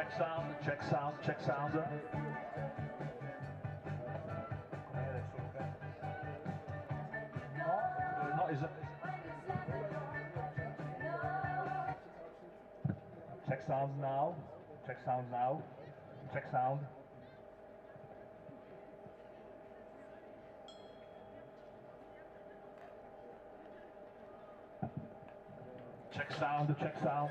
Check sound, check sound, check sound. No, is it? Check sound now. Check sound now. Check sound. Check sound, check sound.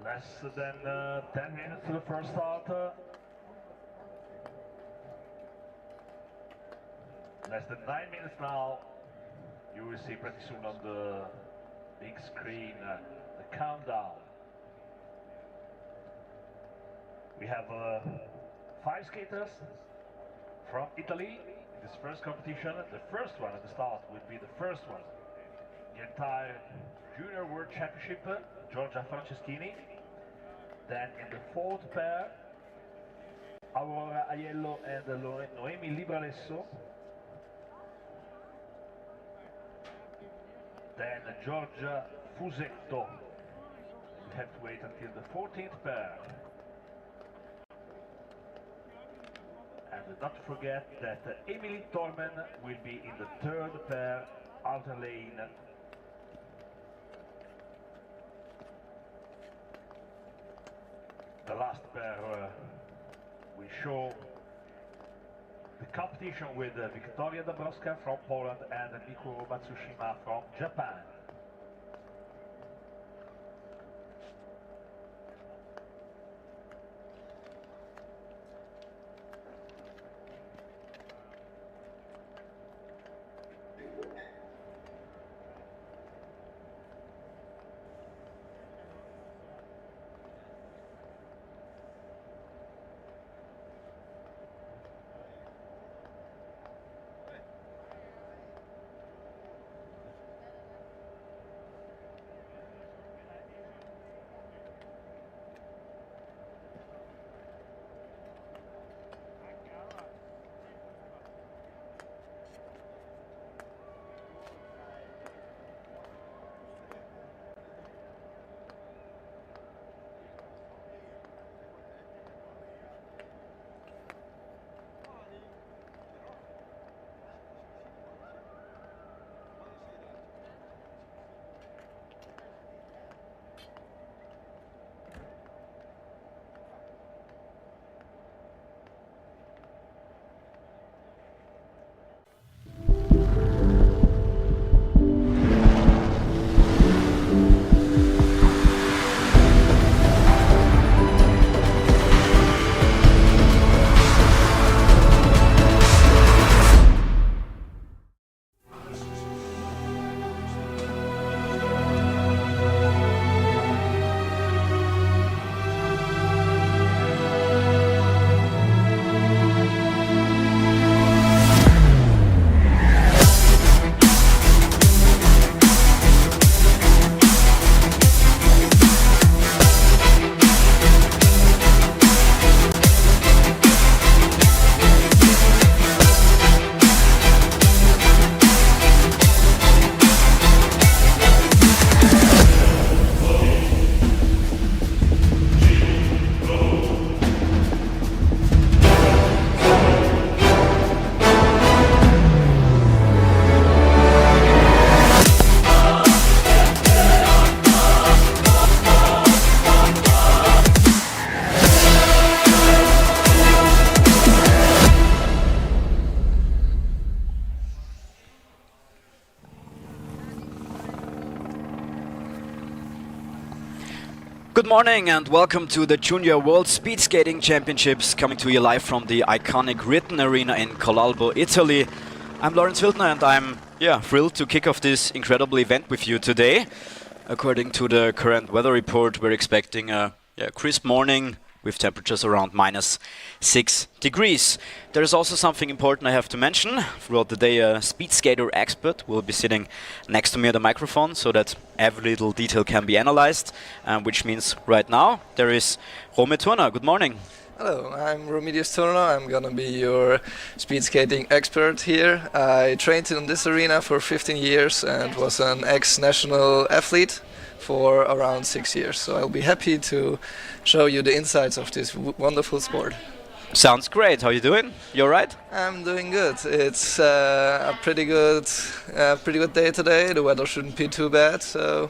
Less than 10 minutes to the first start. Less than 9 minutes now. You will see pretty soon on the big screen the countdown. We have 5 skaters from Italy in this first competition. The first one at the start will be the first one. The entire Junior World Championship, Giorgia Franceschini. Then in the fourth pair, Aurora Aiello and Noemi Libralesso. then Giorgia Fusetto. We have to wait until the 14th pair. And not forget that Emily Tormen will be in the third pair, outer lane. The last pair we show the competition with Victoria Dabrowska from Poland and Mikuro Matsushima from Japan. Good morning and welcome to the Junior World Speed Skating Championships, coming to you live from the iconic Ritten Arena in Collalbo, Italy. I'm Lawrence Wildner and I'm thrilled to kick off this incredible event with you today. According to the current weather report, we're expecting a crisp morning with temperatures around -6 degrees. There is also something important I have to mention. Throughout the day, a speed skater expert will be sitting next to me at the microphone so that every little detail can be analyzed, which means right now there is Rome Turner. Good morning. Hello, I'm Romedius Turner. I'm gonna be your speed skating expert here. I trained in this arena for 15 years and was an ex-national athlete for around 6 years. So I'll be happy to show you the insights of this wonderful sport. Sounds great. How you doing? You alright? I'm doing good. It's a pretty good day today. The weather shouldn't be too bad. So.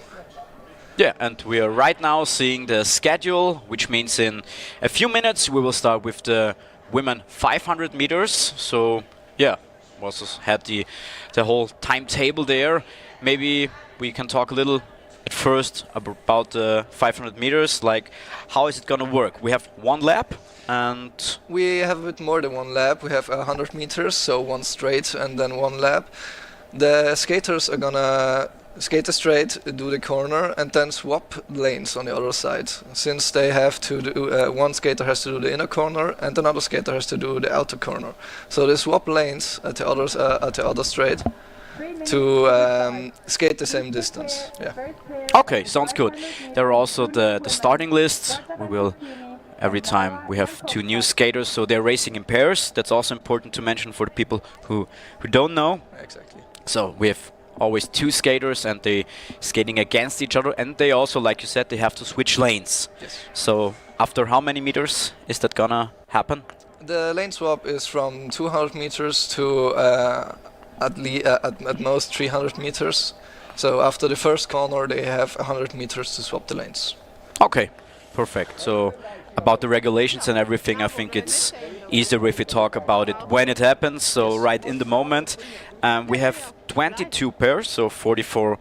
Yeah, and we are right now seeing the schedule, which means in a few minutes we will start with the women 500 meters. So yeah, we also had the whole timetable there. Maybe we can talk a little at first about the 500 meters. Like, how is it gonna work? We have one lap. And we have a bit more than one lap. We have 100 meters, so one straight and then one lap. The skaters are gonna skate a straight, do the corner, and then swap lanes on the other side. Since they have to do, one skater has to do the inner corner and another skater has to do the outer corner. So they swap lanes at the other straight to skate the same distance. Yeah. Okay, sounds good. There are also the starting lists. We will. Every time we have two new skaters, so they're racing in pairs. That's also important to mention for the people who don't know. Exactly. So we have always two skaters and they skating against each other, and they also, like you said, they have to switch lanes. Yes. So after how many meters is that gonna happen? The lane swap is from 200 meters to at most 300 meters. So after the first corner, they have 100 meters to swap the lanes. Okay, perfect. So about the regulations and everything, I think it's easier if we talk about it when it happens, so right in the moment. We have 22 pairs, so 44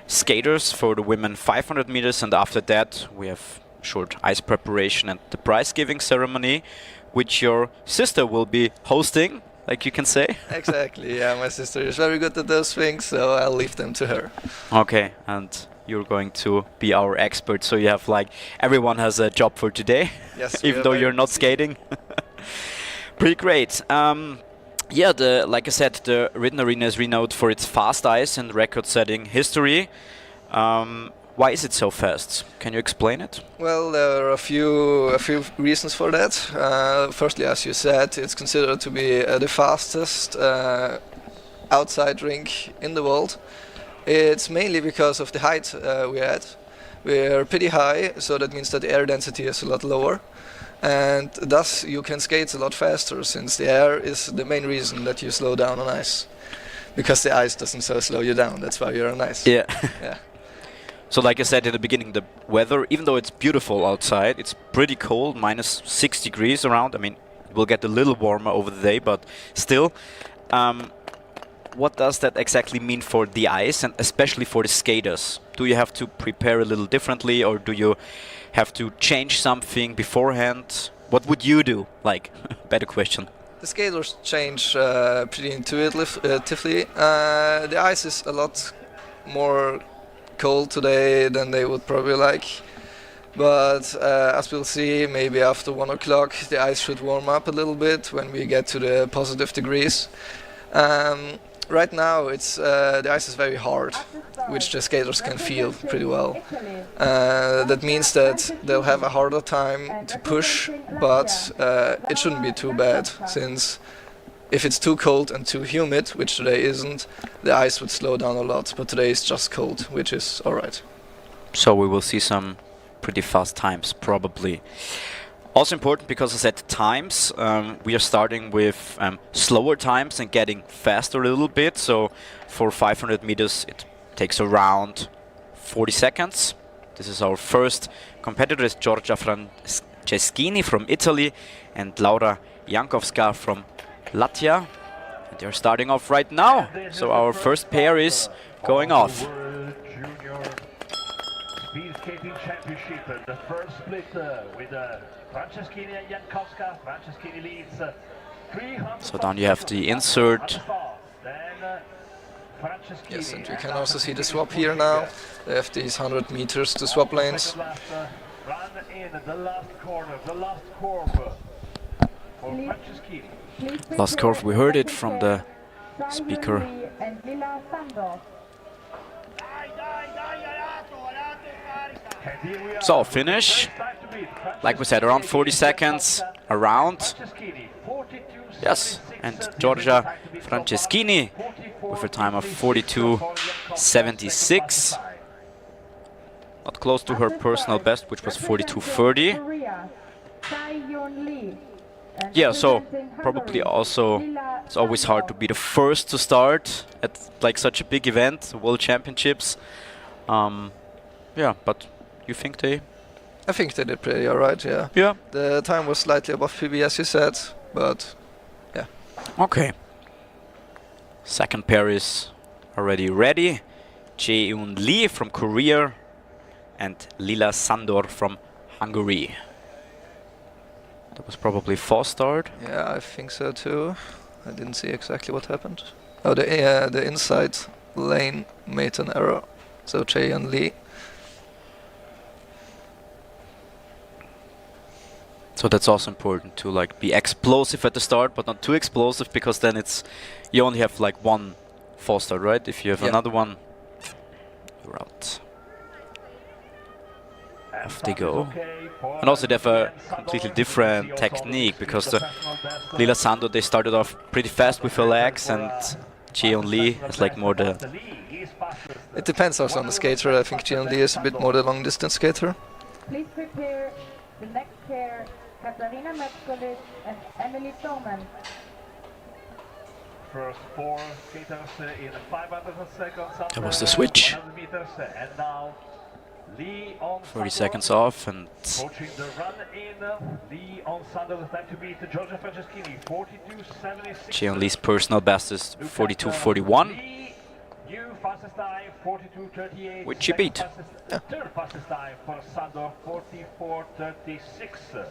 skaters for the women 500 meters, and after that we have short ice preparation and the prize giving ceremony, which your sister will be hosting, like you can say. Exactly, yeah, my sister is very good at those things, so I'll leave them to her. Okay, and you're going to be our expert, so you have like, everyone has a job for today, Yes, even though you're not skating. Pretty great. Yeah, like I said, the Ridden Arena is renowned for its fast ice and record-setting history. Why is it so fast? Can you explain it? Well, there are a few reasons for that. Firstly, as you said, it's considered to be the fastest outside rink in the world. It's mainly because of the height we're at. We're pretty high, so that means that the air density is a lot lower. And thus you can skate a lot faster, since the air is the main reason that you slow down on ice. Because the ice doesn't so slow you down, that's why you're on ice. Yeah. Yeah. So like I said in the beginning, the weather, even though it's beautiful outside, it's pretty cold, minus 6 degrees around. I mean, it will get a little warmer over the day, but still. What does that exactly mean for the ice, and especially for the skaters? Do you have to prepare a little differently, or do you have to change something beforehand? What would you do? Like, better question. The skaters change pretty intuitively. The ice is a lot more cold today than they would probably like. But as we'll see, maybe after 1 o'clock the ice should warm up a little bit when we get to the positive degrees. Right now it's the ice is very hard, which the skaters can feel pretty well. That means that they'll have a harder time to push, but it shouldn't be too bad, since if it's too cold and too humid, which today isn't, the ice would slow down a lot, but today is just cold, which is alright. So we will see some pretty fast times, probably. Also important, because I said times, we are starting with slower times and getting faster a little bit. So for 500 meters it takes around 40 seconds. This is our first competitor, is Giorgia Franceschini from Italy and Laura Jankowska from Latvia. And they're starting off right now. So our first pair is going off. Speed skating championship, the first split with Franceschini and Jankowska. Franceschini leads 300. So down you have the insert. Yes, and you can also see the swap here now. They have these 100 meters to swap lanes. Run in the last corner, the last curve for Franceschini. Last curve, we heard it from the speaker. So finish, like we said, around 40 seconds, around. Yes, and Giorgia Franceschini with a time of 42.76. Not close to her personal best, which was 42.30. Yeah, so probably also it's always hard to be the first to start at like such a big event, World Championships. Yeah, but you think they? I think they did pretty alright, yeah. Yeah. The time was slightly above PB, as you said, but yeah. Okay. Second pair is already ready. Jae-eun Lee from Korea and Lila Sandor from Hungary. That was probably false start. Yeah, I think so too. I didn't see exactly what happened. Oh, the inside lane made an error. So Jae-eun Lee. So that's also important to like be explosive at the start, but not too explosive, because then it's you only have like one false start, right? If you have another one, you're out. Off they go. And also they have a completely different technique, because the Lila Sando, they started off pretty fast with her legs, and Cheon Lee is like more the... It depends also on the skater. I think Jian Lee is a bit more the long distance skater. Please prepare the next pair, Katarina Metskolit and Emily Thoman. First 4 skaters in 500 seconds. That was the switch. 100 meters, and now Lee on 30 seconds off, and approaching the run in. Lee on Sander, the time to beat Giorgio Franceschini, 42.76. Cheon Lee's personal best is 42.41. Lee, new fastest time, 42.38. Which she beat. Yeah. Third fastest time for Sander, 44.36.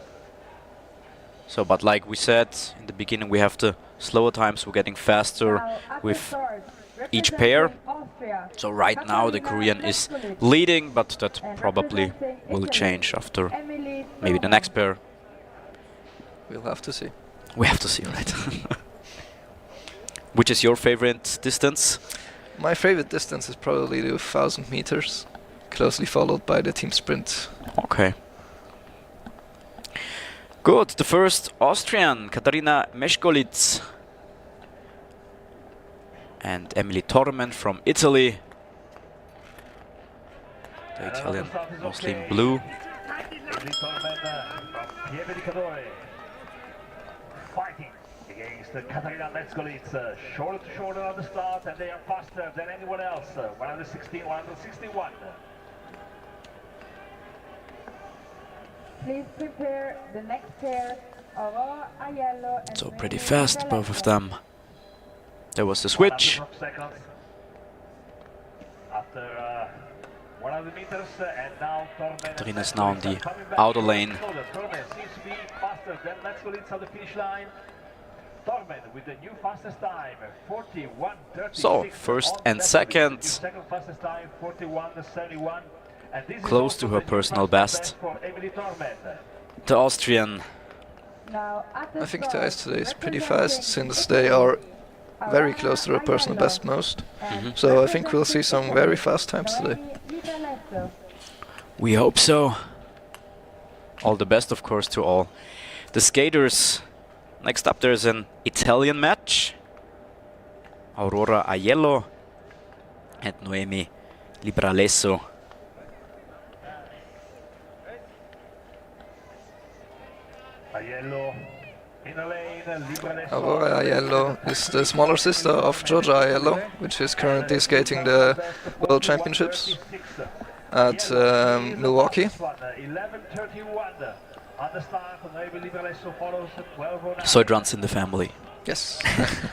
So, but like we said in the beginning, we have the slower times. We're getting faster Now, at the with start, each pair. representing Austria, So right now the Katarina Korean is Metskolit, leading, but that and probably representing will Italy, change after Emily maybe the Thoman. next pair. We'll have to see. We have to see, right? Which is your favorite distance? My favorite distance is probably the 1000 meters, closely followed by the team sprint. Okay. Good. The first Austrian, Katarina Meszkolitz. And Emily Tormen from Italy. The Italian mostly in blue. Emily Tormen from Pieve fighting against Katarina Metskolit, shoulder to shoulder on the start, and they are faster than anyone else. 116, 161. Please prepare the next pair, Aurora Aiello and So pretty Noemi fast, both of Galletta. them. There was the switch. 100 seconds after 100 meters, and now Tormen. Katarina is now on the outer lane. Tormen seems to be faster than Metskolit on the finish line. Tormen with the new fastest time, 41.36. So, first on and Metskolit. second. New second fastest time, 41.71. And this is Close also to her the new personal fastest best. time for Emily Tormen. The Austrian. Now, at the I think the start, ice today is pretty representing fast since Italy, they are very Aurora close to their personal Aiello best most. and So I think we'll see some representing very fast times today. Noemi Galletta. We hope so. All the best, of course, to all the skaters. Next up, there's an Italian match. Aurora Aiello and Noemi Libralesso. Aiello in a lane, Libralesso. Aurora Aiello is the smaller sister of Giorgia Aiello, which is currently skating the World Championships at Milwaukee. 11:31 on the start. Noemi Libralesso follows 12:09. So it runs in the family. Yes.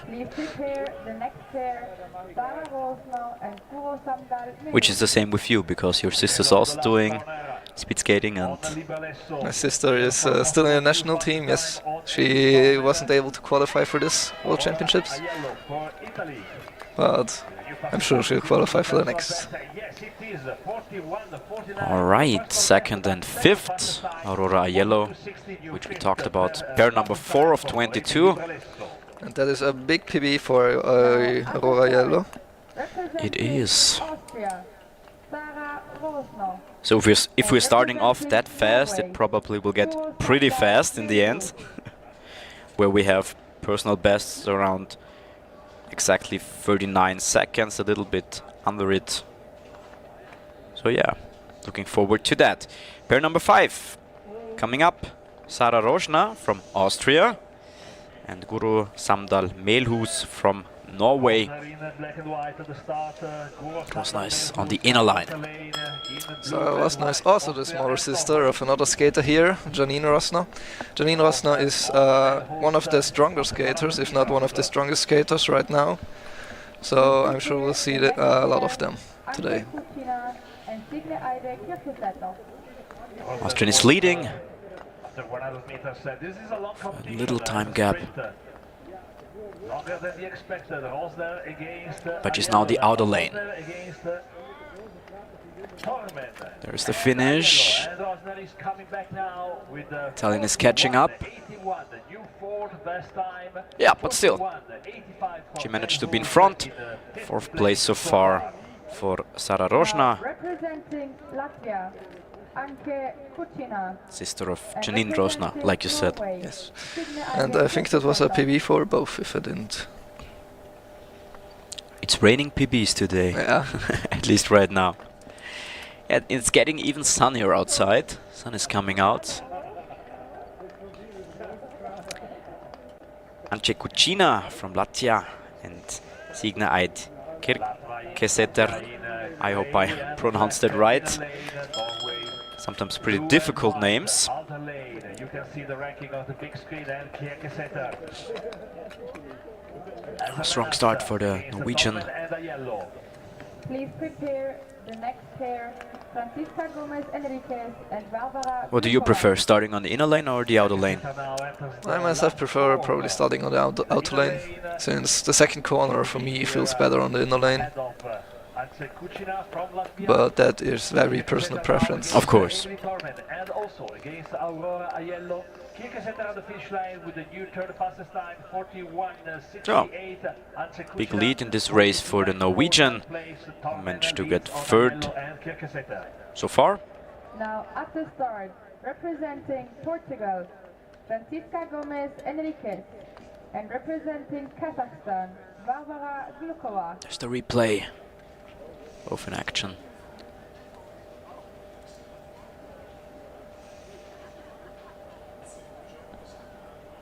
Please prepare the next pair, Sarah Rosno and Kuro Samdal. Which is the same with you, because your sister's also doing speed skating, and My sister is still in the national team, yes. She wasn't able to qualify for this World Championships, Aiello for Italy. but I'm sure she'll qualify for the next. Yes, it is 41-49. alright, second and fifth, Aurora Aiello, which we talked about, pair number 4 of 22. And that is a big PB for Aurora Aiello. It is. Austria, Sarah Rosno. So if we're starting off that fast, it probably will get pretty fast in the end, where we have personal bests around exactly 39 seconds, a little bit under it. So yeah, looking forward to that. Pair number 5 coming up, Sara Rosna from Austria and Guru Samdal Melhus from Norway. It was nice on the inner line. Sarah Rosna is also the smaller sister of another skater here, Janine Rosna. Janine Rosna is one of the stronger skaters, if not one of the strongest skaters right now. So I'm sure we'll see a lot of them today. Austrian is leading. After 100 meters, this is a long competition. little time gap. Longer than the expected. Rosner against, But she's now the outer lane. Rosner against Tormen. There's the finish. And Rosner is coming back now with the Italian is catching up. 81, the new fourth best time. Yeah, but still, 85 for she managed to be in front. Fourth place so far for Sara Rosna, Representing Latvia, Anke Kuchina. sister of Janine Rosna, like you said. Yes. And I think that was a PB for both, if I didn't. It's raining PBs today. Yeah. At least right now. And it's getting even sunnier outside. Sun is coming out. Ance Kuchina from Latvia and Signe Eid Kirkeseter. I hope I pronounced it right. Sometimes pretty difficult names. You can see the ranking of the big screen and Kirkeseter. A strong start for the Norwegian. Please prepare the next pair, Francisca Gomez Enriquez and Barbara. What do you prefer, starting on the inner lane or the outer lane? I myself prefer probably starting on the outer lane, since the second corner for me feels better on the inner lane. But that is very personal preference. Of course. And also against Aurora Aiello, Kirkeseter on the finish line with the new third fastest time, 41.68. Big lead in this race for the Norwegian. Managed to get third so far. Now at the start, representing Portugal, Francisca Gomez Enriquez, and representing Kazakhstan, Barbara Glukova. There's the replay. Both in action.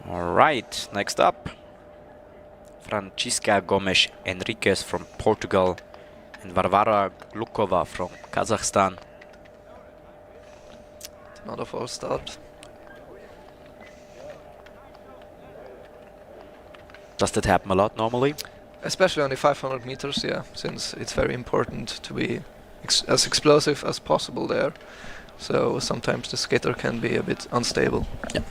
Alright, next up, Francisca Gomes Enriquez from Portugal and Varvara Glukova from Kazakhstan. Another false start. Does that happen a lot normally? Especially on the 500 meters, yeah, since it's very important to be as explosive as possible there. So sometimes the skater can be a bit unstable. Yeah.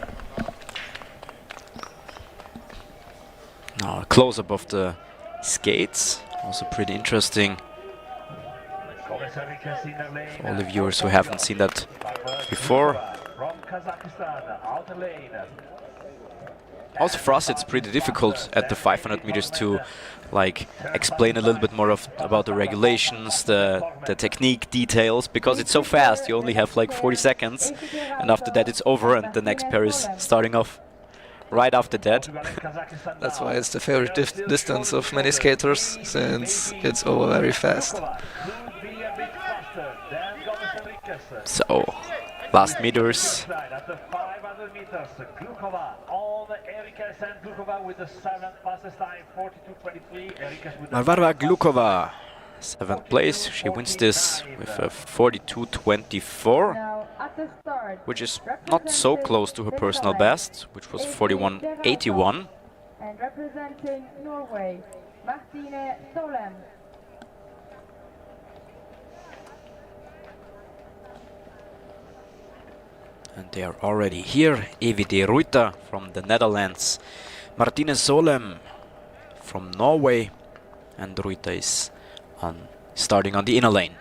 Now a close-up of the skates, also pretty interesting. For all the viewers who haven't seen that before. Also for us it's pretty difficult at the 500 meters to like explain a little bit more about the regulations, the technique details, because it's so fast. You only have like 40 seconds and after that it's over and the next pair is starting off right after that. That's why it's the favorite distance of many skaters, since it's over very fast. So, last meters. Varvara Glukova, 7th place. She wins this with a 42.24, which is not so close to her personal best, which was 41.81. And representing Norway, Martine Solem. And they are already here. Evie de Ruyter from the Netherlands, Martine Solem from Norway, and Ruyter is starting on the inner lane.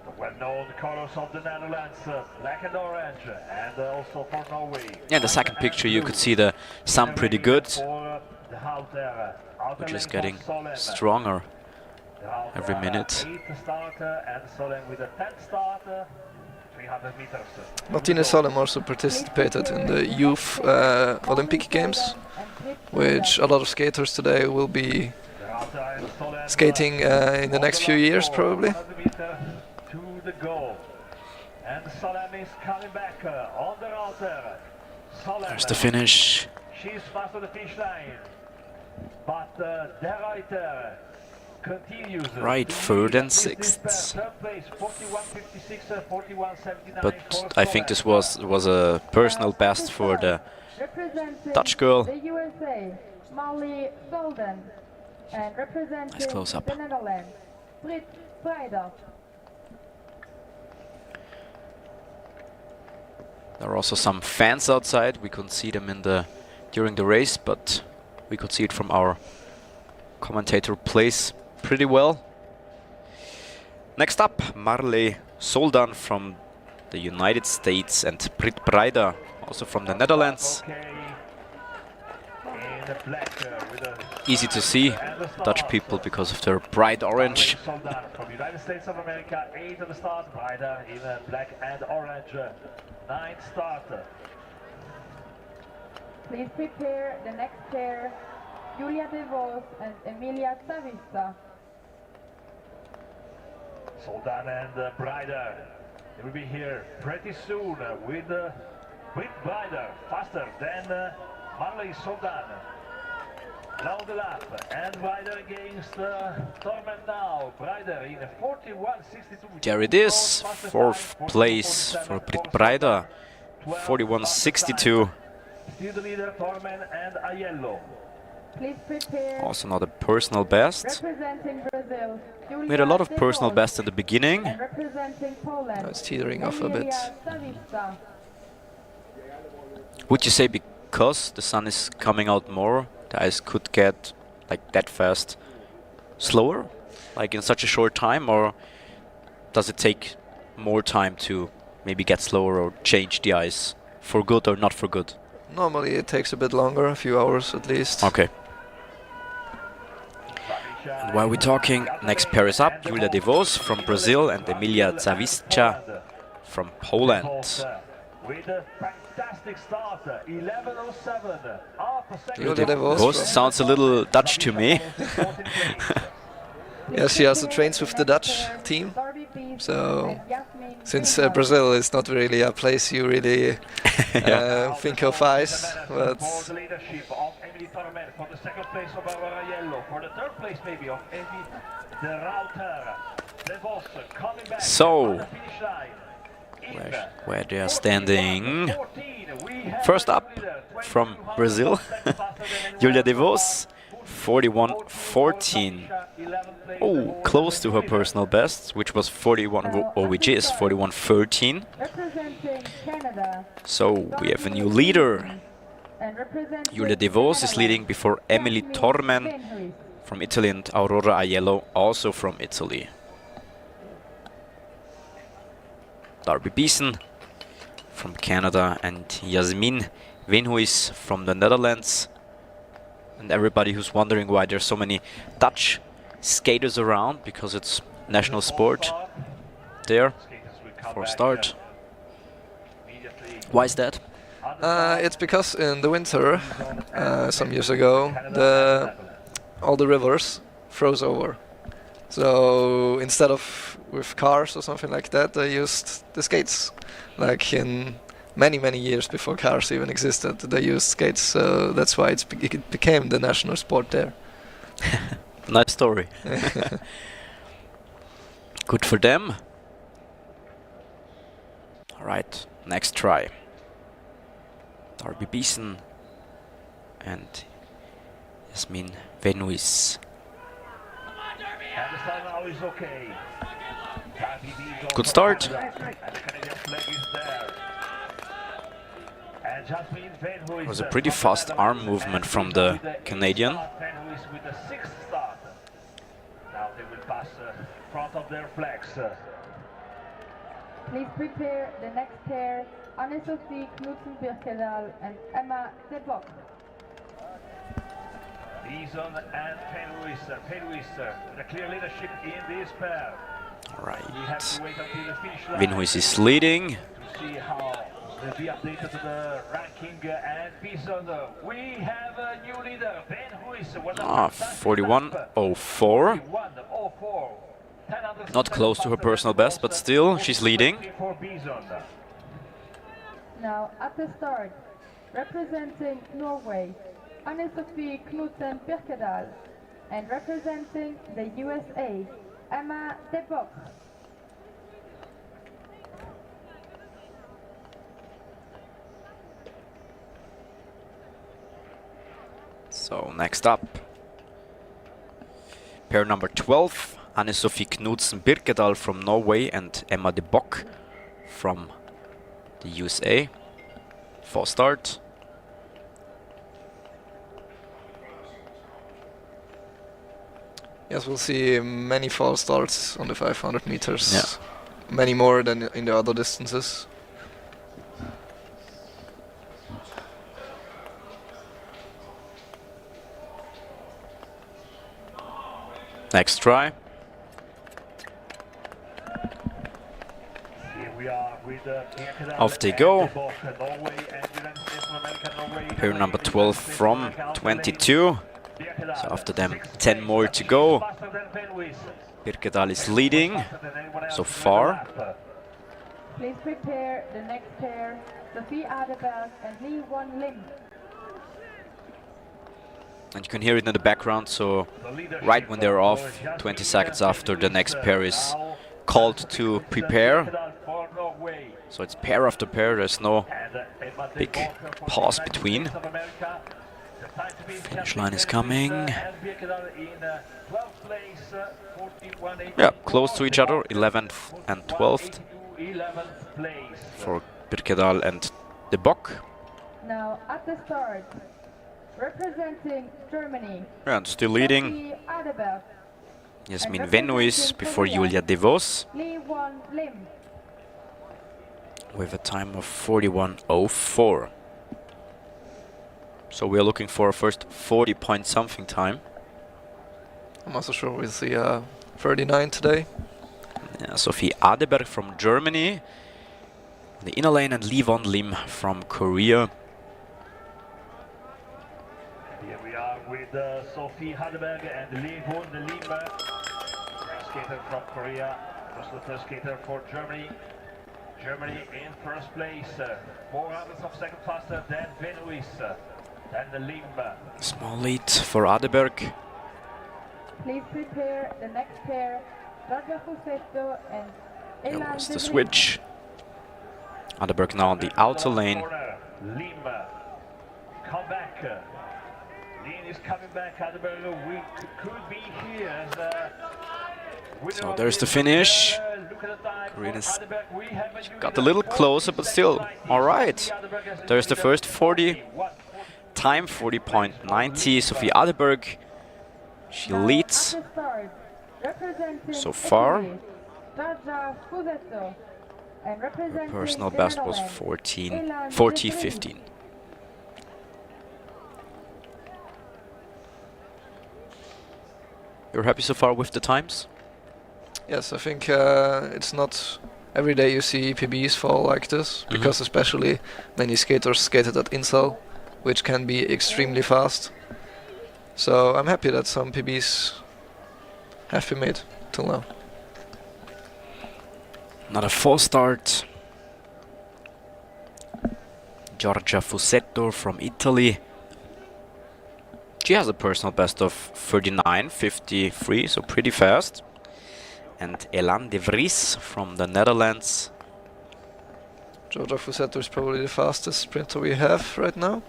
The well-known colors of the Netherlands, black and orange, and also for Norway. Yeah, in the second picture you could see the sun pretty good, which is getting stronger every minute. Martine Solem also participated in the Youth Olympic Games, which a lot of skaters today will be skating in the next few years probably. There's the finish. She's fast on the finish line, but De Ruyter continues. Right, third and sixth. But I think this was a personal best for the Dutch girl. The USA, Molly Golden, and representing Nice close up. the Netherlands, Brit Vrijdag. There are also some fans outside. We couldn't see them during the race, but we could see it from our commentator place pretty well. Next up, Marley Soldan from the United States and Brit Breider, also from the Netherlands. Easy to see Dutch people because of their bright orange. From United States of America, 8 at the start, Breider in black and orange, 9th starter. Please prepare the next pair, Julia De Vos and Emilia Zavista. Soldan and Breider. They will be here pretty soon with Breider faster than Marley Soldan. Now the lap and Breider against Torment now. Breider in 41.62. There it is, 4th place for Britt Breider, 41.62. Still the leader, Torment and Aiello. Please prepare. Also not a personal best. Representing Brazil, Julia Made a lot of De personal Vos. bests in the beginning. And representing Poland, Now it's teetering off a bit. Emilia Zavista. Would you say because the sun is coming out more, the ice could get like that fast slower, like in such a short time, or does it take more time to maybe get slower or change the ice for good or not for good? Normally it takes a bit longer, a few hours at least. Okay. And while we're talking, next pair is up, Julia De Vos from Brazil and Emilia Zawista from Poland. With a fantastic start, 11.07. Julia De Vos Ghost sounds a little Dutch to me. Yeah, she also trains with the Dutch team. So, since Brazil is not really a place you really think of ice, but For the leadership of Emily Torment, for the second place of Aiello, for the third place maybe of Evi De Rauter. De Vos coming back So, on the finish line. where they are standing. First up from Brazil, Julia De Vos, 41.14. Oh, close to her personal best, which was 41, or which is 41.13. Representing Canada. So we have a new leader. And representing Julia De Vos is leading before Emily Tormen Benhuis. from Italy and Aurora Aiello, also from Italy. Darby Beeson from Canada and Yasmin Venhuis from the Netherlands. And everybody who's wondering why there's so many Dutch skaters around, because it's national sport there for start. Why is that? it's because in the winter, some years ago, all the rivers froze over. So instead of with cars or something like that, they used the skates. Like in many years before cars even existed, they used skates. So that's why it became the national sport there. Nice story. Good for them. Alright, next try. Darby Beeson and Yasmin Venhuis. And the start now is okay. Good start. And the Canadian flag is there. And Jasmine Venhuis It was a pretty fast arm movement from the Canadian. Venhuis with the sixth start. Now they will pass front of their flags. Please prepare the next pair, Anne-Sophie Knudsen-Birkedal and Emma De Bock. Beeson and Venhuis, the clear leadership in this pair. We have Alright. to wait until the finish line Venhuis is leading. to see how they'll be updated to the ranking. And Beeson, we have a new leader, Venhuis. What a fantastic lap. 41.04. 41.04. Not close to her personal best, but still, she's leading. For Beeson. Now at the start, representing Norway, Anne-Sophie Knudsen-Birkedal, and representing the USA, Emma De Bock. So next up, pair number 12, Anne-Sophie Knudsen-Birkedal from Norway and Emma De Bock from the USA. For start. Yes, we'll see many false starts on the 500 meters. Yeah. Many more than in the other distances. Here Next try. we are with Off they go. Norway and United States of America, Norway, Pair number 12 from 22. So after them, 10 more to go. Birkedal is leading so far. Please prepare the next pair, Sophie Adeberg and Lee Won Lim. And you can hear it in the background, so right when they're off, 20 seconds after, the next pair is called to prepare. So it's pair after pair, there's no big pause between. Finish line is coming. Yeah, close to each other, 11th and 12th for Birkedal and De Bock. Now at the start, representing Germany, And still leading, Sophie Adeberg, Jasmin Venois before Julia De Vos Lee Won Lim. with a time of 41.04. So we're looking for a first 40 point something time. I'm also sure we'll see 39 today. Yeah, Sophie Adeberg from Germany, the inner lane, and Lee Won Lim from Korea. Here we are with Sophie Adeberg and Lee Won Lim, first skater from Korea, also the first skater for Germany. Germany in first place, 400 of second faster than Venois and the Lim. Small lead for Adeberg. Please prepare the next pair, Georgia Fusetto and Here Elan was the de Vries. switch. Adeberg now on the outer lane. Lim, come back. Lim is coming back. Adeberg, we could be here as winner So of there's the this. finish. Look at the time Korean for is Adeberg. We have a got a little closer, but still, all right. There's the first 40 time, 40.90. Sophie Adeberg, she Now, leads at the start, representing so far. Italy, Georgia Fusetto, and representing Personal the best was Netherlands, 40-15. You're happy so far with the times? Yes, I think it's not every day you see PBs fall like this, because especially many skaters skated at Insel, which can be extremely fast. So I'm happy that some PBs have been made till now. Another false start. Giorgia Fusetto from Italy. She has a personal best of 39.53, so pretty fast. And Elan de Vries from the Netherlands. Georgia Fusetto is probably the fastest sprinter we have right now.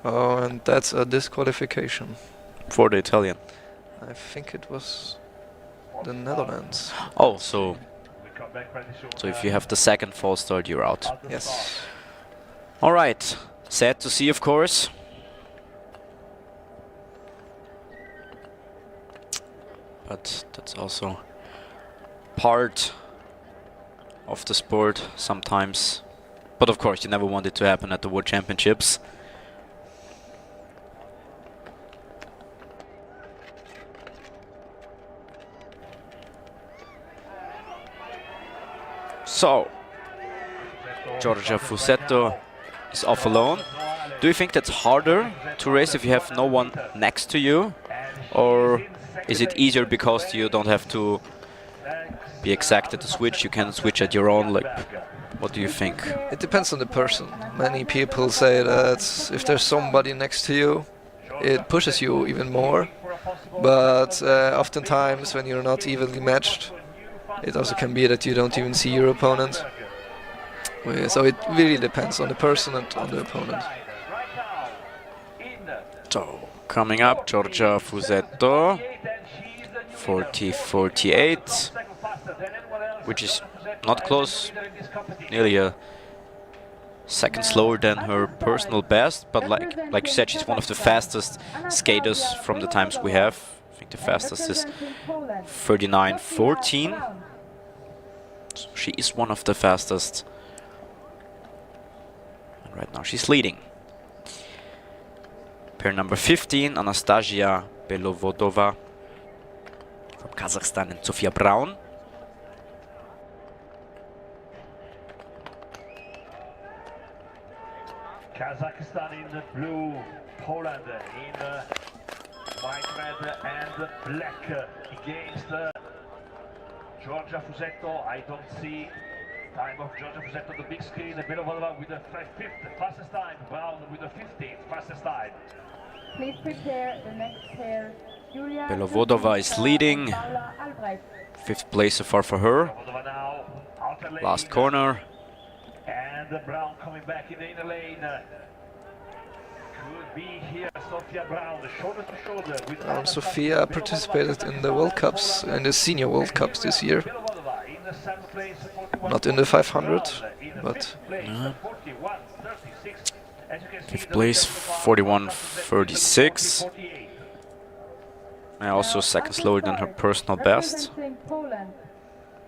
Oh, and that's a disqualification. For the Italian. I think it was the Netherlands. Oh, so We come back pretty soon. so if you have the second false start, you're out. At the Yes. start. All right. Sad to see, of course. But that's also part of the sport sometimes. But of course, you never want it to happen at the World Championships. So, Giorgia Fusetto is off alone. Do you think that's harder to race if you have no one next to you? Or is it easier because you don't have to be exact at the switch, you can switch at your own, like, what do you think? It depends on the person. Many people say that if there's somebody next to you, it pushes you even more. But oftentimes when you're not evenly matched, it also can be that you don't even see your opponent. So it really depends on the person and on the opponent. So, coming up, Giorgia Fusetto, 40.48, which is not close, nearly a second slower than her personal best, but like you said, she's one of the fastest skaters from the times we have. I think the fastest is 39.14. So she is one of the fastest. And right now she's leading. Pair number 15, Anastasia Belovodova from Kazakhstan and Sofia Braun. Kazakhstan in the blue, Poland in white, red and black against Georgia Fusetto. I don't see time of Georgia Fusetto on the big screen. Belovodova with the 5th fastest time, Brown with the 15th fastest time. Please prepare the next pair. Julia Belovodova is leading. and Paula Albrecht. 5th place so far for her. Belovodova now, outer lane. Last corner. And Brown coming back in the inner lane. Could be here, Sofia Brown, shoulder to shoulder with Sofia participated in the World Cups and the Senior World Cups this year. Belovodova in the 7th place, 41, Not in the 500, in the but 5th place, 41.36. As you can see, 5th place, 41.36. 48. And also second slower than her personal best. Representing Poland,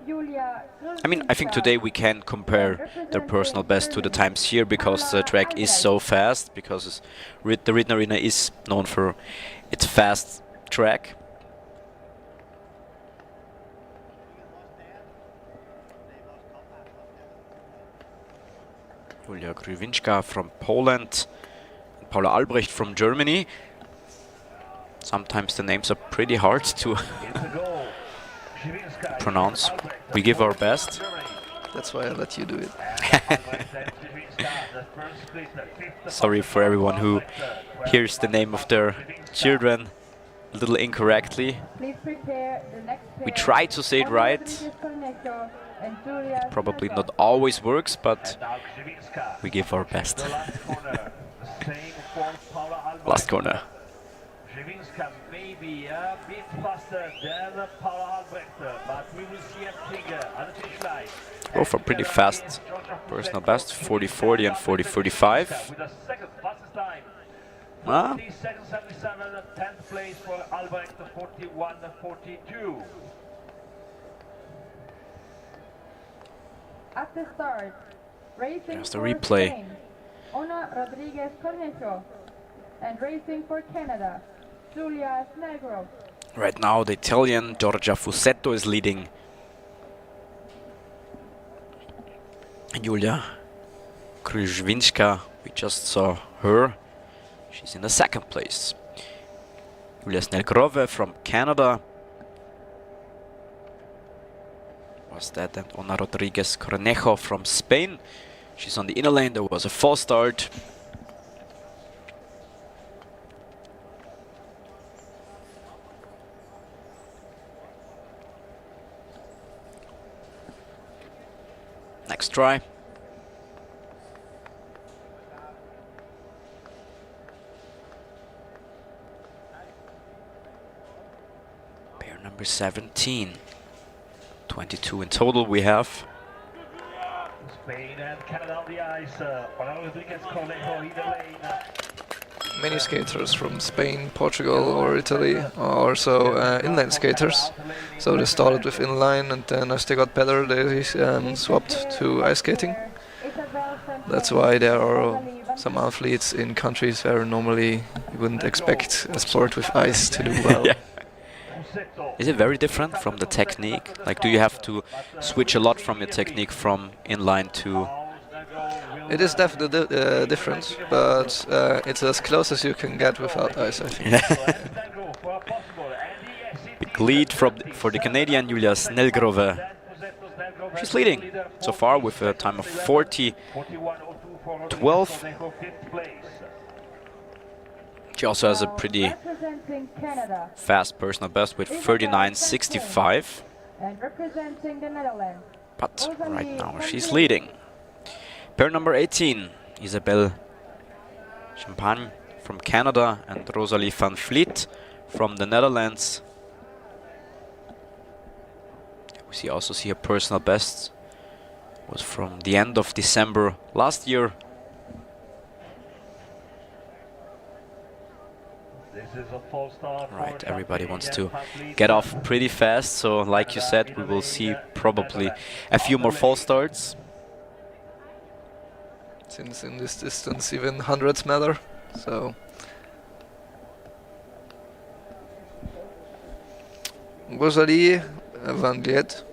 Julia I mean, I think today we can compare their personal best to the times here because the track is so fast, because the Ridden Arena is known for its fast track. Julia Krywinska from Poland, and Paula Albrecht from Germany. Sometimes the names are pretty hard to It's a goal. Krywinska, pronounce. We give our best. that's why I let you do it. Sorry for everyone who hears the name of their children a little incorrectly. Please prepare the next We pair. try to say it right. Rodriguez Cornejo and Julia Probably Smolkov. not always works, but Now Krywinska. we give our best. The last corner. The same for Paula Albrecht. Last corner. Krywinska maybe a bit faster than Paula Albrecht, but we will see everything on the finish line. Both are pretty fast. Personal best 40-40 and 40-45. With the second fastest time. Ah, 40-77, 10th place for Albrecht, 41-42. At the start, racing There's the for replay. Spain, Ona Rodriguez Cornejo, and racing for Canada, Julia Snellgrove. right now the Italian Giorgia Fusetto is leading. Julia Krywinska, we just saw her. She's in the second place. Julia Snellgrove from Canada. Was that, and Ona Rodriguez Cornejo from Spain. She's on the inner lane. There was a false start. Next try. Pair number 17. 22 in total we have. Spain and Canada on the ice. Ona Rodriguez Cornejo in the lane. Many skaters from Spain, Portugal or Italy are also inline skaters. So they started with inline and then as they got better they swapped to ice skating. That's why there are some athletes in countries where normally you wouldn't expect a sport with ice to do well. Yeah. Is it very different from the technique? Like, do you have to switch a lot from your technique from inline to... It is definitely different, but it's as close as you can get without ice, I think. Big lead for the Canadian Julia Snellgrove. She's leading so far with a time of 40-12. She also has a pretty Representing Canada fast personal best with 39.65. and representing the Netherlands, But right now she's leading. Pair number 18, Isabelle Champagne from Canada and Rosalie van Vliet from the Netherlands. We also see her personal best was from the end of December last year. This is a false start. Right, everybody wants to get off pretty fast, so like you said, we will see probably a few more false starts. Since in this distance even hundreds matter, so... Rosalie van Vliet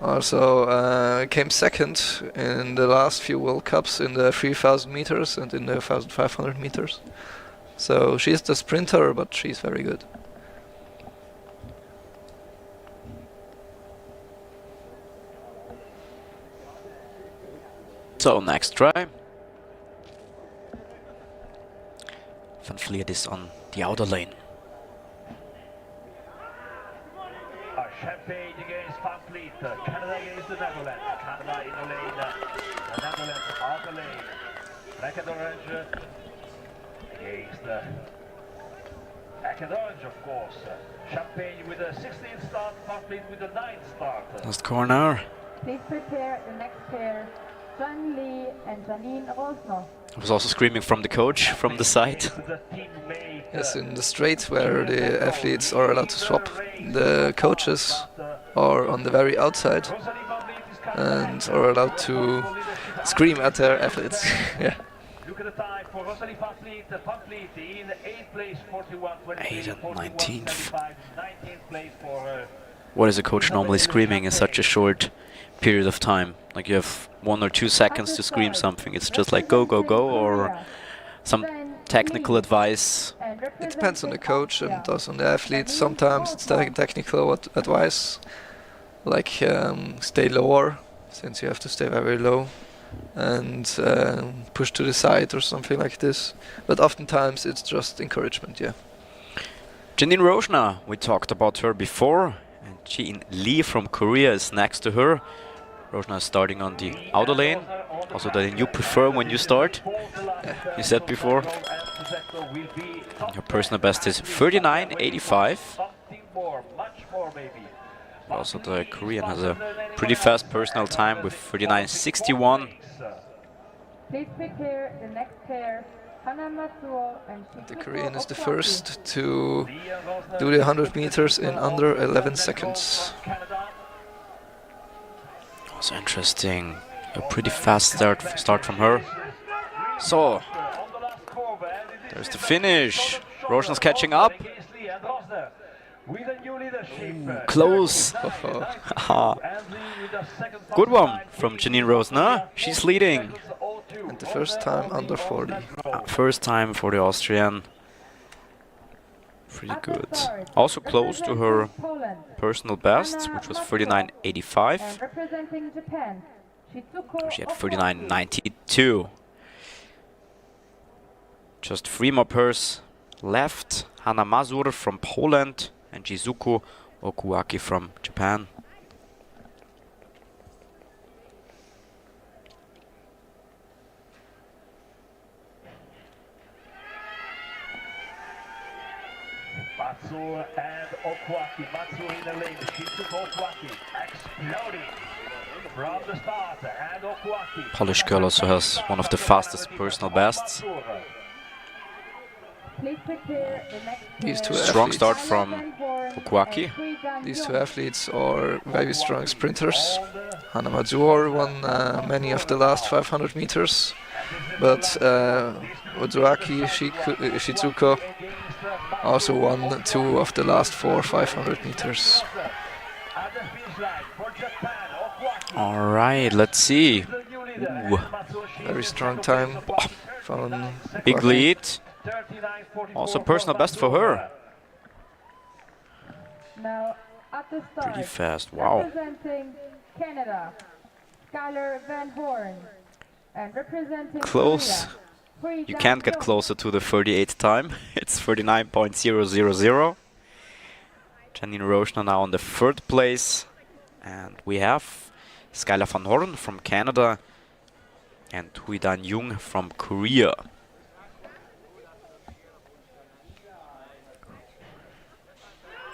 Also came second in the last few World Cups in the 3000 meters and in the 1500 meters. So she's the sprinter, but she's very good. So next try. Van Vliet is on the outer lane. Champagne against Van Vliet, Canada against the Netherlands. Canada in the lane, the Netherlands out the lane. Black and orange against black and orange, of course. Champagne with a 16th start, Van Vliet with a 9th start. Last corner. Please prepare the next pair, John Lee and Janine Rosner. I was also screaming from the coach from the side. Yes, in the straight where the athletes are allowed to swap, the coaches are on the very outside and are allowed to scream at their athletes. Yeah. Look at the time for Rosalie Van Vliet. Van Vliet in 8th place, 41.23. 8th and 19th. 19th place for her. What is a coach normally screaming in such a short period of time? Like you have 1 or 2 seconds to scream something. It's just like go, go, go, or some technical advice. It depends on the coach and also on the athletes. Sometimes it's technical advice, like stay lower, since you have to stay very low, and push to the side or something like this. But oftentimes it's just encouragement, yeah. Janine Rosner, we talked about her before, and Jean Lee from Korea is next to her. Rosner is starting on the outer lane, also that you prefer when you start, you said before. Her personal best is 39.85. Also the Korean has a pretty fast personal time with 39.61. Please prepare the next pair, Hana Matsuo and The Korean is the first to do the 100 meters in under 11 seconds. Also interesting, a pretty fast start from her. So, there's the finish. Rosner's catching up. Close. Good one from Janine Rosner. She's leading. And the first time under 40. First time for the Austrian. Pretty good. Also close to her personal best, which was 39.85. representing Japan, She had 39.92. Just 3 more pairs left. Hana Mazur from Poland and Jizuko Okuaki from Japan. Matsuo and Okuaki. Matsuo in the lane. Shizuko Okuaki exploding from the start. And Okuaki. Polish girl also has one of the fastest personal bests. These two Strong athletes, start from Okuaki. these two athletes are very strong sprinters. Hana Mazur won many of the last 500 meters, but Ozuaki Shizuko also won 2 of the last 500 meters. Alright, let's see. Ooh. Very strong time from Big lead. Also personal best for her. Now at the start, Pretty fast, wow. representing Canada, Skylar Van Horn, and representing Close. Korea, You can't get closer to the 38th time. It's 39.000. Janine Rosner now on the 3rd place. And we have Skylar Van Horn from Canada and Huidan Jung from Korea.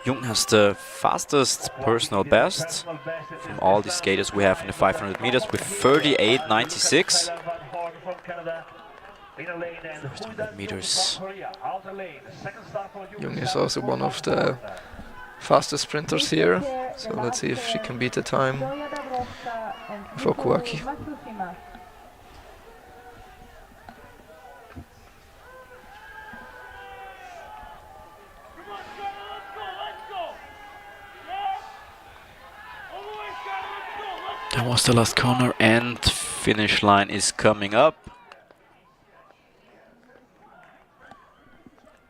Jung has the fastest personal best from all the skaters we have in the 500 meters with 38.96. 100 meters. Jung is also one of the fastest sprinters here, so let's see if she can beat the time for Okuaki. That was the last corner and finish line is coming up.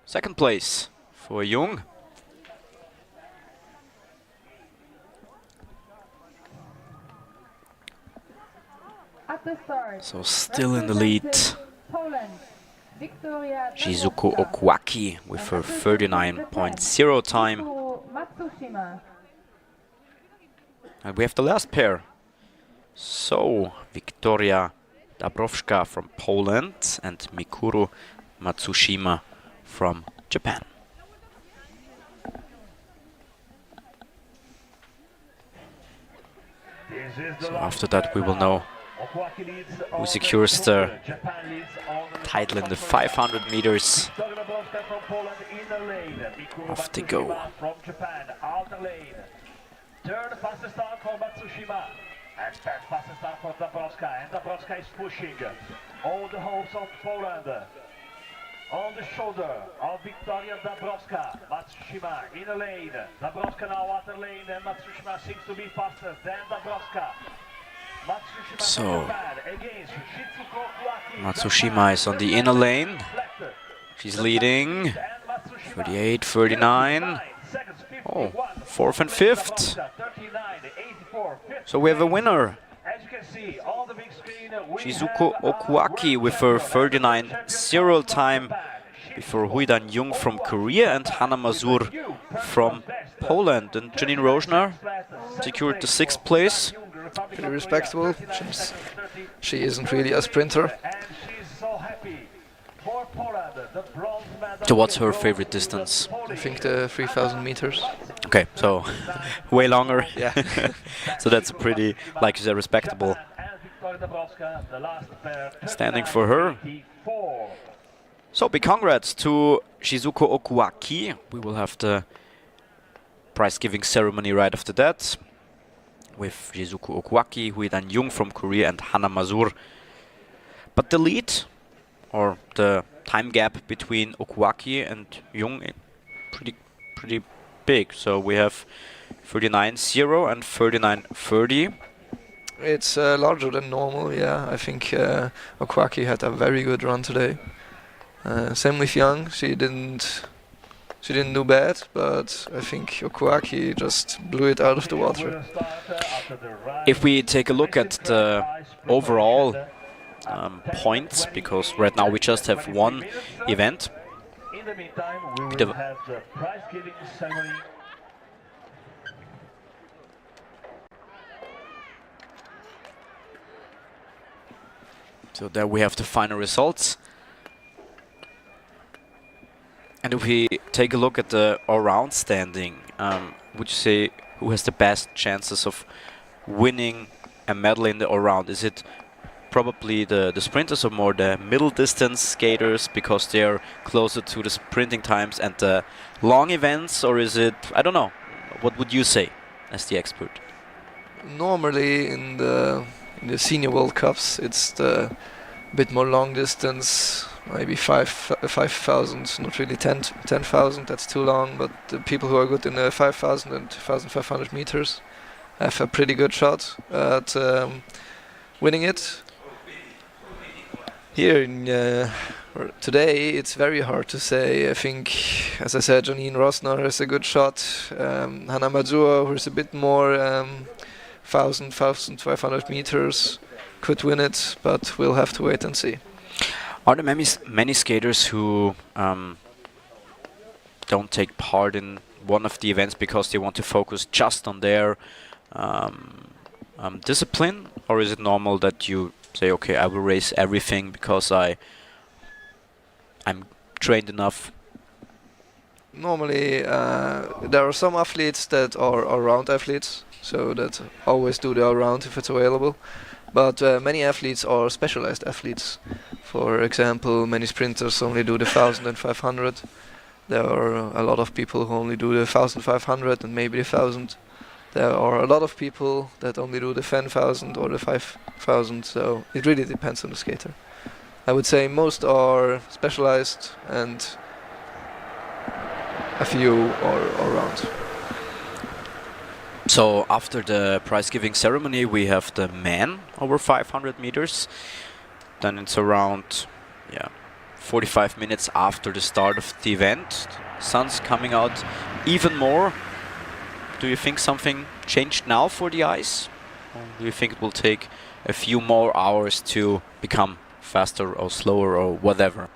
Second place for Jung. At the start, So still in the lead, Poland, Victoria Shizuko Dabrowska. Okuaki with her 39.0 time. Matsushima. And we have the last pair. So, Victoria Dabrowska from Poland and Mikuru Matsushima from Japan. So after that we will know who secures the title in the 500 meters. Off they go. Third fastest start for Matsushima. And third fastest start for Dabrowska. And Dabrowska is pushing all the hopes of Poland. On the shoulder of Victoria Dabrowska. Matsushima in a lane. Dabrowska now out the lane, and Matsushima seems to be faster than Dabrowska. Matsushima So, Matsushima is on the inner lane. She's leading. 38, 39. Oh, fourth and fifth. So we have a winner. Shizuko Okuaki with her 39.0 time before Huidan Jung from Korea and Hanna Mazur from Poland. And Janine Rosner secured the 6th place. Pretty respectable. She isn't really a sprinter. So what's her favorite distance? I think the 3,000 meters. Okay, so way longer. Yeah. So that's pretty, like you said, respectable standing for her. So big congrats to Shizuko Okuaki. We will have the prize giving ceremony right after that with Shizuko Okuaki, Huidan Jung from Korea and Hanna Mazur. But the lead, or the time gap between Okuaki and Jung, pretty big. So we have 39.0 and 39.30. It's larger than normal, yeah. I think Okuaki had a very good run today. Same with Young. She didn't do bad, but I think Okuaki just blew it out of the water. If we take a look at the overall points, because right now we just have one event. In the meantime, we will have the prize giving ceremony. So there we have the final results. And if we take a look at the all-round standing, would you say who has the best chances of winning a medal in the all-round? Is it probably the sprinters or more the middle distance skaters because they're closer to the sprinting times and the long events, or is it, I don't know, what would you say as the expert? Normally in the senior World Cups it's the bit more long distance, maybe 5,000, not really 10,000, that's too long, but the people who are good in the 5,000 and 2,500 meters have a pretty good shot at winning it. Here in today it's very hard to say. I think, as I said, Janine Rosner has a good shot. Hanna Mazur, who is a bit more 1,500 meters, could win it, but we'll have to wait and see. Are there many skaters who don't take part in one of the events because they want to focus just on their discipline, or is it normal that you say, okay, I will race everything because I'm trained enough? Normally there are some athletes that are all-round athletes, so that always do the all-round if it's available, but many athletes are specialized athletes. For example, many sprinters only do the 1,000 and 500. There are a lot of people who only do the 1,500 and maybe the 1,000. There are a lot of people that only do the 10,000 or the 5,000, so it really depends on the skater. I would say most are specialized and a few are all-round. So after the prize giving ceremony, we have the men over 500 meters. Then it's around 45 minutes after the start of the event. Sun's coming out even more. Do you think something changed now for the ice? Or do you think it will take a few more hours to become faster or slower or whatever?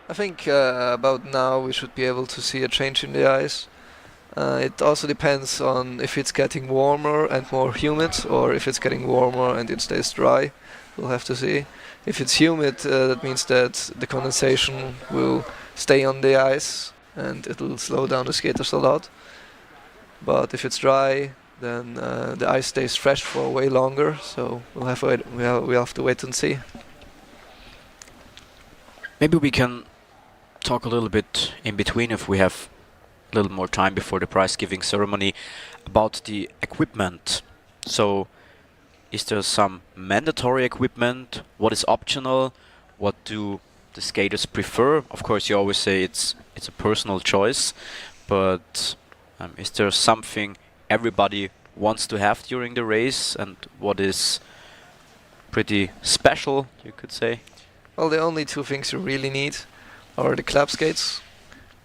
I think about now we should be able to see a change in the ice. It also depends on if it's getting warmer and more humid, or if it's getting warmer and it stays dry. We'll have to see. If it's humid, that means that the condensation will stay on the ice and it'll slow down the skaters a lot. But if it's dry, then the ice stays fresh for way longer. So we'll have to wait and see. Maybe we can talk a little bit in between, if we have a little more time before the prize giving ceremony, about the equipment. So is there some mandatory equipment? What is optional? What do the skaters prefer? Of course, you always say it's a personal choice, but is there something everybody wants to have during the race, and what is pretty special, you could say? Well, the only two things you really need are the clap skates,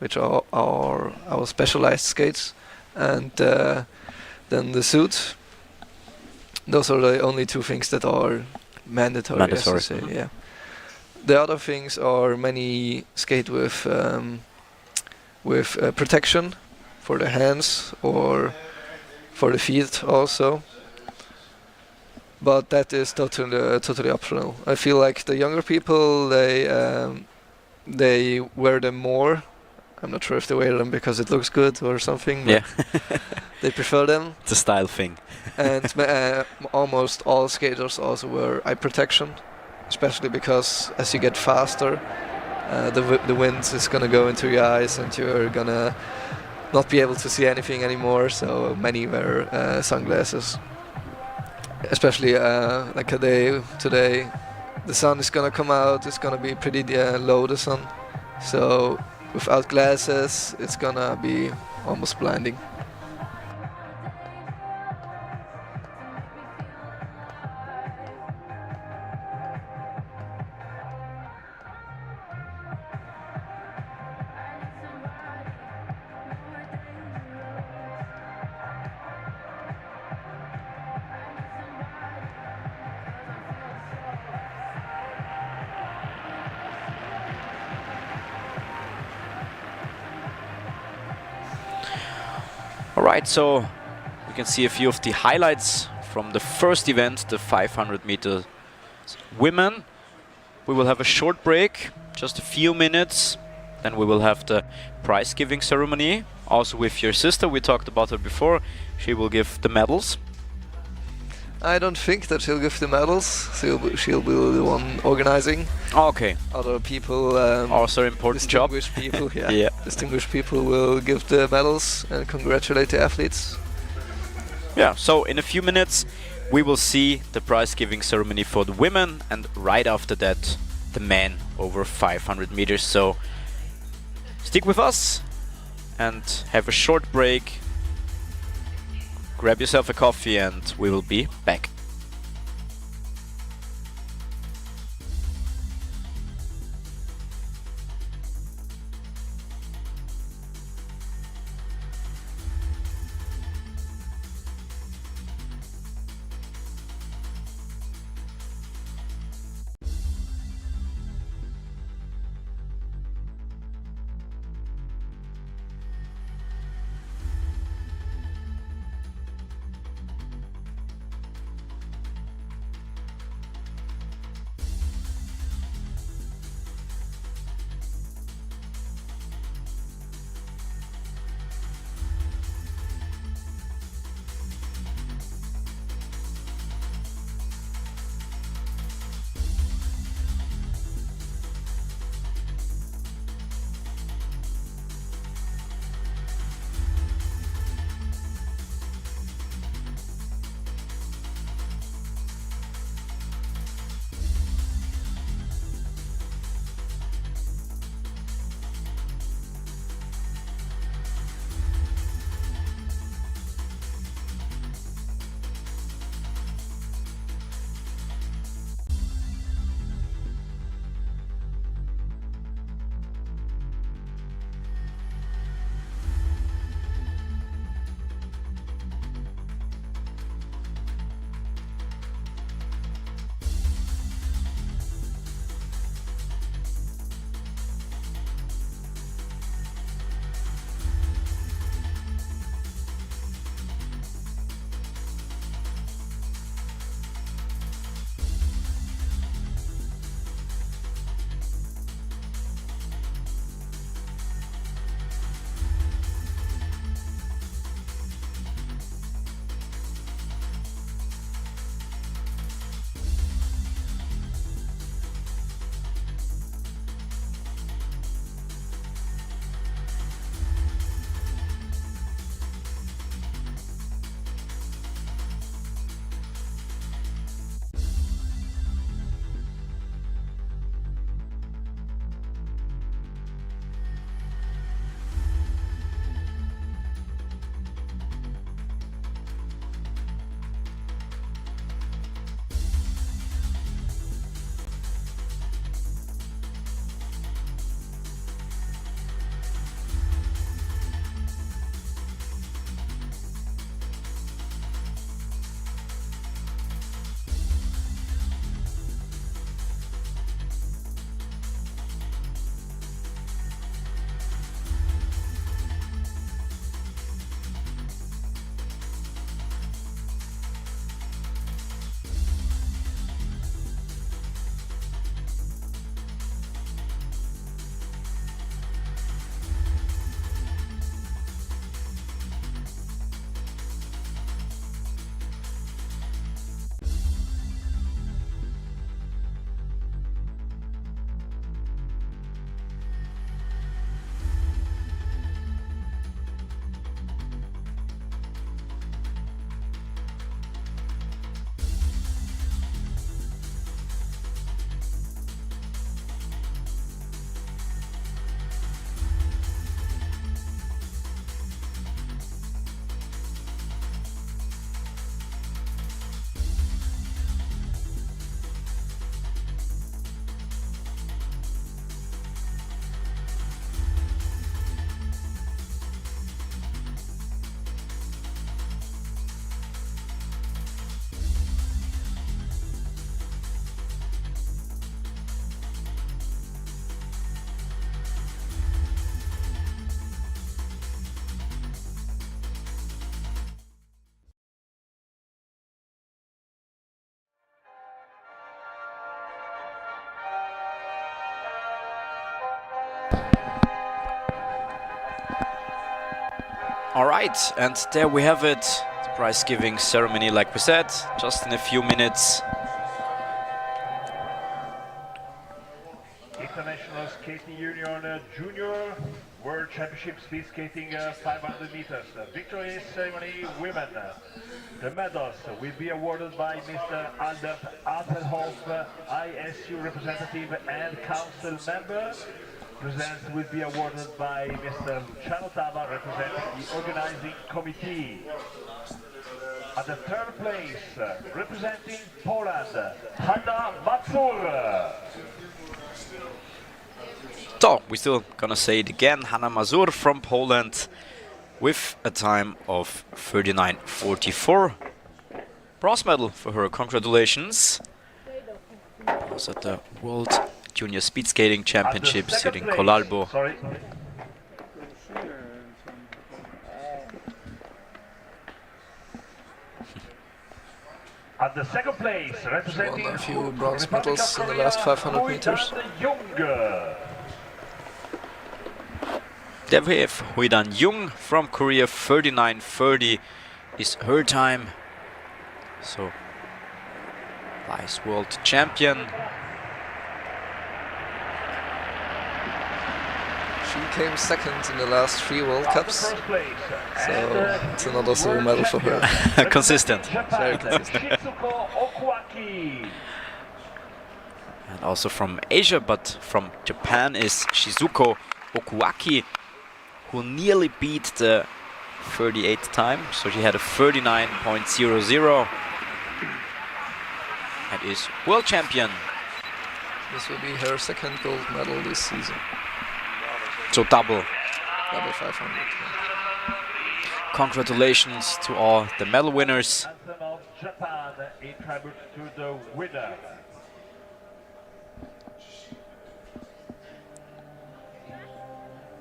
which are our specialized skates, and then the suit. Those are the only two things that are mandatory. As you say, yeah. The other things are many skate with protection for the hands or for the feet also. But that is totally optional. I feel like the younger people, they wear them more. I'm not sure if they wear them because it looks good or something. But they prefer them. It's a style thing. And almost all skaters also wear eye protection, especially because as you get faster, the wind is gonna go into your eyes and you're gonna not be able to see anything anymore. So many wear sunglasses. Especially like a day today, the sun is gonna come out. It's gonna be pretty low, the sun. So without glasses, it's gonna be almost blinding. Alright, so we can see a few of the highlights from the first event, the 500 meters women. We will have a short break, just a few minutes, then we will have the prize giving ceremony. Also with your sister, we talked about her before, she will give the medals. I don't think that she'll give the medals. She'll be the one organizing. Oh, okay. Other people, also important job. Distinguished people, yeah. Yeah. Distinguished people will give the medals and congratulate the athletes. Yeah, so in a few minutes we will see the prize giving ceremony for the women, and right after that the men over 500 meters. So stick with us and have a short break. Grab yourself a coffee and we will be back. All right, and there we have it. The prize-giving ceremony, like we said, just in a few minutes. International Skating Union Junior World Championship Speed Skating 500 meters. Victory ceremony women. The medals will be awarded by Mr. Albert Altenhoff, ISU representative and council member. Presents will be awarded by Mr. Luciano Tava, representing the organizing committee. At the third place, representing Poland, Hanna Mazur. So, we're still gonna say it again, Hanna Mazur from Poland with a time of 39:44. Bronze medal for her, congratulations. Was at the World Junior Speed Skating Championships here in Collalbo. At the second place, representing won a few bronze medals in the last 500 meters. There we have Huidan Jung from Korea, 39:30 is her time. So, vice world champion. She came second in the last 3 World Cups, so it's another silver medal for her. Consistent. Very consistent. And also from Asia, but from Japan, is Shizuko Okuaki, who nearly beat the 38th time, so she had a 39.00 and is world champion. This will be her second gold medal this season. So double. Double 500. Yeah. Congratulations to all the medal winners. Anthem of Japan in tribute to the winner.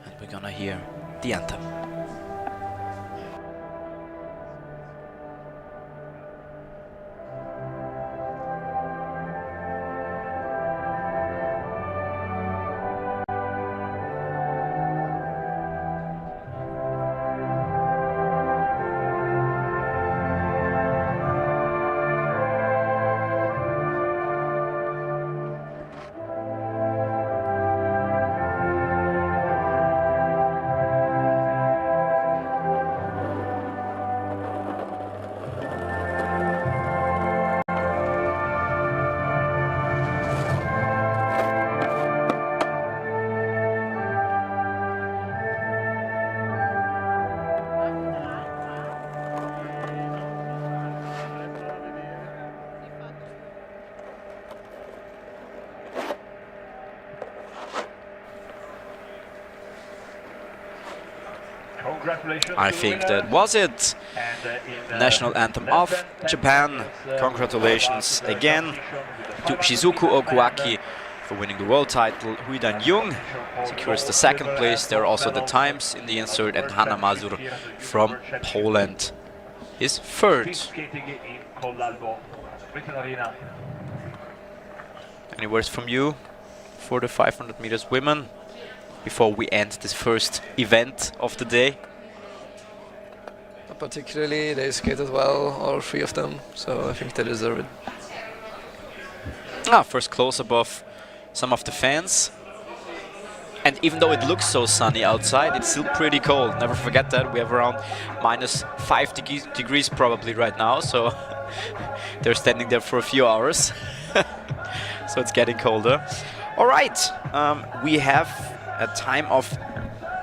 And we're gonna hear the anthem. I think that was it. National anthem of Japan. Congratulations again to Shizuku Okuaki for winning the world title. Huidan Jung secures the second place. There are also the times in the insert, and Hanna Mazur from Poland is third. Any words from you for the 500 meters women before we end this first event of the day? Particularly, they skated well, all 3 of them, so I think they deserve it. First close-up of some of the fans. And even though it looks so sunny outside, it's still pretty cold. Never forget that. We have around -5 degrees probably right now, so they're standing there for a few hours. So it's getting colder. All right, we have a time of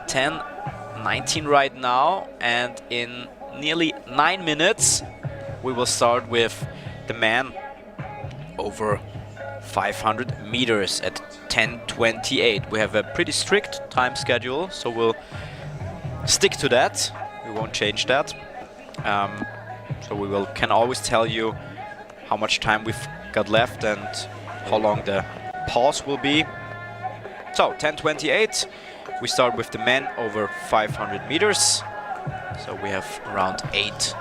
10:19 right now, and in nearly 9 minutes we will start with the man over 500 meters at 10:28. We have a pretty strict time schedule, so we'll stick to that. We won't change that. So we can always tell you how much time we've got left and how long the pause will be. So 10:28, we start with the men over 500 meters. So we have around 8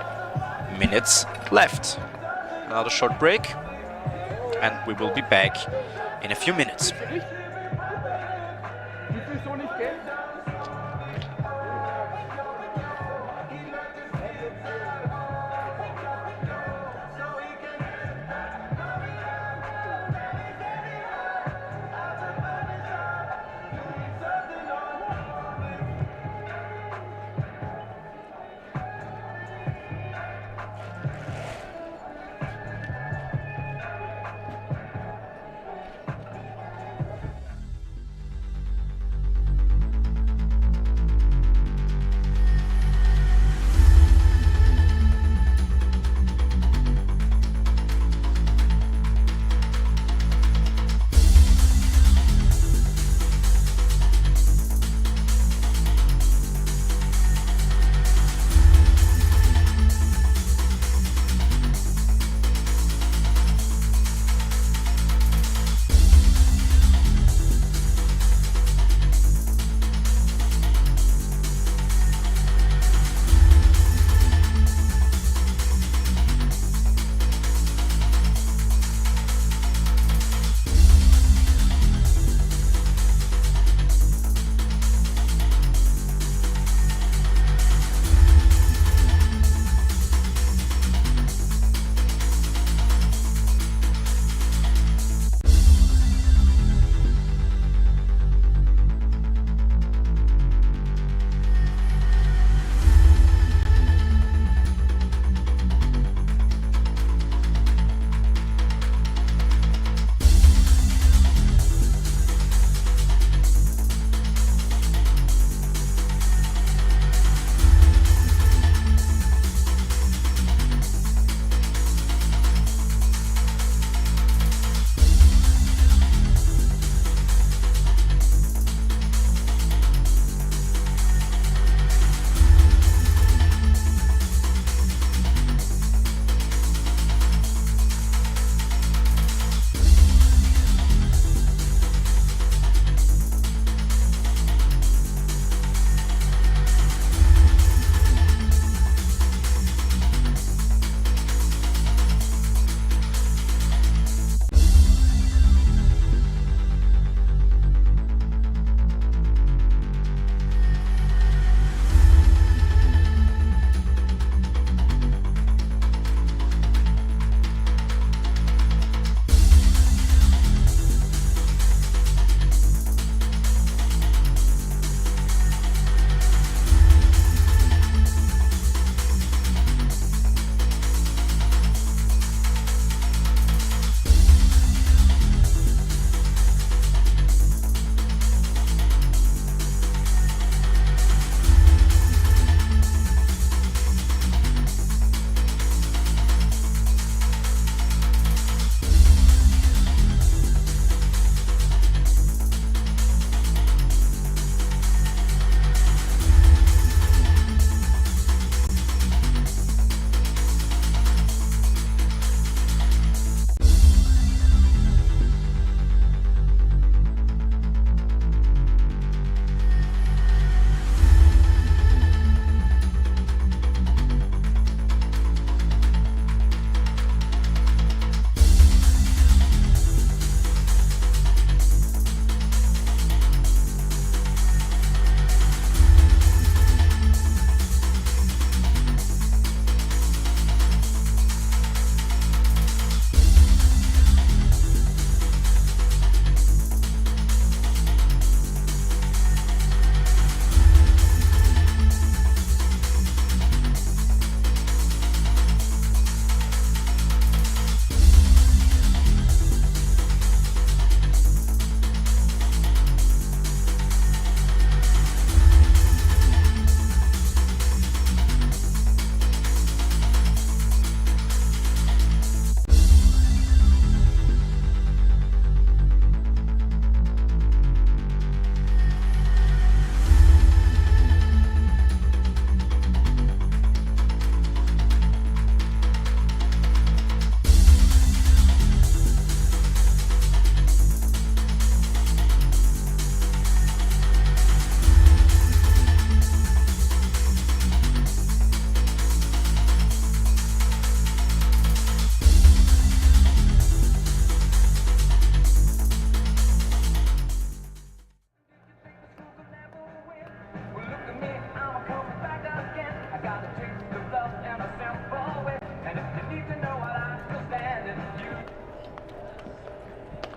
minutes left. Another short break, and we will be back in a few minutes.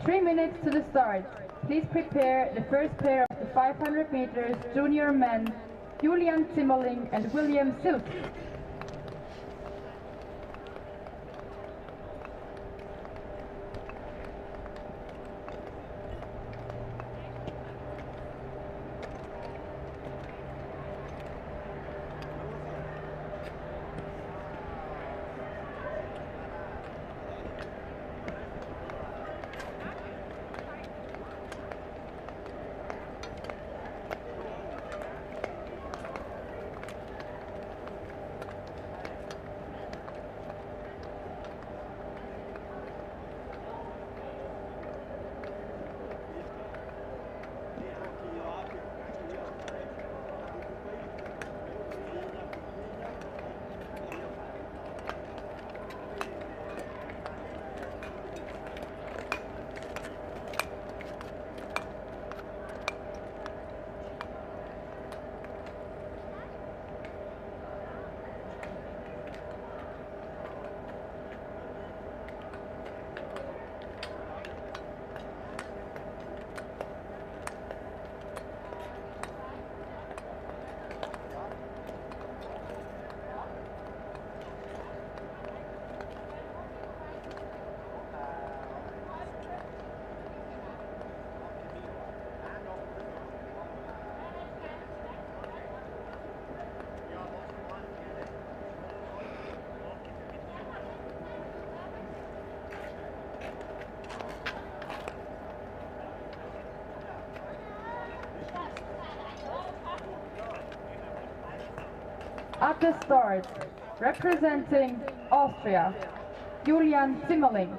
3 minutes to the start. Please prepare the first pair of the 500 meters junior men, Julian Zimmerling and William Silk. At the start, representing Austria, Julian Zimmerling,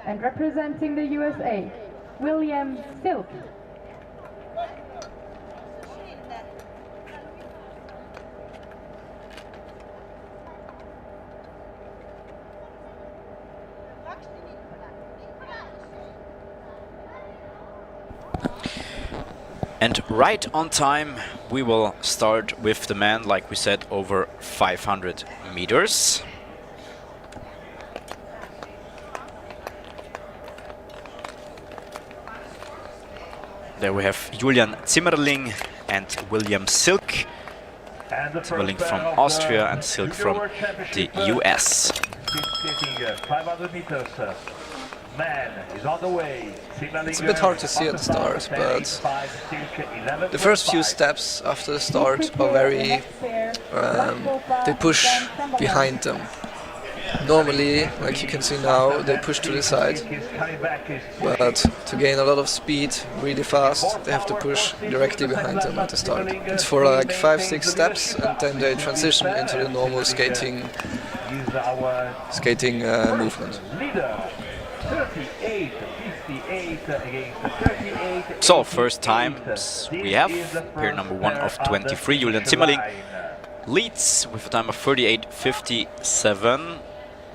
and representing the USA, William Silk. And right on time, we will start with the man, like we said, over 500 meters. There we have Julian Zimmerling and William Silk. Zimmerling from Austria and Silk from the US. 500 meters. Man is on the way. It's a bit hard to see at the start, but the first few steps after the start are very... they push behind them. Normally, like you can see now, they push to the side, but to gain a lot of speed really fast, they have to push directly behind them at the start. It's for like 5-6 steps, and then they transition into the normal skating movement. So, first time we have pair number 1 of 23, Julian Zimmerling leads with a time of 38.57.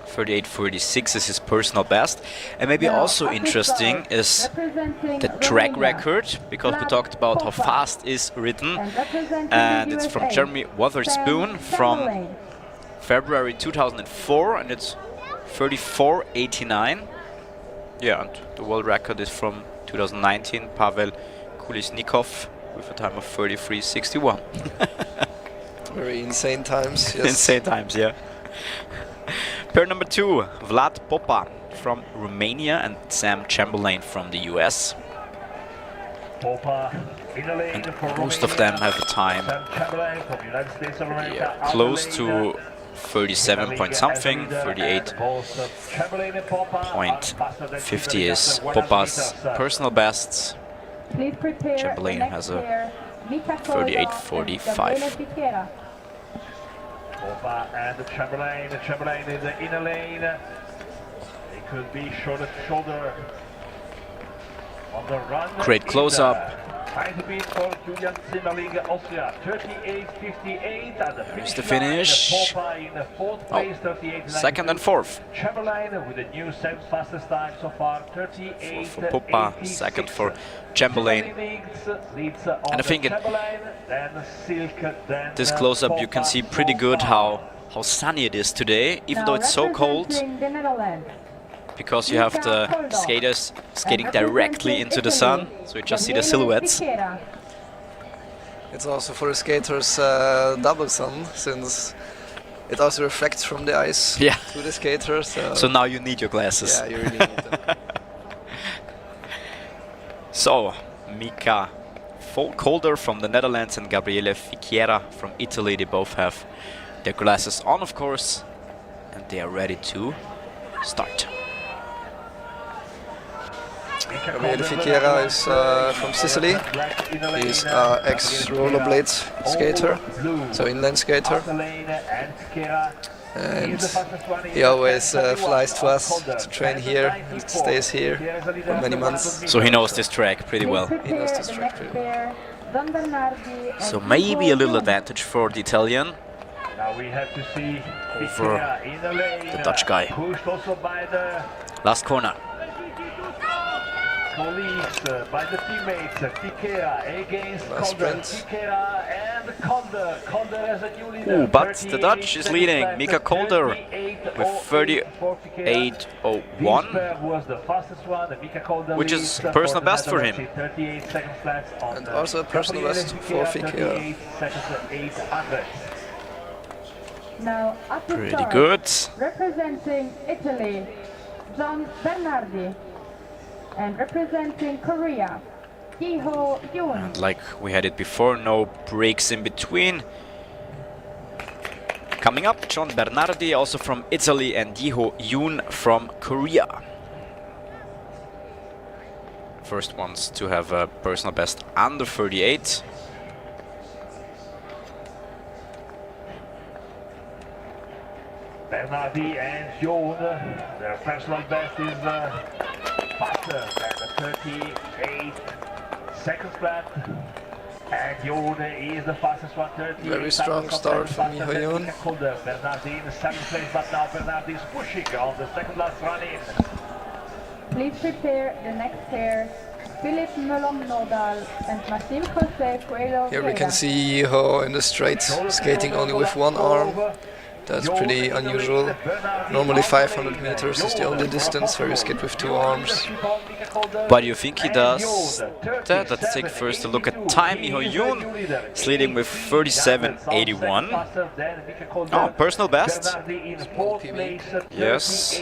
38.46 is his personal best. And maybe also interesting is the track record, because we talked about how fast is ridden, and it's from Jeremy Wotherspoon from February 2004, and it's 34.89. Yeah, and the world record is from 2019, Pavel Kulisnikov with a time of 33.61. Very insane times, yes. Insane times, yeah. Pair number 2, Vlad Popa from Romania and Sam Chamberlain from the US. And most of them have a time close to 37 point something, 38.50 is Popa's personal best. Chamberlain has a 38.45. Popa and Chamberlain in the inner lane. They could be shoulder to shoulder on the run. Great close-up. Trying to beat for Julian Zimmerling, Austria, 38.58 at the Here's the finish. Popa in the 4th place, 38.92. Second and 4th. Chamberlain with the new 7th fastest time so far, 38.86. For Popa, second for Chamberlain. And I think this close-up you can see pretty good how sunny it is today, even though it's so cold. because you have the skaters skating directly into the sun, so you just see the silhouettes. It's also for the skaters double sun, since it also reflects from the ice to the skaters. So now you need your glasses. Yeah, you really need them. So, Mika Kolder from the Netherlands and Gabriele Fichiera from Italy, they both have their glasses on, of course, and they are ready to start. Gabriele Fichiera is from Sicily. He's an ex-rollerblades skater, so inline skater. And he always flies to us to train here and stays here for many months. So he knows this track pretty well. He knows this track pretty well. So maybe a little advantage for the Italian Now we have to see over in the lane, the Dutch guy. pushed also by the Last corner. colleagues, by the teammates. Fichiera against Last Kolder. sprint. Fichiera and Kolder. Kolder as a new leader. Ooh, but the 38 Dutch is leading. seconds Mika back, Kolder 38.08 with for Fichiera. 38.01. Wiesberg was the fastest one. Mika Kolder Which is leads, personal the best for Netherlands him. in 38 seconds flat on And also a personal Gabriele best for Fichiera. 38 seconds at 800. Now at the Pretty start, good. representing Italy, John Bernardi, and representing Korea, Gi-ho Yoon. And like we had it before, no breaks in between. Coming up, John Bernardi, also from Italy, and Gi-ho Yoon from Korea. First ones to have a personal best under 38. Bernardi and Joon, their personal best is faster than the 38 seconds flat. And Joon is the fastest one, 38 Very strong seconds start flat, from faster than Joon. Mika Kolder. Bernardi in the 7th place, but now Bernardi is pushing on the second last run in. Please prepare the next pair, Philip Melon Nodal and Maxime Jose Coelho. Here we Vieira. can see Ho in the straight, skating only with one arm. That's pretty unusual. Normally 500 meters is the only distance where you skate with two arms. But do you think he does that? Let's take first a look at time. Gi-ho Yoon is leading with 37.81. Oh, personal best. Small PB. Yes.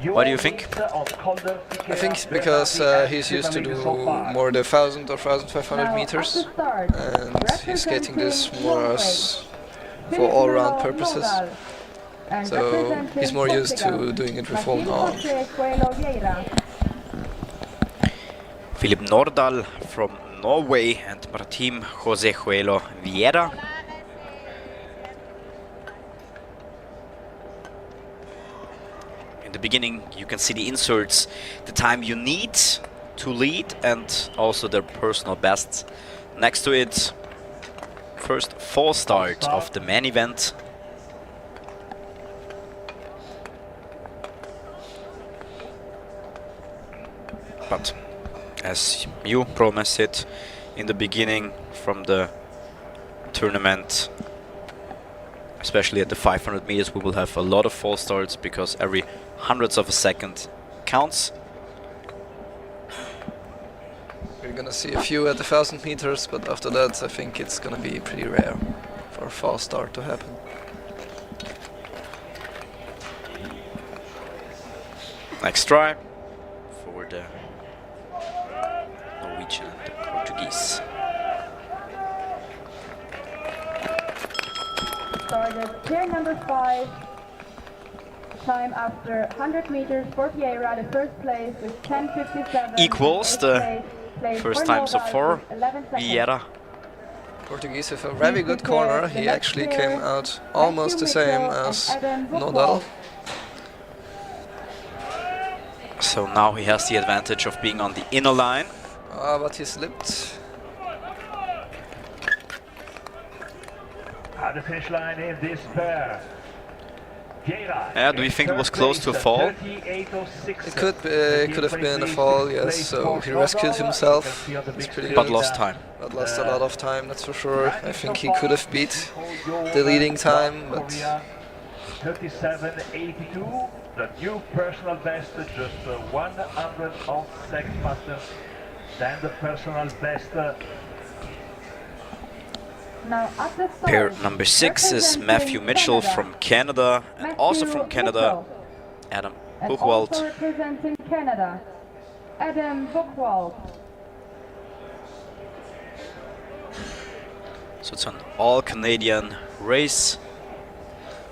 What do you think? I think because he's used to do more the 1000 or 1500 Now, meters, at the start, and he's skating this representing more Norway, as for Philip all-round Melon purposes. Nodal, and So representing he's more used to Portugal, doing it with one Maxime arm. Jose Coelho Vieira. Philip Nordal from Norway and Martim Jose Coelho Vieira. In the beginning you can see the inserts, the time you need to lead and also their personal bests. Next to it, first fall start of the main event. But as you promised it in the beginning from the tournament, especially at the 500 meters, we will have a lot of false starts because every hundredths of a second counts. We're gonna see a few at the 1000 meters, but after that I think it's gonna be pretty rare for a fast start to happen. Next try for the Norwegian and the Portuguese. Started pair number 5. Time after 100 meters for Vieira, the first place with 10:57. Equals the first time so far. Vieira. Portuguese with a very good corner. He actually came out almost the same as Nodal. So now he has the advantage of being on the inner line. But he slipped. At the finish line in this pair. Yeah, do you think it was close to a fall? It could have been a fall, yes. So he rescued himself. It's pretty But good. lost time. But lost a lot of time, that's for sure. I think he could have beat the leading time, but 37.82, the new personal best, just 100 of second faster than the personal best. Now at the start, Pair number 6 is Matthew Mitchell from Canada, and also from Canada, Adam and Buchwald. also representing Canada, Adam Buchwald. So it's an all-Canadian race.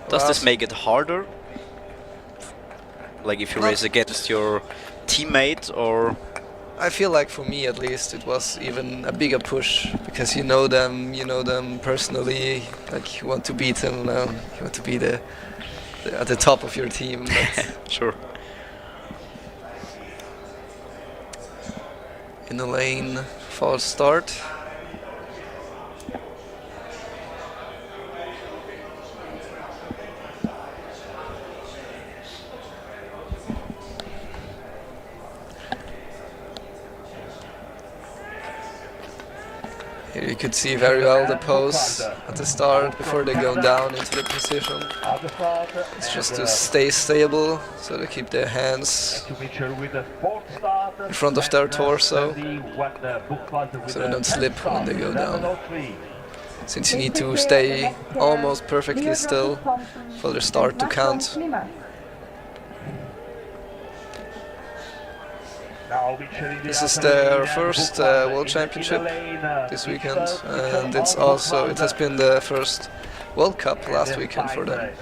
Does this make it harder? Like if you race against your teammate, or? I feel like for me at least it was even a bigger push because you know them personally, like you want to beat them, you want to be at the top of your team. Sure. In the lane, false start. Here you could see very well the pose at the start before they go down into the position. It's just to stay stable, so they keep their hands in front of their torso, so they don't slip when they go down. Since you need to stay almost perfectly still for the start to count. This is their first World Championship this weekend, and it has been the first World Cup last weekend for them.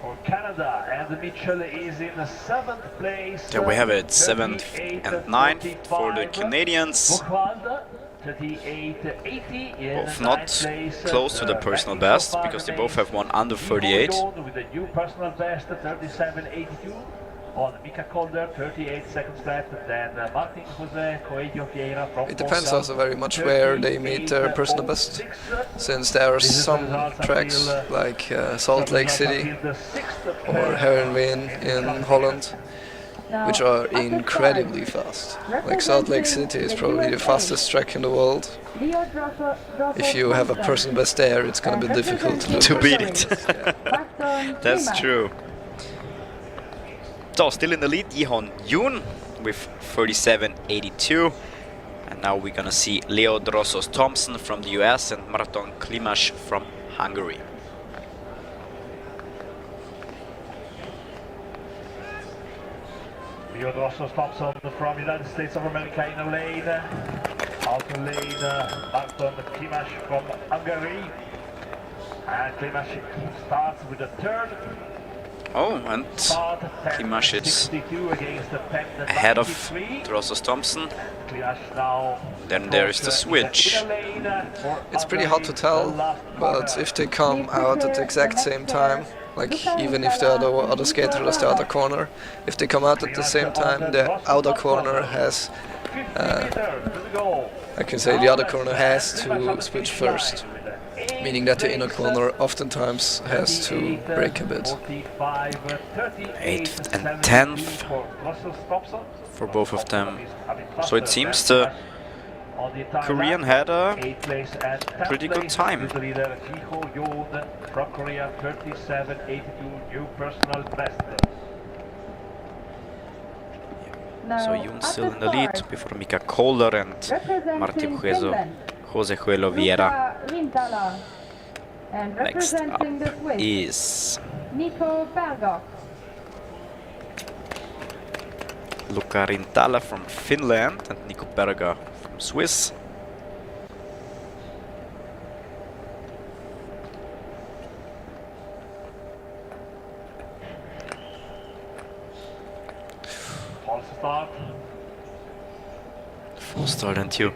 For Canada, and Mitchell is in 7th place. There we have it, 7th and 9th for the Canadians. Both not close to the personal best, because they both have one under 38. With the new personal best, 37.82. On Mika Calder, 38 seconds left, then Martin Jose Coelho Vieira from It depends also very much where they made their personal best, since there are some tracks like Salt Lake City or Herenveen in Holland, which are incredibly fast. Like Salt Lake City is probably the fastest track in the world. If you have a personal best there, it's going to be difficult to beat it. That's true. So still in the lead, Jihon Yoon with 37.82. And now we're gonna see Leo Drossos Thompson from the US and Maraton Klimash from Hungary. Leo Drossos Thompson from United States of America in the lane. Out in lane, Maraton Klimash from Hungary. And Klimash starts with the third. Oh, and Klimash is ahead of Drossos Thompson. Then there is the switch. It's pretty hard to tell, but if they come out at the exact same time, like even if the other skater is the other corner, if they come out at the same time, the outer corner has, I can say the other corner has to switch first. Meaning that the inner corner oftentimes has to break a bit. 8th and 10th for both of them. So it seems the Korean had a pretty good time. From Korea, 37.82, new personal best. So Yoon still in the lead before Mika Calder and Martin Jose Coelho Vieira. And Next up representing the Swiss, is Nico Bergok. Luca Rintala from Finland and Nico Berga from Swiss. False start. Full start, and you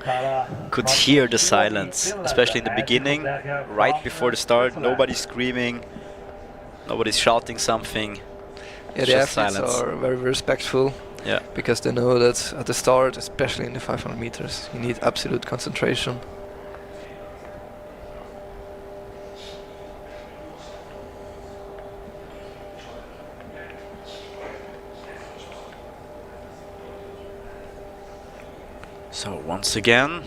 could hear the silence, especially in the beginning, right before the start. Nobody's screaming, nobody's shouting something. Yeah, the just athletes silence. are very respectful, Yeah. because they know that at the start, especially in the 500 meters, you need absolute concentration. So once again,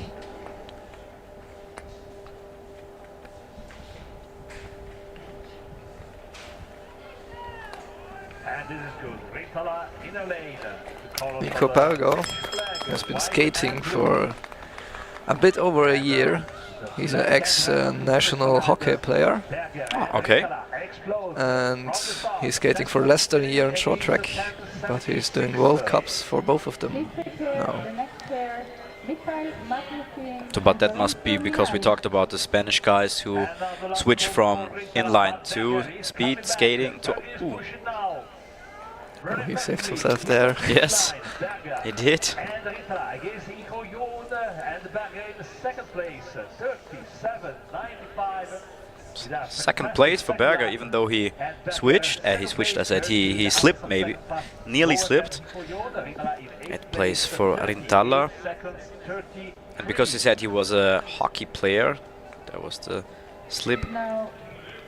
And this is good. Rintala in a lane. Nico Bergo has been skating for a bit over a year. He's an ex-national hockey player, Oh, okay. and he's skating for Leicester here in short track, but he's doing World Cups for both of them now. So, but that must be because we talked about the Spanish guys who switch from inline to speed skating to... Ooh. Oh, he saved himself there. Yes, he did. And Rintala against Ico Jon and Berger in second place. 37.95. Second place for Berger, even though he switched. I said, he slipped maybe, nearly slipped. At place for Rintala. And because he said he was a hockey player, that was the slip.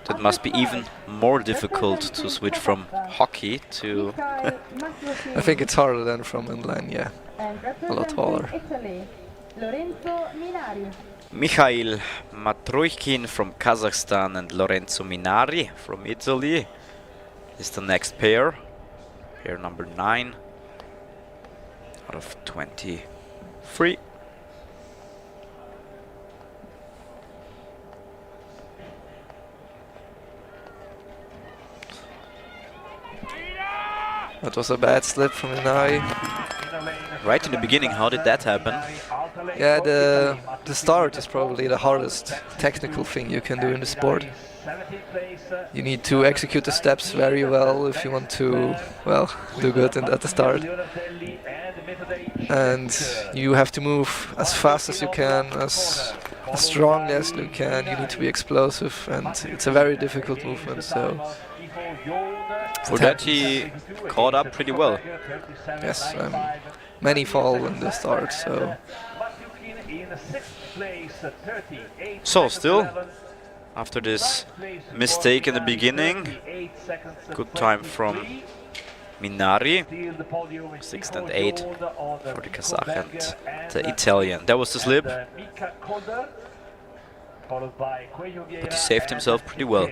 That must be even more difficult to switch from hockey to... I think it's harder than from inline, yeah. A lot taller. Mikhail Matruikin from Kazakhstan and Lorenzo Minari from Italy is the next pair. Pair number 9 out of 23. That was a bad slip from Minari. Right in the beginning, how did that happen? Yeah, the start is probably the hardest technical thing you can do in the sport. You need to execute the steps very well if you want to, well, do good at the start. And you have to move as fast as you can, as strongly as you can. You need to be explosive, and it's a very difficult movement. So for that he caught up pretty well. yes, many fall in the start. So still, after this mistake in the beginning, good time from Minari, 6th and 8 for the Kazakh and the Italian. That was the slip, but he saved himself pretty well.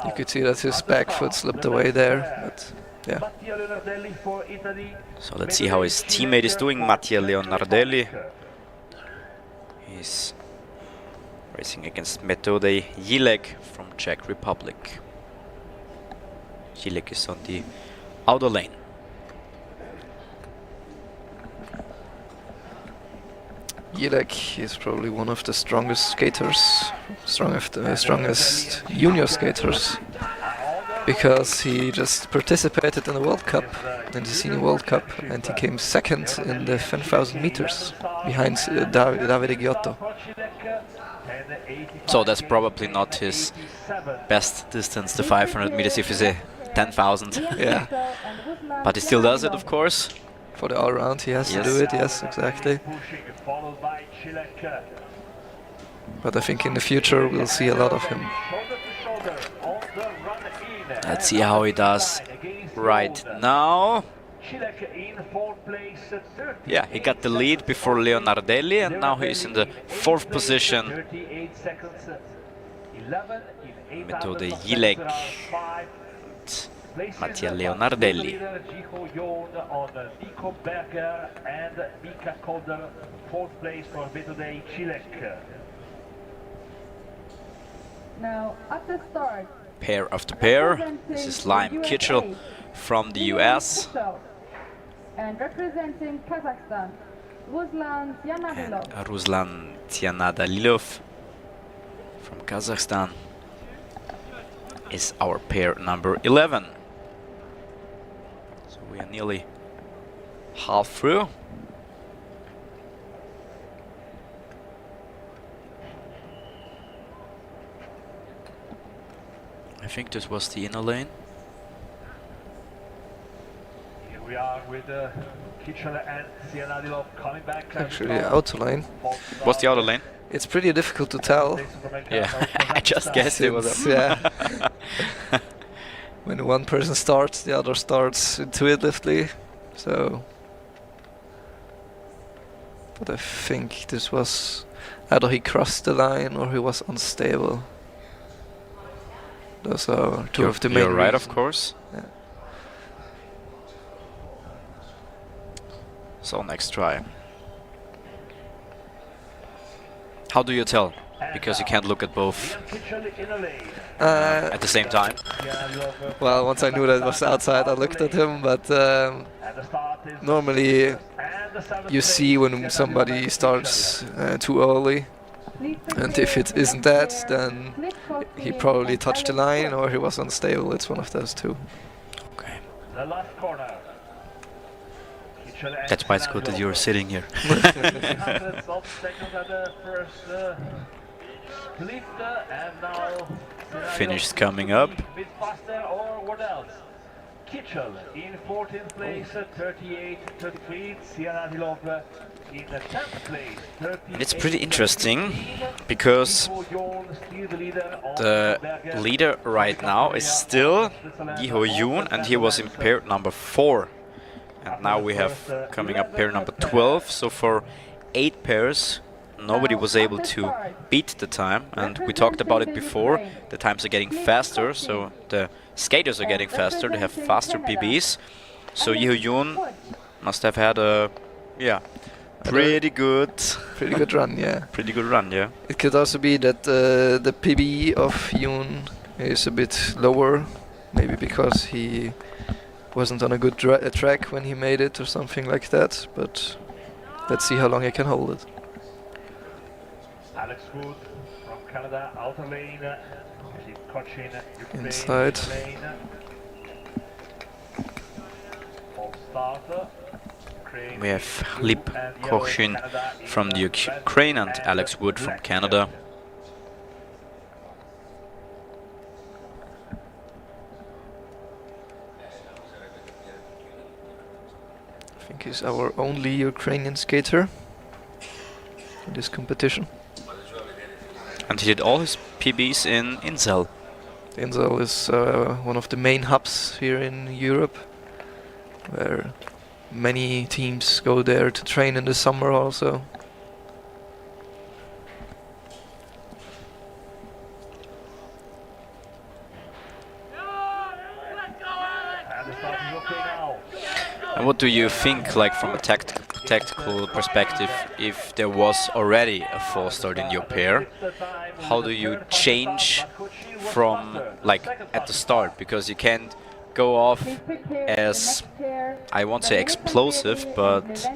You could see that his back foot slipped away there, but yeah. So let's see how his teammate is doing, Mattia Leonardelli. He's racing against Metode Jilek from Czech Republic. Jilek is on the outer lane. Jilek is probably one of the strongest skaters, strongest junior skaters, because he just participated in the World Cup, in the Senior World Cup, and he came second in the 10,000 meters behind Davide Giotto. So that's probably not his best distance, the 500 meters, if you say 10,000. Yeah, But he still does it, of course. for the all-round he has to do it, yes, exactly. But I think in the future we'll see a lot of him. Let's see how he does right now. Yeah, he got the lead before Leonardelli, and now he's in the 4th position. Metode Jilek, Mattia Leonardelli. Now, at the start, Pair after pair. This is Lime Kitchell from the US. And representing Kazakhstan, Ruslan Tianadilov. And Ruslan Tianadilov from Kazakhstan is our pair number 11. So we are nearly half through. I think this was the inner lane. Here we are with Kitchell and Tianadilov coming back. Actually, outer lane. What's the outer lane? It's pretty difficult to tell. Yeah, I just guessed it was. Since, yeah. When one person starts, the other starts intuitively. So, but I think this was either he crossed the line or he was unstable. Those are two of the main You're right, reasons. of course. Yeah. So next try. How do you tell? Because you can't look at both at the same time. Well, once I knew that it was outside, I looked at him, but normally you see when somebody starts too early, and if it isn't that, then he probably touched the line or he was unstable. It's one of those two. Okay. The last corner. That's why it's good that you're sitting here. Hundreds of seconds at the first split, and now Finish coming up. a bit faster, or what else? Kitchell in 14th place, 38-33. Sianadilov in 10th place, 38. And it's pretty interesting because the leader right now is still Giho Yoon, and he was in pair number 4. And now we have coming up pair number 12, so for 8 pairs nobody was able to beat the time, and we talked about it before, the times are getting faster, so the skaters are getting faster, they have faster PBs, so Giho Yoon must have had a pretty good run, yeah. Pretty good run, yeah. It could also be that the PB of Yoon is a bit lower, maybe because he wasn't on a good track when he made it or something like that, but let's see how long he can hold it. Alex Wood from Canada, outer lane. Kochin, Ukraine, Inside. lane. False starter. Ukraine, We have blue Lip and yellow, Kochin Canada in from the red Ukraine and Alex Wood from black. Canada. I think he's our only Ukrainian skater in this competition. And he did all his PBs in Inzel. Inzel is one of the main hubs here in Europe, where many teams go there to train in the summer also. And the start is okay now. And what do you think, like from a tactical perspective, if there was already a false start in your pair? How do you change from, like, at the start? Because you can't go off as, I won't say explosive, but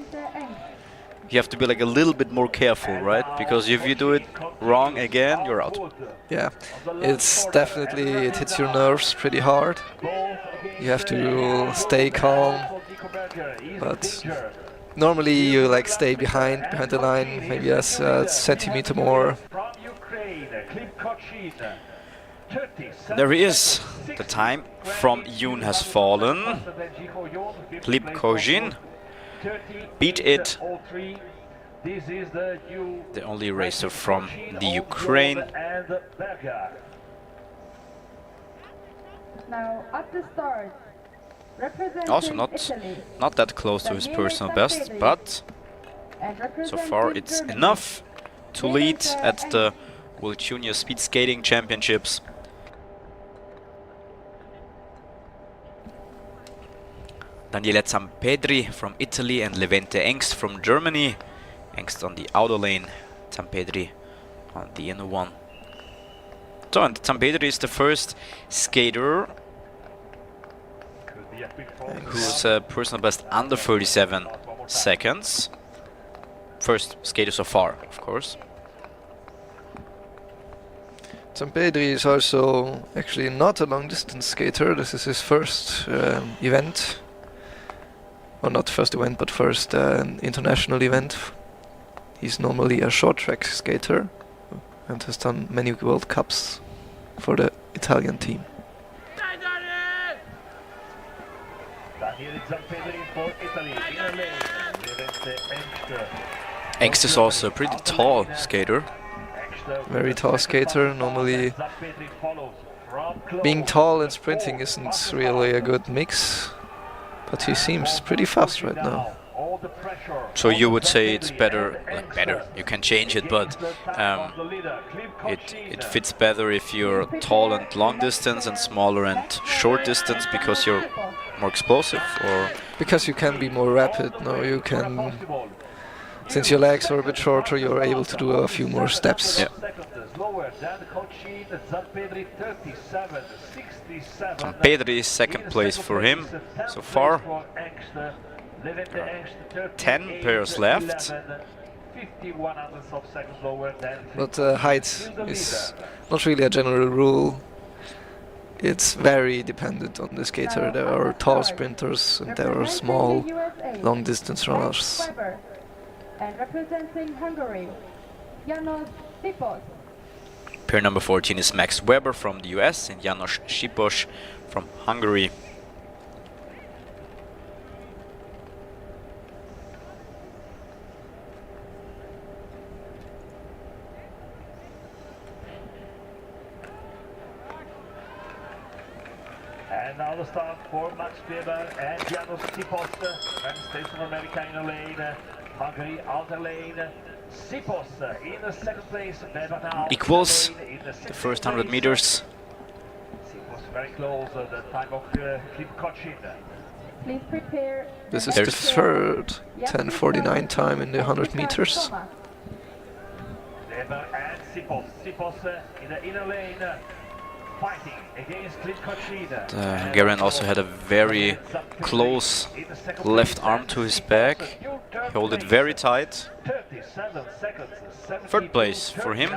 you have to be like a little bit more careful, right? Because if you do it wrong again, you're out. Yeah, it's definitely, it hits your nerves pretty hard. You have to stay calm, but normally you like stay behind the line, maybe a centimeter more. There he is. The time from Yoon has fallen. Lip Kojin beat it. The only racer from the Ukraine. Now at the start, representing Also Italy, not that close to his personal best, but and so far representing it's Germany, enough to lead at the World Junior Speed Skating Championships. Daniele Zampedri from Italy and Levente Engst from Germany. Engst on the outer lane, Zampedri on the inner one. So, and Zampedri is the first skater whose personal best under 37 seconds. First skater so far, of course. Zampedri is also actually not a long distance skater. This is his first event. Or not first event, but first international event. He's normally a short track skater and has done many World Cups for the Italian team. Engst is also a pretty tall skater. Very tall skater. Normally being tall and sprinting isn't really a good mix, but he seems pretty fast right now. all the pressure. So you would say it's better, you can change it, but it fits better if you're tall and long distance and smaller and short distance because you're more explosive, or? Because you can be more rapid, no, you can, since your legs are a bit shorter, you're able to do a few more steps. Yeah. Pedri is second place for him so far. 10 pairs left. But height is not really a general rule. It's very dependent on the skater. There are tall sprinters and there are small, long distance runners. And representing Hungary, Janos Sipos. Pair number 14 is Max Weber from the US and Janos Sipos from Hungary. And now the start for Max Weber and Janos Sipos, United States of America in the lane, Hungary outer lane. Sipos in the second place, Weber now Equals in the first 100 meters. Sipos very close, the time of Clip Kochin. Please prepare. This is There's- the third 10:49 time in the 100 meters. Weber and Sipos. Sipos in the inner lane, fighting against Clip Kochin. The Hungarian also had a very close left arm to his back. He held it very tight. 37 seconds. Third place for him.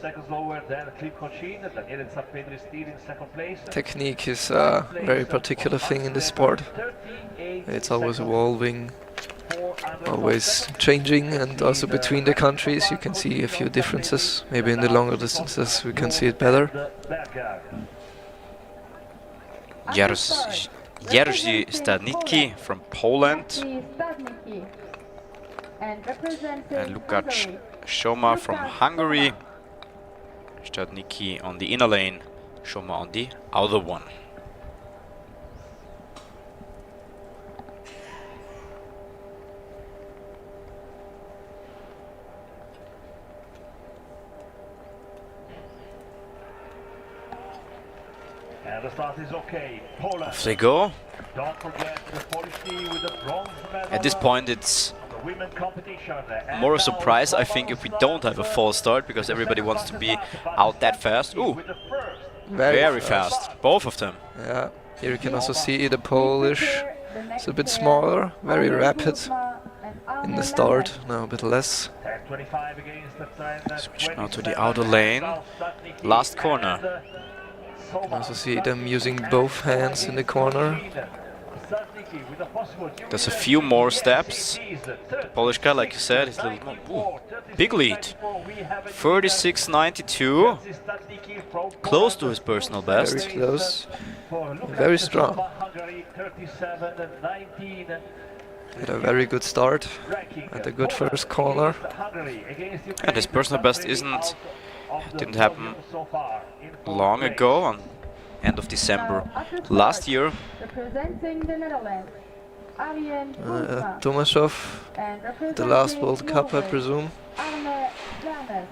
Seconds lower than Clip Kochin. Daniele Zappedri still in second place. Technique is a very particular thing in this sport. It's always evolving, always changing, and also between the countries you can see a few differences. Maybe in the longer distances we can see it better. Jerzy Stadnicki from Poland And representing and Lukács Hungary, Schoma from Hungary. Stadnicki on the inner lane, Schoma on the outer one. And the start is okay. Poland. Off they go. Don't forget the Polish team with the bronze medal. At this point it's the women competition. more a surprise, I think, if we don't have a false start, because everybody wants to be out that fast. Ooh, With the first. very fast, both of them. Yeah, here you can also see the Polish. It's a bit smaller, very rapid in the start, now a bit less. 10:25 against the trend. Switch now to the outer lane. Last corner. You can also see them using both hands in the corner. There's a few more steps. The Polish guy, like you said, is a little more. Ooh, big lead. 36.92. Close to his personal Very best. close, very strong. Had a very good start and a good first corner. And his personal best didn't happen long ago, on end of December last year. Representing the Netherlands, Arjen Tomaszów, and the last World Cup I presume. Arne Lernes.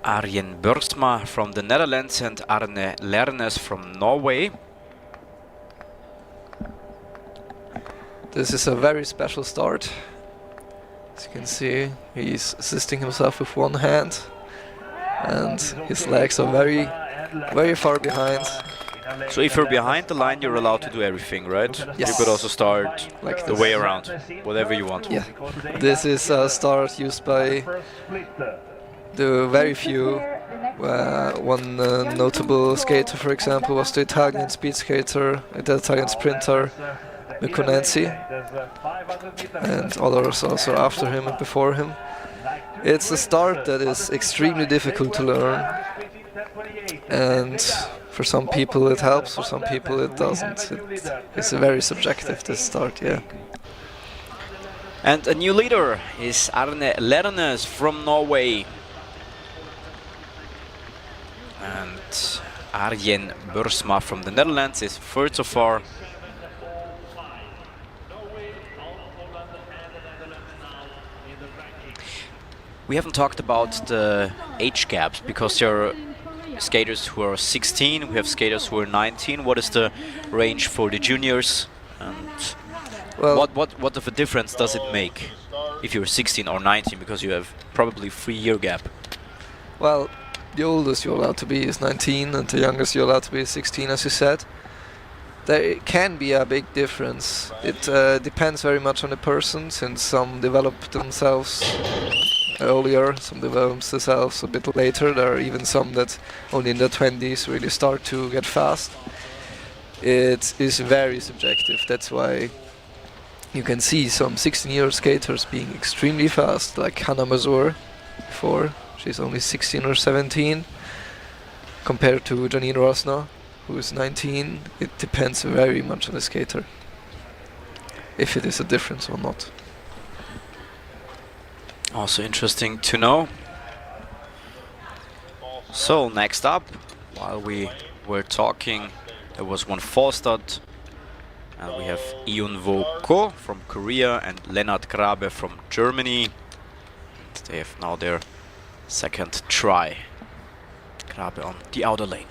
Arjen Bergsma from the Netherlands and Arne Lernes from Norway. This is a very special start. As you can see, he's assisting himself with one hand and his legs are very, very far behind. So if you're behind the line, you're allowed to do everything, right? Yes. You could also start Like the this. way around, whatever you want. Yeah, this is a start used by the very few. One notable skater, for example, was the Italian speed skater, the Italian sprinter Miconenzi, and others also after him and before him. It's a start that is extremely difficult to learn, and for some people it helps, for some people it doesn't. It's very subjective, this start, yeah. And a new leader is Arne Lernes from Norway. And Arjen Bursma from the Netherlands is third so far. We haven't talked about the age gaps because there are skaters who are 16, we have skaters who are 19. What is the range for the juniors? And Well, what of a difference does it make if you're 16 or 19, because you have probably 3-year gap? well, the oldest you're allowed to be is 19, and the youngest you're allowed to be is 16, as you said. There can be a big difference. It depends very much on the person, since some develop themselves earlier, some develop themselves a bit later. There are even some that only in their 20s really start to get fast. It is very subjective. That's why you can see some 16-year skaters being extremely fast, like Hannah Mazur before. She's only 16 or 17 compared to Janine Rosna, who is 19. It depends very much on the skater, if it is a difference or not. Also interesting to know. So next up, while we were talking, there was one fall start, and we have Iunvo Ko from Korea and Lennart Grabe from Germany. They have now their second try. Grabe on the outer lane.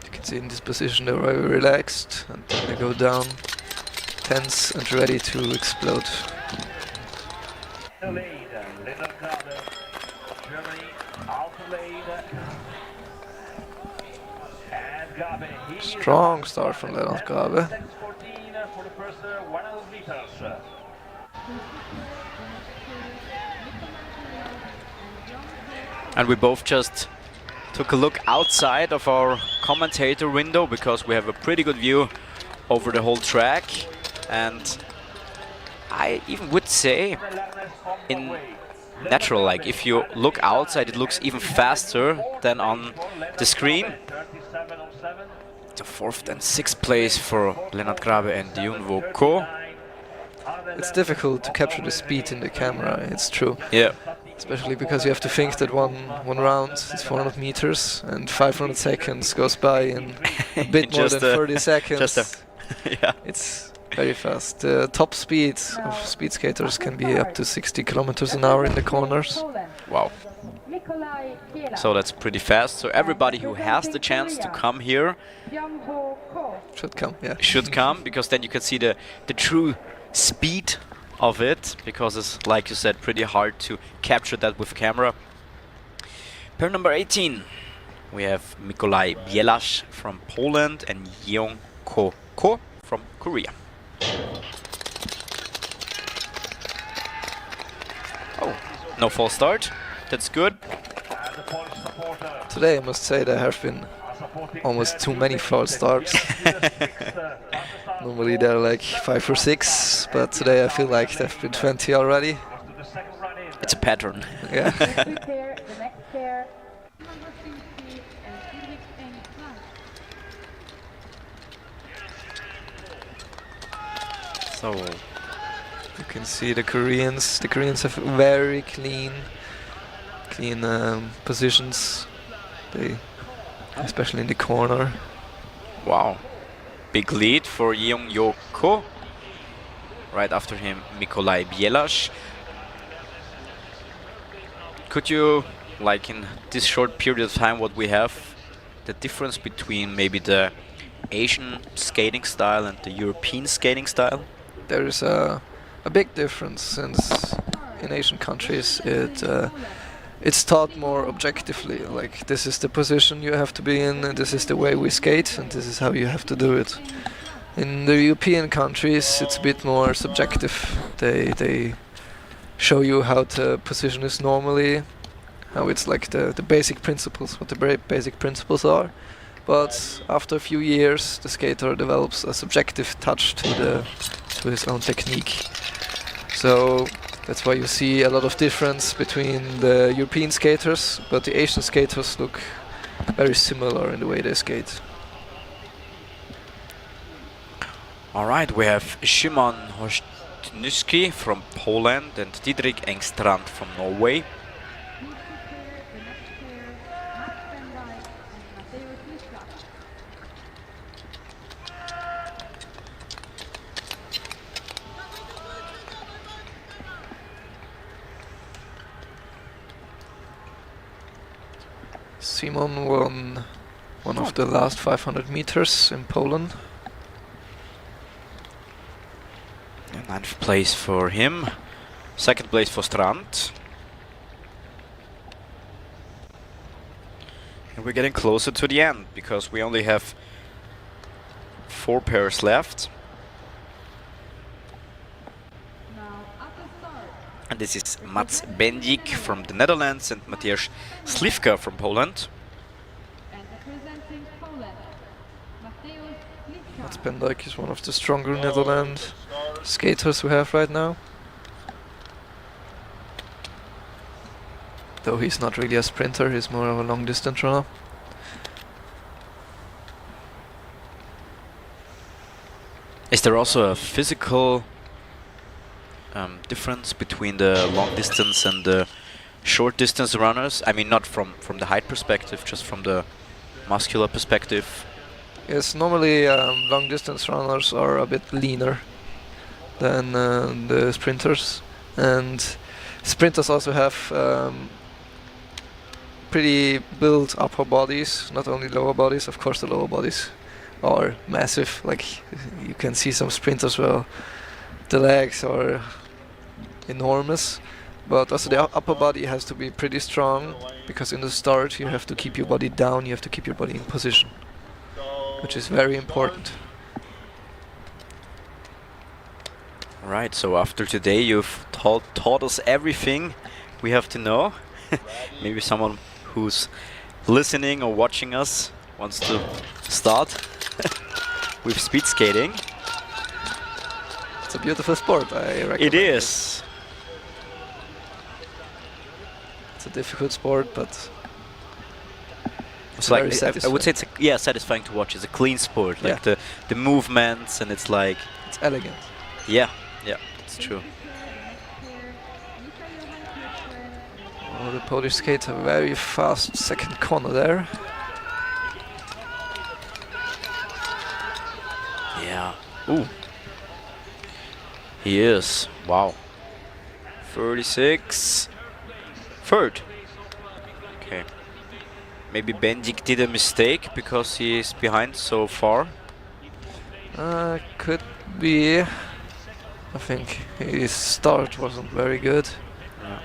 You can see in this position they're very relaxed, and then they go down, tense and ready to explode. Lennart Grabe, Germany, outer lane. And Grabe, he Strong start from Lennart Grabe. 6:14 for the first 100 meters. And we both just took a look outside of our commentator window, because we have a pretty good view over the whole track. And I even would say, in natural, like if you look outside, it looks even faster than on the screen. The 4th and 6th place for Lennart Grabe and Iunvo Ko. It's difficult to capture the speed in the camera, it's true. Yeah. Especially because you have to think that one round is 400 meters and 500 seconds goes by in a bit more than 30 seconds. Yeah. It's very fast. The top speed of speed skaters can be up to 60 kilometers an hour in the corners. Wow. So that's pretty fast. So everybody who has the chance to come here Should come, yeah. should come, because then you can see the true speed of it, because it's, like you said, pretty hard to capture that with camera. Pair number 18, we have Mikołaj Bielasz from Poland and Yeong Ko from Korea. Oh, no false start. That's good. Today I must say there have been almost too many false starts. Normally there are like 5 or 6, but today I feel like there have been 20 already. It's a pattern. Yeah. So You can see the Koreans. The Koreans have very clean positions. They, especially in the corner. wow, big lead for Yeong Ko. Right after him, Mikołaj Bielasz. Could you, like in this short period of time what we have, the difference between maybe the Asian skating style and the European skating style? There is a big difference, since in Asian countries it's taught more objectively. Like, this is the position you have to be in, and this is the way we skate, and this is how you have to do it. In the European countries, it's a bit more subjective. They show you how the position is normally, how it's like the basic principles, what the basic principles are. But after a few years, the skater develops a subjective touch to his own technique. So that's why you see a lot of difference between the European skaters, but the Asian skaters look very similar in the way they skate. Alright, we have Szymon Hostnyski from Poland and Didrik Engstrand from Norway. Simon won one of the last 500 meters in Poland. 9th place for him. 2nd place for Strand. And we're getting closer to the end because we only have 4 pairs left. And this is Mats Bendik from the Netherlands and Mateusz Slivka from Poland. Mats Bendik is one of the stronger Netherlands skaters we have right now. Though he's not really a sprinter, he's more of a long distance runner. Is there also a physical difference between the long distance and the short distance runners? I mean, not from the height perspective, just from the muscular perspective. Yes, normally long distance runners are a bit leaner than the sprinters, and sprinters also have pretty built upper bodies, not only lower bodies. Of course, the lower bodies are massive. Like you can see some sprinters where the legs are enormous, but also the upper body has to be pretty strong, because in the start you have to keep your body down, you have to keep your body in position, which is very important. Right, so after today you've taught us everything we have to know. Maybe someone who's listening or watching us wants to start with speed skating. It's a beautiful sport, I recommend it is. It's a difficult sport, but it's like, very I would say it's satisfying to watch. It's a clean sport, like the movements, and it's like... It's elegant. Yeah, it's true. Oh, the Polish skater, very fast second corner there. Yeah. Ooh. He is. Wow. 36. Third. Okay. Maybe Bendik did a mistake because he is behind so far. Could be. I think his start wasn't very good. Yeah.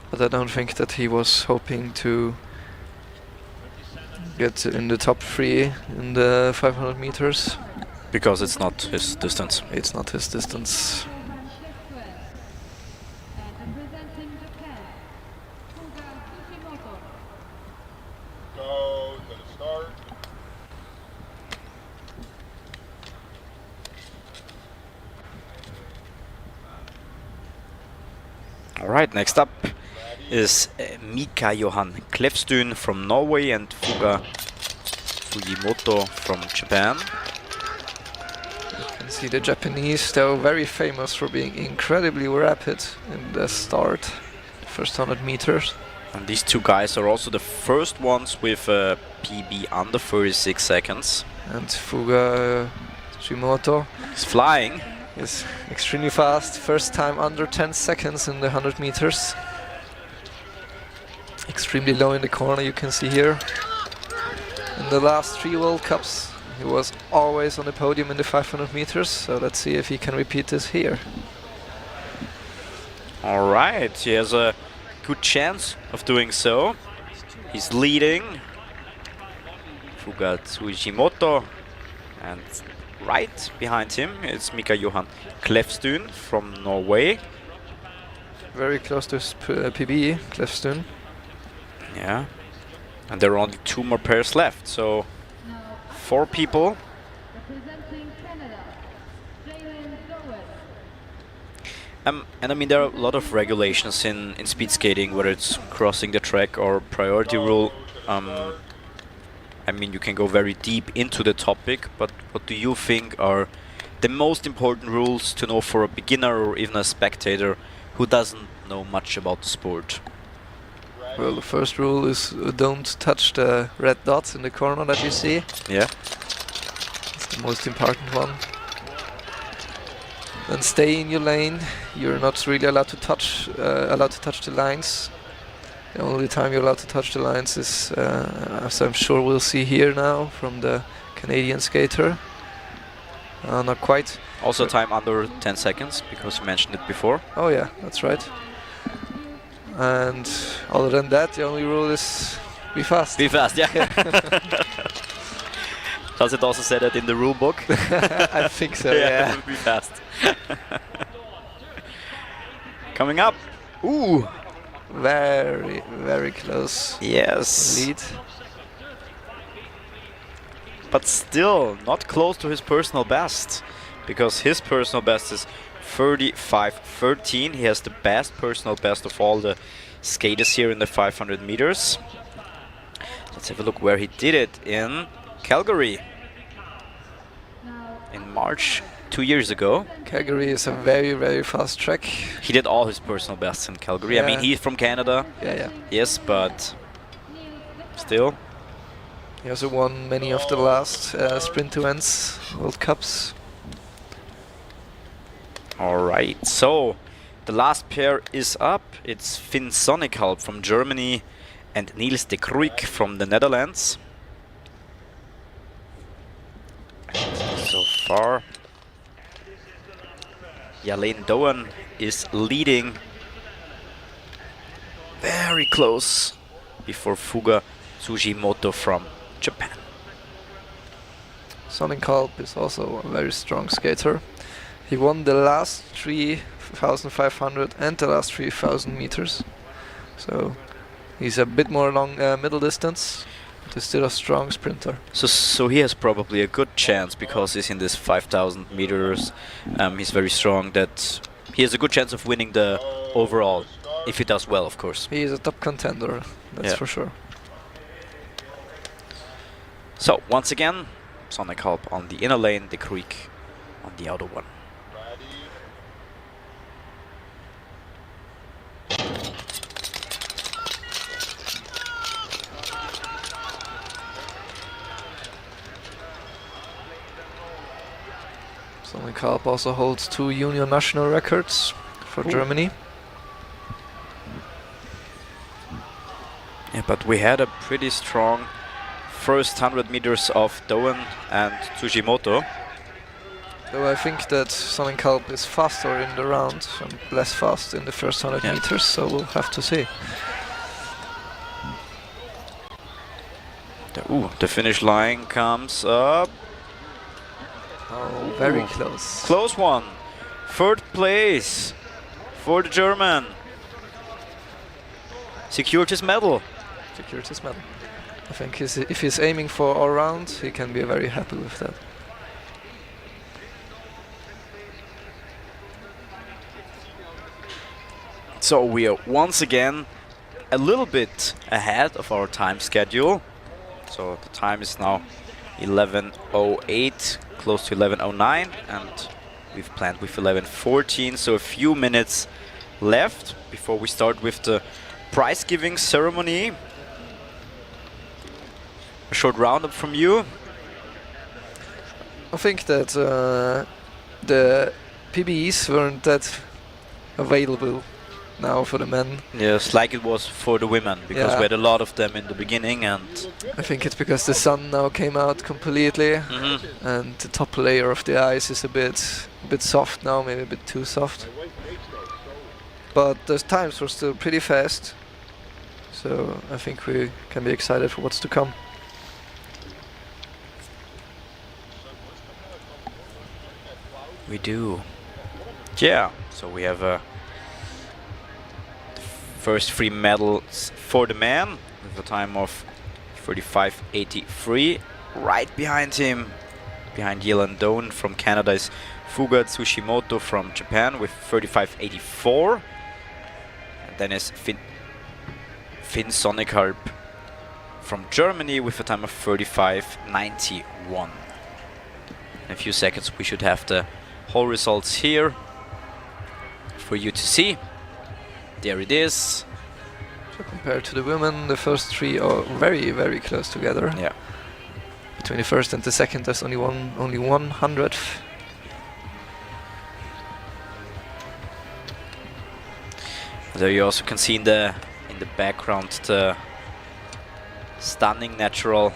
But I don't think that he was hoping to get in the top 3 in the 500 meters. Because it's not his distance. It's not his distance. Alright, next up is Mika Johan Klefstuen from Norway and Fuga Fujimoto from Japan. You can see the Japanese, they're very famous for being incredibly rapid in the start, the first 100 meters. And these two guys are also the first ones with a PB under 36 seconds. And Fuga Fujimoto He's flying. is extremely fast, first time under 10 seconds in the 100 meters. Extremely low in the corner, you can see here. In the last 3 World Cups, he was always on the podium in the 500 meters, so let's see if he can repeat this here. Alright, he has a good chance of doing so. He's leading. Fuga Fujimoto, and right behind him is Mika Johan Klefstuen from Norway. Very close to his PB, Klefstuen. Yeah, and there are only 2 more pairs left, so 4 people. And I mean, there are a lot of regulations in speed skating, whether it's crossing the track or priority rule. I mean, you can go very deep into the topic, but what do you think are the most important rules to know for a beginner or even a spectator who doesn't know much about the sport? Well, the first rule is don't touch the red dot in the corner that you see. Yeah. It's the most important one. Then stay in your lane. You're not really allowed to touch the lines. The only time you're allowed to touch the lines is, as I'm sure we'll see here now, from the Canadian skater. Not quite. Also time under 10 seconds, because you mentioned it before. Oh yeah, that's right. And other than that, the only rule is be fast. Be fast, yeah. Does it also say that in the rule book? I think so, yeah. Be fast. Coming up. Ooh. Very, very close. Yes. Lead. But still not close to his personal best, because his personal best is 35:13. He has the best personal best of all the skaters here in the 500 meters. Let's have a look where he did it in Calgary in March 2 years ago. Calgary is a very, very fast track. He did all his personal bests in Calgary. I mean, he's from Canada. Yeah. Yes, but still. He also won many of the last sprint events, World Cups. Alright, so the last pair is up. It's Finn Sonnekalp from Germany and Niels de Kruik from the Netherlands. And so far, Jalen Doan is leading very close before Fuga Tsujimoto from Japan. Sonnekalp is also a very strong skater. He won the last 3,500 and the last 3,000 meters. So he's a bit more long middle distance, but he's still a strong sprinter. So he has probably a good chance, because he's in this 5,000 meters. He's very strong, that he has a good chance of winning the overall, if he does well, of course. He is a top contender, that's for sure. So once again, Sonnekalp on the inner lane, de Kruik on the outer one. Sonnekalp also holds 2 junior national records for Germany. Yeah, but we had a pretty strong first 100 meters of Doan and Tsujimoto. Though I think that Sonnekalp is faster in the round and less fast in the first 100 meters, so we'll have to see. The finish line comes up. Oh, very close. Close one. Third place for the German. Secured his medal. Secured his medal. I think if he's aiming for all round, he can be very happy with that. So we are once again a little bit ahead of our time schedule. So the time is now 11:08, close to 11:09, and we've planned with 11:14. So a few minutes left before we start with the prize giving ceremony. A short roundup from you. I think that the PBEs weren't that available now for the men. Yes, like it was for the women, because we had a lot of them in the beginning, and I think it's because the sun now came out completely, and the top layer of the ice is a bit soft now, maybe a bit too soft. But the times were still pretty fast, so I think we can be excited for what's to come. we do. Yeah, so we have the first 3 medals for the man with a time of 35:83. Right behind him, behind Jalen Doan from Canada, is Fuga Tsujimoto from Japan with 35:84. And then is Finn Sonnekalp from Germany with a time of 35:91. In a few seconds we should have the whole results here for you to see. There it is. So compared to the women, the first three are very, very close together. Yeah. Between the first and the second, there's only 100th. There you also can see in the background the stunning natural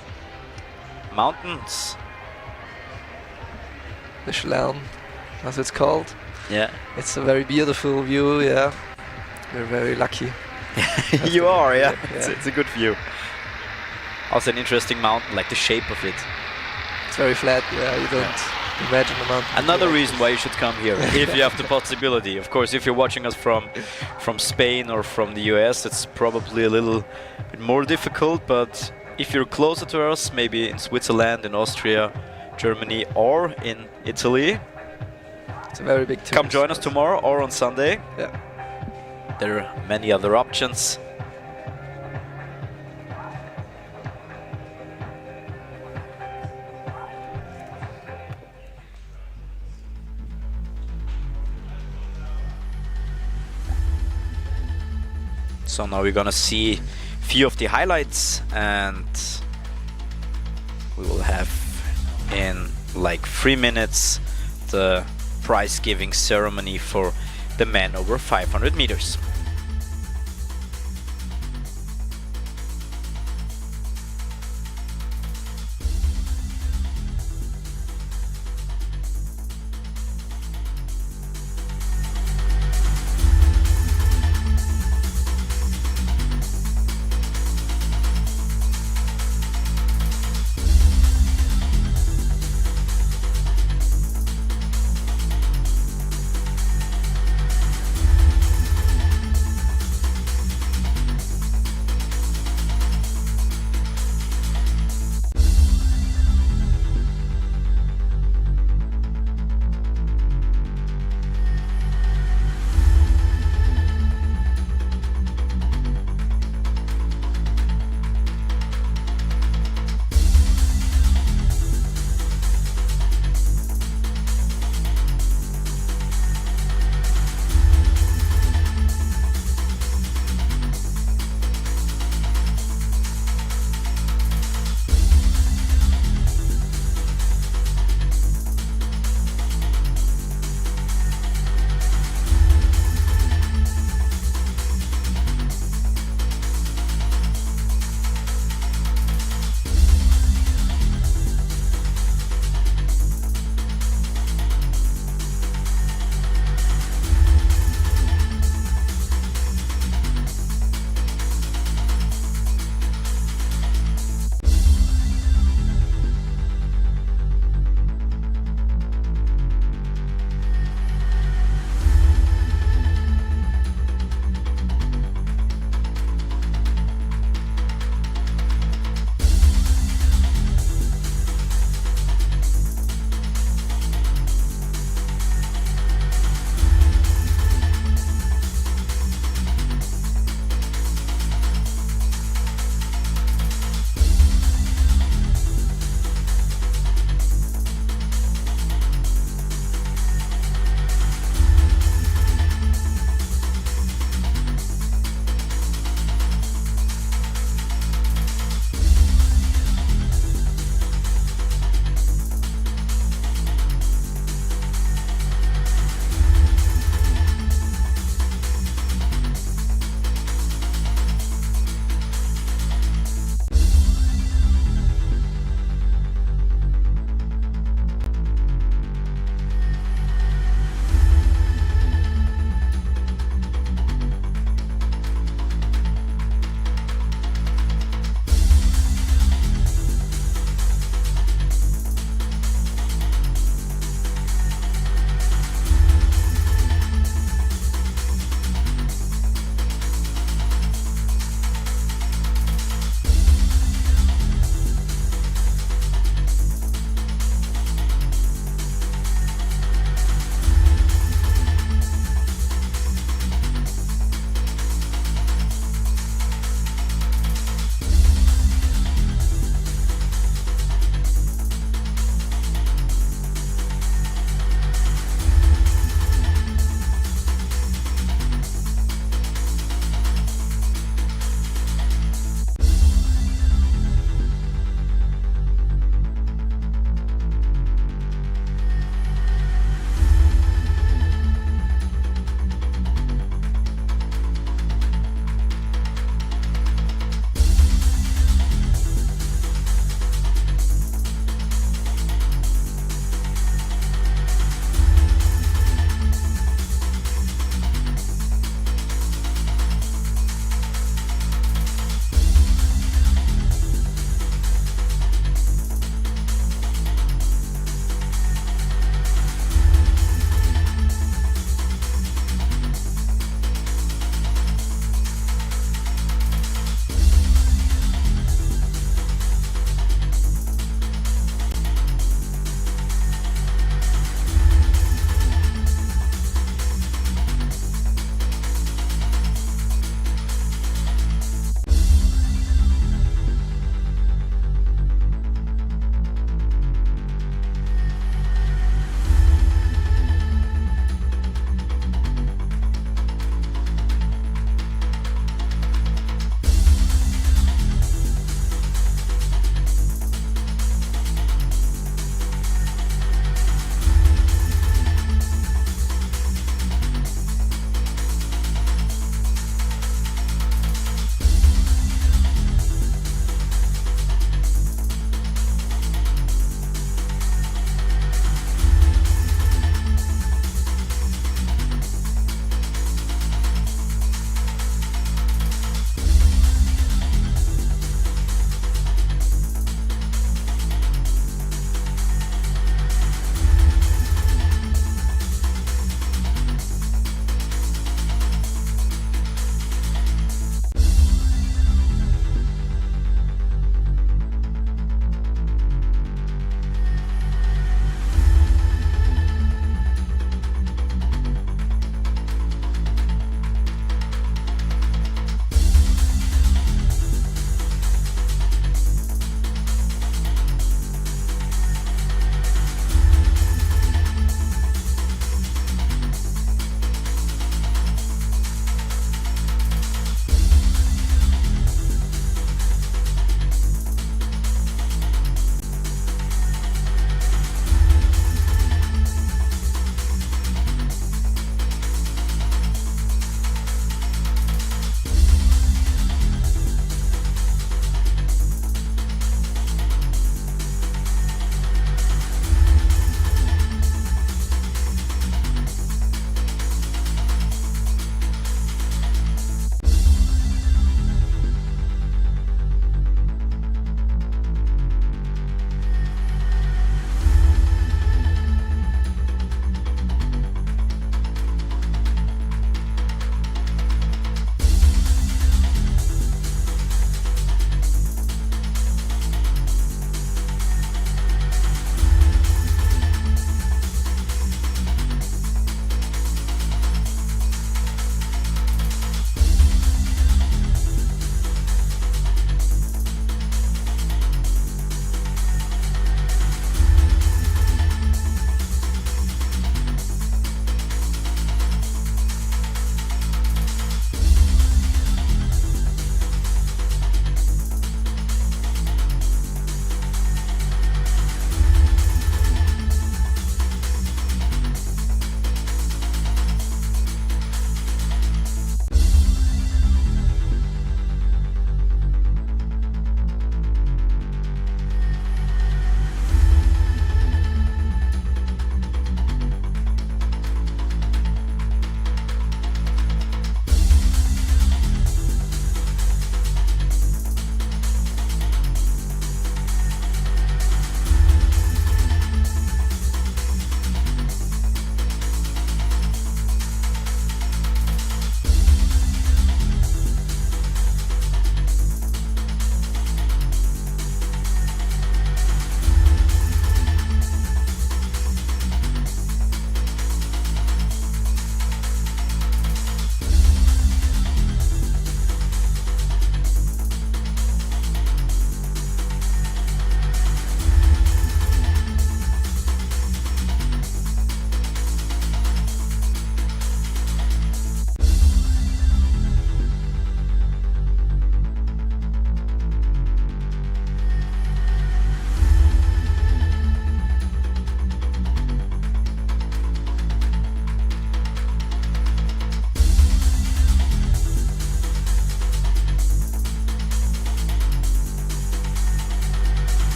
mountains. The Schlern, as it's called. Yeah. It's a very beautiful view, yeah. We're very lucky. You are, yeah. Yeah. It's a good view. Also an interesting mountain, like the shape of it. It's very flat, yeah, you don't imagine a mountain. Another reason why you should come here, if you have the possibility. Of course, if you're watching us from Spain or from the US, it's probably a little bit more difficult, but if you're closer to us, maybe in Switzerland, in Austria, Germany or in Italy, it's a very big tourist come join us spot. tomorrow or on Sunday. Yeah. There are many other options. So now we're gonna see a few of the highlights, and we will have in like 3 minutes the prize giving ceremony for the men over 500 meters.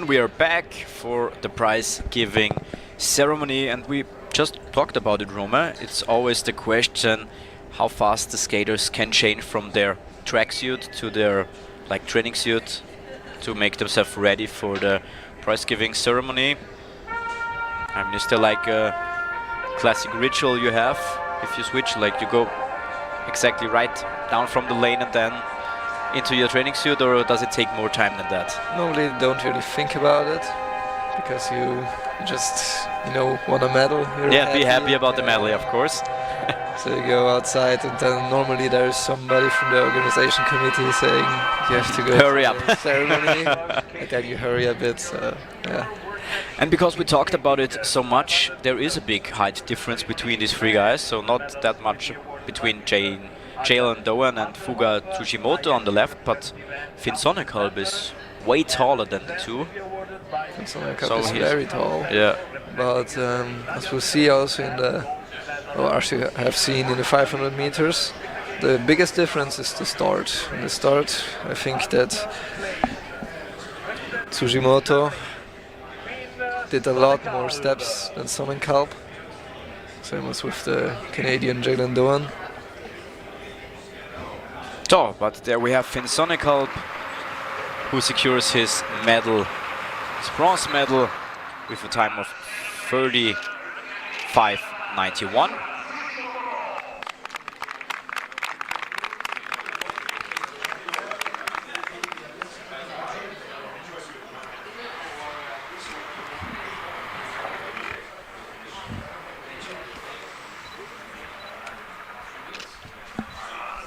And we are back for the prize giving ceremony, and we just talked about it, Roma. It's always the question how fast the skaters can change from their tracksuit to their training suit to make themselves ready for the prize giving ceremony. I mean, is there like a classic ritual you have if you switch, like you go exactly right down from the lane and then into your training suit, or does it take more time than that? Normally don't really think about it because you just want a medal. Yeah, be happy about the medal, of course. So you go outside, and then normally there's somebody from the organization committee saying you have to go hurry up. the ceremony, and then you hurry a bit. So yeah. And because we talked about it so much, there is a big height difference between these three guys. So not that much between Jalen Doan and Fuga Tsushimoto on the left, but Finn Sonnekalb is way taller than the two. Sonnekalb is very tall. Yeah. But as we'll see also in as you have seen in the 500 meters, the biggest difference is the start. In the start, I think that Tsushimoto did a lot more steps than Sonnekalb. Same as with the Canadian Jalen Doan. So, but there we have Finn Sonnekalb, who secures his medal, his bronze medal, with a time of 35.91.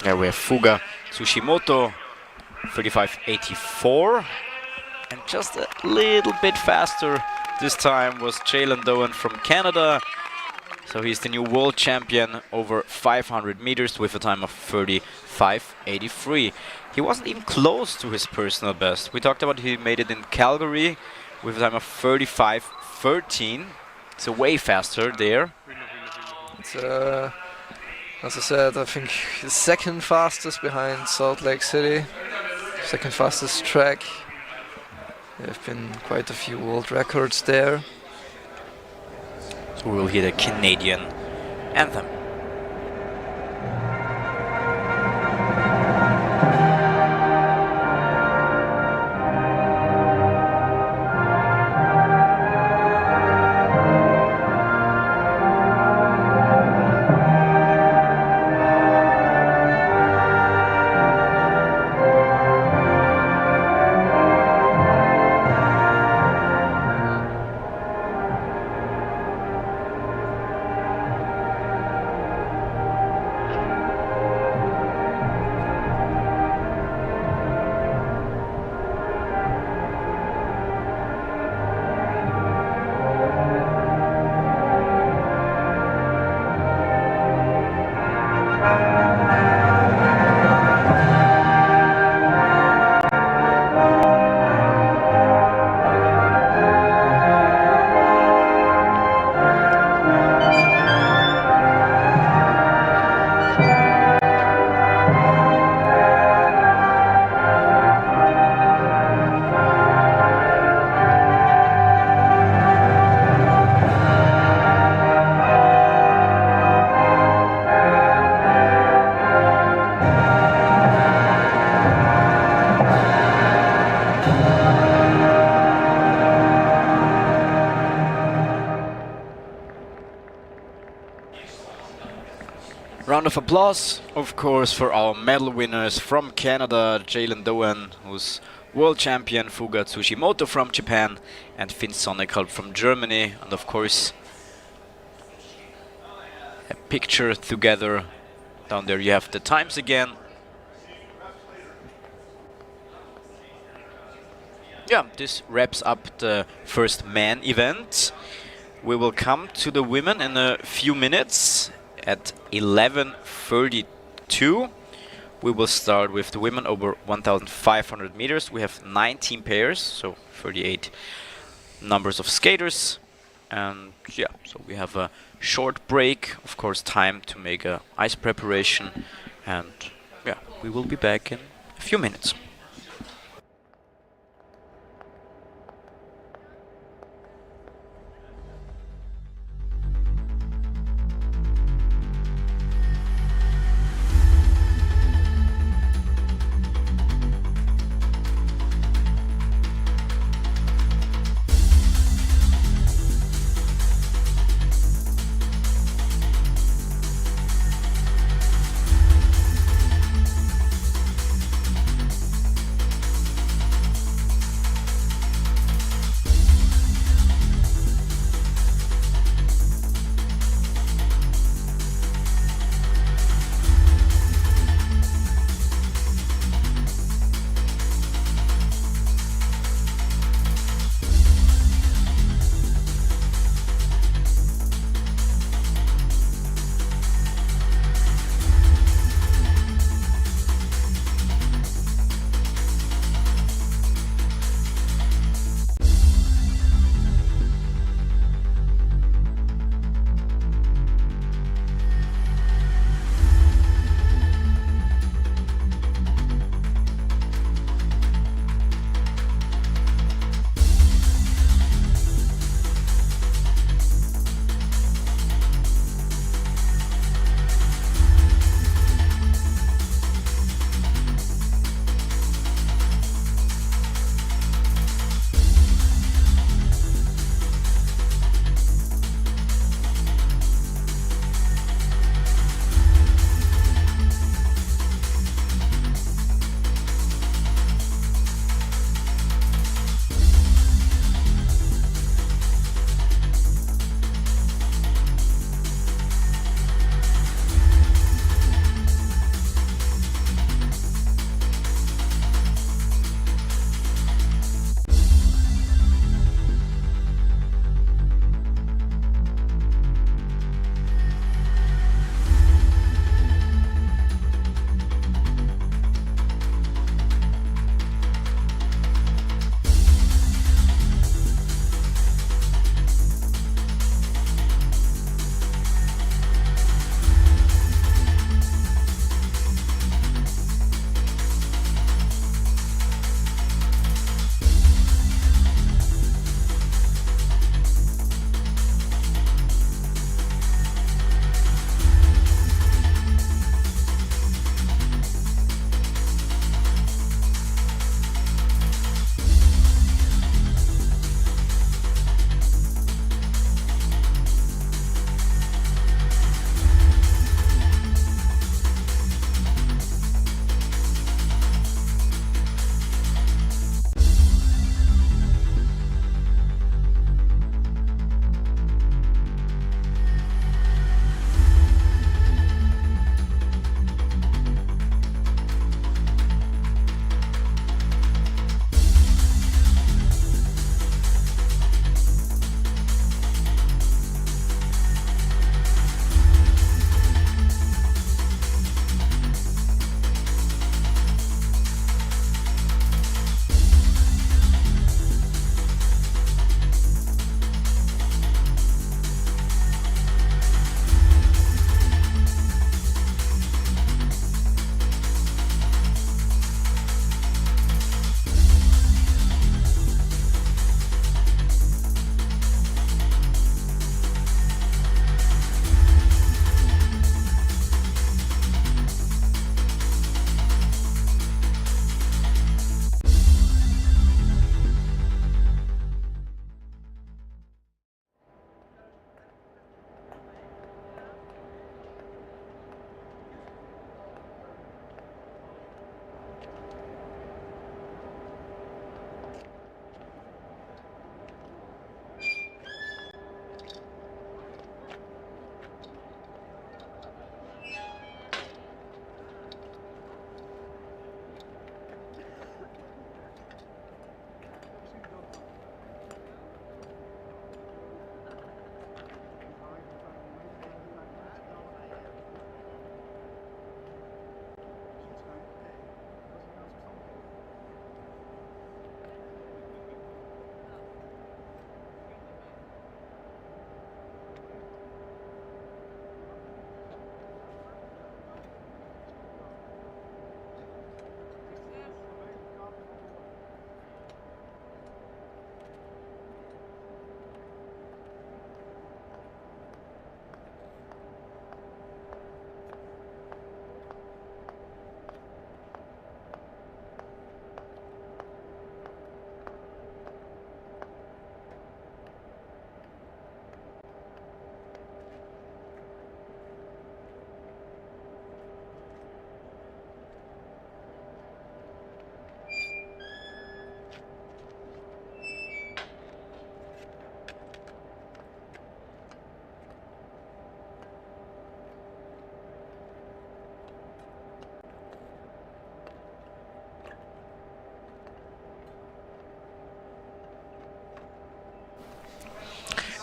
There we have Fuga Tsushimoto, 35.84. And just a little bit faster this time was Jalen Doan from Canada. So he's the new world champion over 500 meters with a time of 35.83. He wasn't even close to his personal best. We talked about he made it in Calgary with a time of 35.13. So way faster there. It's as I said, I think the second fastest behind Salt Lake City, second fastest track. There have been quite a few world records there. So we'll hear the Canadian anthem. Round of applause, of course, for our medal winners from Canada, Jalen Doan, who's world champion, Fuga Tsushimoto from Japan, and Finn Sonnekalb from Germany. And of course, a picture together. Down there you have the times again. Yeah, this wraps up the first man event. We will come to the women in a few minutes. At 11:32, we will start with the women over 1,500 meters. We have 19 pairs, so 38 numbers of skaters. And yeah, so we have a short break, of course, time to make a ice preparation. And yeah, we will be back in a few minutes.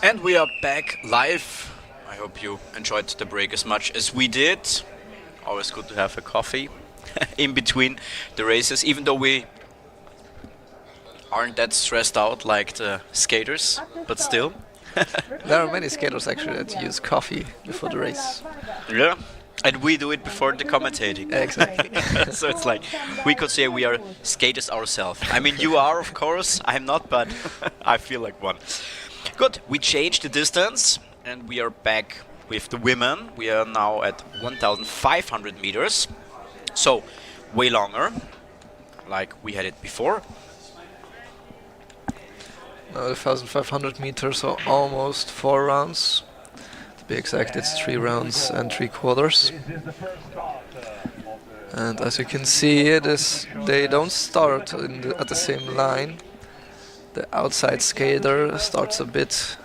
And we are back live. I hope you enjoyed the break as much as we did. Always good to have a coffee in between the races, even though we aren't that stressed out like the skaters, but still. There are many skaters actually that use coffee before the race. Yeah, and we do it before the commentating. Exactly. So it's like, we could say we are skaters ourselves. I mean, you are, of course, I'm not, but I feel like one. Good, we changed the distance and we are back with the women. We are now at 1,500 meters, so way longer, like we had it before. Now 1,500 meters are almost 4 rounds. To be exact, it's 3 rounds and 3/4. And as you can see, they don't start at the same line. The outside skater starts a bit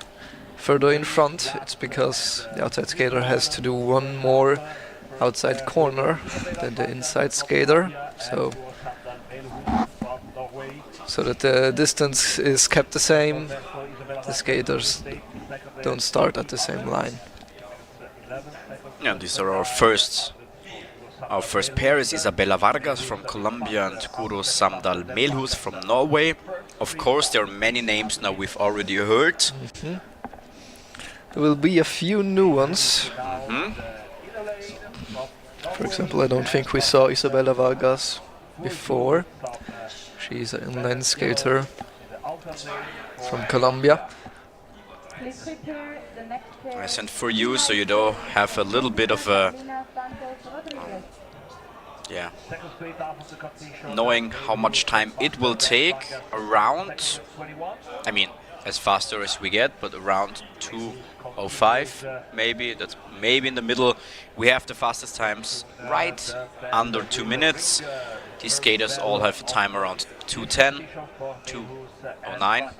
further in front. It's because the outside skater has to do one more outside corner than the inside skater. So that the distance is kept the same, the skaters don't start at the same line. Yeah, these are our first pair is Isabella Vargas from Colombia and Guro Samdal Melhus from Norway. Of course, there are many names now we've already heard. There will be a few new ones. For example, I don't think we saw Isabella Vargas before. She's an inline skater from Colombia. I sent for you so you do have a little bit of a knowing how much time it will take around, I mean, as faster as we get, but around 2:05 maybe. That's maybe in the middle. We have the fastest times right under 2 minutes. These skaters all have a time around 2:10, 2:09.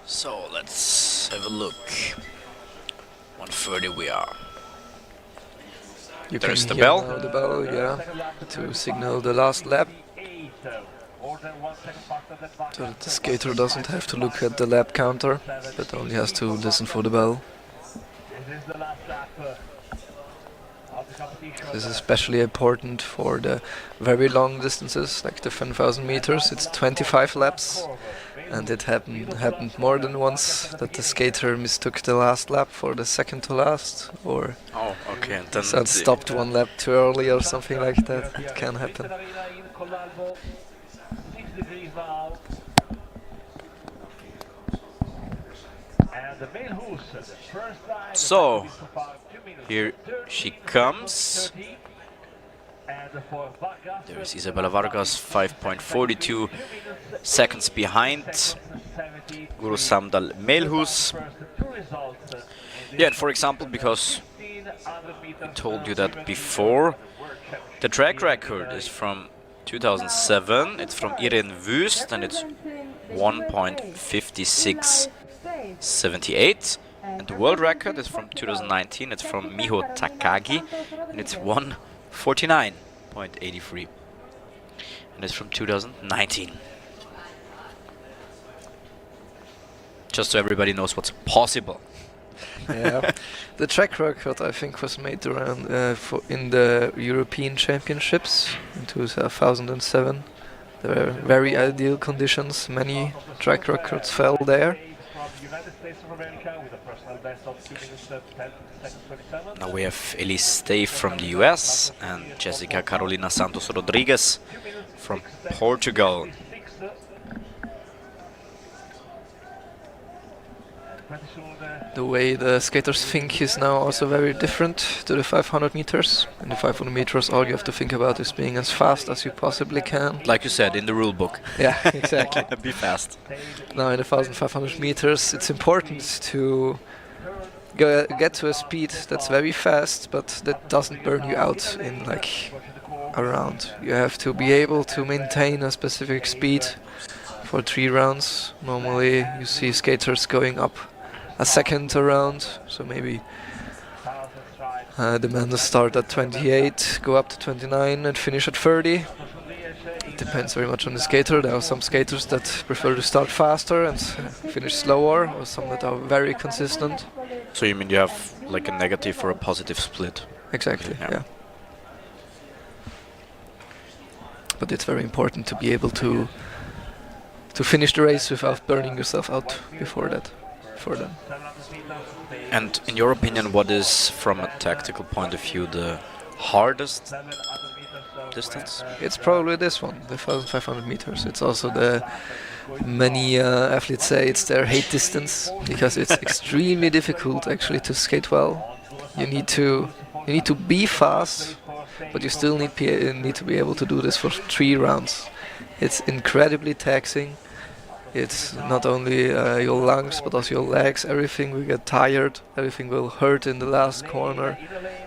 So let's have a look. 1:30 we are. There's the hear bell. now the bell, yeah, to signal the last lap. So that the skater doesn't have to look at the lap counter, but only has to listen for the bell. This is especially important for the very long distances, like the 10,000 meters. It's 25 laps, and it happened more than once that the skater mistook the last lap for the second to last, or And then so stopped 1 lap too early or something like that. It can happen. So here she comes. There is Isabella Vargas, 5.42 seconds behind Guro Samdal Melhus. Yeah, and for example, because I told you that before, the track record is from 2007. It's from Irene Wüst and it's 1.5678. And the world record is from 2019. It's from Miho Takagi and it's 1:49.83, and it's from 2019. Just so everybody knows what's possible. Yeah, the track record I think was made around in the European Championships in 2007. There were very ideal conditions. Many track records fell there. Now we have Elise Stay from the US and Jessica Carolina Santos Rodriguez from Portugal. The way the skaters think is now also very different to the 500 meters. In the 500 meters, all you have to think about is being as fast as you possibly can. Like you said, in the rule book. Yeah, exactly. Be fast. Now in the 1,500 meters, it's important to get to a speed that's very fast, but that doesn't burn you out in like a round. You have to be able to maintain a specific speed for 3 rounds. Normally you see skaters going up a second a round, so maybe the men start at 28, go up to 29 and finish at 30. it depends very much on the skater. There are some skaters that prefer to start faster and finish slower, or some that are very consistent. So you mean you have like a negative or a positive split? Exactly, Yeah. yeah. But it's very important to be able to finish the race without burning yourself out before that. And in your opinion, what is, from a tactical point of view, the hardest distance? It's probably this one, the 1,500 meters. It's also many athletes say it's their hate distance, because it's extremely difficult actually to skate well. You need to be fast, but you still need to be able to do this for 3 rounds. It's incredibly taxing. It's not only your lungs, but also your legs. Everything will get tired. Everything will hurt in the last corner.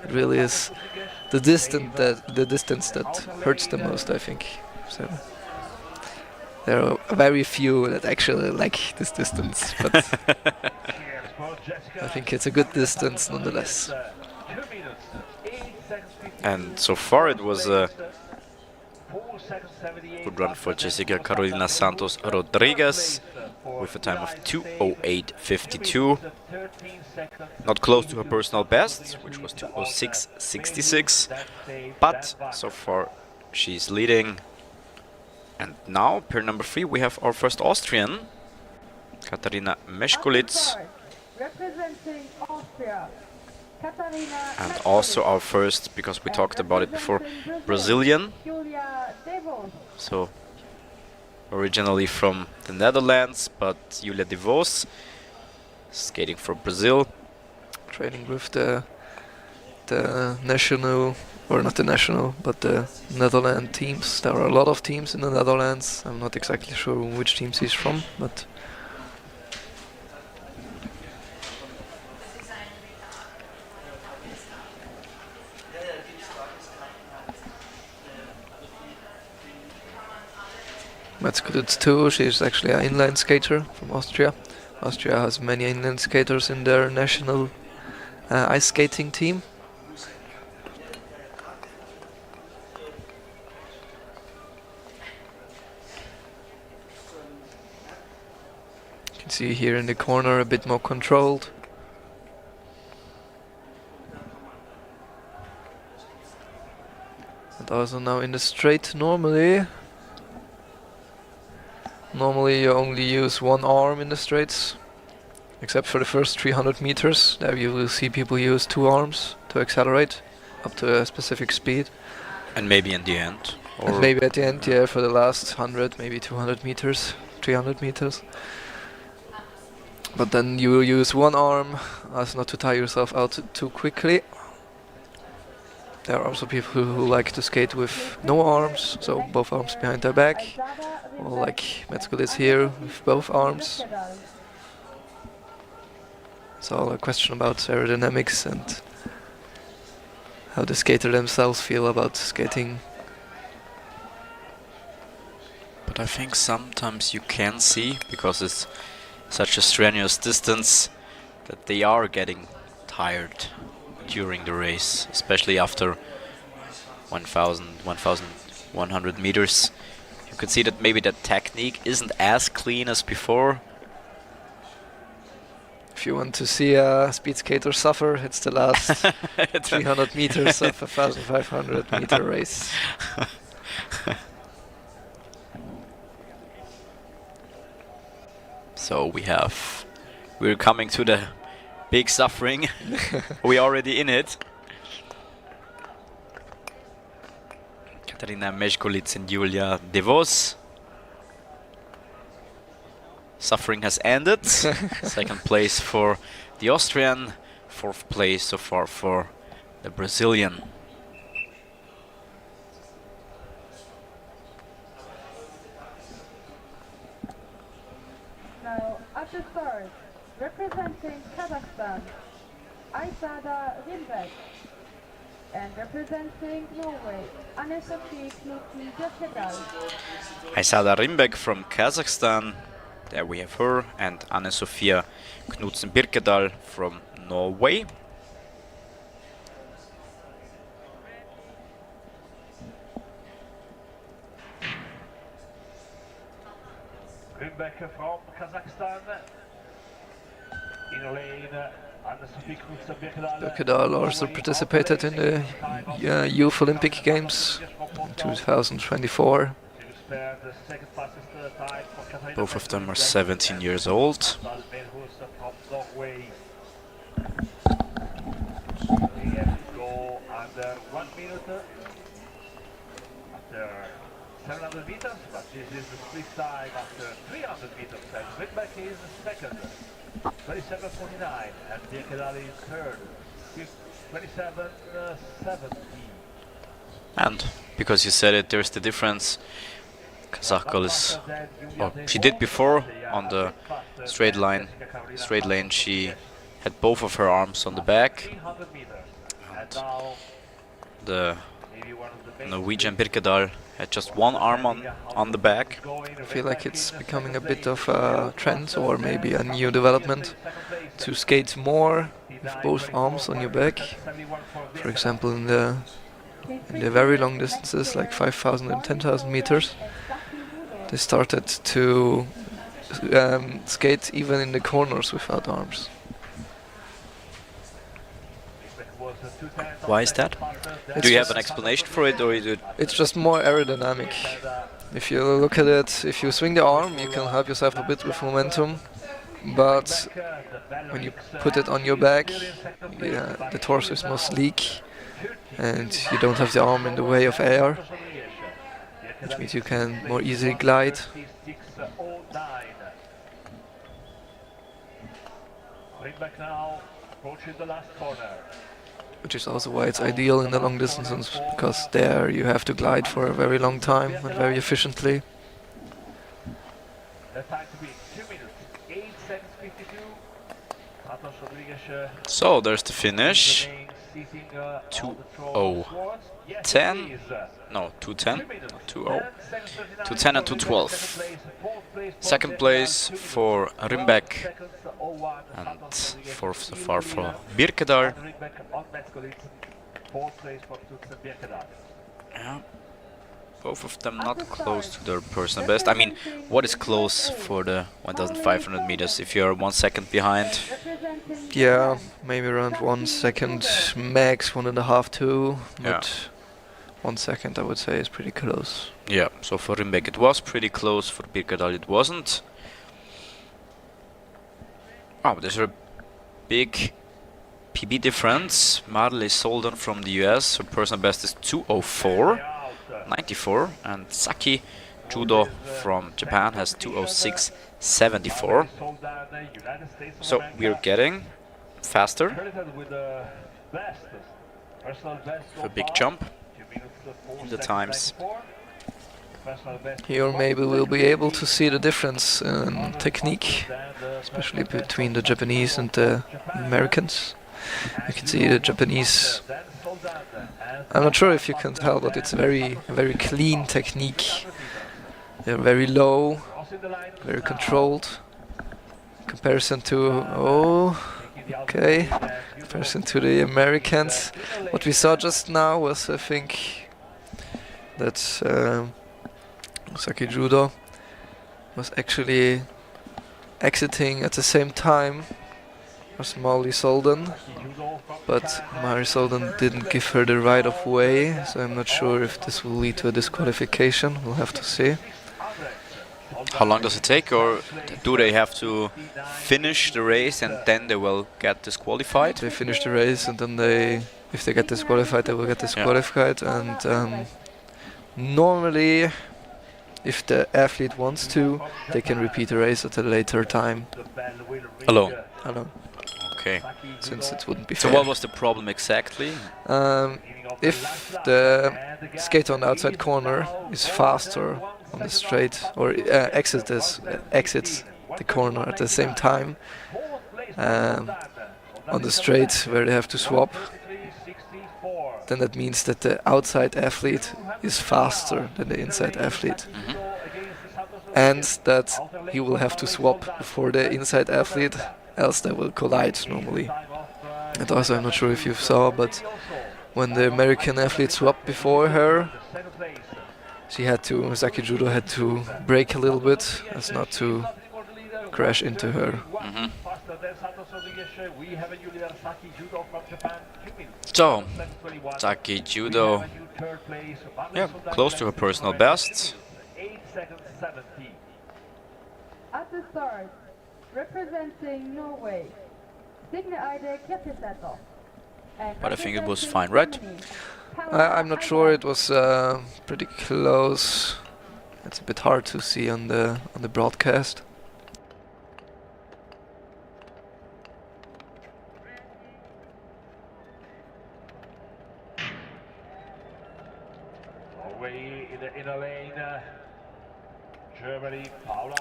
It really is the distance that hurts the most, I think. So there are very few that actually like this distance, but I think it's a good distance nonetheless. And so far it was a good run for Jessica Carolina Santos Rodriguez with a time of 2:08.52. Not close to her personal best, which was 2:06.66, but so far she's leading. And now, pair number 3, we have our first Austrian, Katarina Meszkulitz, Representing Austria, Katarina and also our first, because we talked about it before, Brazilian. Julia Devos. So originally from the Netherlands, but Julia De Vos, skating for Brazil. Training with the national, or not the national, but the Netherlands teams. There are a lot of teams in the Netherlands. I'm not exactly sure which teams he's from, but Meszkulitz too. She's actually an inline skater from Austria. Austria has many inline skaters in their national ice skating team. You can see here in the corner a bit more controlled. And also now in the straight normally you only use one arm in the straights, except for the first 300 meters. There you will see people use 2 arms to accelerate up to a specific speed. And maybe in the end. Or And maybe at the end, yeah, for the last 100, maybe 200 meters, 300 meters. But then you will use one arm as not to tire yourself out too quickly. There are also people who like to skate with no arms, so both arms behind their back, or like Meszkulitz here with both arms. It's all a question about aerodynamics and how the skater themselves feel about skating. But I think sometimes you can see, because it's such a strenuous distance, that they are getting tired during the race, especially after 1,100 meters. You could see that maybe the technique isn't as clean as before. If you want to see a speed skater suffer, it's the last 300 meters of a 1,500 meter race. So we're coming to the big suffering. We're already in it. Katarina Meszkulitz and Julia De Vos. Suffering has ended. Second place for the Austrian, 4th place so far for the Brazilian. Now, at the start, representing Kazakhstan, Aysada Rimbeck. And representing Norway, Anne-Sophie Knudsen-Birkedal. Aysada Rimbeck from Kazakhstan, there we have her, and Anne-Sophia Knudsen-Birkedal from Norway. Rimbeck from Kazakhstan. In a lane, Birkedal also participated in the Youth Olympic Games 2024. Both of them are 17 years old. Go under 1 minute after 700 meters, but this is the split time after 300 meters, and Rimbeck is second, 27.49, and Birkedal is third, 27.70. And because you said it, there's the difference. Kazakh girl is, or she did before on the straight lane, she had both of her arms on the back. And the Norwegian Birkedal had just one arm on the back. I feel like it's becoming a bit of a trend, or maybe a new development, to skate more with both arms on your back. For example, in the very long distances, like 5,000 and 10,000 meters, they started to skate even in the corners without arms. Why is that? Do you have an explanation for it, or is it? It's just more aerodynamic. If you look at it, if you swing the arm, you can help yourself a bit with momentum, but when you put it on your back, the torso is more sleek, and you don't have the arm in the way of air, which means you can more easily glide. Which is also why it's ideal in the long distances, because there you have to glide for a very long time and very efficiently. So there's the finish. 2:0:10. No, 2:10. 2:0. 2:10 and 2:12. Second place for Rimbeck and fourth so far for Birkedal. Yeah. Both of them not close to their personal best. I mean, what is close for the 1,500 meters if you're 1 second behind? Yeah, maybe around 1 second, max 1.5, 2, but 1 second I would say is pretty close. Yeah, so for Rimbeck it was pretty close, for Birkedal it wasn't. Oh, but there's a big PB difference. Marley Solden from the US, her personal best is 2:04.94, and Saki Judo from Japan has 2:06.74. So we're getting faster. A big jump in the times. Here maybe we'll be able to see the difference in technique, especially between the Japanese and the Americans. You can see the Japanese, I'm not sure if you can tell, but it's very clean technique. They're very low, very controlled. Comparison to, comparison to the Americans. What we saw just now was, I think, that Saki Judo was actually exiting at the same time as Molly Solden, but Mari Solden didn't give her the right of way, so I'm not sure if this will lead to a disqualification. We'll have to see. How long does it take, or do they have to finish the race and then they will get disqualified? They finish the race and then if they get disqualified, they will get disqualified. And normally, if the athlete wants to, they can repeat the race at a later time. Alone? Alone. Okay. Since it wouldn't be fair. So what was the problem exactly? If the skater on the outside corner is faster on the straight, or exits the corner at the same time on the straight where they have to swap, then that means that the outside athlete is faster than the inside athlete. And that he will have to swap before the inside athlete, else they will collide normally. And also, I'm not sure if you saw, but when the American athlete swapped before her, Saki Judo had to brake a little bit as not to crash into her. So, Saki Judo, yeah, close to her personal best. At the start, representing Norway, Signe Eide Kirkesetter. But I think it was fine, right? I'm not sure. It was pretty close. It's a bit hard to see on the broadcast.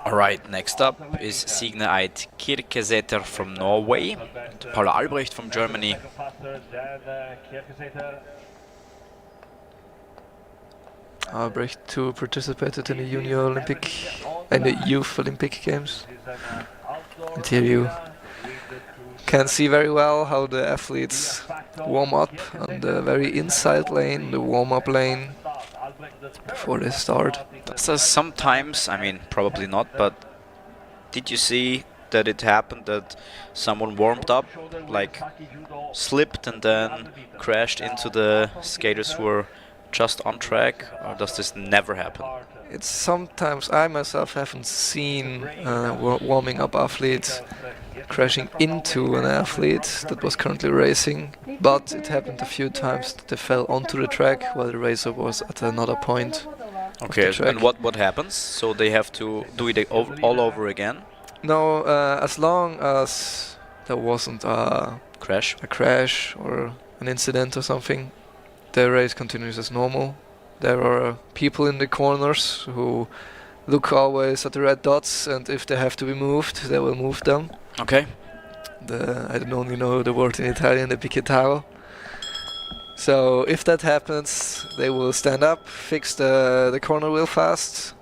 Alright, next up is Signe Eide Kirkesetter from Norway, and Paula Albrecht from Germany. Albrecht too participated in the Youth Olympic Games. And here you can see very well how the athletes warm up on the very inside lane, the warm-up lane, before they start. So sometimes, I mean, probably not, but did you see that it happened that someone warmed up, like slipped and then crashed into the skaters who were just on track, or does this never happen? It's sometimes, I myself haven't seen warming up athletes crashing into an athlete that was currently racing, but it happened a few times that they fell onto the track while the racer was at another point. Okay, and what happens? So they have to do it all over again? No, as long as there wasn't a crash or an incident or something, the race continues as normal. There are people in the corners who look always at the red dots, and if they have to be moved, they will move them. Okay. I don't only know the word in Italian, the picchettaro. So if that happens, they will stand up, fix the corner wheel fast,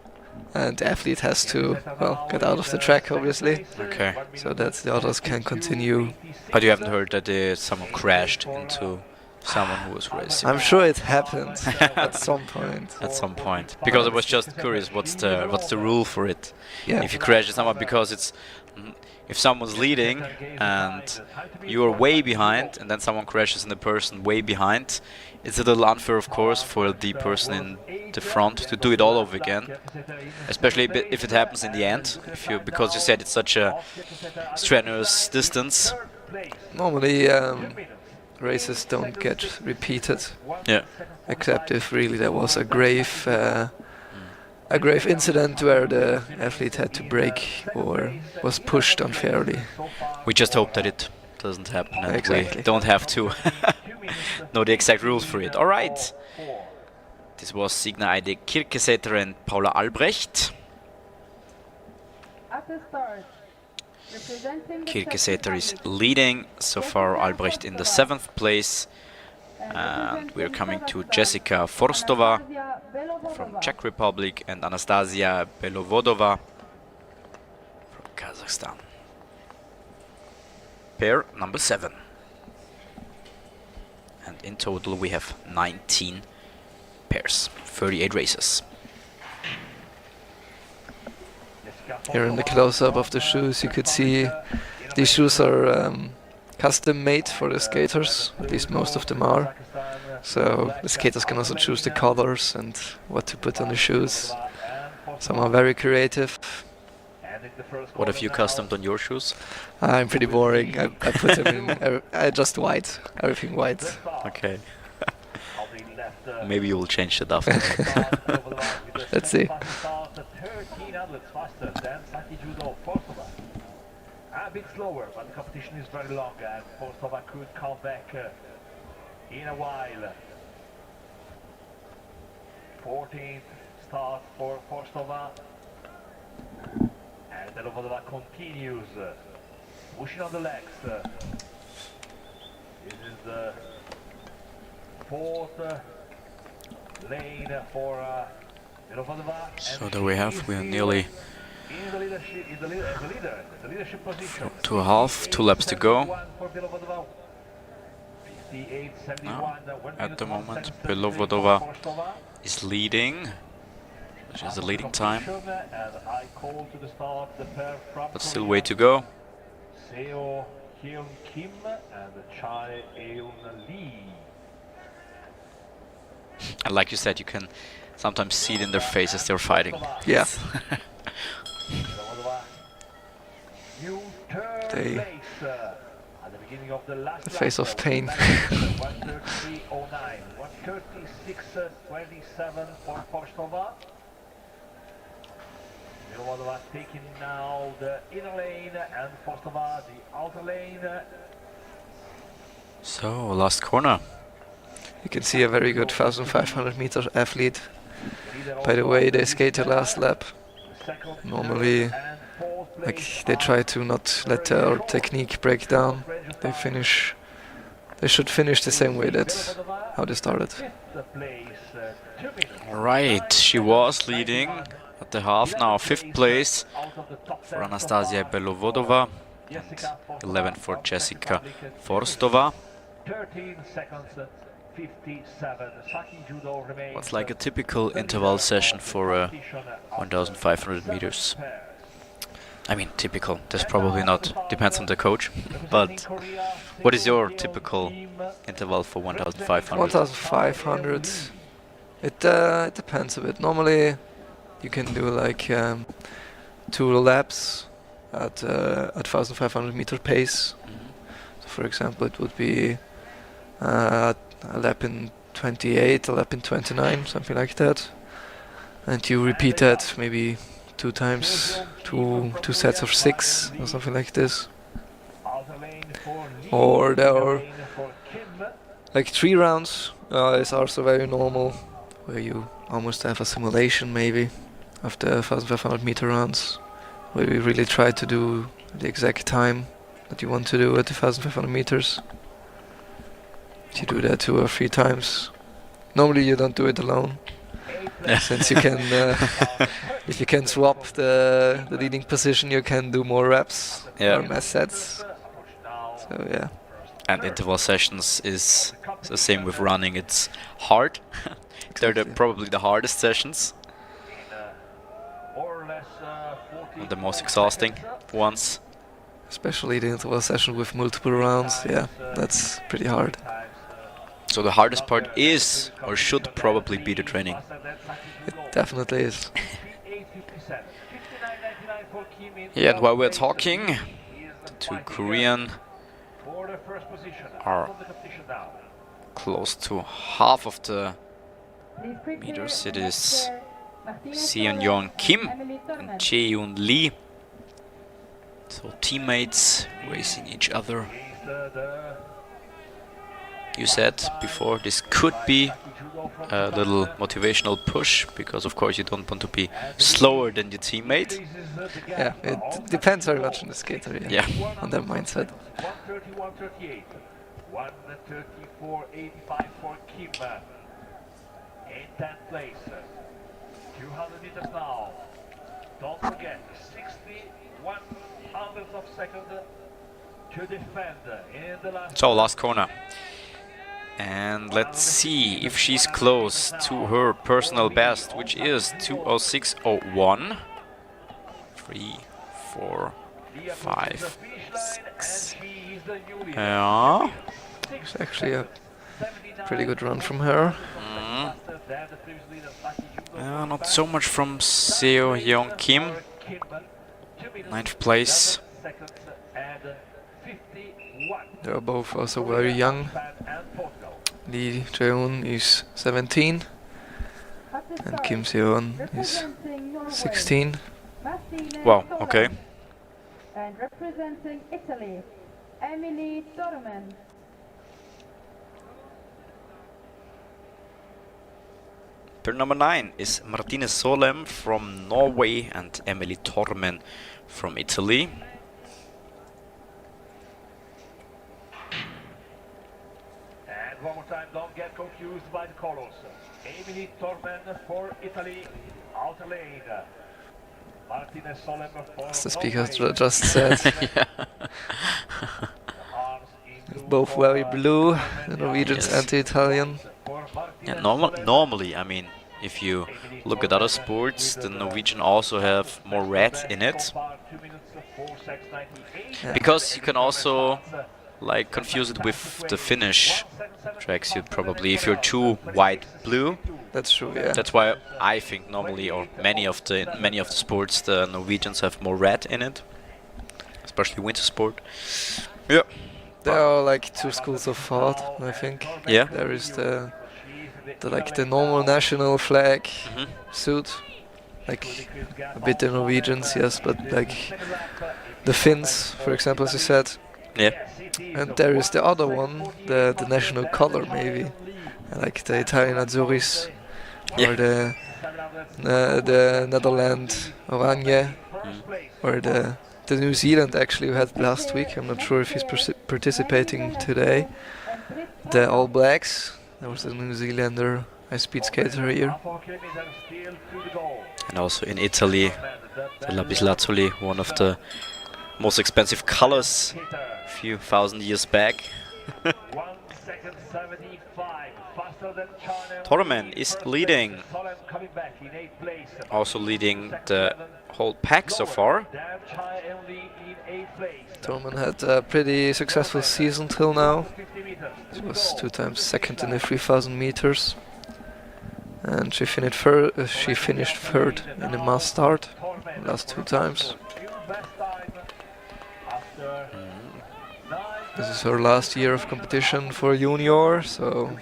and the athlete has to, well, get out of the track, obviously. Okay. So that the others can continue. But you haven't heard that someone crashed into someone who was racing? I'm sure it happened at some point. At some point, because I was just curious, what's the rule for it? Yeah. If you crash into someone, because it's if someone's leading and you're way behind, and then someone crashes in the person way behind, it's a little unfair, of course, for the person in the front to do it all over again, especially if it happens in the end. Because you said it's such a strenuous distance. Normally, races don't get repeated. Yeah. Except if really there was a grave incident where the athlete had to brake or was pushed unfairly. We just hope that it doesn't happen, and exactly. We don't have to know the exact rules for it. All right. This was Signe Eide Kirkesetter and Paula Albrecht. At the start, representing the Kirkesetter is leading so far, Albrecht in the 7th place. And we're coming to Jessica Forstova from Czech Republic and Anastasia Belovodova from Kazakhstan. Pair number 7. And in total we have 19 pairs, 38 races. Here in the close-up of the shoes you could see these shoes are custom made for the skaters, at least most of them are. So the skaters can also choose the colors and what to put on the shoes. Some are very creative. What have you customed on your shoes? I'm pretty boring. I put them in just white, everything white. Okay. Maybe you will change it after. Let's see. A bit slower, but the competition is very long and Forstova could come back in a while. 14th start for Forstova, and Belovodova continues pushing on the legs. This is the 4th lane for Belovodova. So there we are nearly In the leadership position. 2 laps to go. Now, at the moment, Belovodova is leading. which is the leading time. And I call to the start the pair from But still Korea, way to go. Seo Hyun Kim and Chae Eun Lee. And like you said, you can sometimes see it in their faces they're fighting. Yeah. New third They- place at the beginning of the last The face lap, of pain. 133.09, 136.27 for Forstova. Milwadova taking now the inner lane and Forstova the outer lane. So, last corner. You can see a very good 1500 meter athlete. By the way, they skate the last lap. Normally, like, they try to not let their technique break down. They should finish the same way that's how they started. Right, she was leading at the half, now 5th place for Anastasia Belovodova and 11th for Jessica Forstova. 13 seconds, 57. Saki Judo remains. What's like a typical interval session for 1500 meters? I mean, typical, that's probably not, depends on the coach, but what is your typical interval for 1500? 1500. It depends a bit. Normally, you can do like 2 laps at 1500 meter pace. So for example, it would be a lap in 28, a lap in 29, something like that. And you repeat that maybe 2 times, two sets of 6 or something like this. Or there are like 3 rounds is also very normal, where you almost have a simulation maybe of the 1500 meter rounds, where you really try to do the exact time that you want to do at the 1500 meters. You do that 2 or 3 times. Normally you don't do it alone, since you can, if you can swap the leading position, you can do more reps or mass sets. So yeah. And interval sessions is the same with running, it's hard. They're probably the hardest sessions. And the most exhausting ones. Especially the interval session with multiple rounds, yeah, that's pretty hard. So the hardest part is, or should probably be, the training. It definitely is. Yeah, and while we're talking, the 2 Korean are close to half of the meters. It is Seon-yeon Kim and Jae-yoon Lee. So teammates racing each other. You said before this could be a little motivational push, because of course you don't want to be slower than your teammate. Yeah, it depends very much on the skater, Yeah. on their mindset. 131.38, 134.85 for Kim. In 10th place, 200 meters now. Don't forget, 61 hundredths of a second to defend in the last. So last corner. And let's see if she's close to her personal best, which is 2:06:01. 3, 4, 5, 6. Yeah. It's actually a pretty good run from her. Not so much from Seo-yeon Kim. 9th place. They are both also very young. Lee Jae-hoon is 17 and Kim Seon is 16. Wow, okay. And representing Italy, Emily Tormen. Pair number 9 is Martine Solem from Norway and Emily Tormen from Italy. And one more time, don't get confused by the colors. Emily Tormen for Italy, outer lane. Martine Solem for As the speaker Norway. just said, both very blue, the Norwegians Yes. anti-Italian. Yeah, normally, I mean, if you look at other sports, the Norwegian also have more red in it. Because you can also like confuse it with the Finnish tracksuit probably if you're too white blue. That's true, yeah. That's why I think normally, or many of the sports, the Norwegians have more red in it, especially winter sport. Yeah. There are like two schools of thought, I think. Yeah. There is the normal national flag suit, like a bit the Norwegians, yes, but like the Finns, for example, as you said. Yeah. And there is the other one, the national color maybe, like the Italian Azuris, or the Netherlands Oranje, or the New Zealand actually we had last week. I'm not sure if he's participating today. The All Blacks. There was a New Zealander ice speed skater here. And also in Italy, the lapislazzuli, one of the most expensive colors a few thousand years back. Tormen is leading, also leading the whole pack so far. Tormen had a pretty successful season till now. She was 2 times second in the 3000 meters. And she finished third in the mass start last 2 times. This is her last year of competition for junior, so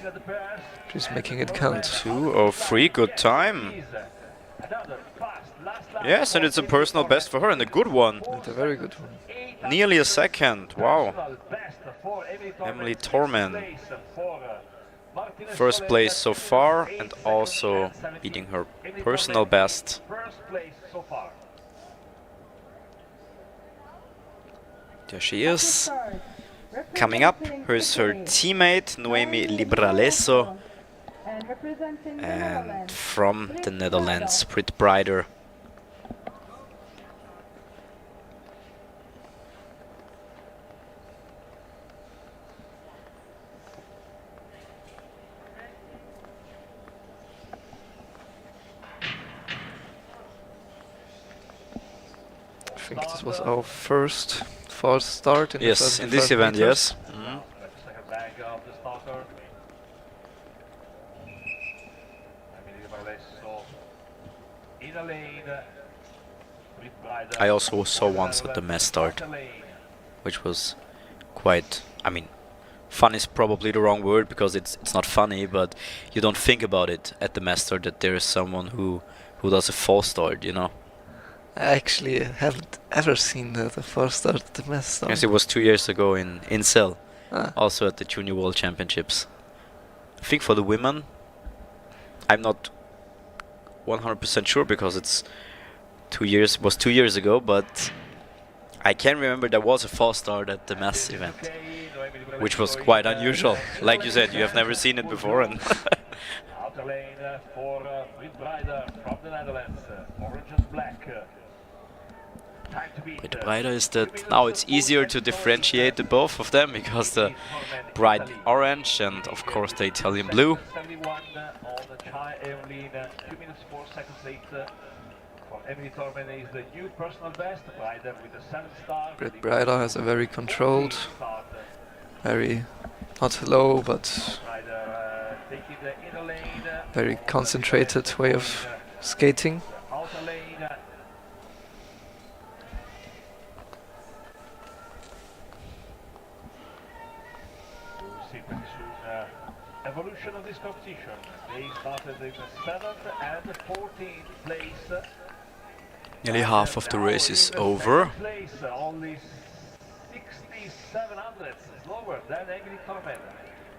she's making it count. 2:03, good time. Yes, and it's a personal best for her, and a good one. And a very good one. Nearly a second, wow. Emily Tormen, first place so far, and also beating her personal best. There she is. Coming up, here's her teammate, Noemi Libralesso, and from the Netherlands, Britt Breider. I think this was our first false start in yes, the in this event, meters. yes. Mm. I also saw once at the mass start, which was quite, I mean, fun is probably the wrong word because it's not funny, but you don't think about it at the mass start that there is someone who does a false start, you know. I actually haven't ever seen the false start at the mass start. Yes, it was 2 years ago in Cell, Ah. also at the Junior World Championships. I think for the women, I'm not 100% sure because it's 2 years, was 2 years ago, but I can remember there was a false start at the mass event, which was quite unusual. Like you said, you have never seen it before, and Outer lane for Britt Breider from the Netherlands, orange and black. Time to beat. Britt Breider is that now it's easier to differentiate the both of them because the bright orange and of course the Italian blue. 71 on the Chai Eoline, 2 minutes 4 seconds later. For Emily Tormen is the new personal best. Breider with a 7 star. Britt Breider has a very controlled, very not low, but Breider taking the inner lane. very concentrated way of skating. Outer lane. We'll see pretty soon evolution of this competition. They started in the 7th and the 14th place. Nearly half of the race is over. Place, only 67 hundredths lower than Emily Tormen.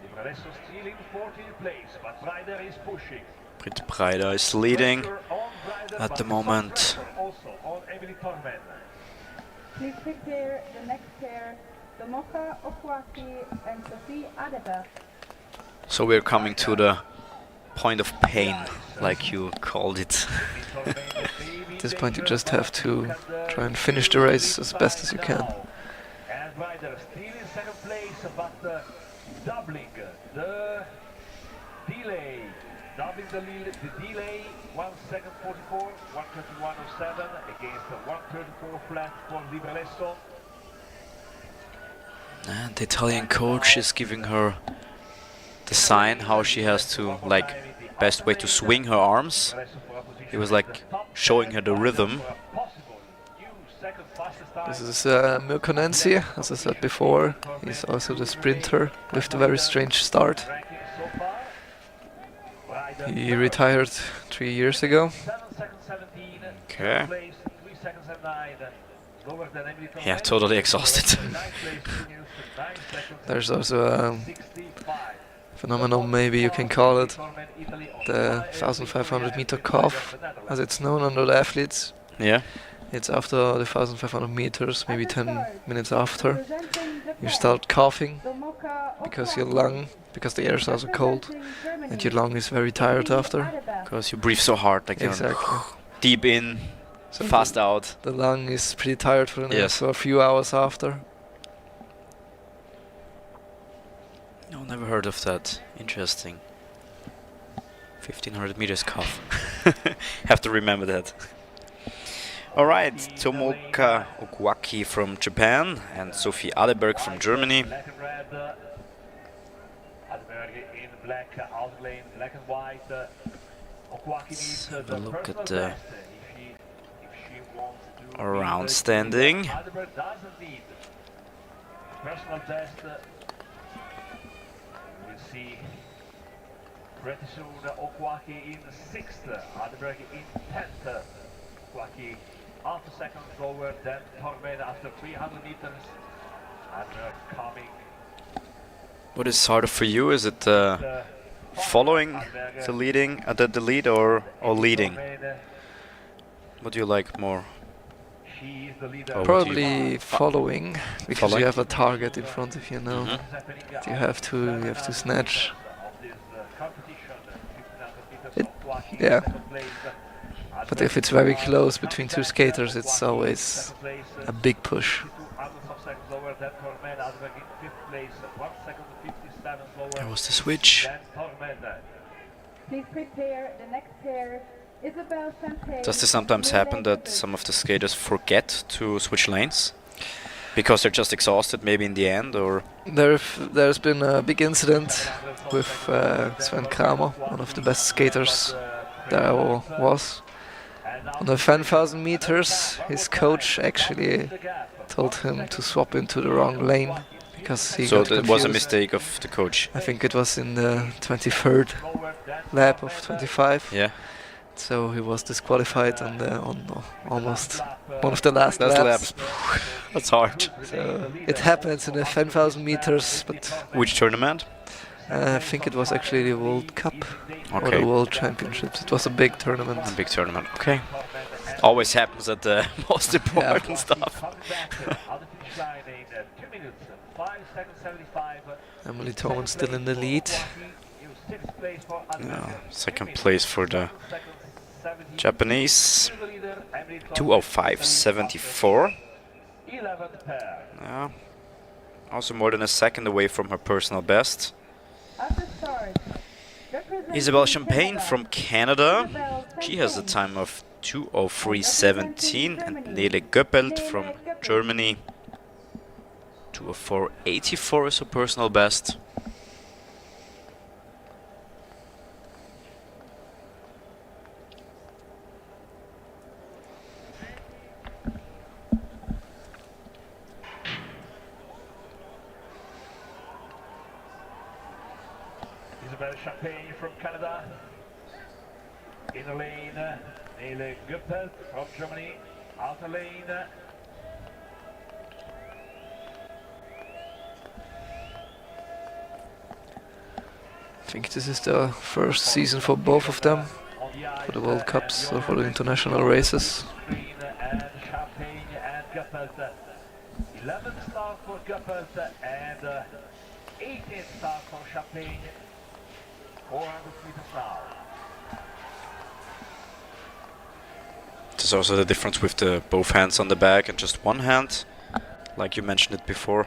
Libralesso still in 14th place, but Breider is pushing. Britt Breider is leading Pressure on Breider, at but the some moment. pressure also on Emily Tormen. Please prepare the next pair, Tomoka Okwaki and Sophie Adeberg. So we're coming to the point of pain, like you called it. At this point, you just have to try and finish the race as best as you can. And Breider still in 2nd place, but doubling the delay. Doubling the delay, 1 second 44, 1:21.07 against 1:34 flat for Librelesso. And the Italian coach is giving her the sign how she has to, like, best way to swing her arms. He was like showing her the rhythm. This is Mirko Nancy, as I said before. He's also the sprinter with the very strange start. He retired 3 years ago. Okay. Yeah, totally exhausted. There's also a phenomenon, maybe you can call it, the 1500 meter cough, as it's known under the athletes. Yeah. It's after the 1500 meters, maybe 10 minutes after, you start coughing because because the air is also cold and your lung is very tired after. Because you breathe so hard, like Exactly. deep in, So fast out. the lung is pretty tired Yes. for a few hours after. No, never heard of that. Interesting. 1500 meters cough. Have to remember that. Alright, Tomoka Okuaki from Japan and Sophie Adeberg from Germany. Black and red. Adeberg in black, outer lane, black and white. Okuaki needs have the a look personal at the best if she wants to around beat the standing. Adeberg doesn't need personal best. We'll see pretty soon Okuaki in 6th, Adeberg in 10th. Okuaki half a second slower than Tormed after 300 meters. Adeberg coming. What is harder for you? Is it following the lead or leading? What do you like more? She is the leader. Oh, Probably following, because Following? you have a target in front of you now. Mhm. You have to snatch. Of this competition, 1500 meters It- Okuaki yeah. second place. But if it's very close between two skaters, it's always Second place, a big push. 52 of seconds lower than Tormed. Adeberg in 5th place, 1 second 57 lower There was the switch. than Tormed. Please prepare the next pair. Isabel Champagne. Does this sometimes happen that some of the skaters forget to switch lanes? Because they're just exhausted maybe in the end, or... There's been a big incident with Sven Kramer, one of the best skaters there was. On the 10,000 meters, his coach actually told him to swap into the wrong lane because he So got that was a confused. mistake of the coach. I think it was in the 23rd lap of 25. Yeah. So he was disqualified on almost one of the last That's laps. That's hard. So it happens in the 10,000 meters, but Which tournament? I think it was actually the World Cup or Okay. the World Championships. It was a big tournament. A big tournament. Okay. Always happens at the most important stuff. Emily Thoman still in the lead. Yeah, second place for the Japanese. 2:05.74. Yeah. Also more than a second away from her personal best. At the start, representing Isabelle Champagne Canada, from Canada. Isabelle She has a Champagne. time of 2:03.17, and Nele Göppelt from Germany. 2:04.84 is her personal best. Isabelle Champagne from Canada. Inner lane, Nele Göppelt from Germany. Outer lane, I think this is the first season for both of them, for the World Cups or for the international races. Green and Champagne and Göppelt. 11th star for Göppelt and 18th star for Champagne. 400 meters now. There's also the difference with the both hands on the back and just one hand, like you mentioned it before.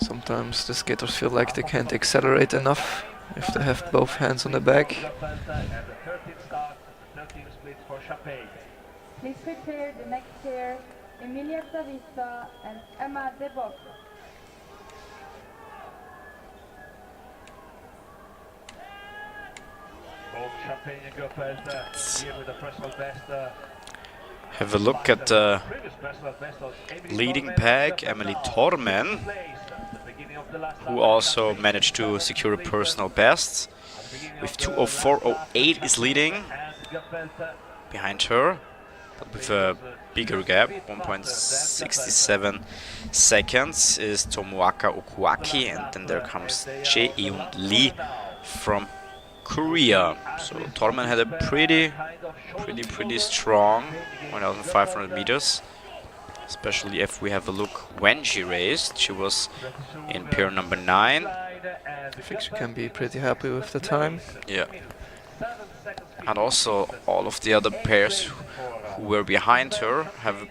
Sometimes the skaters feel like they can't accelerate enough if they have both hands on the back. And the 13th start, the 13th split for Champagne. Please prepare the next pair, Emilia Zavisa and Emma Debock. Both Champagne and Goppelt here with the personal best. Have a look at the Previous personal best was Emily leading Tormen, pack, Goppelt Emily now. Tormen, Place at the beginning of the last who lap. also Champagne managed to is secure a place personal best. at the beginning With of the last lap. 2:04.08 is leading And Goppelt, behind her, but with a bigger gap, 1.67 seconds is Tomoaka Okuaki, and then there comes Jae-eun Lee from Korea. So Tormen had a pretty strong 1,500 meters, especially if we have a look when she raced. She was in pair number 9. I think she can be pretty happy with the time. Yeah. And also all of the other pairs who were behind her have a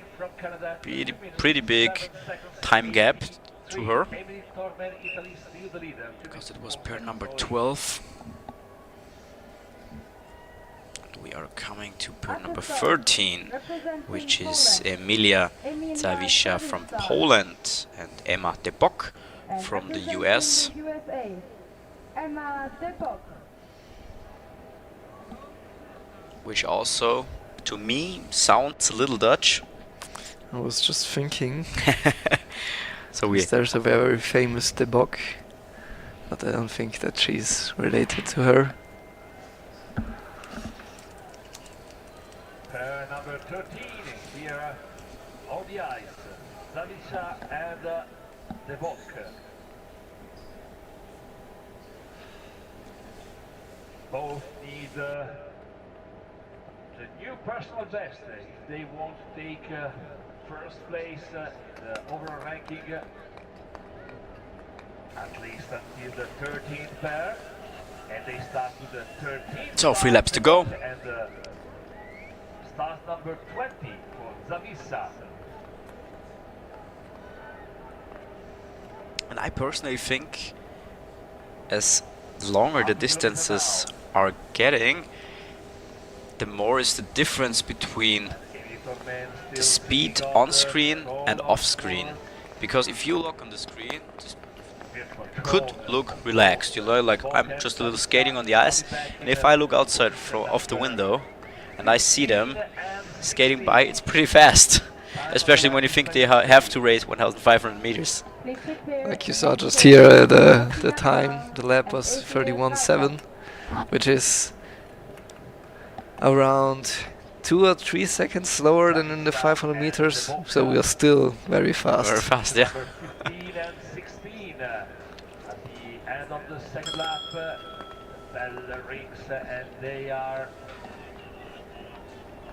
pretty big time gap to her, because it was pair number 12. We are coming to pair number 13, which is Emilia Zawisza from Poland and Emma Debock And from the representing US. the USA, Emma Debock. Which also, to me, sounds a little Dutch. I was just thinking, So we there's a very famous Debock, but I don't think that she's related to her. Pair number 13 here on the ice, Zawisza and Debock. Both need the new personal best if they want to take first place, the overall ranking, at least until the 13th pair, and they start with the 13th. So 3 laps to go. And start number 20 for Zawisza. And I personally think as longer the distances are getting, the more is the difference between the speed on screen and off screen. Because if you look on the screen, just could look relaxed, you know, like I'm just a little skating on the ice, and if I look outside off the window and I see them skating by, it's pretty fast. Especially when you think they have to race 1,500 meters. Please prepare Like you saw just here, the time, the lap was 31.7, which is around 2 or 3 seconds slower than in the 500 meters, so we are still very fast. Very fast, yeah. Number 15 and 16 at the end of the second lap, bell rings and they are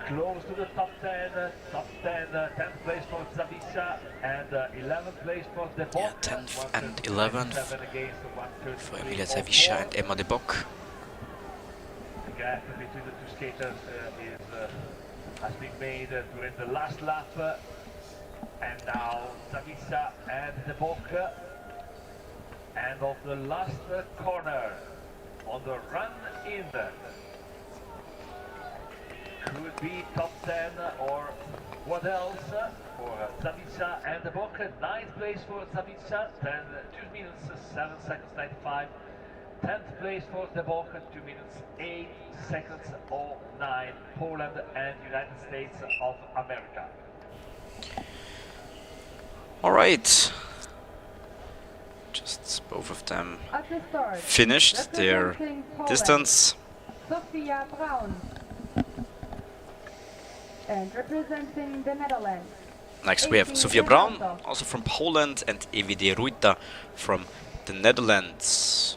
close to the top 10, 10th place for Zawisza and 11th place for Debock. Yeah, 10th and 11th for Emilia Zawisza and Emma Debock. The gap between the two skaters has been made during the last lap, and now Zawisza and Debock, and of the last corner on the run in. Could be top 10 or what else for Zawisza and Debock. 9th place for Zawisza, 2 minutes 7 seconds 95. 10th place for Debock, 2 minutes 8 seconds 09. Poland and United States of America. Alright. Just both of them at the start. finished their Representing Poland, distance. Sophia Braun. And representing the Netherlands, Next we have Sofia Braun, also from Poland, and Evi de Ruita from the Netherlands.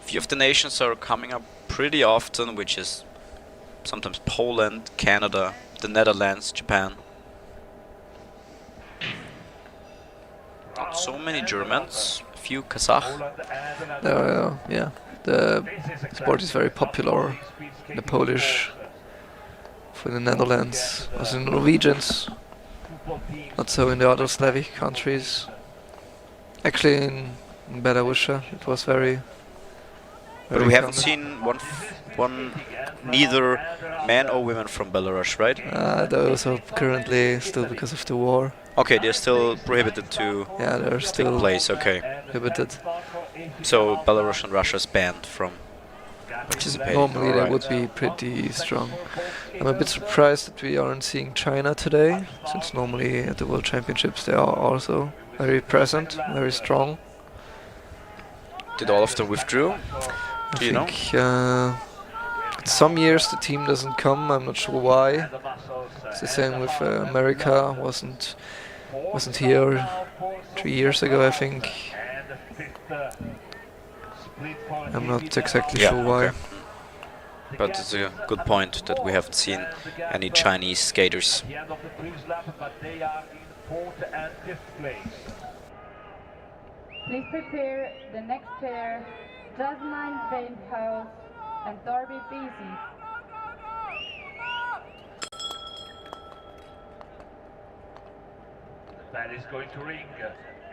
Few of the nations are coming up pretty often, which is sometimes Poland, Canada, the Netherlands, Japan. Not so many Germans, a few Kazakh. Poland and the Netherlands. Yeah, the sport is very popular. The Polish, for the Netherlands, also the Norwegians, not so in the other Slavic countries. Actually, in Belarus, it was very. But very we haven't common. seen neither men or women from Belarus, right? Those are currently still because of the war. Okay, they're still prohibited to Yeah, they're take still place. Okay, prohibited. so Belarus and Russia is banned from Which is participating. normally they Alright. would be pretty strong. I'm a bit surprised that we aren't seeing China today, since normally at the World Championships they are also very present, very strong. Did all of them withdraw? Do you know? Some years the team doesn't come. I'm not sure why. It's the same with America. Wasn't here 3 years ago, I think. I'm not exactly Yeah, sure why. okay. But it's a good point that we haven't seen any Chinese skaters. The end of the previous lap, but they are in 4th and 5th place. Please prepare the next pair, Jasmine Vanehouse and Darby Beasy. That is going to ring.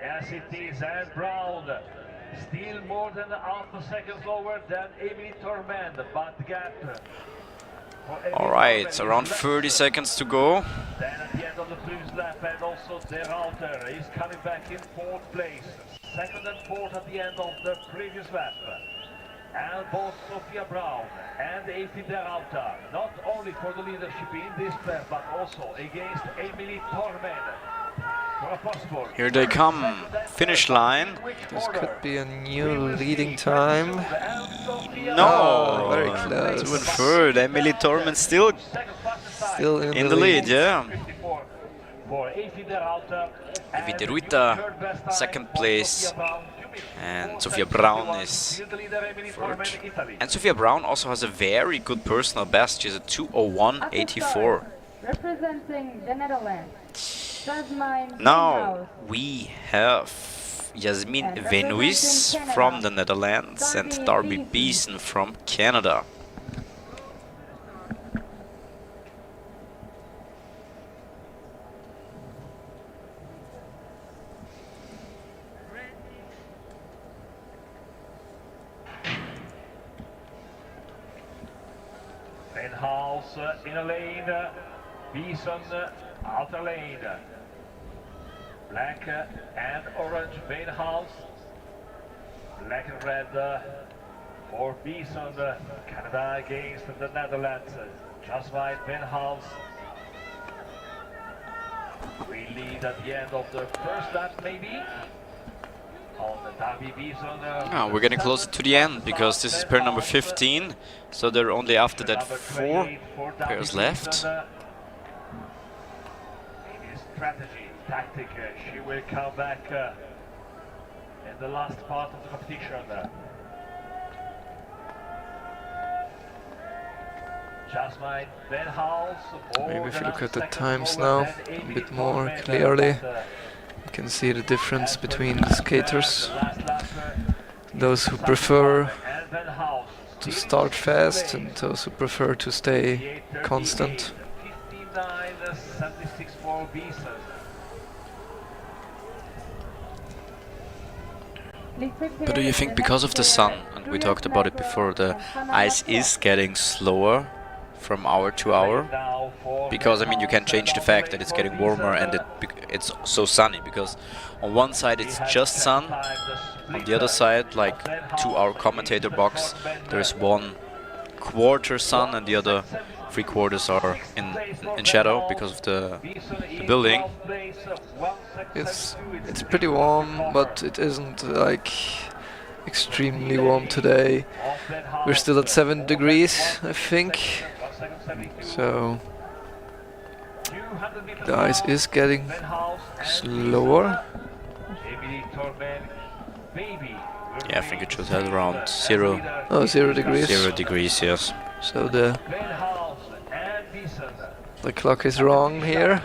Yes, it is. And Brown, still more than half a second slower than Emily Tormand, but the gap. Alright, around 30 seconds to go. Then at the end of the previous lap, and also De Ruyter is coming back in 4th place. 2nd and 4th at the end of the previous lap. And both Sophia Brown and Efi De Ruyter, not only for the leadership in this lap, but also against Emily Tormand. Here they come, finish line. This could be a new leading time. No, very close. 2 and 3rd. Emily Tormand still in the lead, yeah. Evi De Ruyter, 2nd place, and Sophia Brown is 3rd. And Sophia Brown also has a very good personal best. She's a 2:01.84. Representing the Netherlands, Jasmine Now Vanehouse. we have Jasmine Venuis from the Netherlands and Darby Beeson from Canada. Vanehouse in a lane, Beeson outer lane. Black and orange Vanehouse, black and red for Beeson, Canada against the Netherlands. Jasmine Vanehouse we lead at the end of the first lap maybe. On the Darby Beeson. We're getting closer to the end because this is pair number 15, so there are only after that 4 pairs left. Maybe strategy, tactic, she will come back in the last part of the competition. Jasmine Vanehouse. Maybe if you look at the times now a bit more clearly, you can see the difference between the skaters. Those who prefer to start fast and those who prefer to stay constant. But do you think because of the sun, and we talked about it before, the ice is getting slower from hour to hour? Because I mean you can change the fact that it's getting warmer and it's so sunny, because on one side it's just sun, on the other side, like to our commentator box, there's 1/4 sun and the other 3/4 are in shadow because of the building. It's pretty warm, but it isn't like extremely warm today. We're still at 7 degrees, I think. So the ice is getting slower. Yeah, I think it should have around 0 Oh, 0 degrees. 0 degrees, yes. So the clock is wrong here.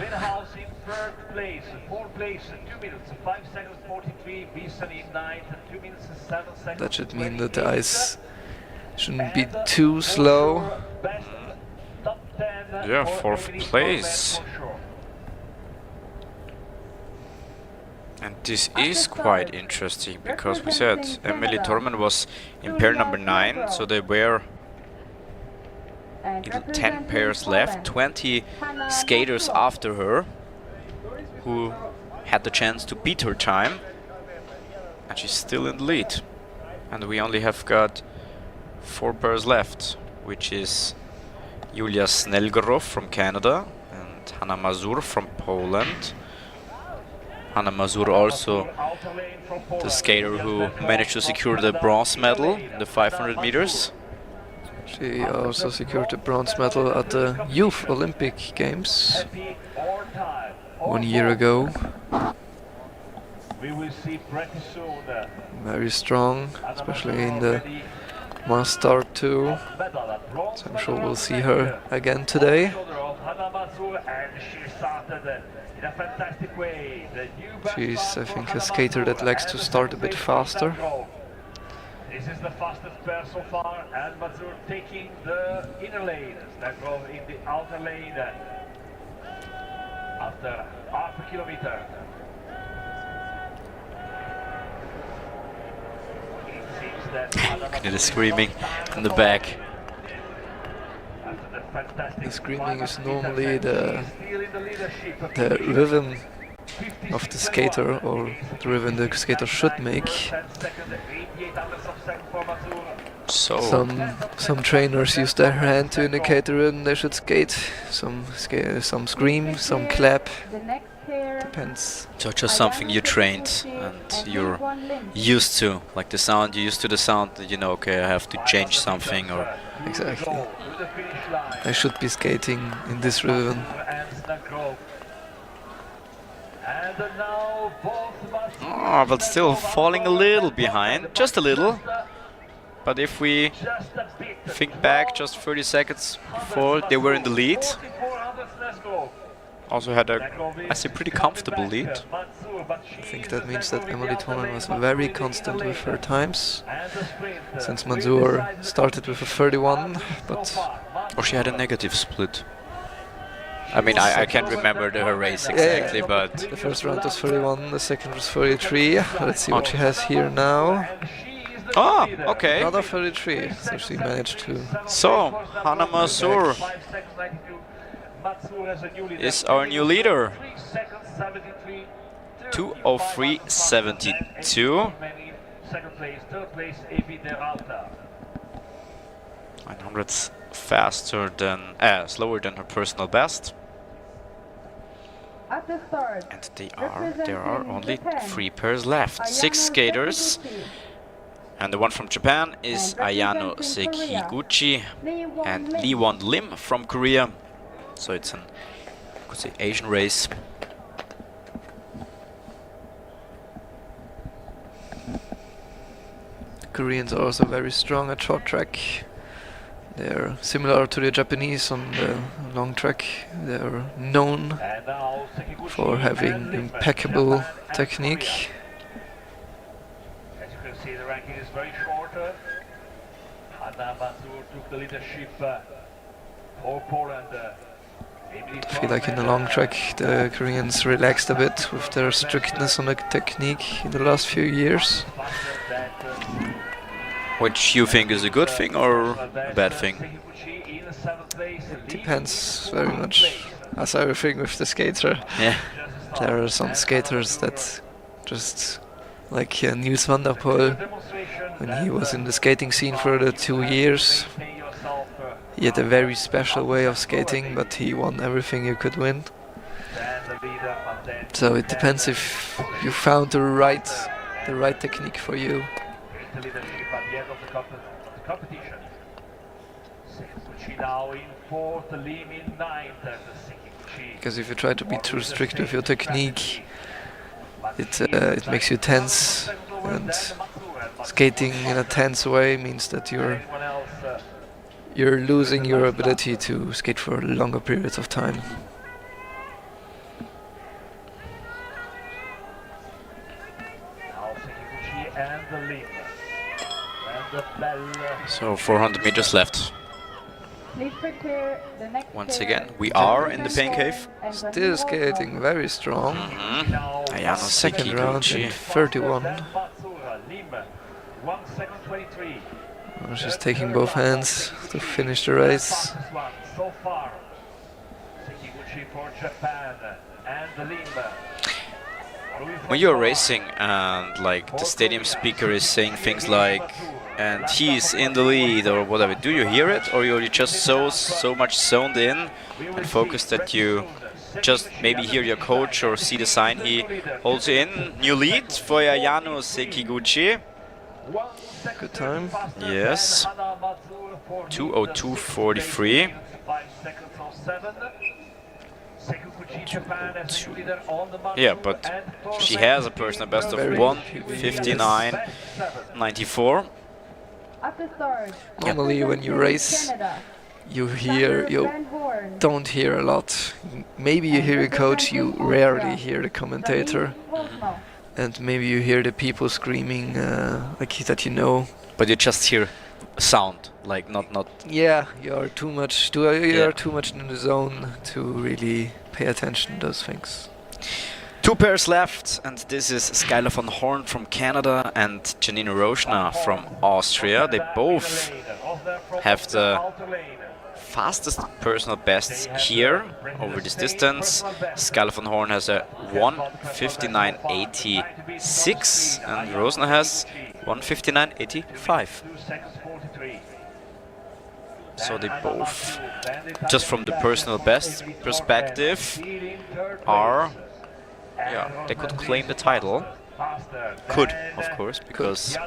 That should mean that the ice shouldn't be too slow. Yeah, 4th place. And this is quite interesting, because we said Emily Torman was in pair number 9, so they were in 10 pairs left, 20 skaters after her who had the chance to beat her time, and she's still in the lead. And we only have got 4 pairs left, which is Julia Snelgorov from Canada and Hanna Mazur from Poland. Hanna Mazur also the skater who managed to secure the bronze medal in the 500 meters. She also secured a bronze medal at the Youth Olympic Games 1 year ago. Very strong, especially in the mass start too. So I'm sure we'll see her again today. She's, I think, a skater that likes to start a bit faster. This is the fastest pair so far, and Mazur taking the inner lane. Snelgorov in the outer lane after half a kilometer. It seems that The screaming in the back. The screaming is normally the rhythm of the skater, or the rhythm the skater should make. So Some trainers use their hand to indicate the rhythm they should skate. Some scream, some clap. Depends. So just something you trained and you're used to, like the sound, you're used to the sound that you know, okay, I have to change something, or Exactly. I should be skating in this rhythm. but still falling a little behind, just a little. But if we think back just 30 seconds before they were in the lead, also had a, I say, pretty comfortable lead. I think that means that Emily Tonen was very constant with her times, since Mansour started with a 31, but... Or she had a negative split. I mean, I can't remember her race exactly, but... The first round was 31, the second was 33. Let's see what she has here now. Ah, okay. Another 33, so she managed to... So, Hanna Mazur is our new leader. 2:03.72. 900 faster than, slower than her personal best. At the start, And there are only 3 pairs left. 6 skaters. And the one from Japan is Ayano Sekiguchi and Lee-Won Lim from Korea. So it's an, I could say, Asian race. Koreans are also very strong at short track. They're similar to the Japanese on the long track. They're known for having impeccable technique. As you can see, the ranking is very short. Hanna Mazur took the leadership for Poland. I feel like in the long track the Koreans relaxed a bit with their strictness on the technique in the last few years. Which you think is a good thing or a bad thing? It depends very much, as everything with the skater. Yeah. There are some skaters that just, like Niels van der Poel, when he was in the skating scene for the 2 years, he had a very special way of skating, but he won everything you could win. So it depends if you found the right technique for you. Because if you try to be too strict with your technique, it makes you tense, and skating in a tense way means that you're losing your ability to skate for longer periods of time. So 400 meters left. Please prepare the next Once pair. again, we are in the pain cave. Still skating very strong. Ayano Second round Sekiguchi. in 31. She's taking both hands to finish the race. So far, Sekiguchi for Japan and the Lim. When you're racing and like the stadium speaker is saying things like and he's in the lead or whatever, do you hear it, or you're just so much zoned in and focused that you just maybe hear your coach or see the sign he holds in? New lead for Ayano Sekiguchi. Good time. Yes. 2:02.43. Yeah, but she has a personal best of 1:59.94. At the start, Normally when you race, you don't hear a lot. Maybe you hear your coach, you rarely hear the commentator. And maybe you hear the people screaming like that, you know. But you just hear sound, like not. Yeah, you are too much in the zone to really pay attention to those things. Two pairs left, and this is Skylar von Horn from Canada and Janine Roshna from Austria. They both have the fastest personal bests here over this distance. Skylar von Horn has a 1:59.86 and Roshna has 1:59.85. So they both, just from the personal best perspective, are, yeah, they could claim the title. Could, of course, because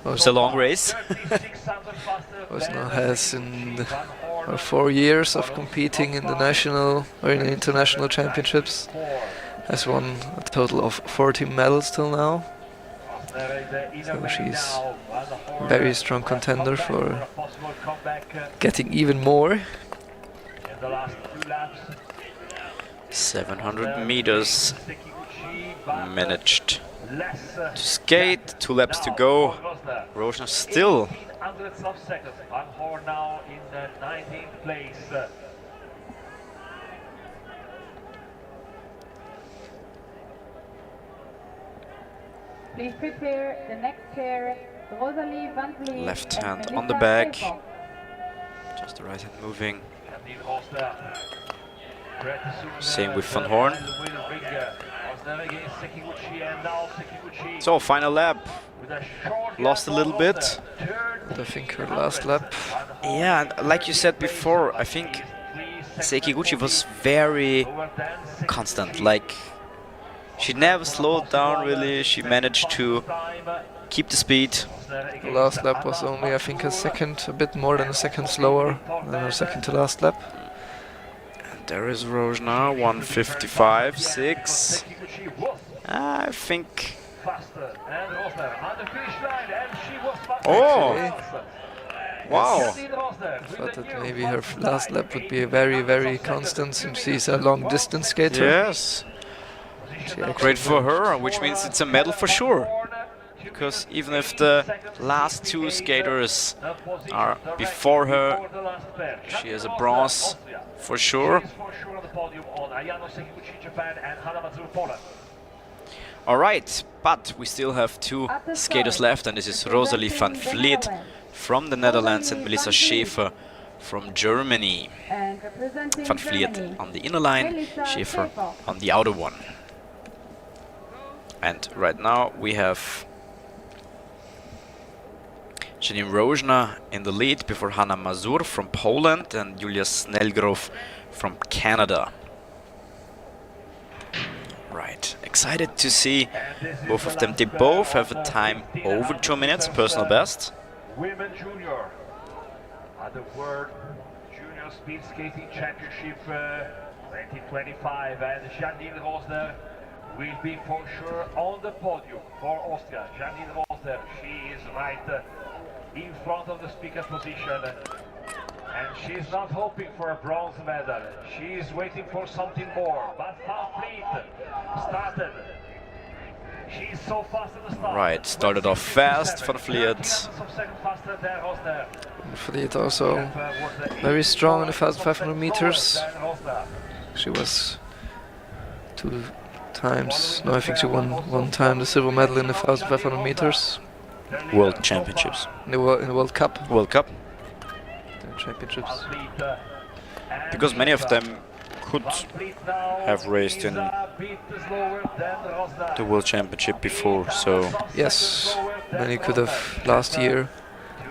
it's a long race. Roshna has in 4 years of competing in the national or in the international championships, has won a total of 14 medals till now. So she's a very strong contender for getting even more. 700 meters managed to skate, 2 laps to go. Roshna still now in the 19th place. Please prepare the next pair. Rosalie Van Vliet left and hand on Melissa the back, Schaefer. just the right hand moving. Same Same with Van Horn. So final lap, lost a little bit. I think her last lap. Yeah, and like you said before, I think Sekiguchi was very constant. Like, she never slowed down really. She managed to keep the speed. The last lap was only, I think, a bit more than a second slower than her second to last lap. And there is Roshna, 1:55.6. I think. Oh! Wow! I thought that maybe her last lap would be very, very constant since she's a long distance skater. Yes. Great for her, which means it's a medal for sure. Because even if the last two skaters are before her, she has a bronze for sure. Alright, but we still have two skaters left, and this is Rosalie Van Vliet from the Netherlands and Melissa Schaefer from Germany. Van Vliet on the inner line, Schaefer on the outer one. And right now we have Janine Roshna in the lead before Hanna Mazur from Poland and Julia Snellgrove from Canada. Right, excited to see both of them. They both have a time over 2 minutes, personal best. Women Junior at the World Junior Speed Skating Championship 2025, and Janine Rosner will be for sure on the podium for Austria. Janine Rosner, she is right in front of the speaker position, and she's not hoping for a bronze medal. She's waiting for something more. But Van Vliet started. She's so fast at the start. Right, started off fast, Van Vliet. Fleet also very strong in the 1500 meters. She was 2 times, no, I think she won 1 time the silver medal in the 1500 meters. World Championships. In the World Cup. World Cup. The championships. Because many of them could have raced in the World Championship before, so... Yes, many could have last year.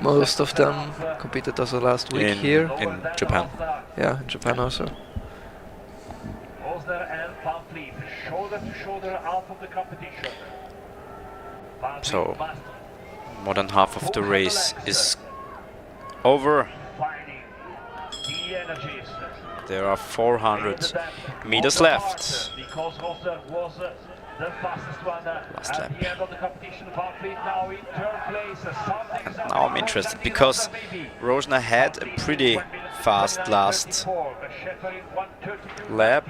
Most of them competed also last week here. In Japan. Yeah, in Japan also. So, more than half of the race is over. There are 400 meters left. Last lap. Now I'm interested because Rosner had a pretty fast last lap.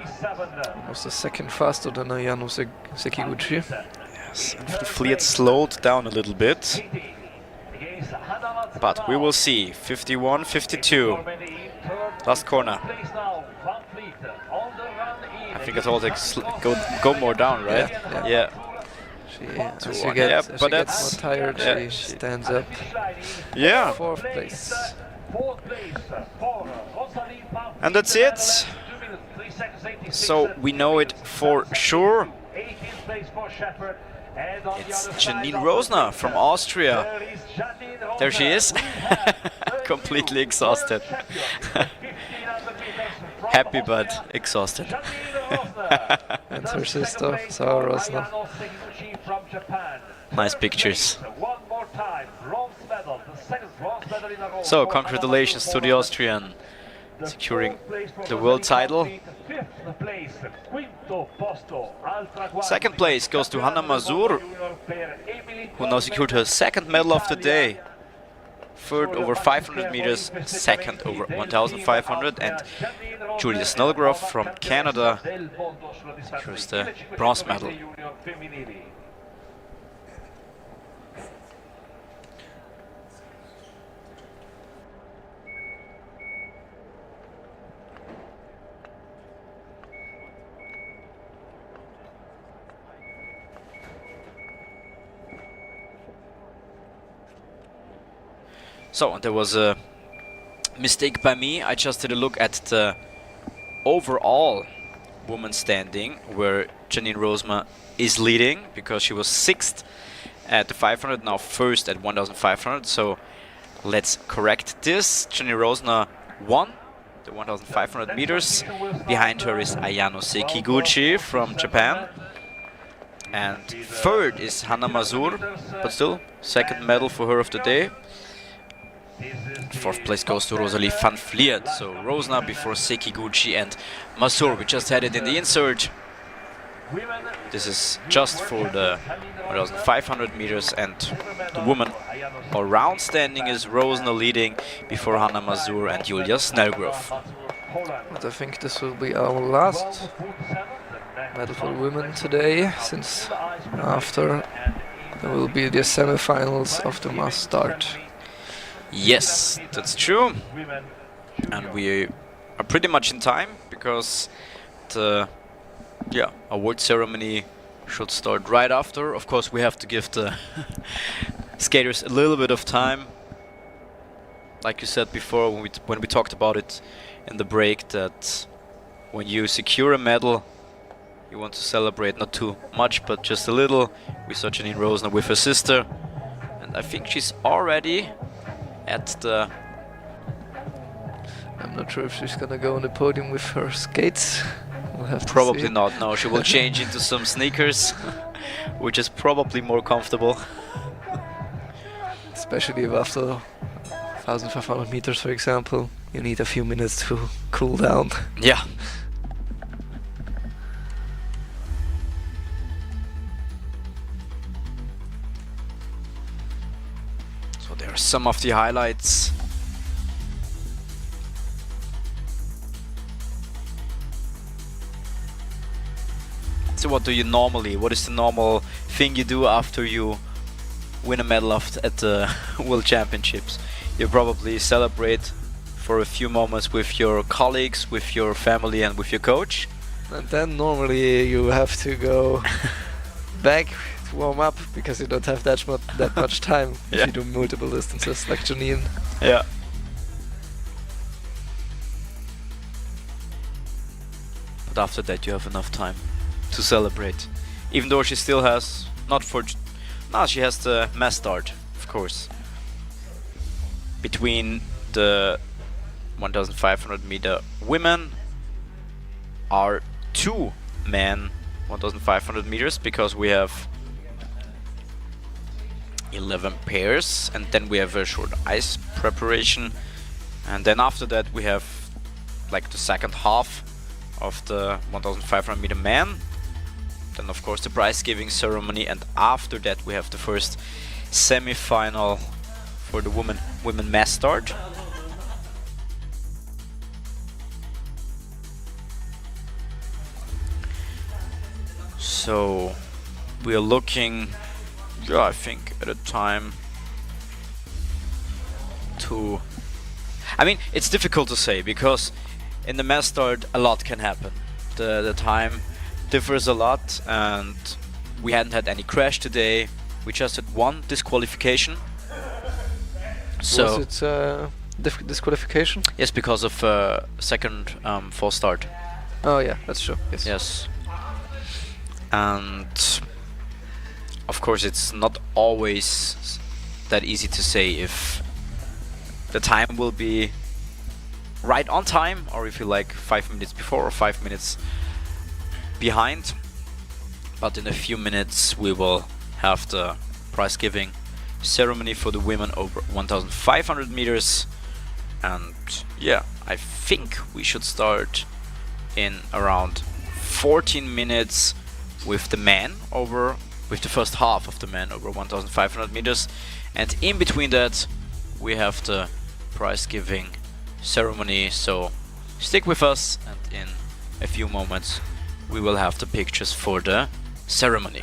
Was the second faster than Ayano Sekiguchi. Yes, and Fleet slowed down a little bit. But we will see. 51, 52. Last corner. I think I told her go more down, right? Yeah. As she gets more tired, she stands up. Yeah. 4th place. And that's it. So we know it for sure. It's Janine Rosner from Austria. There she is. Completely exhausted. Happy but exhausted. And her sister, Sarah Rosner. Nice pictures. So, congratulations to the Austrian securing the world title. Second place goes to Hanna Mazur, who now secured her second medal of the day. Third over 500 meters, second over 1500, and Julia Snellgrove from Canada secures the bronze medal. So, there was a mistake by me. I just did a look at the overall woman standing, where Janine Rosner is leading, because she was 6th at the 500, now 1st at 1500. So, let's correct this. Janine Rosner won the 1500 meters. Behind her is Ayano Sekiguchi from Japan. And 3rd is Hanna Mazur, but still, 2nd medal for her of the day. 4th place goes to Rosalie van Vliet. So Rosner before Sekiguchi and Mazur. We just had it in the insert. This is just for the 1500 meters, and the woman all-round standing is Rosner leading before Hanna Mazur and Julia Snellgrove. But I think this will be our last medal for women today, since after there will be the semi-finals of the mass start. Yes, that's true. And we are pretty much in time, because the award ceremony should start right after. Of course, we have to give the skaters a little bit of time. Like you said before, when we talked about it in the break, that when you secure a medal, you want to celebrate not too much, but just a little. We saw Janine Rosner with her sister, and I think she's already at the... I'm not sure if she's gonna go on the podium with her skates. We'll have to Probably see. not, no. She will change into some sneakers, which is probably more comfortable. Especially if after 1500 meters, for example, you need a few minutes to cool down. Yeah. So there are some of the highlights. So what is the normal thing you do after you win a medal at the World Championships? You probably celebrate for a few moments with your colleagues, with your family, and with your coach. And then normally you have to go back to warm up because you don't have that much time if Yeah. you do multiple distances like Janine. Yeah. But after that you have enough time to celebrate. Even though she still has, she has the mass start, of course. Between the 1500 meter women are 2 men 1500 meters, because we have 11 pairs, and then we have a short ice preparation, and then after that we have like the second half of the 1500 meter men, then of course the prize giving ceremony, and after that we have the first semi-final for the women mass start. So we are looking, I think, at a time to... I mean, it's difficult to say, because in the mass start a lot can happen. The time differs a lot, and we hadn't had any crash today. We just had 1 disqualification. So Was it disqualification? yes, because of second false start. Oh yeah, that's true. Yes. Yes. And of course it's not always that easy to say if the time will be right on time, or if you like 5 minutes before or 5 minutes behind. But in a few minutes we will have the prize giving ceremony for the women over 1500 meters, and yeah, I think we should start in around 14 minutes with the men over, with the first half of the men over 1500 meters, and in between that we have the prize giving ceremony. So stick with us, and in a few moments we will have the pictures for the ceremony.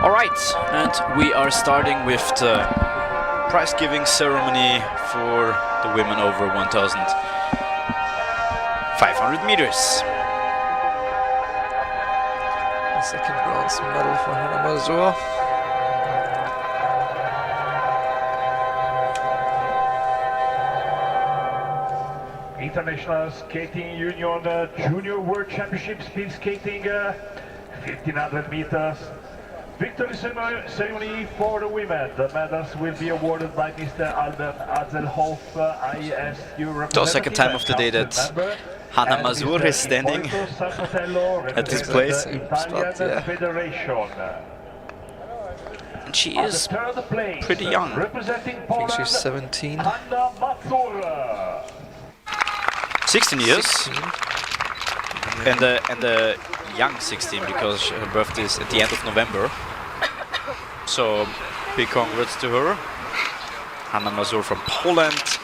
Alright, and we are starting with the prize giving ceremony for the women over 1,500 meters. The second bronze medal for Hannah Mazur. International Skating Union Junior World Championship Speed Skating 1500 meters. Victory ceremony for the women. The medals will be awarded by Mr. Albert Azelhoff, ISU representative. The second time of the day that Hannah Mazur is standing at this place. Italian Federation. And she is pretty young. Representing I think Poland, she's 17. Hannah Mazur. 16 years. 16. And the young 16, because her birthday is at the end of November. So big congrats to her. Hannah Mazur from Poland,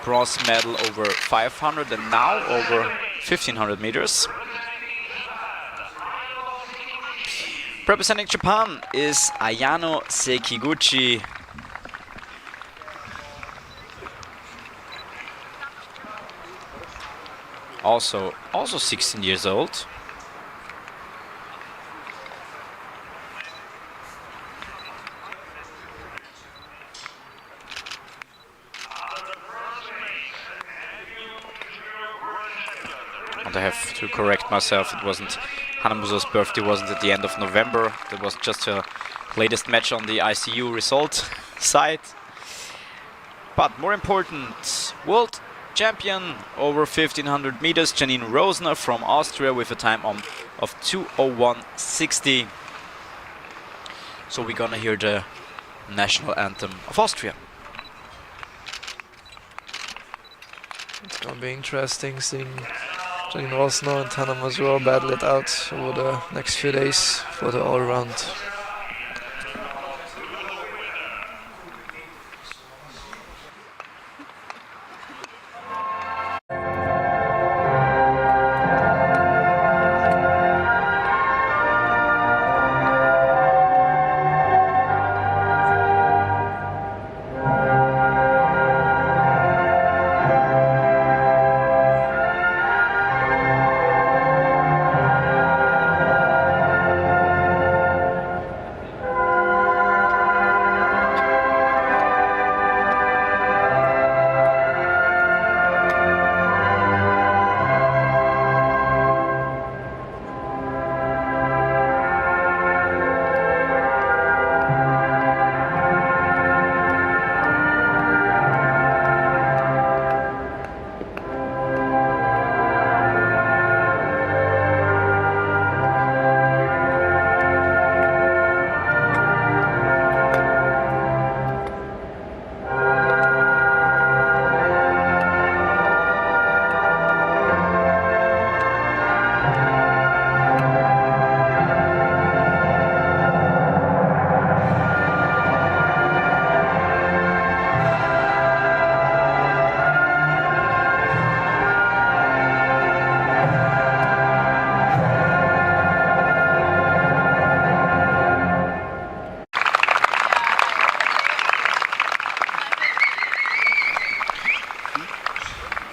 bronze medal over 500 and now over 1500 meters. Representing Japan is Ayano Sekiguchi. Also 16 years old. And I have to correct myself, it wasn't Hannah Mazur's birthday wasn't at the end of November. That was just her latest match on the ICU result site. But more important, world champion over 1500 meters, Janine Rosner from Austria with a time of 2:01:60. So we're gonna hear the national anthem of Austria. It's gonna be interesting seeing Janine Rosner and Hannah Mazur battle it out over the next few days for the all-round.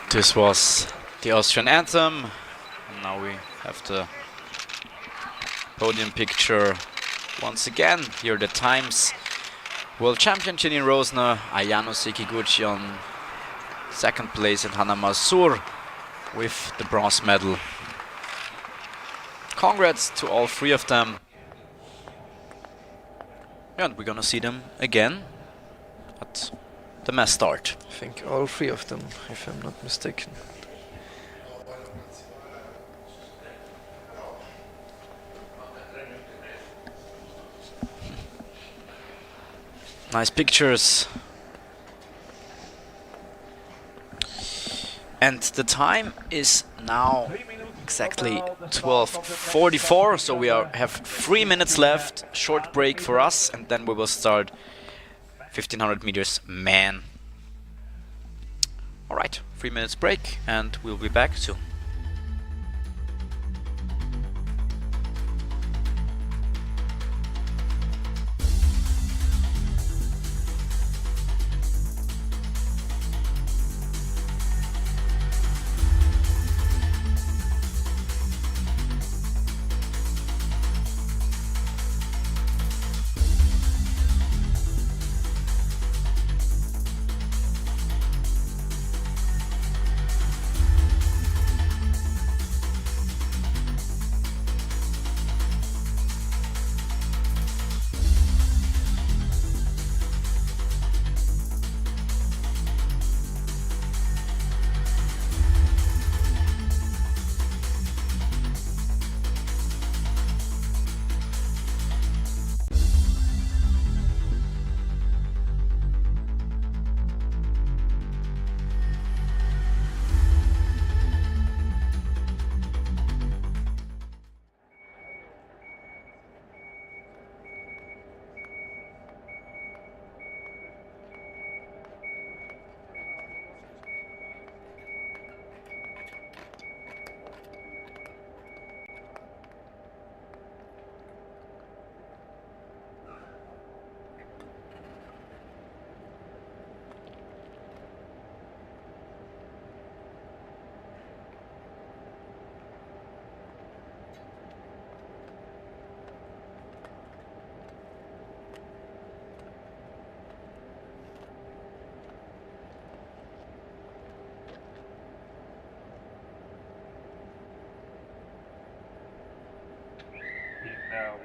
This was the Austrian anthem. And now we have the podium picture once again. Here are the times. World champion Janine Rosner, Ayano Sekiguchi on second place, and Hannah Mazur with the bronze medal. Congrats to all three of them. And we're gonna see them again at the mass start. I think all three of them, if I'm not mistaken. Nice pictures. And the time is now exactly 12:44, so we have 3 minutes left. Short break for us, and then we will start 1500 meters man. Alright, 3 minutes break, and we'll be back soon.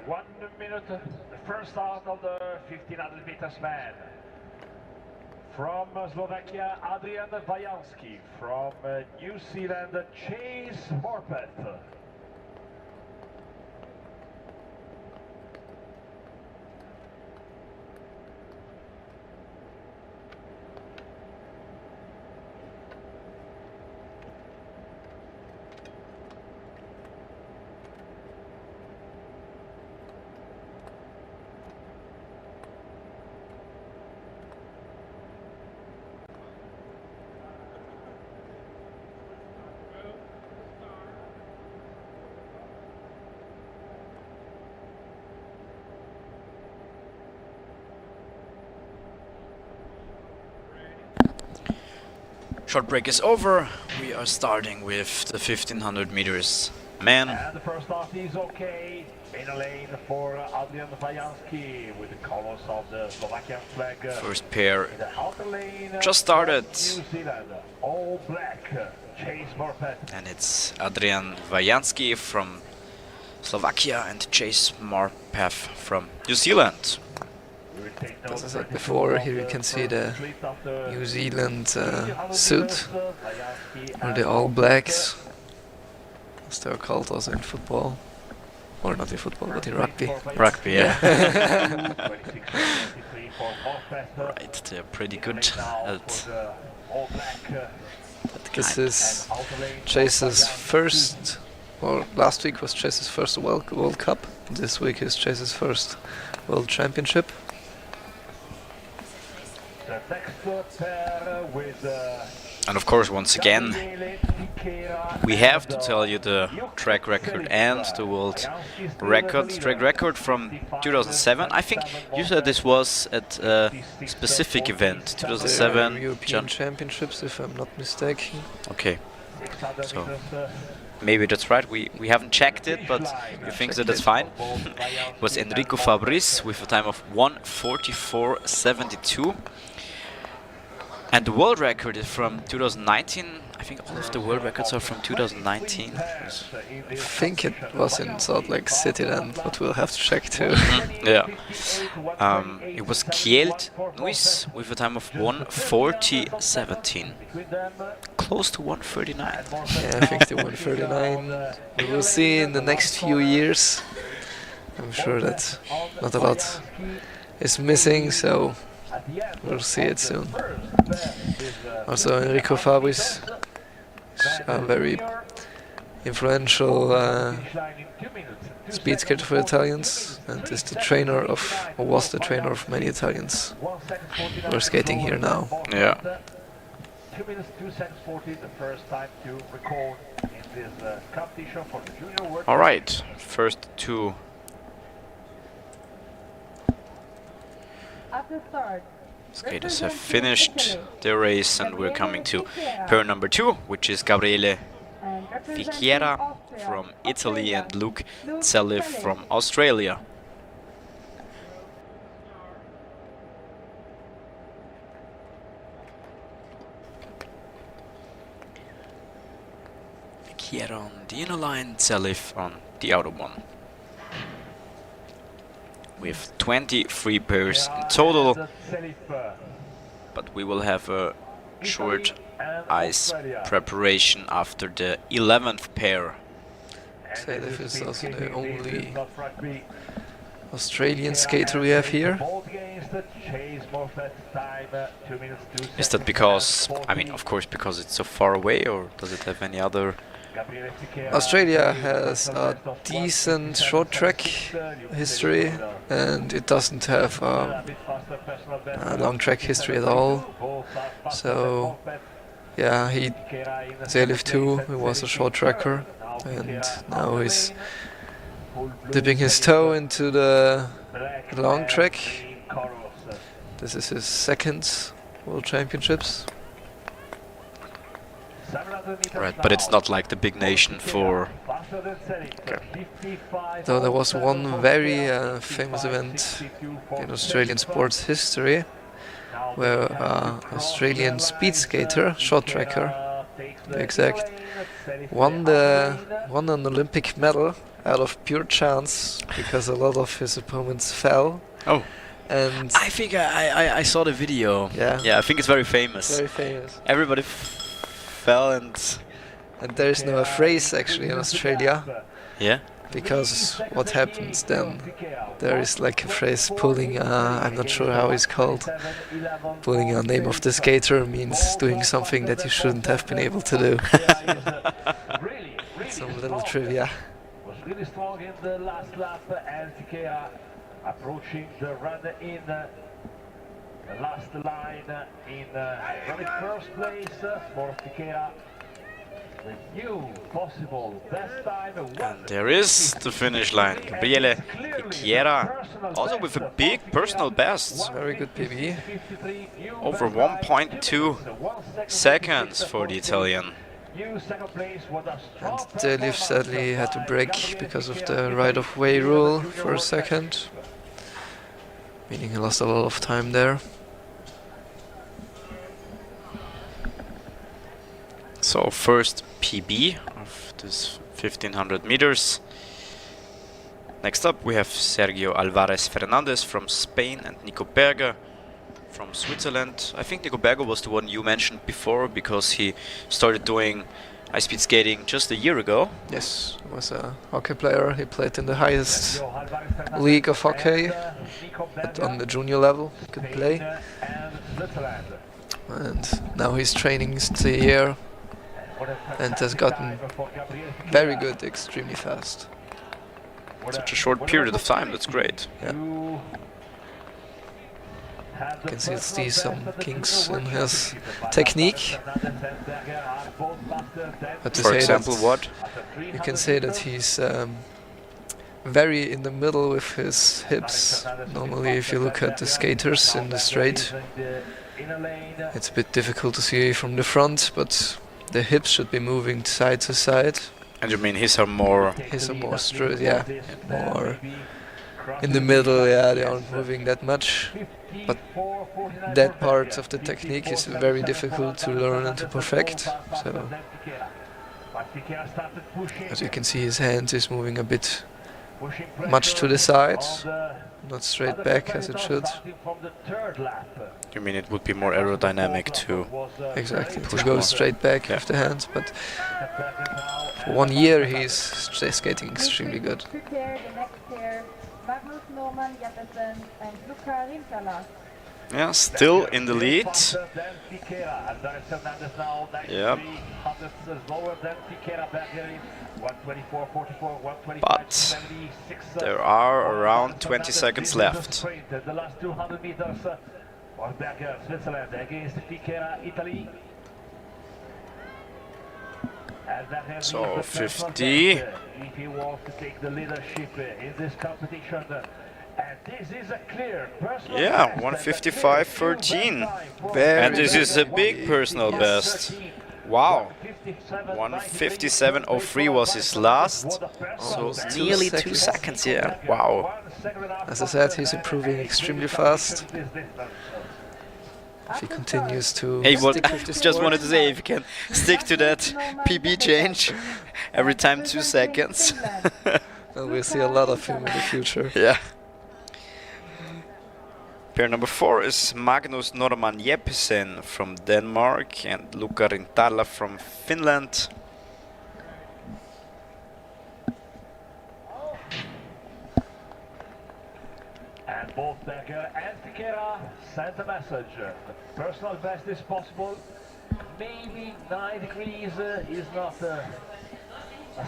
1 minute, the first start of the 1500 meters man. From Slovakia, Adrian Vajanski. From New Zealand, Chase Morpeth. Short break is over. We are starting with the 1500 meters man. And the first start is okay. In a lane for Adrian Vajanski with the colors of the Slovakian flag. First pair In the outer lane, just started. New Zealand, all black, Chase Morpeth. And it's Adrian Vajanski from Slovakia and Chase Morpeth from New Zealand. As I said before, here you can see the New Zealand suit, or the All Blacks, as they are called also in football, or not in football, but in rugby. Rugby, yeah. Right, they're pretty good at This is Chase's first, well, last week was Chase's first World Cup, this week is Chase's first World Championship. The next pair with And of course, once again, we have to tell you the track record and the world record. Track record from 2007. I think you said this was at a specific event, 2007 European Championships, if I'm not mistaken. Okay, so maybe that's right. We haven't checked it, but you think that that's fine. It was Enrico Fabrice with a time of 1:44.72. And the world record is from 2019. I think all of the world records are from 2019. I think it was in Salt Lake City then, but we'll have to check too. Yeah. It was Kjeld Nuis with a time of 1:40.17. Close to 1:39. Yeah, I think the 1:39 we will see in the next few years. I'm sure that not a lot is missing, so we'll see it soon. Also, Enrico Fabrice is a very influential speed skater for Italians, and is the trainer of, or was the trainer of many Italians who are skating here now. Yeah. 2 minutes 2 seconds 40, the first time to record in this competition for the Junior World. All right. First two. At the start, Skaters have finished their race, and we're coming to pair number 2, which is Gabriele and representing Fichiera Austria, from Italy and Australia, Luke Zelif from Australia. Fichiera on the inner line, Zelif on the outer one. With 23 pairs in total, but we will have a short ice preparation after the 11th pair. Zelif is also the only Australian skater we have here. Is that because, I mean, of course, because it's so far away, or does it have any other? Australia has a decent short track history, and it doesn't have a long track history at all. So, yeah, Zelif too, he was a short tracker, and now he's dipping his toe into the long track. This is his second World Championships. Right, but it's not like the big nation for... Though there was one very famous event in Australian sports history where Australian speed skater, short tracker, to be exact, won an Olympic medal out of pure chance because a lot of his opponents fell. Oh, And I think I saw the video. yeah, Yeah, I think it's very famous. very famous. Everybody fell and And there is now a phrase actually in Australia, yeah. because what happens then? There is like a phrase pulling, I'm not sure how it's called, pulling a name of the skater means doing something that you shouldn't have been able to do. Some little trivia. Was really strong in the last lap, and Tikea approaching the run in the last line in running first place for Tikea. With new possible best time. And there is the finish line. Gabriele Ichiera, also with a big personal best. Very good PB. Over 1.2 seconds for the Italian. And Deliv sadly had to break because of the right-of-way rule for a second, meaning he lost a lot of time there. So first PB of this 1500 meters. Next up we have Sergio Alvarez Fernandez from Spain and Nico Berger from Switzerland. I think Nico Berger was the one you mentioned before because he started doing high-speed skating just a year ago. Yes, he was a hockey player. He played in the highest league of hockey, but on the junior level he could play. And now he's training the year and has gotten very good, extremely fast. Such a short period of time, that's great. Yeah. You can still see some kinks in his technique. But to For say example, that, what? you can say that he's very in the middle with his hips. Normally, if you look at the skaters in the straight, it's a bit difficult to see from the front, but the hips should be moving side to side. And you mean his are more... His are more straight, yeah, more in the middle, yeah, they aren't moving that much. But that part of the technique is very difficult to learn and to perfect. So, as you can see, his hand is moving a bit much to the side, not straight back as it should. You mean it would be more aerodynamic to... Exactly, to go straight back with the hand, but for 1 year he's skating extremely good. Yeah, still in the lead. Yeah. But there are around 20 seconds left. So 50. If he wants to take the leadership in this competition, and this is a clear personal Yeah, best. 155.13. And this is a big personal best. Wow. 157.03 was his last. So nearly 2 seconds, yeah. Wow. As I said, he's improving extremely fast. If he continues to Hey, what stick I with this just sport. wanted to say, if you can stick to that PB change every time 2 seconds. Well, we'll see a lot of him in the future. Yeah. Pair number 4 is Magnus Norman Jeppesen from Denmark and Luca Rintala from Finland. And both Berger and Tikera sent a message. The personal best is possible. Maybe 9 degrees is not a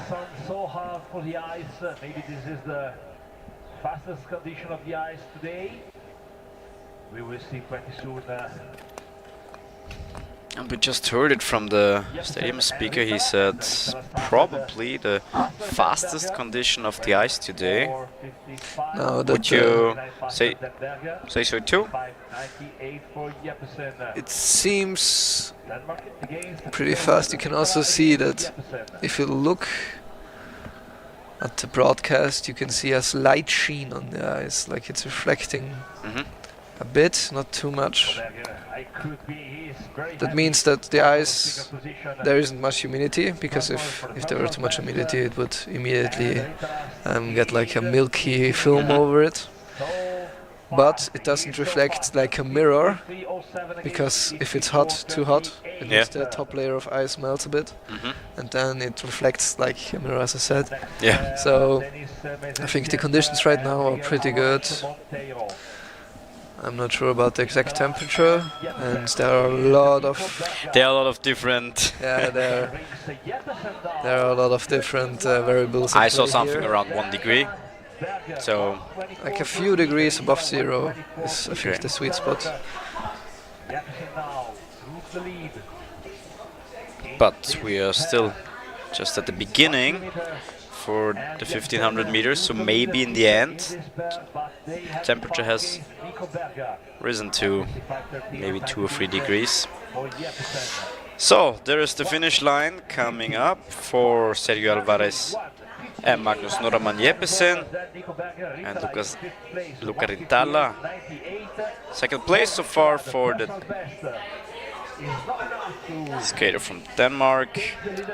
sun so hard for the ice. Maybe this is the fastest condition of the ice today. We will see pretty soon. And we just heard it from the stadium speaker. He said probably the fastest condition of the ice today. Now that Would you say so too? it seems pretty fast. You can also see that if you look at the broadcast, you can see a slight sheen on the ice, like it's reflecting. Mhm. a bit, not too much. I could be, he's very That happy. means that the ice, Position. there isn't much humidity, because if there were too much humidity, it would immediately get like a milky film over it. But it doesn't reflect like a mirror, because if it's hot, too hot, it Yeah. means the top layer of ice melts a bit, and then it reflects like a mirror, as I said. Yeah. So I think the conditions right now are pretty good. I'm not sure about the exact temperature, and there are a lot of There are a lot of different. there are a lot of different variables. at I saw play something here. around 1 degree. So Like a few degrees above zero is, I think, Okay. the sweet spot. but we are still just at the beginning for the 1500 meters, so maybe in the end temperature has risen to maybe 2 or 3 degrees. So there is the finish line coming up for Sergio Alvarez and Magnus Norman Jeppesen and Luca Rintala. Second place so far for the skater from Denmark.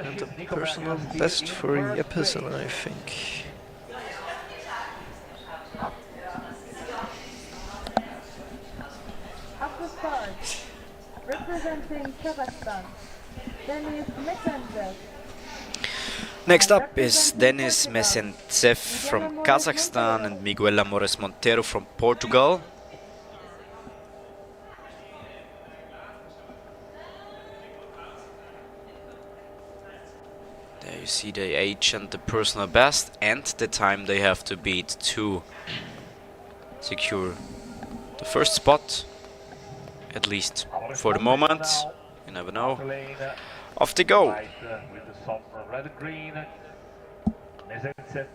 And the personal best for Jeppesen, I think. After start, representing Kazakhstan, Denis Messenger. Next up is Denis Mesentsev from Kazakhstan and Miguel Amores Montero from Portugal. There you see the age and the personal best and the time they have to beat to secure the first spot, at least for the moment. You never know. Off they go. With the sun red and green. Mesentsev,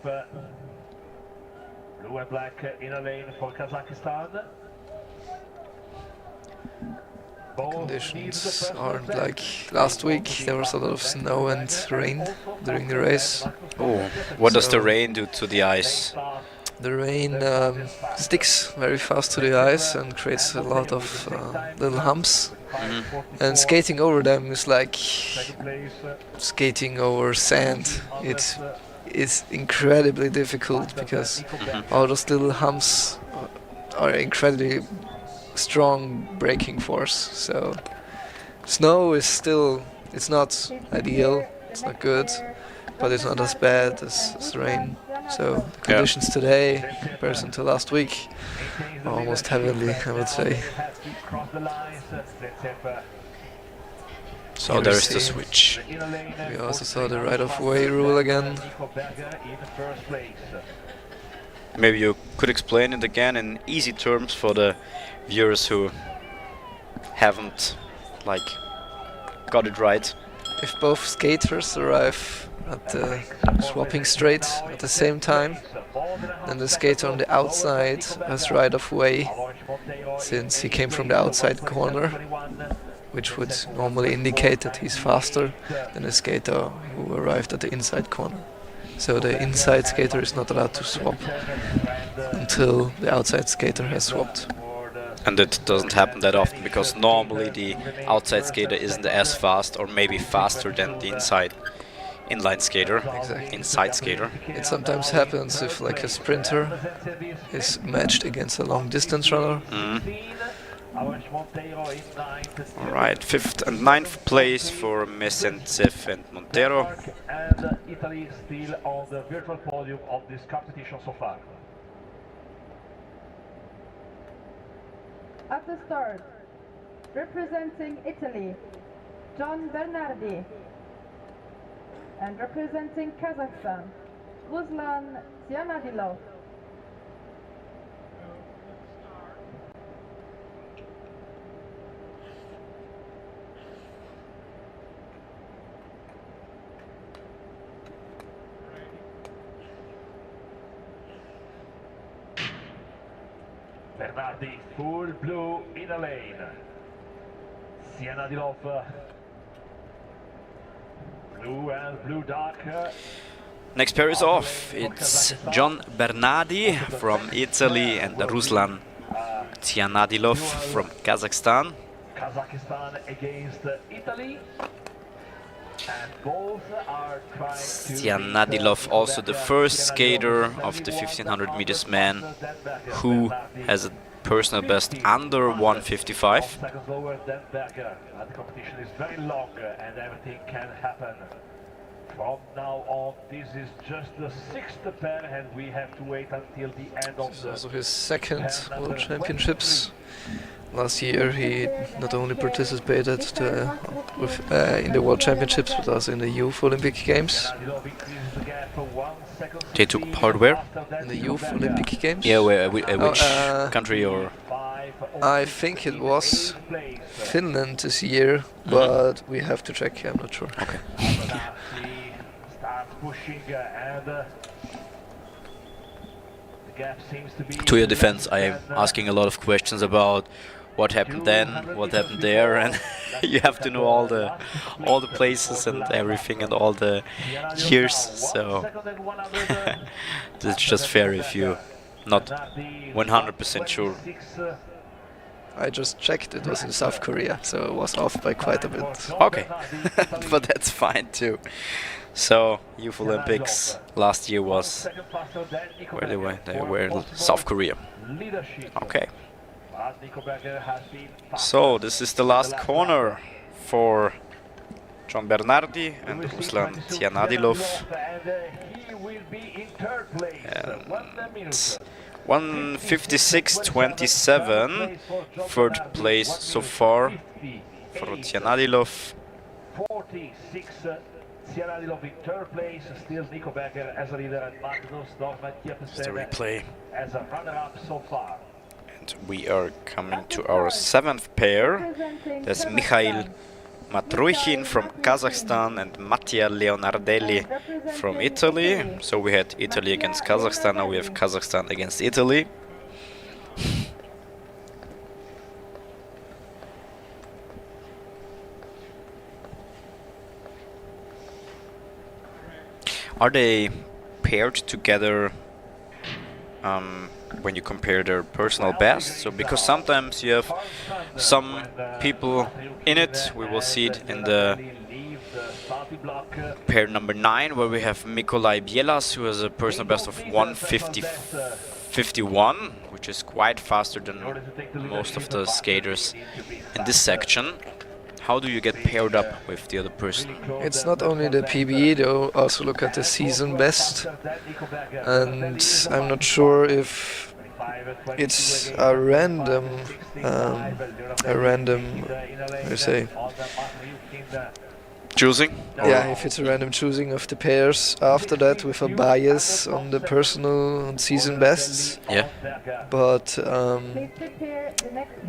blue and black inner lane for Kazakhstan. Conditions aren't like last week. There was a lot of snow and rain during the race. Oh, what does the So- rain do to the ice? The rain sticks very fast to the ice and creates a lot of little humps. And skating over them is like skating over sand. It is incredibly difficult because all those little humps are incredibly strong braking force. So snow is still, it's not ideal, it's not good, but it's not as bad as rain. So the conditions today, in comparison to last week, are almost heavenly, I would say. So Here there we is the see- switch. We also saw the right-of-way rule again. Maybe you could explain it again in easy terms for the viewers who haven't like got it right. If both skaters arrive at the swapping straight at the same time, then the skater on the outside has right-of-way, since he came from the outside corner, which would normally indicate that he's faster than the skater who arrived at the inside corner. So the inside skater is not allowed to swap until the outside skater has swapped. And it doesn't happen that often because normally the outside skater isn't as fast or maybe faster than the inline skater, Exactly. inside skater. It sometimes happens if like a sprinter is matched against a long distance runner. Alright, 5th and 9th place for Mesentsev and Montero. And Italy still on the virtual podium of this competition so far. At the start, representing Italy, John Bernardi. And representing Kazakhstan, Ruslan Zianadilov. Bernardi, full blue in the lane. Zianadilov, blue and blue dark. Next pair is off. It's John Bernardi from Italy and Ruslan Tsianadilov from Kazakhstan. Kazakhstan against Italy. And both are trying to Tsianadilov, also the first skater of the 1500 meters man who has a personal best under 155. Seconds lower than Berger. The competition is very long and everything can happen. From now on, this is just the sixth pair and we have to wait until the end of This is the also his second World Championships. Last year he not only participated in the World Championships but also in the Youth Olympic Games. They took part where? In the Youth Olympic Games? Yeah, which country or? I think it was Finland this year, but we have to check, I'm not sure. Okay. To your defense, I am asking a lot of questions about what happened then, what happened there, and you have to know all the places and everything and all the years. So it's just fair if you're not 100% sure. I just checked, it was in South Korea, so it was off by quite a bit. Okay, but that's fine too. So, Youth Olympics last year was where they were? They were in South Korea. Okay. So, this is the last corner for John Bernardi and Ruslan Tsianadilov. And 156.27, third place so far for Tsianadilov. 46 Tsianadilov in third place, still Nico Berger as a leader and Magnus Norman The replay. as a runner-up so far. And we are coming to our seventh pair. That's Mikhail Matruichin from Kazakhstan and Mattia Leonardelli from Italy. So we had Italy against Kazakhstan, now we have Kazakhstan against Italy. Are they paired together when you compare their personal best? So because sometimes you have some people in it, we will see it in the pair number 9 where we have Mikolai Bielas, who has a personal best of 1:50.51, which is quite faster than most of the skaters in this section. How do you get paired up with the other person? It's not only the PB, they also look at the season best, and I'm not sure if it's a random, how do you say? Choosing? Yeah, if it's a random choosing of the pairs after that with a bias on the personal and season bests. Yeah. But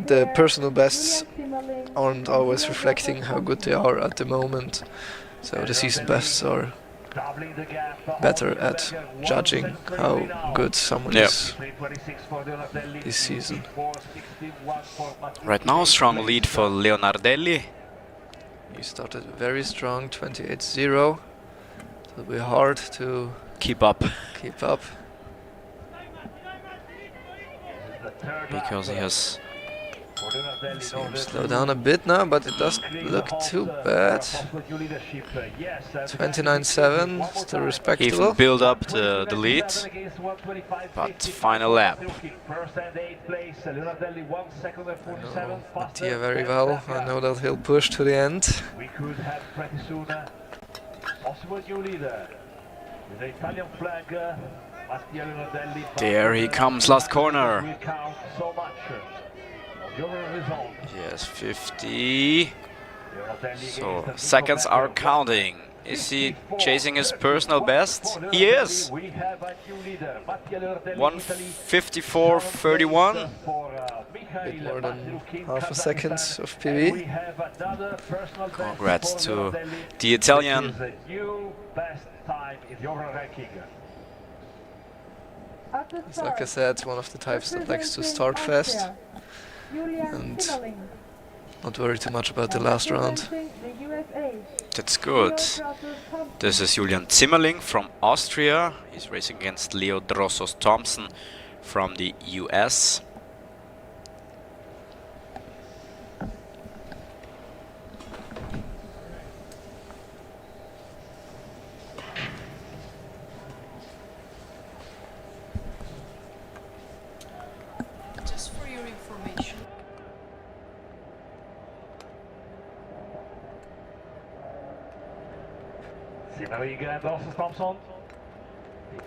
the personal bests aren't always reflecting how good they are at the moment. So the season bests are better at judging how good someone is this season. Right now, strong lead for Leonardelli. He started very strong, 28-0. It'll be hard to keep up. Because he has... See him slow down a bit now, but it doesn't look too bad. 29-7, still respectable. Even build up the lead, but final lap. I know Mattia very well, I know that he'll push to the end. We could have pretty soon possible new leader with the Italian flag. Mattia Leonardelli. There he comes, last corner. We count so much. Yes, 50. So seconds are counting. Is he chasing his personal best? He is. 1:54.31. Bit more than half a second of PB. Congrats to the Italian. It's like I said, one of the types that likes to start fast and not worry too much about the last round. That's good. This is Julian Zimmerling from Austria. He's racing against Leo Drossos Thompson from the US. Simmerling and Dawson Thompson.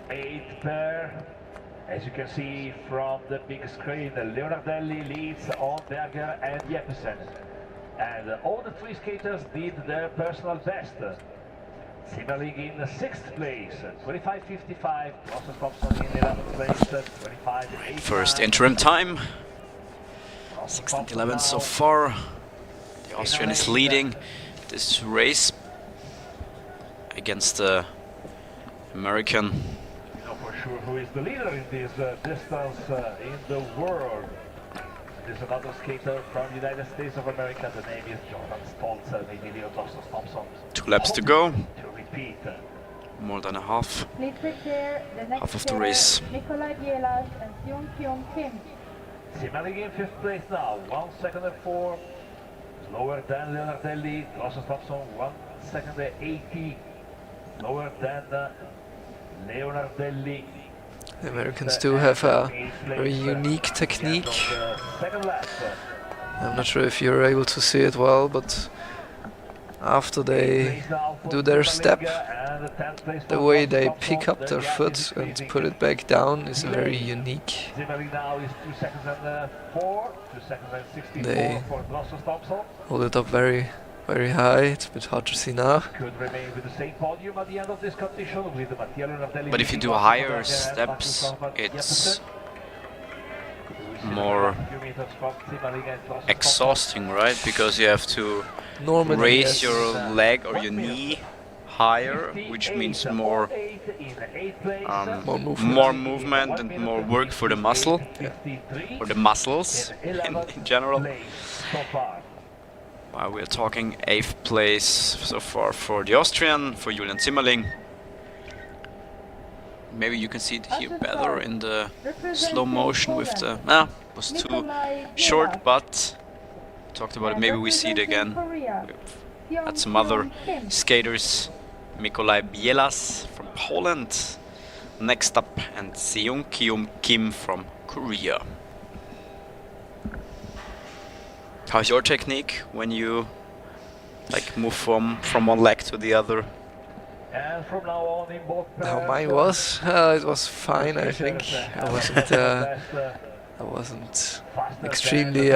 The 8th pair. As you can see from the big screen, Leonardelli leads on Berger and Jeppesen. And all the 3 skaters did their personal best. Simmerling in 6th place, 25.55. Dawson Thompson in 11th place, 25.89. First interim time. 16:11 so far. The Austrian is leading this race against the American. You know for sure who is the leader in this distance in the world. There's another skater from the United States of America. The name is Jordan Stoltz, maybe Leo Thompson. 2 laps to go. To repeat. More than a half. Please prepare the next Half of the pair, race. Nikolai Bielas and Kyung Kim. Simmerling in 5th place now, 1 second and 4. Lower than Leonardelli. Dawson Thompson 1 second and 80. Lower than Leonardelli. The Americans do have a very unique technique. I'm not sure if you're able to see it well, but after they do their step, the way they pick up their foot and put it back down is very unique. They hold it up very, very high. It's a bit hard to see now. But if you do higher steps, it's more exhausting, right? Because you have to Normally, raise yes. your leg or your knee higher, which means more more movement and more work for the muscle, or the muscles in general. We're talking 8th place so far for the Austrian, for Julian Simmerling. Maybe you can see it here better in the slow motion with the... was too short, but talked about it. Maybe we see it again. We've had some other skaters. Nikolai Bielas from Poland. Next up, and Seung Kim from Korea. How's your technique when you move from one leg to the other? And from now on in both How mine was? It was fine, I think. I wasn't extremely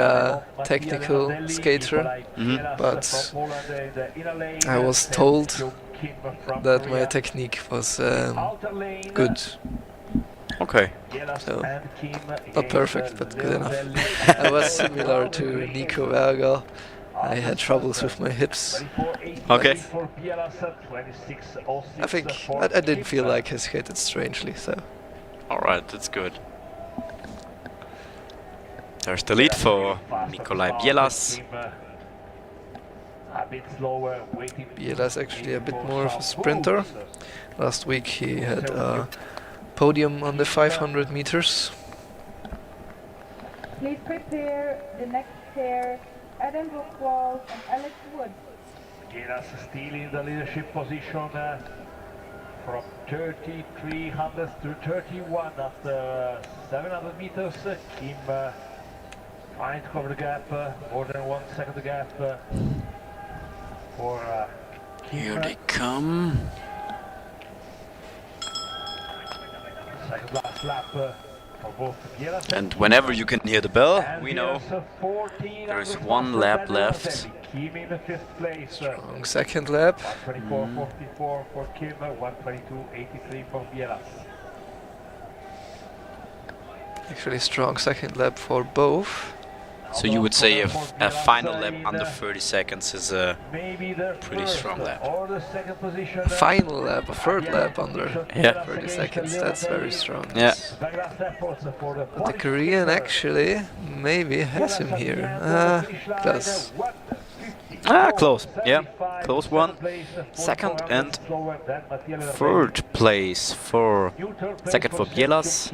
technical skater, but I was told that my technique was good. Okay. So, not perfect, but good enough. I was similar to Nico Berger. I had troubles with my hips. Okay. I think I didn't feel like I skated strangely, so. Alright, that's good. There's the lead for Nikolai Bielas. Bielas actually a bit more of a sprinter. Last week he had a podium on the 500 meters. Please prepare the next pair, Adam Buchwald and Alex Wood. Bielas still in the leadership position from 3300 to 31 after 700 meters. Kim trying to cover the gap, more than 1 second gap for Kim. Here they come. Second last lap for both Bielas And whenever you can hear the bell, we know Bielas, there is 1 lap left. Kim in the 5th place. Strong second lap. 124.44 for Kim, 122.83 for Bielas. Actually strong second lap for both. So you would say a final lap under 30 seconds is a pretty strong lap. A final lap, a third lap under Yeah. 30 seconds, that's very strong. Yeah. But the Korean actually maybe has him here. Close. Close. Yeah, close one. Second and third place for... Second for Bielas,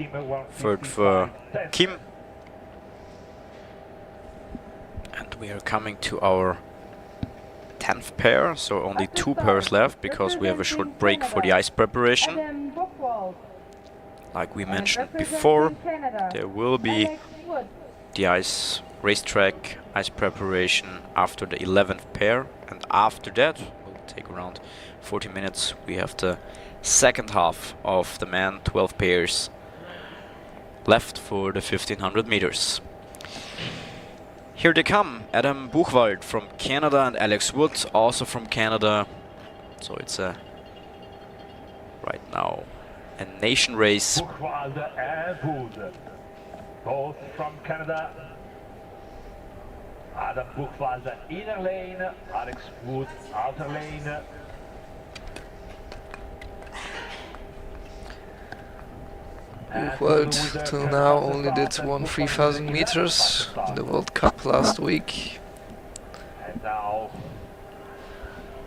third for Kim. And we are coming to our 10th pair, so only 2 pairs left, because we have a short break for the ice preparation. Adam Buchwald. Like we mentioned before, there will be the ice racetrack ice preparation after the 11th pair, and after that we'll take around 40 minutes. We have the second half of the men 12 pairs left for the 1500 meters. Here they come, Adam Buchwald from Canada and Alex Wood also from Canada. So it's a right now a nation race. Buchwald and Wood, both from Canada. Adam Buchwald inner lane, Alex Wood outer lane. Buchwald till now only did 3,000 meters in the World Cup last week. And now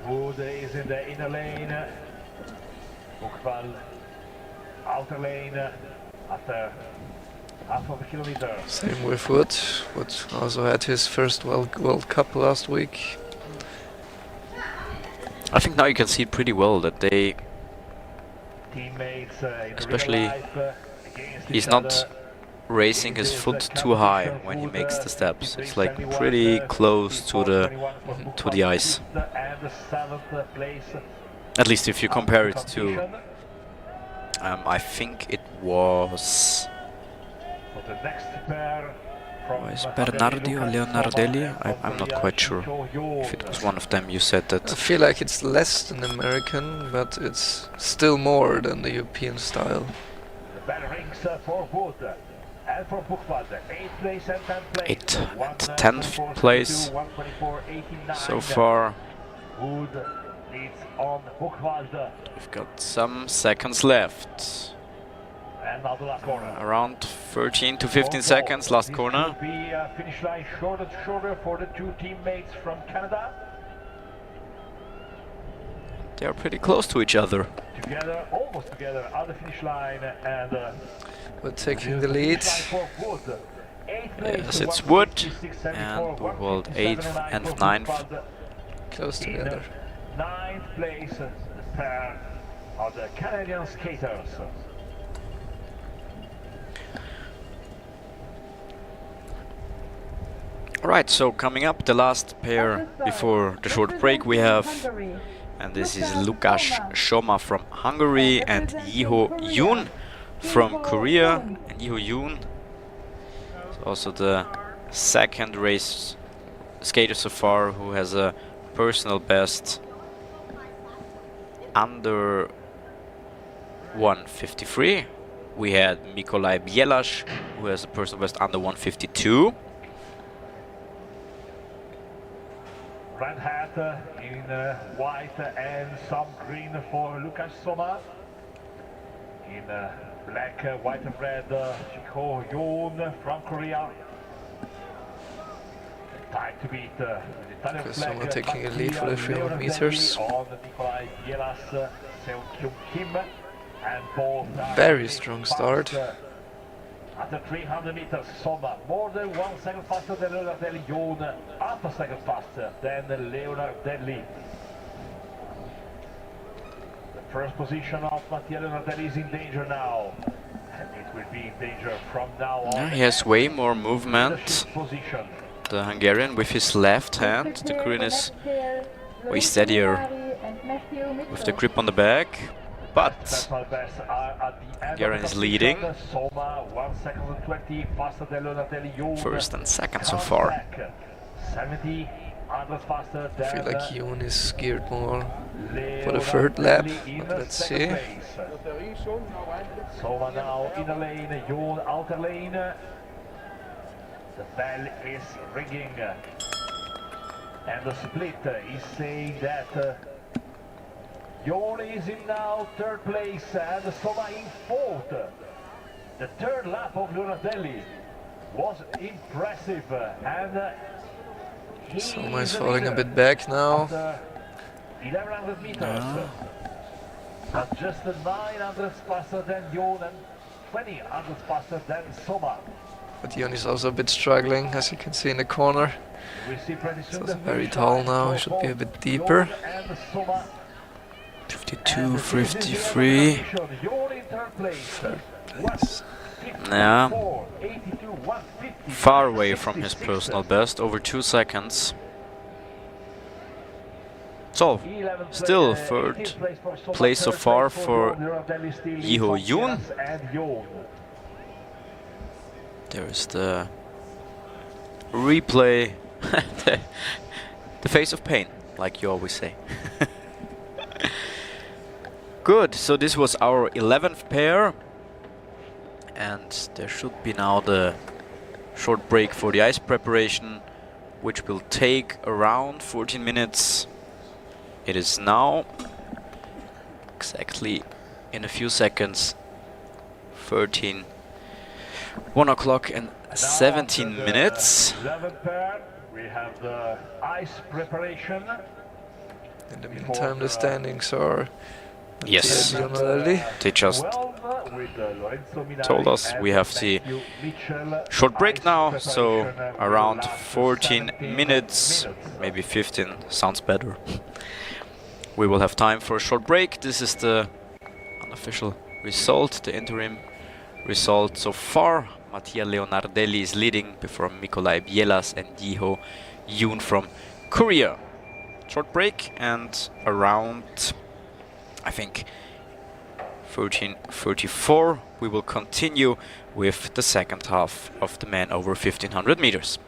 Wood is in the inner lane, Buchwald outer lane after half of a kilometer. Same with Wood. Wood also had his first World Cup last week. I think now you can see it pretty well that they, Teammates, especially he's not racing his foot too high when he makes the steps. It's like pretty close to the ice. At least if you compare it to I think it was Bernardi or Leonardelli. I'm not quite sure if it was one of them. You said I that. feel like it's less than American, but it's still more than the European style. Eighth and 10th place so far. We've got some seconds left. Around 13 to 15 seconds, last corner. Finish line shorter to shorter for the two teammates from Canada. They are pretty close to each other. Together, almost together, at the finish line, and We're taking the lead. Yes, it's Wood and Buchwald 8th and 9th. Close together. 9th place, the pair of the Canadian skaters. Alright, so coming up, the last pair before the short break we have, and this is Lukasz Szoma from Hungary and Yiho Yoon from Korea. And Yiho Yoon is also the second race skater so far who has a personal best under 153. We had Mikołaj Bielasz, who has a personal best under 152. Red hat in white and some green for Lukasz Szoma. In black, white and red, Yiho Yoon from Korea. Time to beat the Italian flag. Szoma taking a lead for the 300 meters. On Mikołaj Bielasz, Seung-kyun Kim, and both Very strong start. After 300 meters, Szoma more than 1 second faster than Leonardelli. Yoon half a second faster than Leonardelli. The first position of Mattia Leonardelli is in danger now. And it will be in danger from now on. Yeah, he has way more movement, Position. the Hungarian, with his left hand. The Korean is way steadier with the grip on the back, but Hungarian is leading. First and second so far. 70 hundredths faster than I feel like Yoon is geared more for the third lap, but let's see. Szoma now in the lane, Yoon outer lane. The bell is ringing. And the split is saying that Yoon is in now third place and Szoma in fourth. The third lap of Leonardelli was impressive and Szoma is falling a bit back now. 1100 meters. But just 900 faster than Yoon and 2000 faster than Szoma. But Yoon is also a bit struggling, as you can see in the corner. We see pretty soon He's very tall now, he should be a bit deeper. 52, 53. Third place. Yeah, far away from his personal best, over 2 seconds. So, 11th, still 18th third for place so third far place for New Delhi Steel Yiho from Yoon. Miras and Yoon. There's the replay, the face of pain, like you always say. Good, so this was our 11th pair, and there should be now the short break for the ice preparation, which will take around 14 minutes. It is now exactly in a few seconds 1 o'clock and 17 minutes. 11th pair, we have the ice preparation. In the meantime, the standings are Yes, Lionel. they just 12 with Lorenzo Minari told us and we have the Matthew Mitchell. short break Ice now, so preparation around will last 14 17 minutes, maybe 15 sounds better. We will have time for a short break. This is the unofficial result, the interim result so far. Mattia Leonardelli is leading before Mikolai Bielas and Yiho Yoon from Korea. Short break, and around, I think, 13:34 we will continue with the second half of the men over 1500 meters.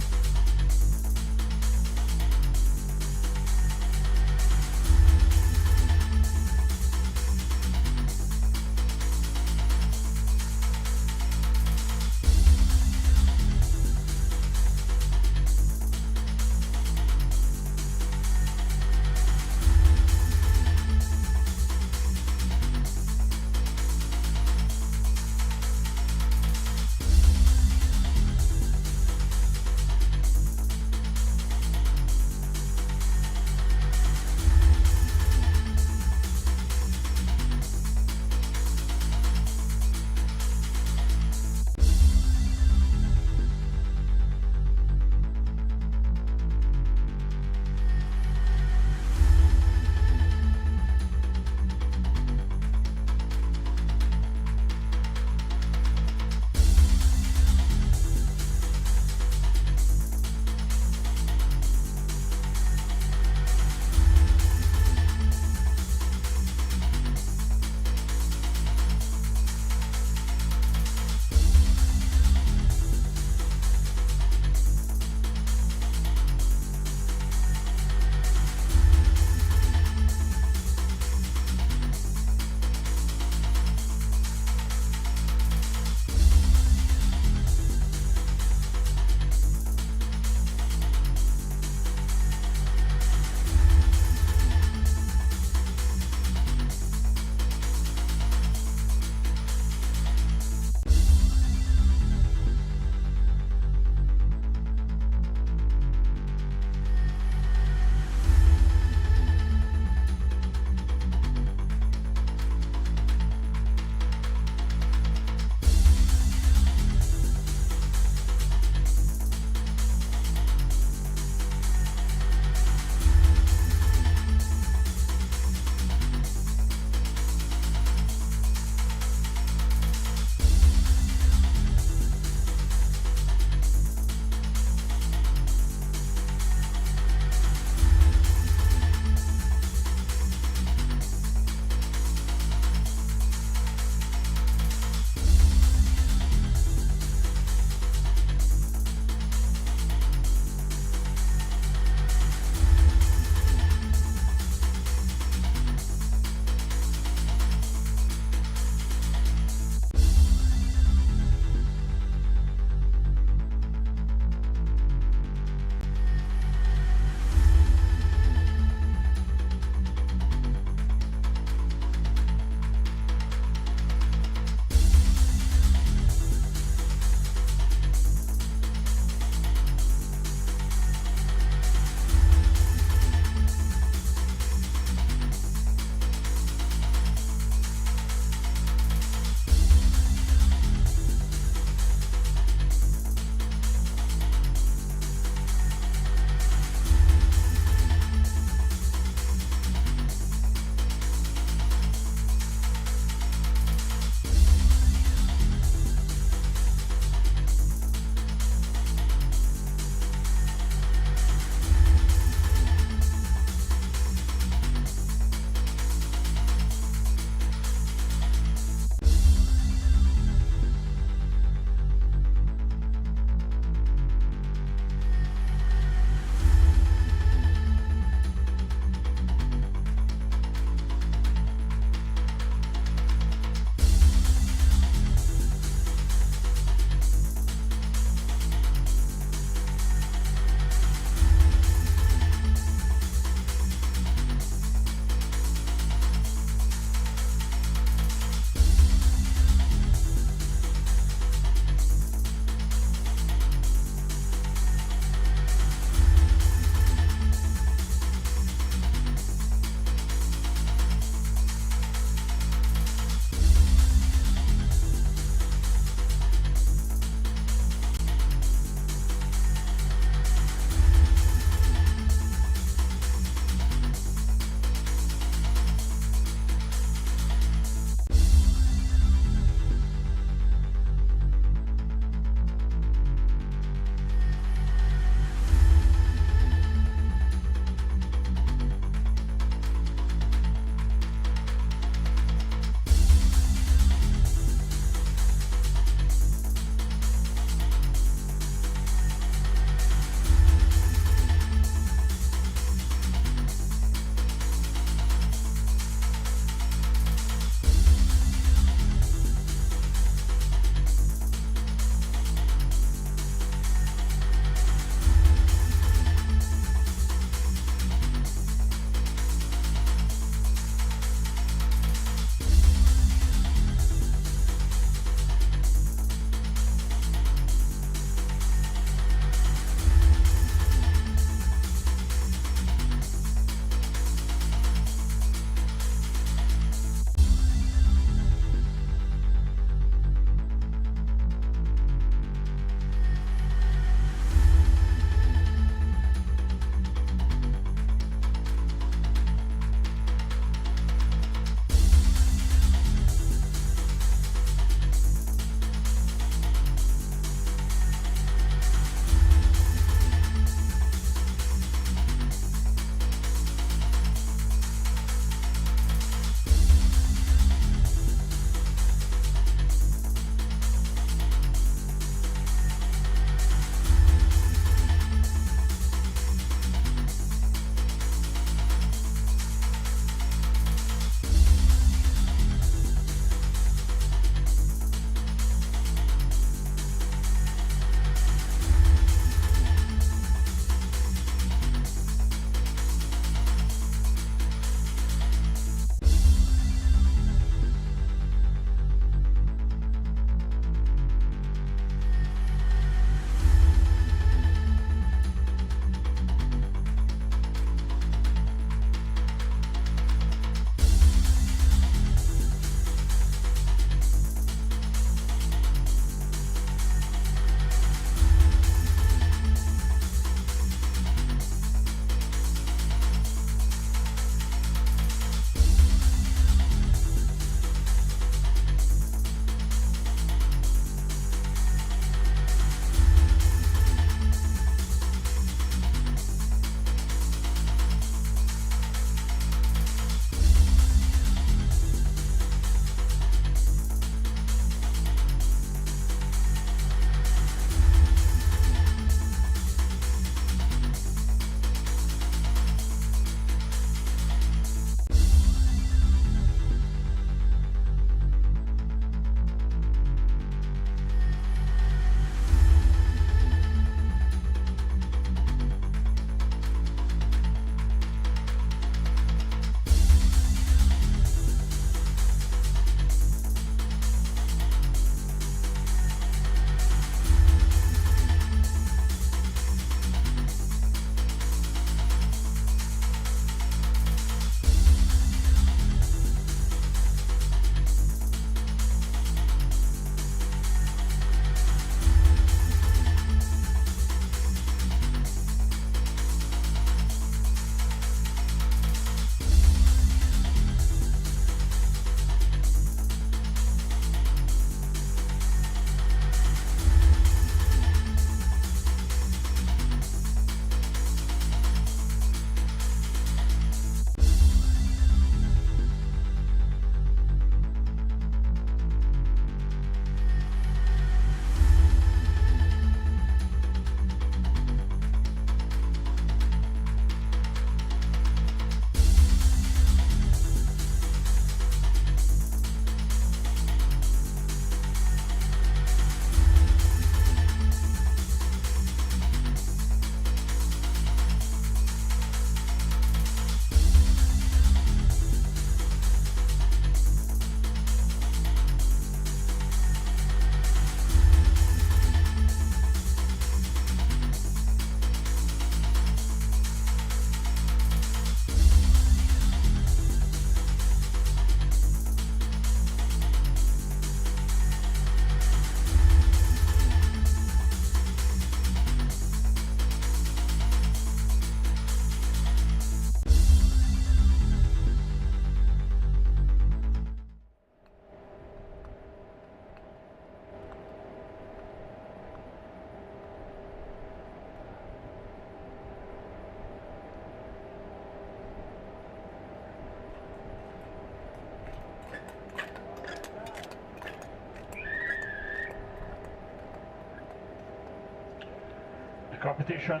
competition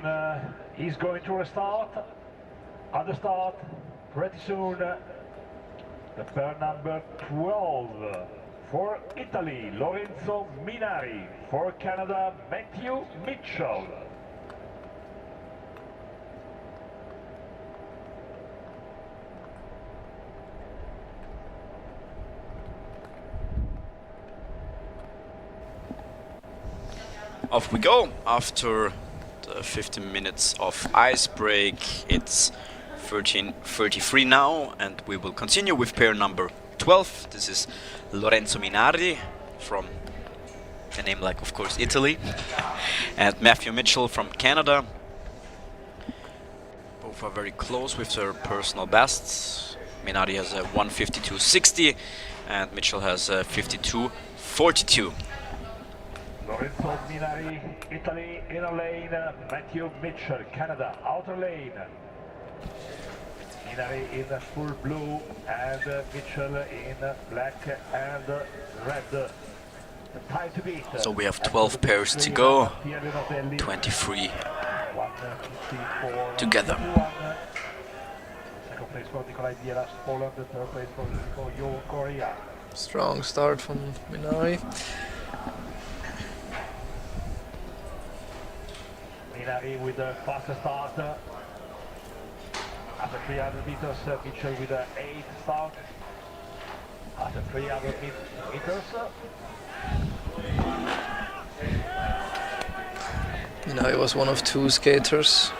is going to restart. At the start, pretty soon, the pair number 12 for Italy, Lorenzo Minari. For Canada, Matthew Mitchell. Off we go. After the 15 minutes of ice break, it's 13:33 now, and we will continue with pair number 12. This is Lorenzo Minardi from a name like, of course, Italy, and Matthew Mitchell from Canada. Both are very close with their personal bests. Minardi has a 1:52.60 and Mitchell has a 52.42. Lorenzo Minari, Italy, inner lane. Matthew Mitchell, Canada, outer lane. Minari in full blue and Mitchell in black and red. The time to beat. So we have 12 pairs to go, 23 together. Second place for Nikolai Bielas, Poland. Third place for Yo Korea. Strong start from Minari. Minari with a faster start. After 300 meters, Mitchell with an 8 start. After 300 meters. Minari was one of two skaters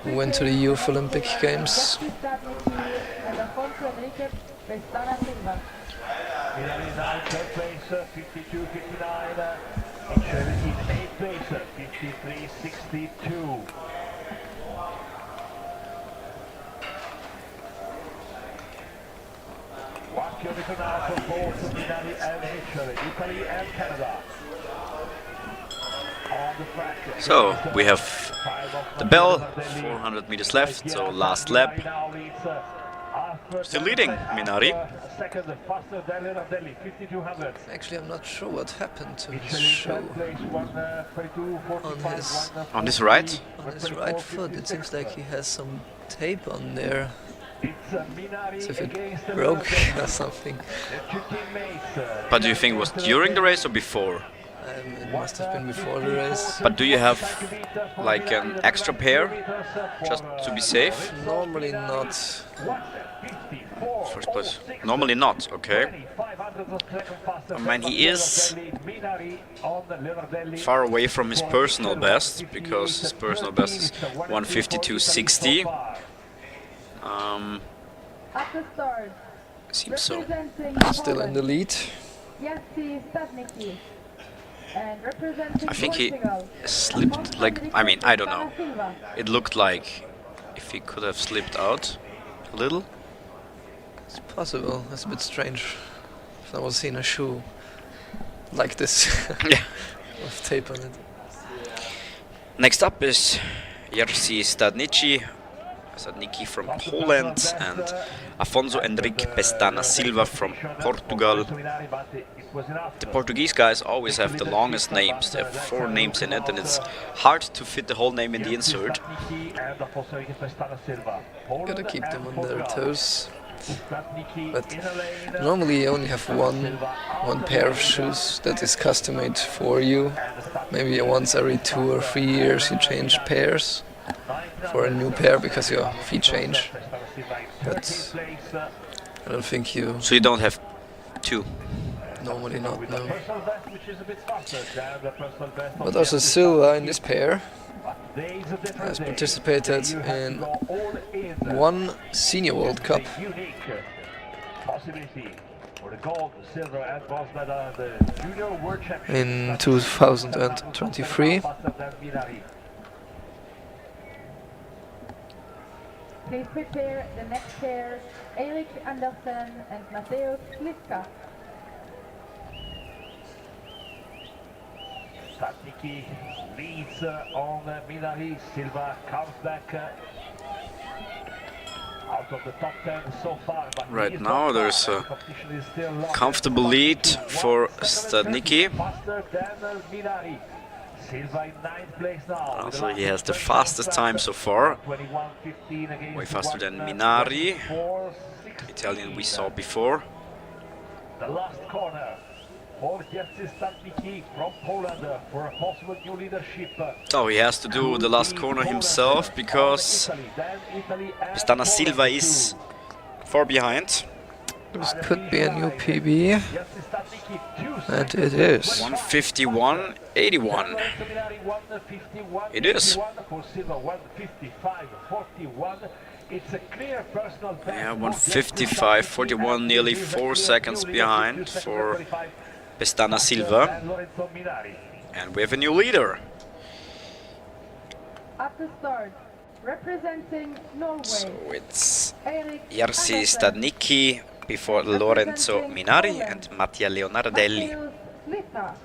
who went to the Youth Olympic Games. Minari is now in third place, 52.59. Mitchell in 8th place, 53.62. One kilometer now for both Minari and Mitchell, Italy and Canada. On the track. So we have the bell, 400 meters left, so last lap. Still leading, Minari. Second, faster than Leonardelli, 5200. Actually, I'm not sure what happened to his shoe. On his right? On his right foot, it seems like he has some tape on there. As if it broke or something. But do you think it was during the race or before? It must have been before the race. But do you have like an extra pair just to be safe? Normally not. First place. Normally not, okay. I mean, he is far away from his personal best, because his personal best is 1:52.60. Seems so. Still in the lead. I think he slipped, like, I mean, I don't know. It looked like if he could have slipped out a little. It's possible. It's a bit strange. I've never seen a shoe like this. Yeah. With tape on it. Next up is Jerzy Stadnicki from Poland and Afonso Henrique Pestana Silva from Portugal. The Portuguese guys always have the longest names. They have 4 names in it, and it's hard to fit the whole name in the insert. Gotta keep them on their toes. But normally you only have one pair of shoes that is custom made for you. Maybe once every 2 or 3 years you change pairs for a new pair because your feet change. But I don't think you... So you don't have 2? Normally not, no. But also Silva in this pair has participated in 1 Senior World Cup. In 2023. Please prepare the next pair, Erik Andersen and Mateusz Kliska. Stadnicki leads on Minari. Silva comes back out of the top 10 so far. But right now there's a comfortable lead for Stadnicki. Faster than Minari. Silva in 9th place now. Also, he has the fastest time so far. Way faster than Minari, the Italian we saw before. The last corner for Jerzy Stadnicki from Poland for a possible new leadership. So he has to do the last corner himself because Pestana Silva is far behind. This could be a new PB, and it is. 151.81. It is. It's a clear personal best. Yeah, 155.41, nearly 4 seconds behind for Pestana Silva. And we have a new leader. At the start, representing Norway, So it's Erik Jerzy Andersen, Stadnicki before Lorenzo Minari and Mattia Leonardelli. Mateusz Slivka.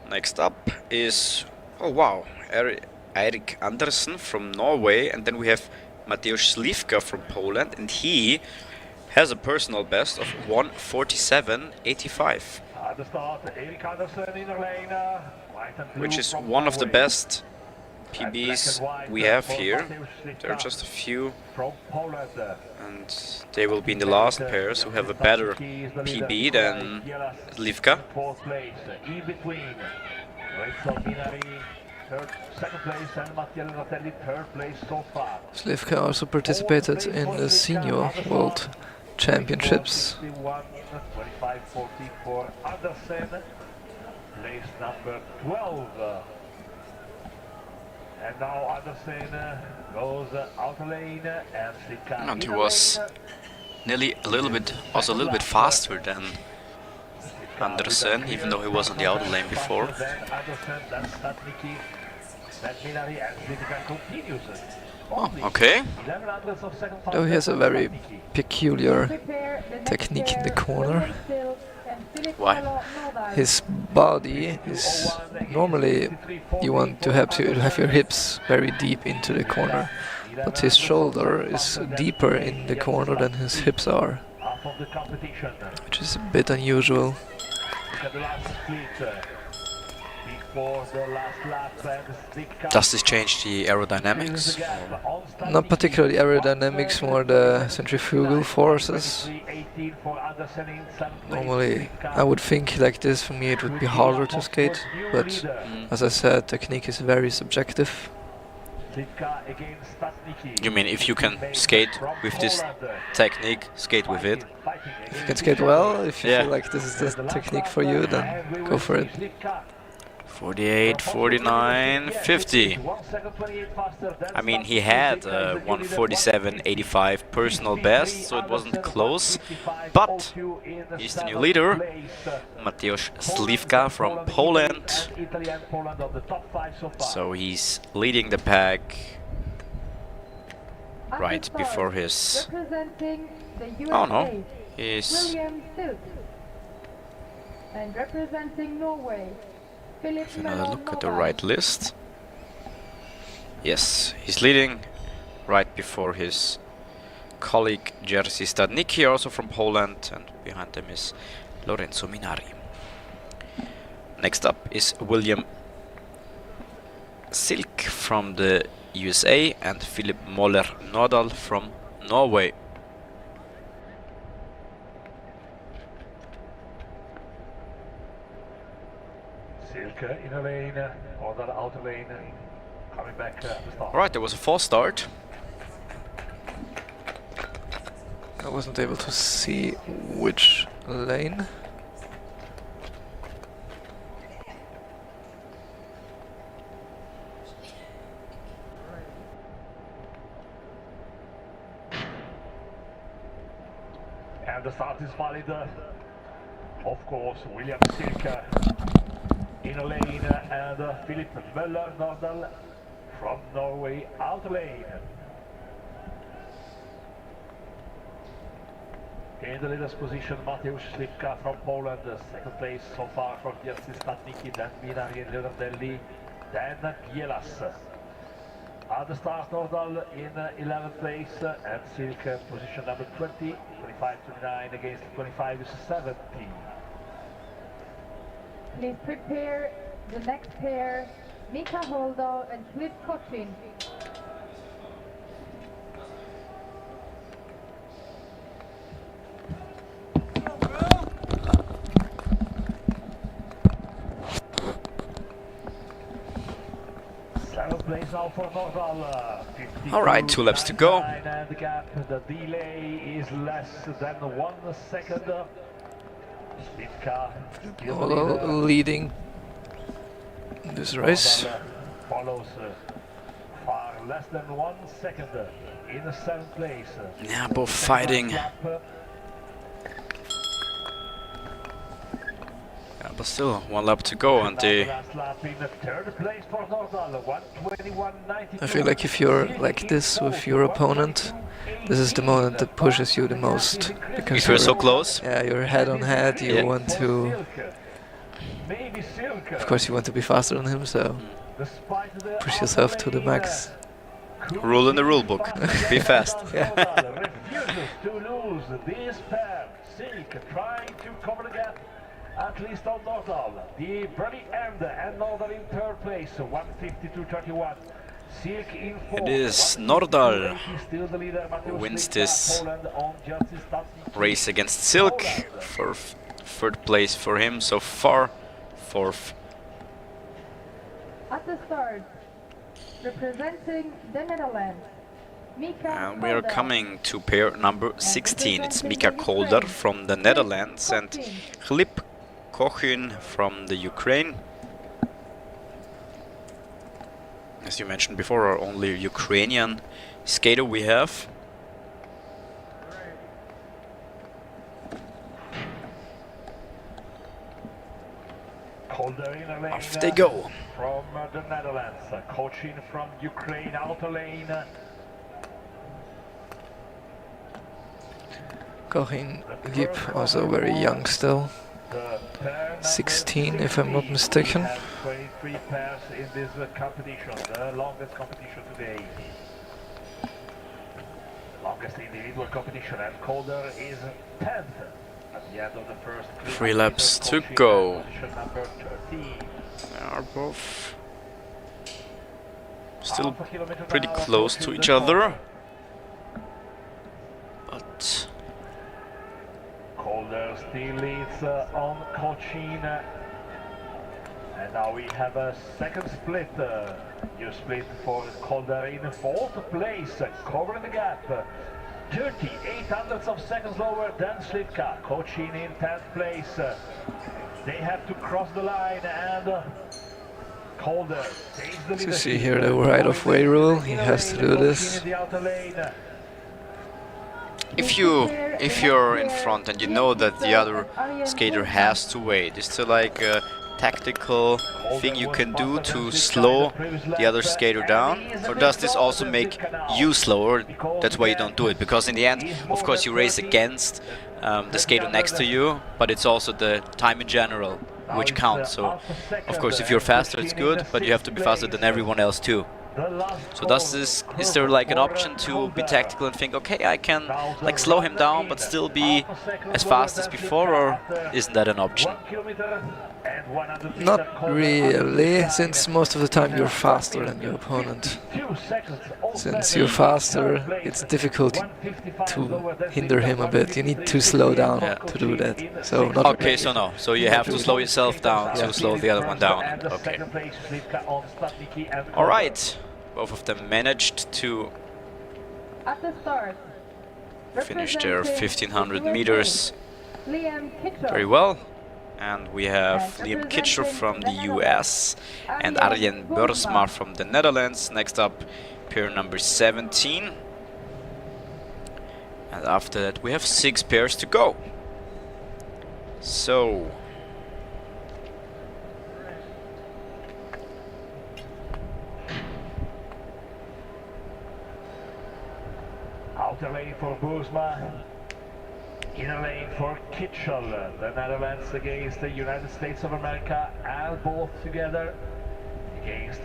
Next up is, oh wow, Erik Andersen from Norway, and then we have Mateusz Slivka from Poland, and he has a personal best of 147.85, At the start, Erik Andersen in the lane, white and blue which is from one of the Norway. best PBs we have here. There are just a few, From Poland. and they will be in the last pairs who have a better PB than Slivka. Fourth place, in between. Lorenzo Minari, second place, and Mattia Leonardelli, third place so far. Slivka also participated in the Senior World Championships. 25-14 for Andersen, place number 12. And now Andersen goes outer lane and Slivka And he inner was lane. nearly a little bit faster than Andersen, even though he was on the outer lane before. Then Andersen, then Stadnicki, then Minari, and Slivka continues. Oh, okay. 11 hundredths of second Though he has a very Stadnicki. peculiar Prepare the next technique in the pair, corner. William Silk and Philip Why? Nordal. His body is normally you want to have your hips very deep into the corner, but his shoulder is deeper in the corner than his hips are, Half of the competition. which is a bit unusual. Look at the last split. Before the last lap, and Slivka Does this change the aerodynamics? Not particularly aerodynamics, more the centrifugal forces. Normally, I would think like this, for me it would be harder to skate, but as I said, technique is very subjective. You mean if you can skate with this technique, skate with it? If you can skate well, if you Yeah. feel like this is the technique for you, then go for it. 48, 49, 50. I mean, he had a 147.85 personal best, so it wasn't close. But he's the new leader, Mateusz Slivka from Poland. So he's leading the pack At right the start, before his... representing the USA, Oh no, he's... William Silk. And representing Norway, Philip Have another look at the Nordal. right list. Yes, he's leading right before his colleague Jerzy Stadnicki, also from Poland, and behind them is Lorenzo Minari. Next up is William Silk from the USA and Philip Moller Nordal from Norway. Silke in a lane, Nordal outer lane, coming back at the start. Alright, there was a false start. I wasn't able to see which lane. And the start is valid. Of course, William Silke in a lane and Philip Möller Nordal from Norway outer lane. In the leader's position, Mateusz Slivka from Poland, second place so far from Jerzy Stadnicki, then Minari and Leonardelli, then Bielas. At the start, Nordahl in 11th place and Silk position number 20, 25-29 against 25-70. Please prepare the next pair, Mika Holder and Flip Kochin. Place now for Nordahl. All right, 2 laps to go. And the gap, the delay is less than 1 second. Slivka still leading this race. Nordahl follows far less than 1 second in 7th place. Yeah, both fighting. Yeah, but still 1 lap to go, and the I feel like if you're like this with your opponent, this is the moment that pushes you the most. Because if you're so close. Yeah, you're head on head, you want to... Of course you want to be faster than him, so push yourself to the max. Rule in the rule book. Be fast. Yeah. Refuses to lose this pair. Silk trying to cover the gap. At least on Nordahl. The very end and Nordahl in 3rd place, 152.31. Silk in 4th. It is Nordahl still the leader, who wins this race against Silk. For 3rd place for him so far, 4th. At the start, representing the Netherlands, Mika And we are Holder. coming to pair number 16. It's Mika Kolder from the Netherlands and Flip Kochin from the Ukraine. As you mentioned before, our only Ukrainian skater we have. Off they go. From the Netherlands, Kochin from Ukraine, outer lane. Kochin Gip, also very young still. 16 if I'm not mistaken. We have 23 pairs in this competition, the longest competition today. The longest individual competition, and Calder is 10th at the end of the first 3 laps to go. They are both still pretty close to each other, but Calder still leads on Kochin. And now we have a second split. New split for Calder in 4th place, covering the gap. 38 hundredths of seconds lower than Slivka. Kochin in 10th place. They have to cross the line, and Calder takes the leadership. So see here the right-of-way rule, he has to do this. if you're in front and you know that the other skater has to wait, is there like a tactical thing you can do to slow the other skater down, or does this also make you slower? That's why you don't do it, because in the end, of course, you race against the skater next to you, but it's also the time in general which counts. So of course, if you're faster, it's good, but you have to be faster than everyone else too. So is there like an option to be tactical and think, okay, I can like slow him down but still be as fast as before, or isn't that an option? Not really, since most of the time you're faster than your opponent. Since you're faster, it's difficult to hinder him a bit. You need to slow down to do that. So not okay, so no. So you have to slow yourself down to slow the other one down. Okay. All right. Both of them managed to At the start, finish their 1500 meters Liam Kitcher. very well. And we have Liam Kitcher from the US and Arjen Bursma from the Netherlands. Next up, pair number 17. And after that, we have 6 pairs to go. So outer lane for Bursma. Inner lane for Kitchell, the Netherlands against the United States of America, and both together against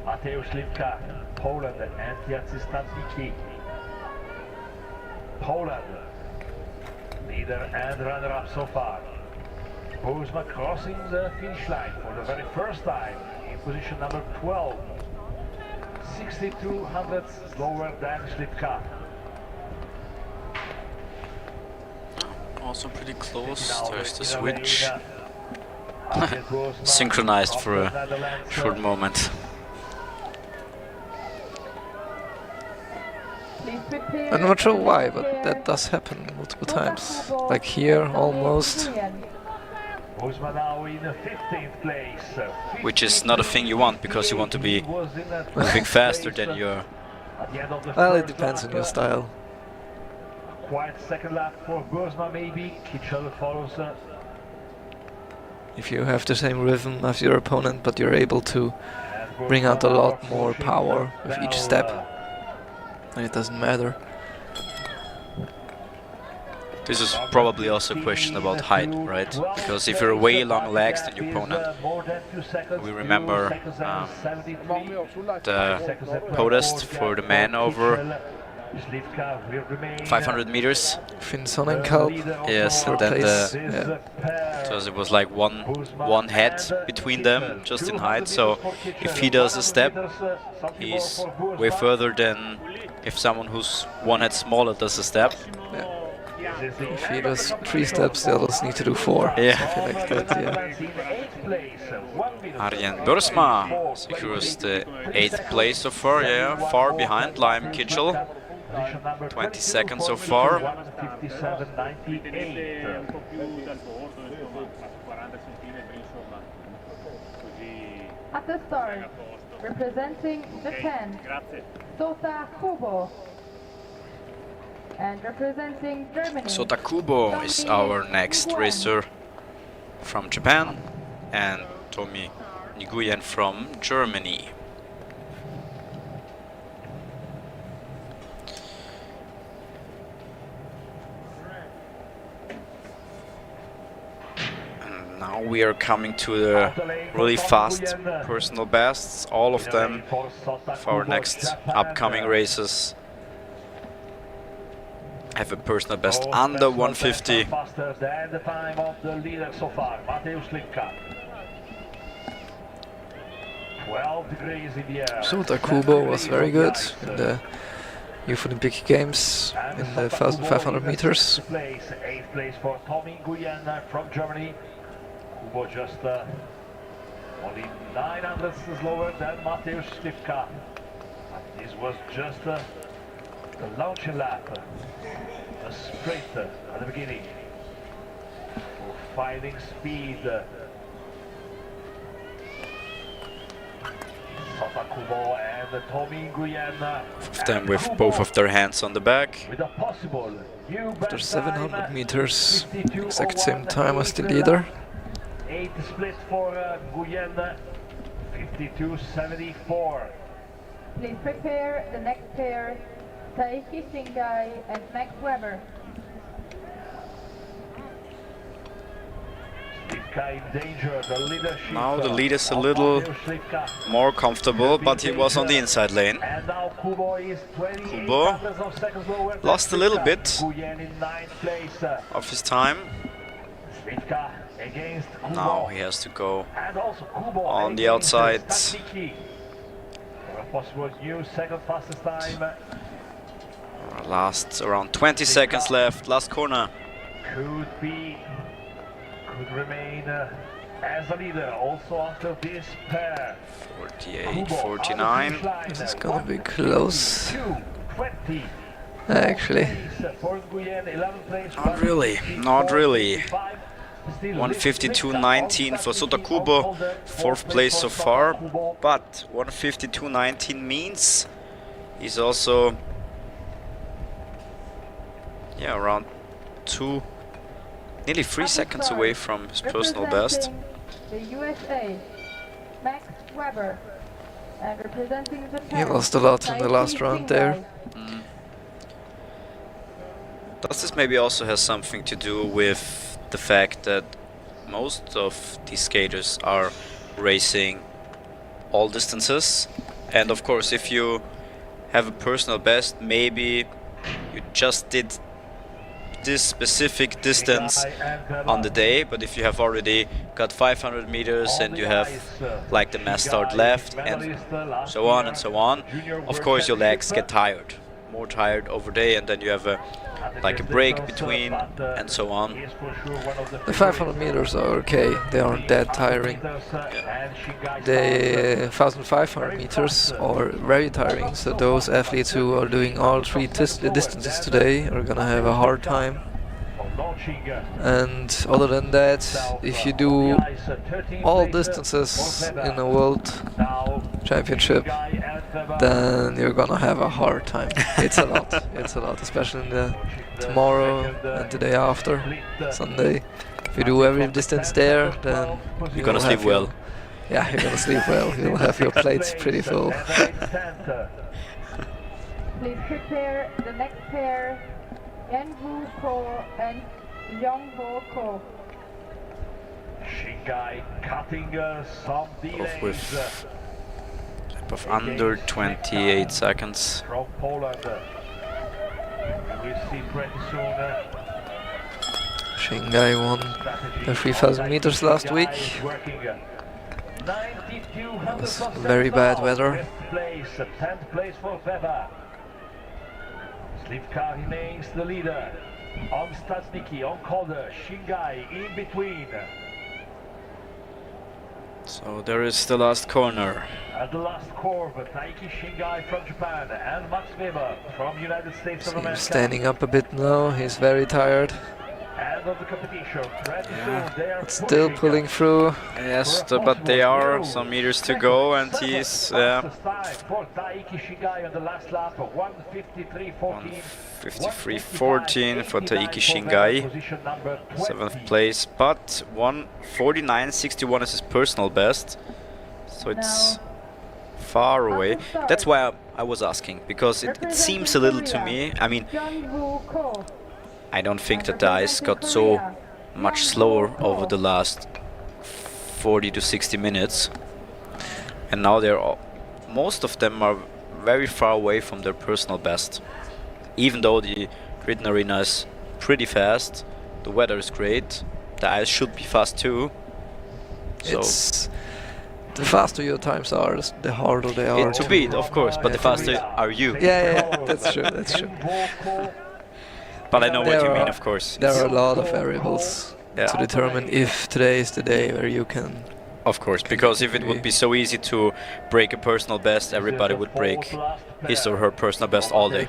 Mateusz Slivka. Poland and Jacek Staniki. Poland, leader and runner-up so far. Bozma crossing the finish line for the very first time in position number 12. 62 hundredths slower than Slivka. Also pretty close. There's the switch. Synchronized for a short moment. I'm not sure why, but that does happen multiple times. Like here, almost. Bozma now in 15th place. Which is not a thing you want, because you want to be moving faster than your... Well, it depends on your style. Quiet second lap for Bozma maybe. Kitchell follows. If you have the same rhythm as your opponent, but you're able to bring out a lot more power with each step, and it doesn't matter. This is probably also a question about height, right? Because if you're way long legs than your opponent, we remember the protest for the man over 500 meters. Finson and Kalb. Yes, and then because it was like one head between them, just in height. So if he does a step, he's way further than if someone who's one head smaller does a step. Yeah. If he does 3 steps, the others need to do 4. Yeah. Something like that, yeah. Arjen Bursma secures the 8th place so far, yeah, far behind Lime Kitchell. 20 seconds so far. At the start, representing Japan, Sota Kubo. And representing Germany, Sota Kubo is our next racer from Japan, and Tomi Nguyen from Germany. And now we are coming to the really fast personal bests, all of them for our next upcoming races. Have a personal best under 150. Faster than the time of the leader so far, Mateusz Slivka. 12 degrees in the air. Sota Kubo was very good in the Youth Olympic Games in the 1500 meters. 8th place for Tomi Nguyen from Germany. Kubo just only 9 hundredths slower than Mateusz Slivka. This was just the launching lap. A straight at the beginning for finding speed. Sota Kubo and Tomi Nguyen. Of them with both of their hands on the back. With a possible new After best 700 time, meters, 52:01 exact same time as the leader. 8th split for Nguyen, 52:74. please prepare the next pair, Taiki Shingai and Max Weber. Slivka in danger, the leadership. Now the lead is a little more comfortable, but he was on the inside lane. And now Kubo is 28 Kubo hundredths of seconds lower than lost a little Slivka. bit Nguyen in 9th place. of his time. Slivka against Kubo. Now he has to go And also Kubo on the against outside. Staniki. For a possible new second fastest time. Last around 20 seconds left, last corner. Could remain as a leader also after this pair. 48, 49. This is gonna be close. 2:20. Actually, For Nguyen, 11th place, Not really, not really. 152.19 152.19 for Sota Kubo, 4th place so far. But 152.19 means he's also, yeah, around nearly 3 seconds away from his personal best. The USA, Max Weber. And representing Japan, he lost a lot in the last round there. Does this maybe also has something to do with the fact that most of these skaters are racing all distances, And of course, if you have a personal best, maybe you just did this specific distance on the day, but if you have already got 500 meters and you have like the mass start left and so on and so on, of course your legs get tired, more tired over day, and then you have a like a break between and so on. The 500 meters are okay, they aren't that tiring. The 1500 meters are very tiring, so those athletes who are doing all three distances today are gonna have a hard time. And other than that, if you do all distances in a world championship, then you're gonna have a hard time. It's a lot, especially in the tomorrow and the day after, Sunday. If you do every distance there, then You're gonna sleep well. Yeah, you're gonna sleep well. You'll have your plates pretty full. Please prepare the next pair, Yenwu Ko and Yongbo Ko. Shingai cutting some delays with of under 28 seconds. from Poland. We'll see pretty soon. Shingai won the 3000 meters last week. It was very bad weather. 10th place for Weber. Slivka remains the leader. On Statsniki, on Calder, Shingai in between. So there is the last corner. At the last curve, Taiki Shingai from Japan and Max Weber from United States of America. He's standing up a bit now, he's very tired. End of the competition. Pretty soon they are Still pushing pulling through. Yes, but there are some meters to go, and he's Fastest time for Taiki Shingai on the last lap, 1:53.14. 53.14 for Taiki Shingai, Position number 20. 7th place, but 1:49.61 is his personal best, so it's far away. That's why I was asking, because it seems a little to me, I mean, Yeonwoo Ko. I don't think that the ice got so much slower over the last 40 to 60 minutes, and now they're all, most of them are very far away from their personal best. Even though the Ritten Arena is pretty fast, the weather is great, the ice should be fast too. So It's the faster your times are, the harder they are to beat, of course, but the faster are you. Yeah, that's true, that's true. But I know what you There mean, are- of course. There are a lot of variables Yeah. to determine if today is the day where you can. Of course, because if it would be so easy to break a personal best, everybody would break his or her personal best all day.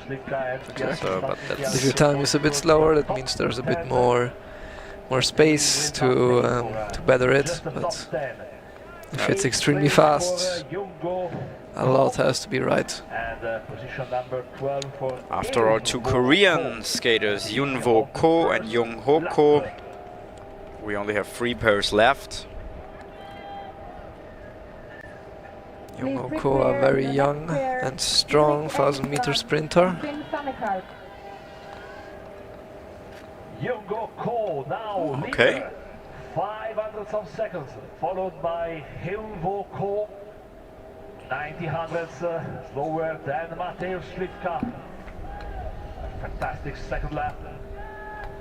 So, but If that's your time is a bit slower, that means there's a bit more space to better it. But if it's extremely fast, a lot has to be right. after our two Korean skaters, Yunwo Ko and Young-ho Ko, we only have 3 pairs left. Young Ko, a very young and strong 1000-meter sprinter. Finn Sannekar. Young-go Ko now Okay. leader, 500 of seconds, followed by Hilvo Ko, 90 hundredths slower than Mateusz Slivka. Fantastic second lap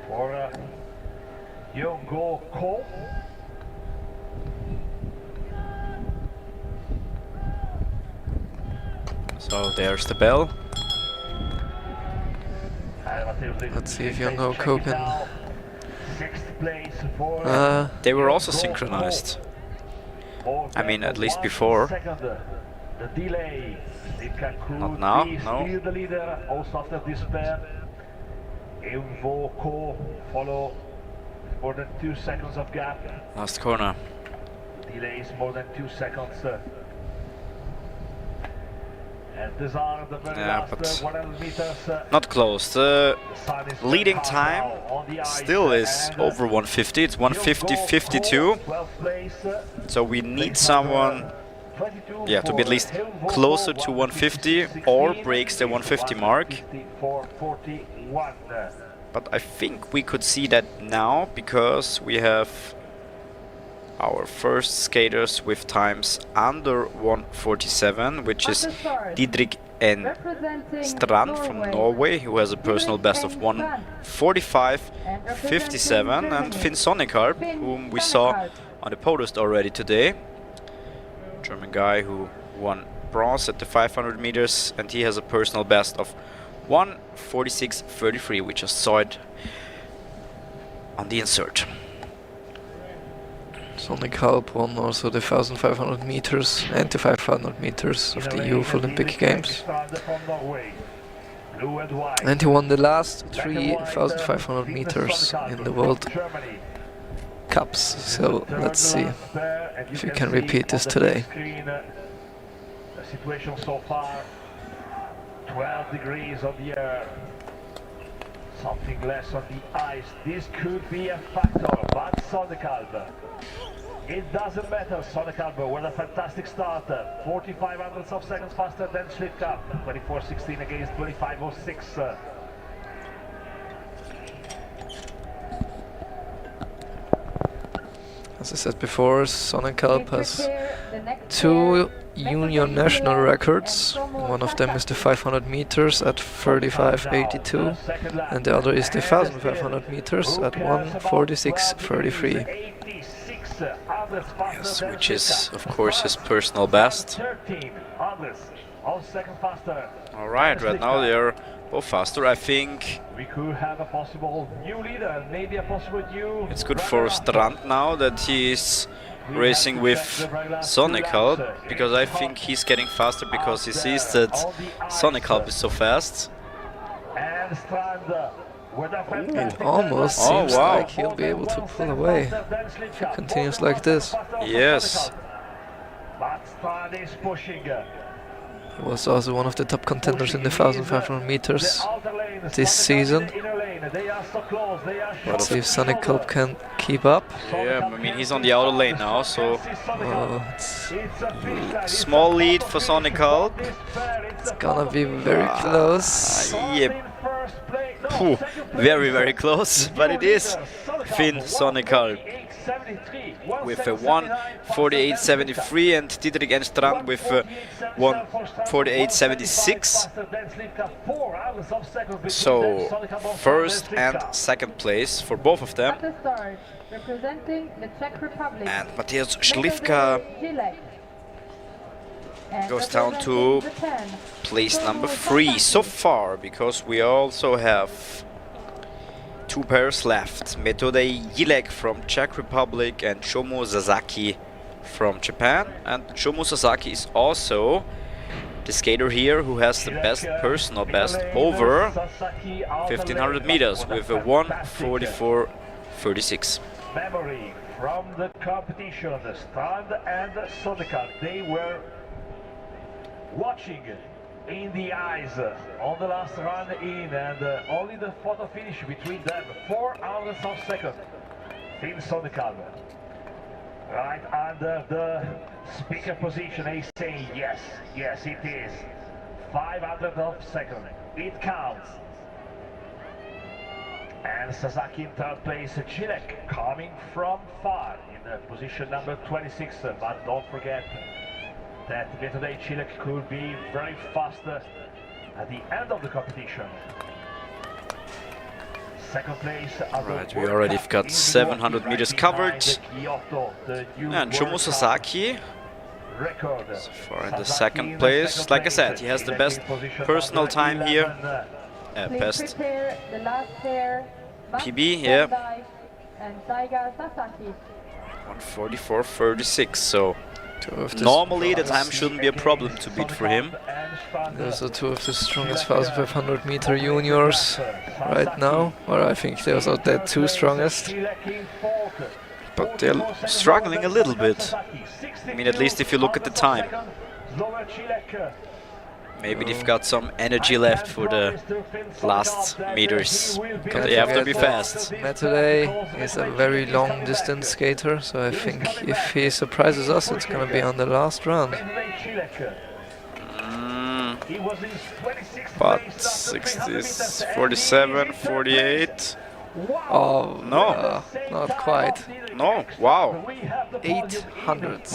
for Young-go Ko. So there's the bell. Let's see if Young-ho Ko can. Sixth place for They were also synchronized. I mean, at least before. Second, the delay. Not now, no. Still the leader, also after this pair. Evo Ko follow more than 2 seconds of gap. Last corner. Delay is more than 2 seconds. And these are the very Yeah, last but 100 meters. Not close. The sun is leading hard time now on the ice, still is and, over 150. It's 150.52. 12th place, So we need someone, 22 yeah, to be at for least Helmut closer Ko, to 150 or 150.16, breaks the 150 mark. 154.41. But I think we could see that now because we have our first skaters with times under 1:47, which is Didrik and Representing Strand from Norway, who has a personal best of 1:45.57, and Finn Sonnekarp, whom we saw on the podium already today. German guy who won bronze at the 500 meters, and he has a personal best of 1:46.33. We just saw it on the insert. Collalbo won also the 1500 meters and the 500 meters of the Youth Olympic Games. And he won the last 3,500 meters in the World Cups. So let's see if we can repeat this today. The situation so far, 12 degrees on the air, something less on the ice. This could be a factor, but Sonnekalb, it doesn't matter. Sonnekalb with a fantastic start, 45 hundredths of seconds faster than Slipka, 24.16 against 25.06. As I said before, Sonnekalb has 2 union national records. One of them is the 500 meters at 35.82, and the other is the 1500 meters at 1:46.33. Yes, which is of course his personal best. Alright, right now they are both faster. I think we could have a possible new leader, maybe a possible new. It's good for Strand now that he is racing with Sonnekalb, because I think he's getting faster because he sees that Sonnekalb is so fast. And Strand with a It almost seems like he'll be able to pull away if it continues like this. Yes. But Strand is pushing. He was also one of the top contenders in the 1500 meters this season. Let's see if Sonnekalb can keep up. Yeah, I mean he's on the outer lane now, so It's small lead for Sonnekalb. gonna be very close. Yep. Phew, very, very close, but it is Finn Sonnekalb with a 1:48.73 and Didrik and Strand with 1:48.76. So first and second place for both of them. Representing the Czech Republic. And Mateusz Śliwka goes down to place number 3 so far, because we also have 2 pairs left. Metodei Jilek from Czech Republic and Shomu Sasaki from Japan. And Shomu Sasaki is also the skater here who has the best personal best over 1500 meters with a 1:44.36. Memory from the competition, Strand and Sonnekalb, they were watching in the eyes on the last run in, and only the photo finish between them, 4 hundredths of second. Finn Sonnekalb, right under the speaker position, he's saying yes, yes it is. 500th of second, it counts. And Sasaki in third place, Jilek coming from far in position number 26, but don't forget that Metodei Jilek could be very fast at the end of the competition. Second place. Right, we already got 700 meters covered. And Shomu Sasaki so far in the second place. Like I said, he has the best personal time here. Best PB, yeah. 1:44.36, so normally the time shouldn't be a problem to beat for him. Those are 2 of the strongest 1500 meter juniors right now, or I think those are the 2 strongest. But they're struggling a little bit. I mean, at least if you look at the time. Maybe they've got some energy left for the last meters, because they have to be fast. Metodei is a very long distance skater, so I think if he surprises us, it's gonna be on the last run. But 60, 47, 48. Oh No, not quite. No, wow. 800s.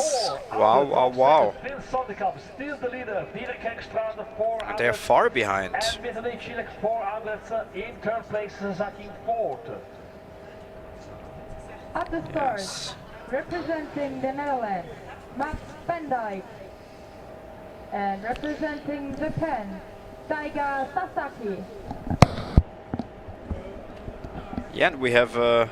Wow, wow, wow. Finn Sonnekamp still the leader. Dieter Kengstrand 400. And they're far behind. And Vitaly Chilek 400 in third place, Sasaki fourth. At the start, Yes. representing the Netherlands, Max Pendijk. And representing Japan, Taiga Sasaki. Yeah, and we have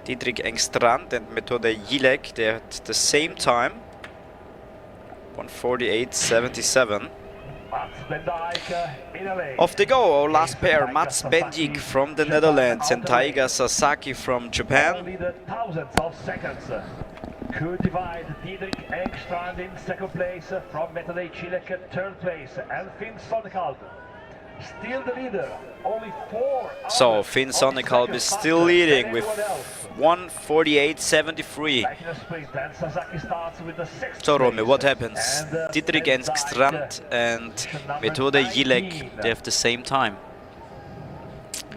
Dietrich Engstrand and Methode Jilek. They're at the same time. 1:48.77. Mats Pendijk in a lane. Off they go, our last pair, Mats Bendik from the Netherlands and Taiga Sasaki from Japan. Only the thousandths of seconds could divide Dietrich Engstrand in second place from Methode Chilek third place, and Finn Sonnekamp still the leader. Only 4 So Finn Sonnekamp is still leading with 1:48.73. back in the sprint, and Sasaki starts with the sixth So Romy, place. what happens? And, Dietrich Pendijk, Engstrand and Methode Jilek, they have the same time.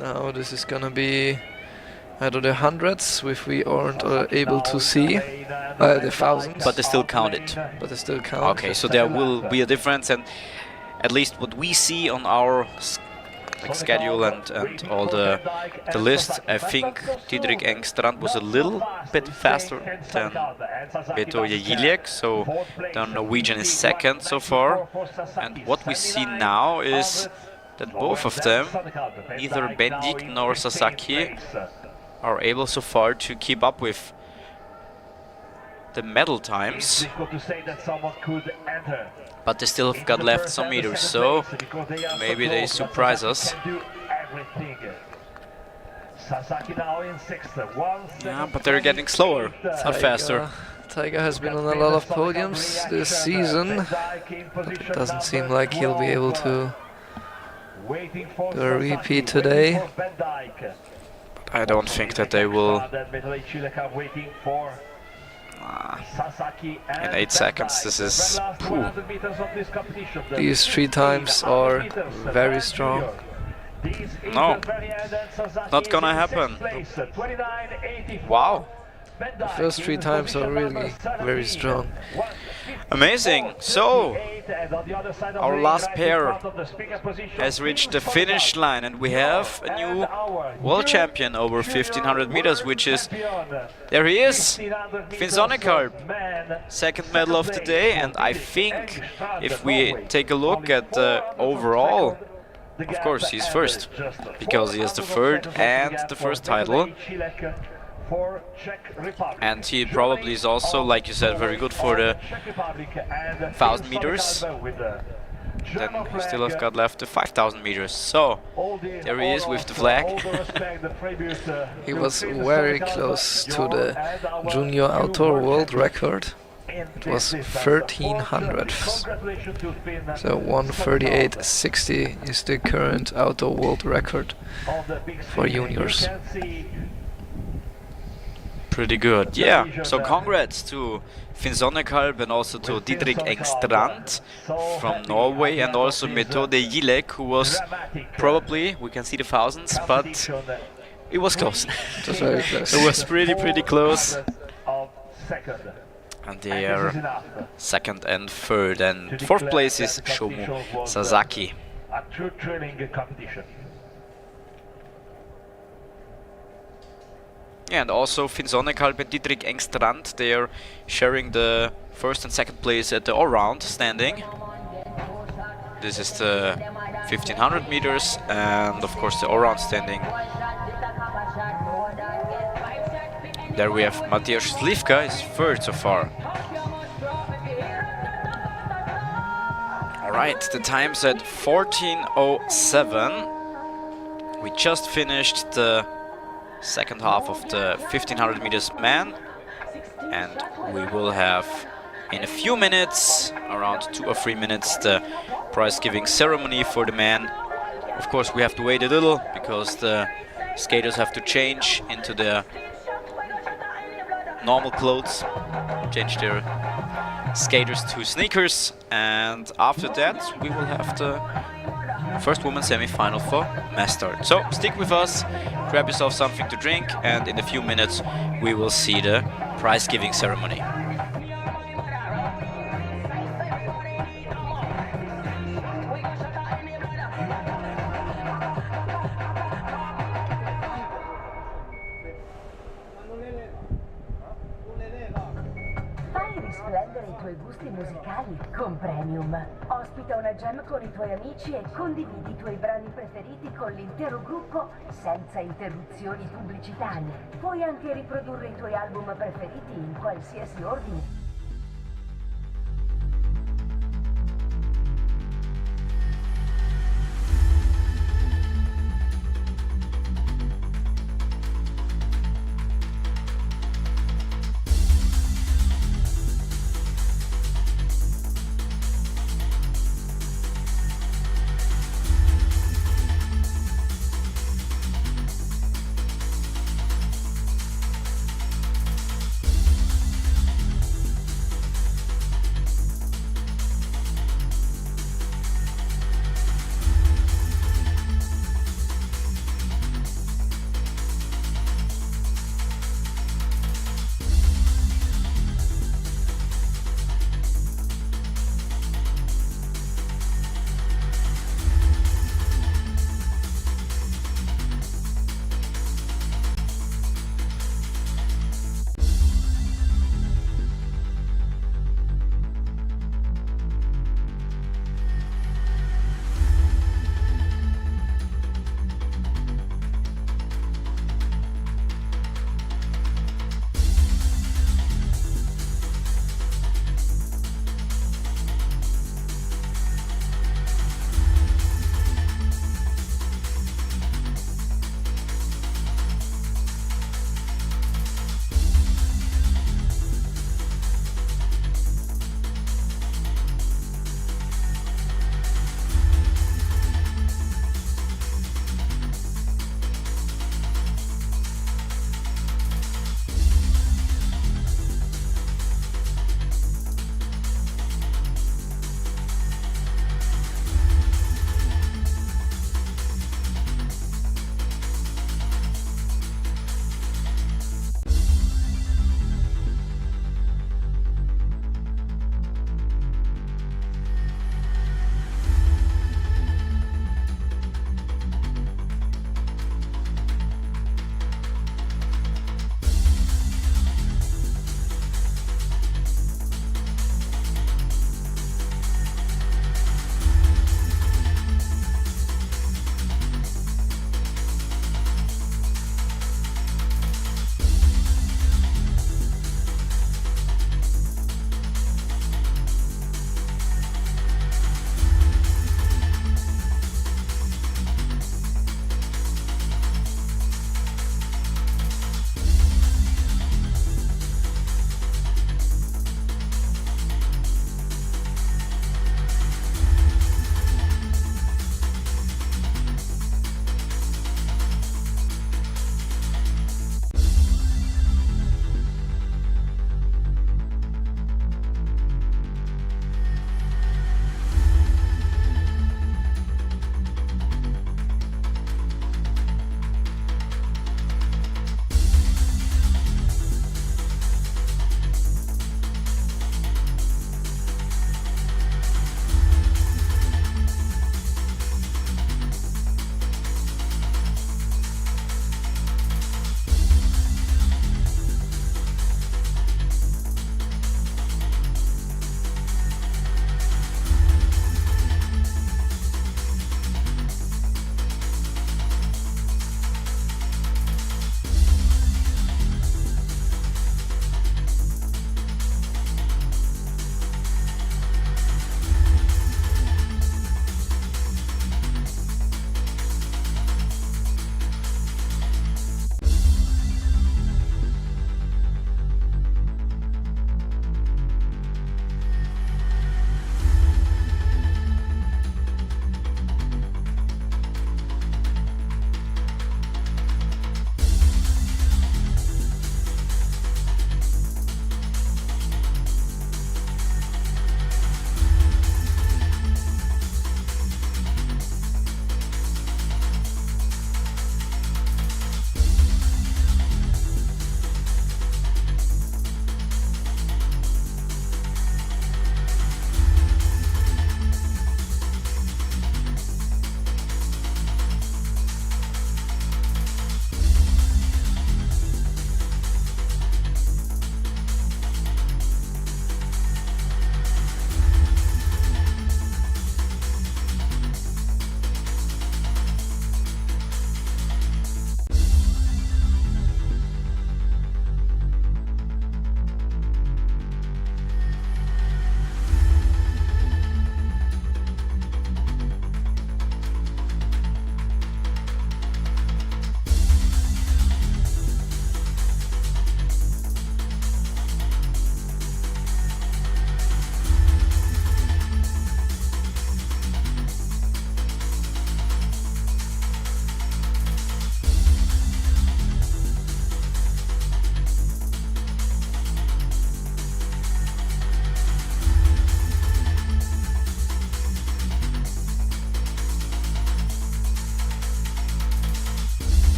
Now this is gonna be either the hundreds, if we aren't able to see, the thousands, But they still count it. but they still count. Okay, so there will be a difference, and at least what we see on our schedule and all the list, I think Dietrich Engstrand was a little bit faster than Methode Jilek, so the Norwegian is second so far. And what we see now is that both of them, neither Bendik nor Sasaki, are able so far to keep up with the medal times. Difficult to say that someone could enter. But they still have got left some meters, so maybe they surprise us. Sasaki now in sixth. Yeah, but they're getting slower, not faster. Taiga has been on a lot of podiums this season, but it doesn't seem like he'll be able to do a repeat today. I don't think that they will. In 8 seconds, this is... Phew. These 3 times are very strong. No, not gonna happen. Wow, The first 3 times are really very strong. amazing. So, our last pair has reached the finish line, and we have a new world champion over 1500 meters, which is... There he is, Finn Sonnekamp. Second medal of the day, and I think if we take a look at the overall, of course he's first, because he has the third and the first title. And he probably is also, like you said, very good for the 1000 meters. Then we still have got left the 5000 meters. So, there he is with the flag. He was very close to the junior outdoor world record. It was 1300ths. So 1:38.60 is the current outdoor world record for juniors. Pretty good, yeah. So congrats to Finn Sonnekamp and also to Dietrich Engstrand from Norway, and also Methode Jilek, who was probably, we can see the thousands, but it was close. It was very close. It was pretty close. And they are second and third, and fourth place is Shomu Sasaki. A true training competition. Yeah, and also Finn Sonnekamp and Dietrich Engstrand, they are sharing the first and second place at the all-round standing. This is the 1500 meters, and of course the all-round standing. There we have Mateusz Slivka, is third so far. Alright, the time's at 14:07. We just finished the second half of the 1500 meters man, and we will have in a few minutes, around 2 or 3 minutes, the prize giving ceremony for the man. Of course we have to wait a little because the skaters have to change into their normal clothes, change their skaters to sneakers, and after that we will have the first women's semi-final for Mastart. So stick with us, grab yourself something to drink, and in a few minutes we will see the prize-giving ceremony. Splendere i tuoi gusti musicali con Premium. Ospita una jam con i tuoi amici e condividi i tuoi brani preferiti con l'intero gruppo senza interruzioni pubblicitarie. Puoi anche riprodurre i tuoi album preferiti in qualsiasi ordine.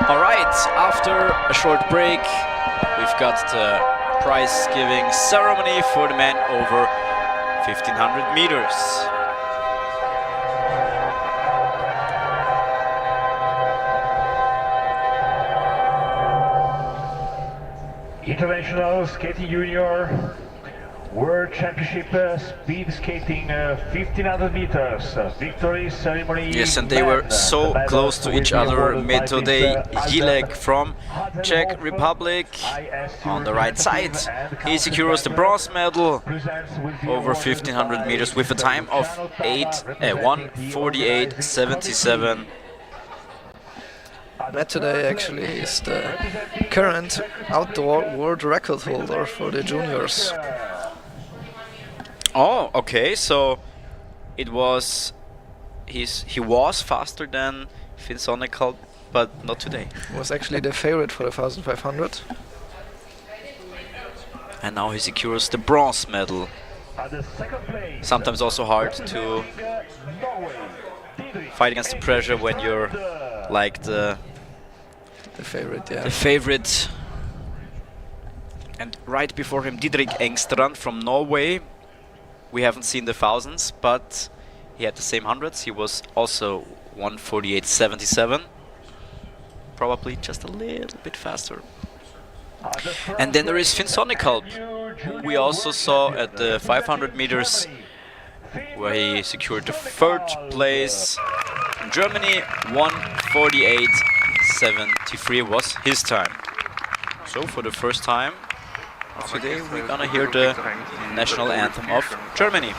Alright, after a short break, we've got the prize giving ceremony for the men over 1500 meters. International Skating Junior World Championship Speed Skating 1500 meters victory ceremony. Yes, and they were so close to each other. Metode Jilek from Czech Republic on the right side. He secures the bronze medal over 1500 meters with a time of 1:48.77. Metode actually is the current outdoor world record holder for the juniors. Oh, okay, so it was he was faster than Finsonical, but not today. Was actually the favorite for the 1500. And now he secures the bronze medal. Sometimes also hard to fight against the pressure when you're like the favorite, yeah. The favorite. And right before him, Didrik Engstrand from Norway. We haven't seen the thousands, but he had the same hundreds. He was also 1:48.77. Probably just a little bit faster. And then there is Finsonical, who we also saw at the 500 meters, where he secured the third place. In Germany, 1:48.73 was his time. So for the first time today, we're gonna hear the national anthem of Germany.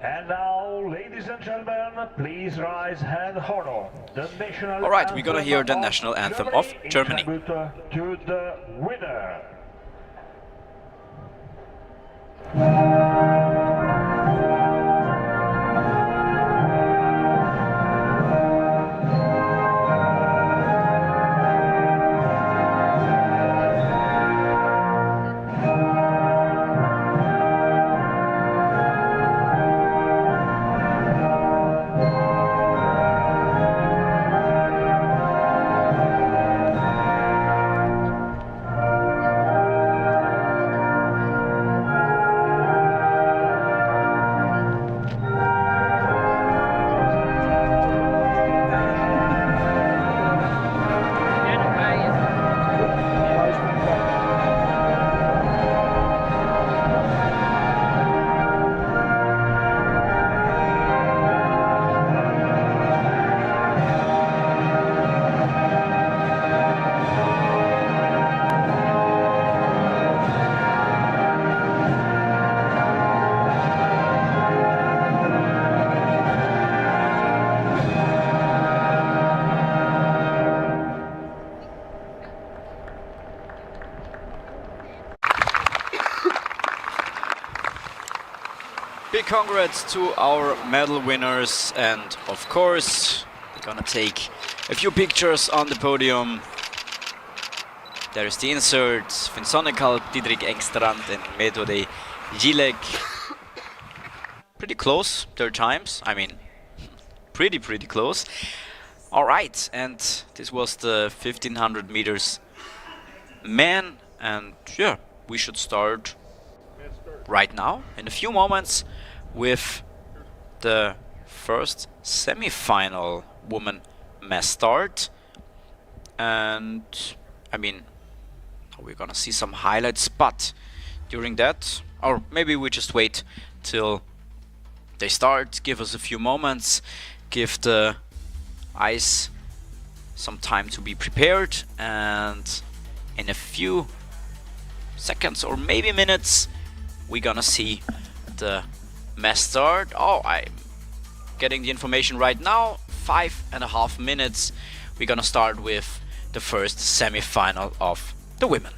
And now, ladies and gentlemen, please rise and honor the national. All right, we're gonna hear the national anthem of Germany. To the winner. Big congrats to our medal winners, and of course we're gonna take a few pictures on the podium. There's the insert, Finsonical, Didrik Engstrand and Metode Jilek. Pretty close, their times, I mean, pretty close. Alright, and this was the 1500 meters men, and yeah, we should start right now, in a few moments, with the first semi-final woman mass start. And I mean, we're gonna see some highlights, but during that, or maybe we just wait till they start, give us a few moments, give the ice some time to be prepared, and in a few seconds or maybe minutes we're gonna see the mass start. Oh, I'm getting the information right now. 5.5 minutes. We're gonna start with the first semi-final of the women.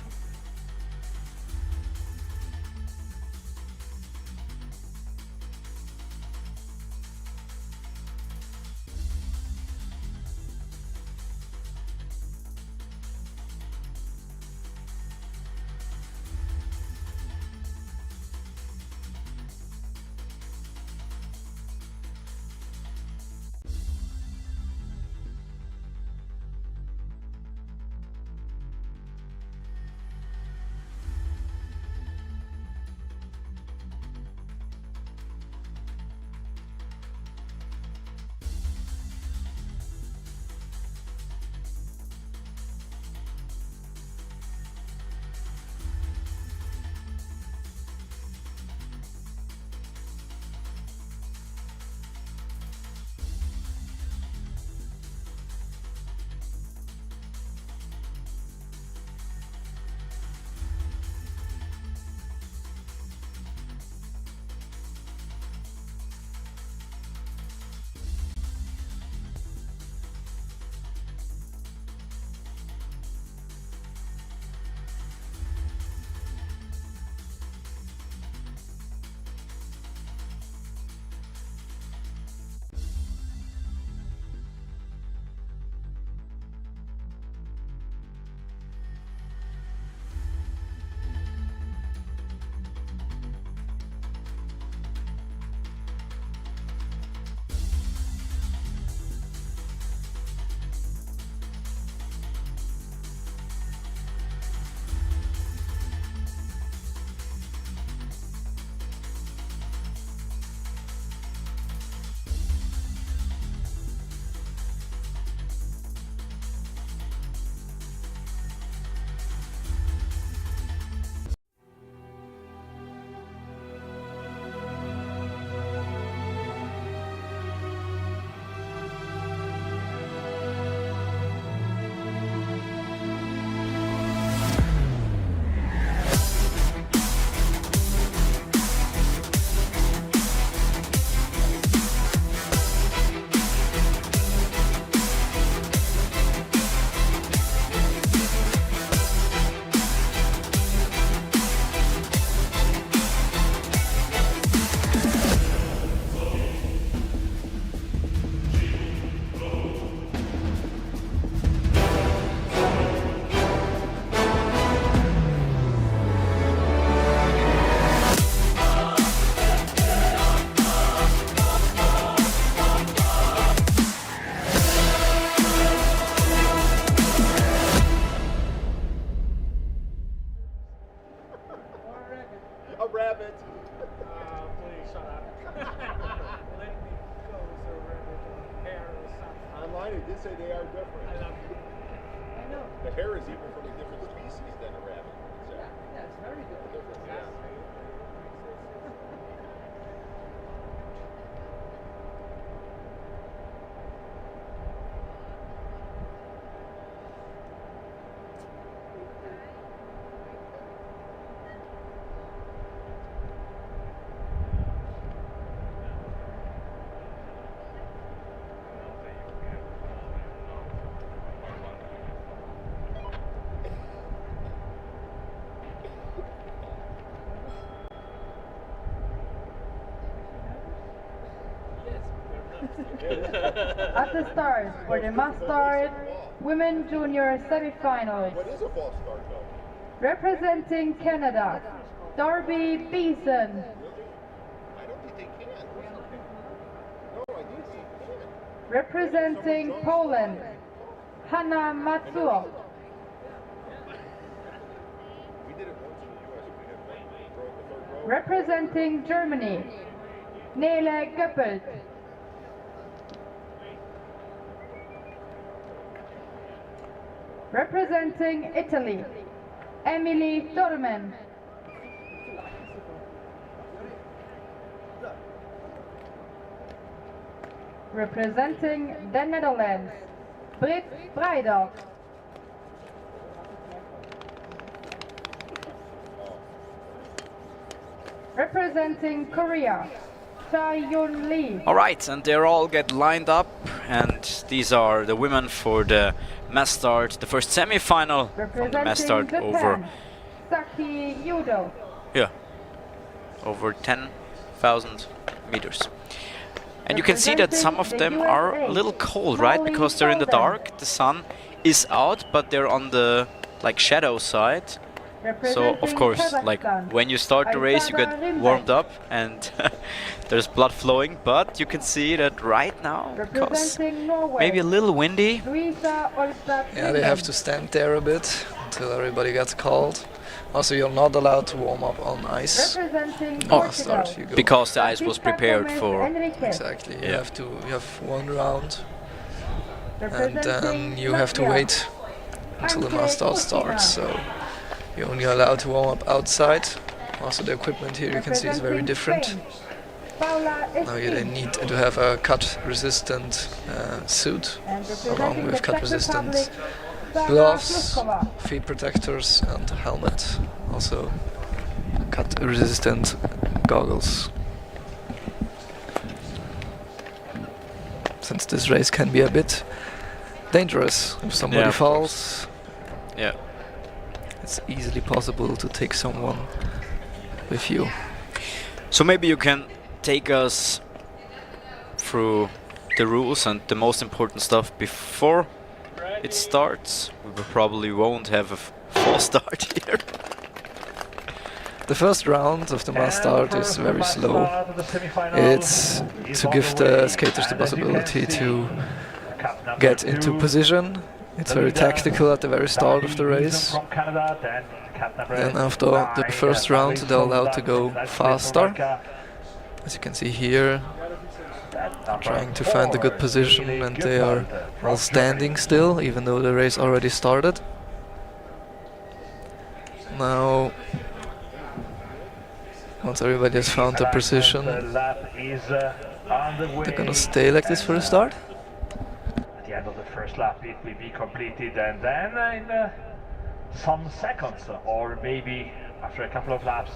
they did say they are different. I know. The hair is even from a different species than a rabbit. Yeah, it's very different. Yeah. At the start for the Mastard Women Junior Semi-Finals. What is a false start though? Representing Canada, Darby Beeson. I don't think they can. No, I think they can. Representing Poland, Hanna Matsuo. We did it once in the US. We had one throw in the third row. Representing Germany, Nele Göppelt. Representing Italy, Emily Dorman. Representing the Netherlands, Britt Breidorf. Representing Korea, Chae-Yun Lee. Alright, and they all get lined up, and these are the women for the mass start, the first semi-final from the mass start Japan, over, Saki Yudo. yeah, over 10,000 meters. And you can see that some of them are a little cold, right? Because they're in the dark, the sun is out, but they're on the like shadow side. So of course, like when you start the race, you get warmed up and there's blood flowing. But you can see that right now, because maybe a little windy. Yeah, they have to stand there a bit until everybody gets called. Also, you're not allowed to warm up on ice. Oh, Start, you go. Because the ice was prepared for. Exactly. You Yeah. have one round, and then you have to wait until the mass start starts. So you're only allowed to warm up outside. Also, the equipment here you can see is very different. Now they need to have a cut-resistant suit, along with cut-resistant gloves, feet protectors, and helmet. Also, cut-resistant goggles. Since this race can be a bit dangerous, if somebody Yeah, of falls, Yeah. it's easily possible to take someone with you. So maybe you can take us through the rules and the most important stuff before it starts. We probably won't have a full start here. The first round of the mass start is very slow. It's to give the skaters the possibility to get into position. It's very tactical at the very start of the race. Then after the first round they're allowed to go faster. As you can see here, trying to find a good position, and they are all standing still even though the race already started. Now, once everybody has found their position, they're gonna stay like this for the start. At the end of the first lap it will be completed, and then in some seconds or maybe after a couple of laps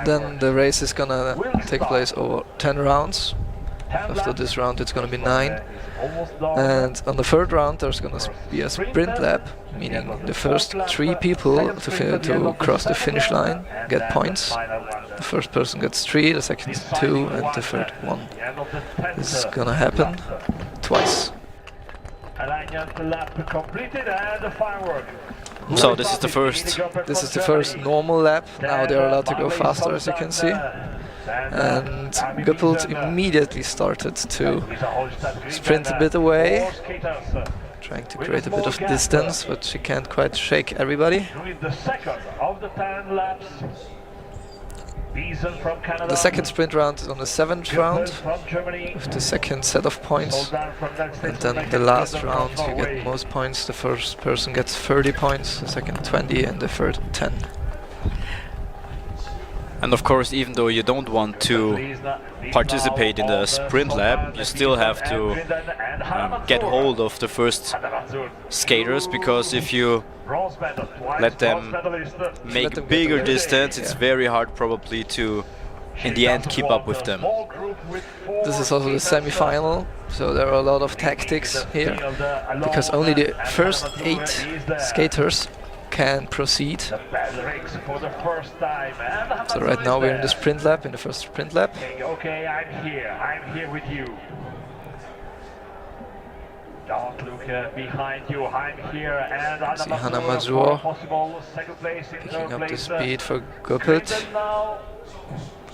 Then the race is gonna take place over 10 rounds. After this round it's gonna be 9. And on the third round there's gonna be a sprint lap, meaning the first 3 people to cross the finish line get points. The first person gets 3, the second 2, and the third 1. This is gonna happen twice. lap completed and the firework. So this is the first. This is the first normal lap. Now they're allowed to go faster, as you can see. And Göppelt immediately started to sprint a bit away, trying to create a bit of distance, but she can't quite shake everybody. During the second of the 10 laps, Bison from Canada. The second sprint round is on the 7th round, From Germany. with the second set of points. Soldan from United And States then of the America, last Sweden round, from you Norway. get most points. The first person gets 30 points, the second 20, and the third 10. And of course, even though you don't want to participate in the sprint lap, you still have to get hold of the first skaters, because if you let them make a bigger distance, it's very hard probably to, in the end, keep up with them. This is also the semi-final, so there are a lot of tactics here, because only the first 8 skaters can proceed. So right now we're in the sprint lap, in the first sprint lap. Okay, I'm here with you. Don't look behind you, I'm here, and See Hannah Mazur possible second place in picking third up the place. speed for Guppert. Now,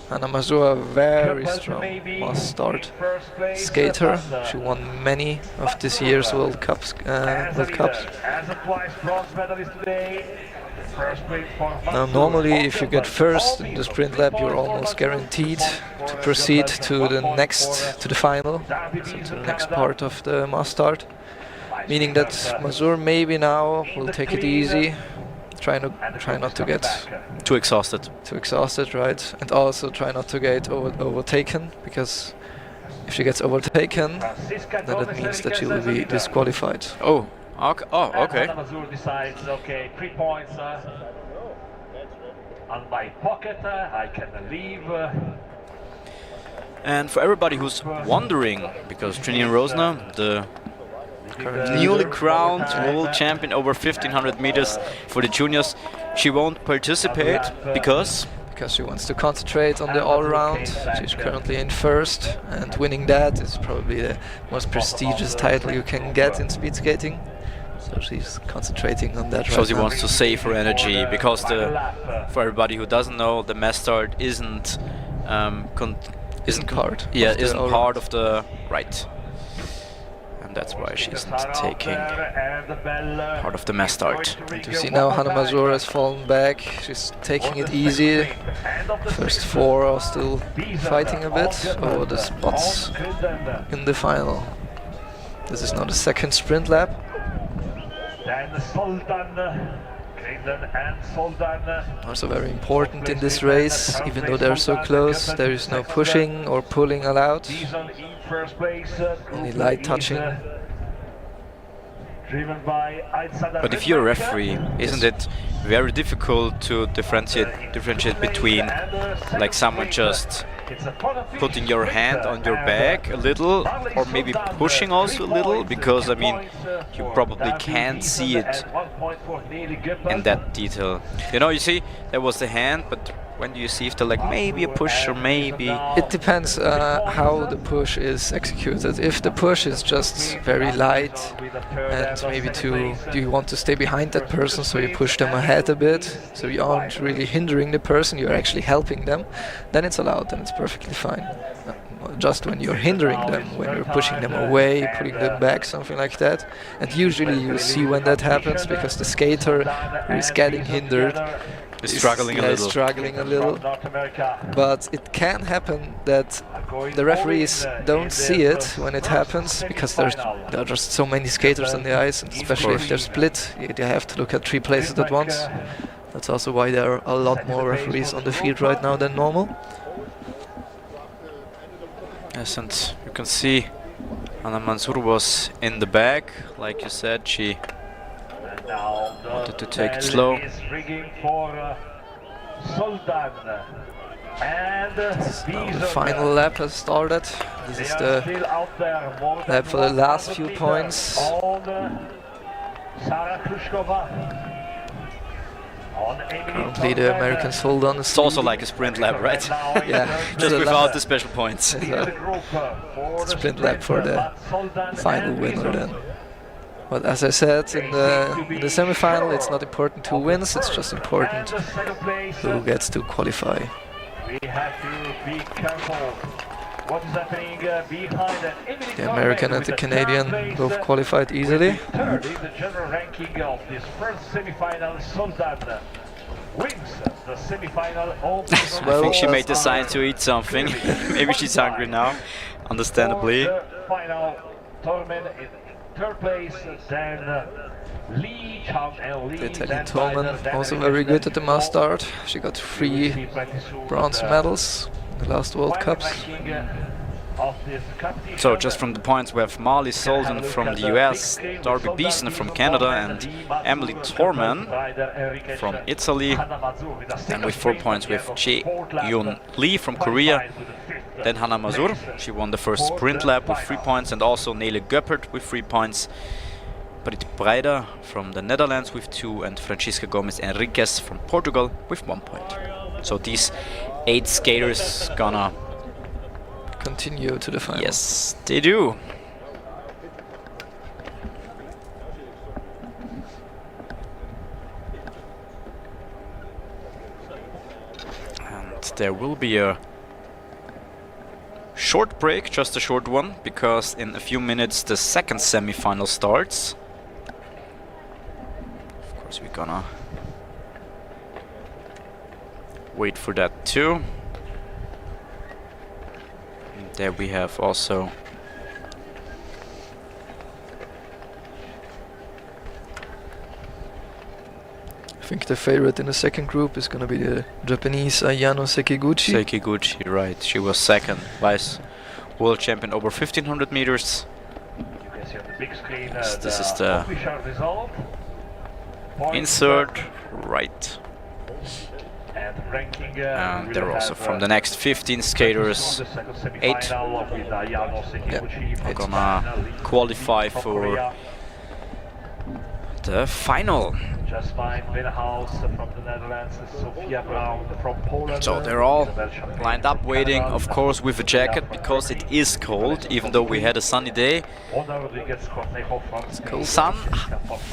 Hannah Mazur, very Guppert strong maybe must start in first place, skater. but, She won many of this year's World Cups. as a twice bronze medalist today. First place for Now normally if you get first in the sprint lap, you're almost guaranteed to proceed to the final, so to the next part of the must start. Meaning that Mazur maybe now will take it easy, try not to get Too exhausted. too exhausted, right? And also try not to get overtaken, because if she gets overtaken, then it means that she will be disqualified. Oh, okay. Oh, okay. Hannah Mazur decides, okay, 3 points on my pocket, I can leave. And for everybody who's wondering, because Trini Rosner, the newly crowned world champion over 1500 meters for the juniors, she won't participate because She wants to concentrate on the all-round. She's currently in first, and winning that is probably the most prestigious title you can get in speed skating. So she's concentrating on that. She wants to save her energy, because for everybody who doesn't know, the mass start isn't part. isn't part of the right, and that's why she isn't taking part of the mass start. You see now Hannah Mazur has fallen back. She's taking it easy. First 4 are still fighting a bit over the spots in the final. This is now the second sprint lap. Then Soldan, and Soldan. Also very important in this race, even though they're so close, there is no pushing or pulling allowed, only light touching. But if you're a referee, isn't it very difficult to differentiate between, like, someone just putting your hand on your back a little, or maybe pushing also a little, because I mean you probably can't see it in that detail. You know, you see there was the hand, but when do you see if they're like maybe a push or maybe? It depends how the push is executed. If the push is just very light and maybe you want to stay behind that person, so you push them ahead a bit, so you aren't really hindering the person, you're actually helping them, then it's allowed, then it's perfectly fine. Just when you're hindering them, when you're pushing them away, putting them back, something like that. And usually you see when that happens, because the skater who is getting hindered is struggling a little. But it can happen that the referees don't see it when it happens, because there are just so many skaters on the ice, and especially if they're split, you have to look at 3 places at once. That's also why there are a lot more referees on the field right now than normal. Yes, and you can see Hannah Mazur was in the back, like you said, she wanted to take it slow. This is now the final lap has started. This is the lap for the last few points. Currently the American Soldan is It's also like a sprint lap, right? yeah, Just without the special points. sprint lap for the final winner then. But as I said, in the semi-final, it's not important who wins, it's just important who gets to qualify. We have to be careful. What is happening behind The American and the Canadian both qualified easily. Third in the general ranking of this first semi-final, Soldan. wins the semi-final. I think she made the sign to eat something. Maybe she's hungry now, understandably. For the final tournament in third place, then Lee Chang and Lee. The Italian Tolman also very good at the mass start. She got 3 bronze medals in the last World Cups. So just from the points we have Marley Solden from the US, Darby Beeson from Canada and Emily Torman from Italy. And with 4 points we have Jae-Yoon Lee from Korea. Then Hannah Mazur, she won the first sprint lap with 3 points, and also Nele Göppert with 3 points. Brit Breida from the Netherlands with 2, and Francisca Gomes Enriquez from Portugal with 1 point. So these 8 skaters gonna continue to the final. Yes, they do. And there will be a short break, just a short one, because in a few minutes the second semi-final starts. Of course, we're gonna wait for that too. There we have also I think the favorite in the second group is gonna be the Japanese Ayano Sekiguchi. Sekiguchi, right. She was second vice world champion over 1500 meters. You can see on the big screen This is the official result. insert, right. And ranking, And they're also from the next 15 skaters. 8 are gonna qualify for the final. Jasmine Winhouse from the Netherlands, Sophia Brown from Poland. So they're all lined up waiting, of course, with a jacket, because it is cold, even though we had a sunny day. Sun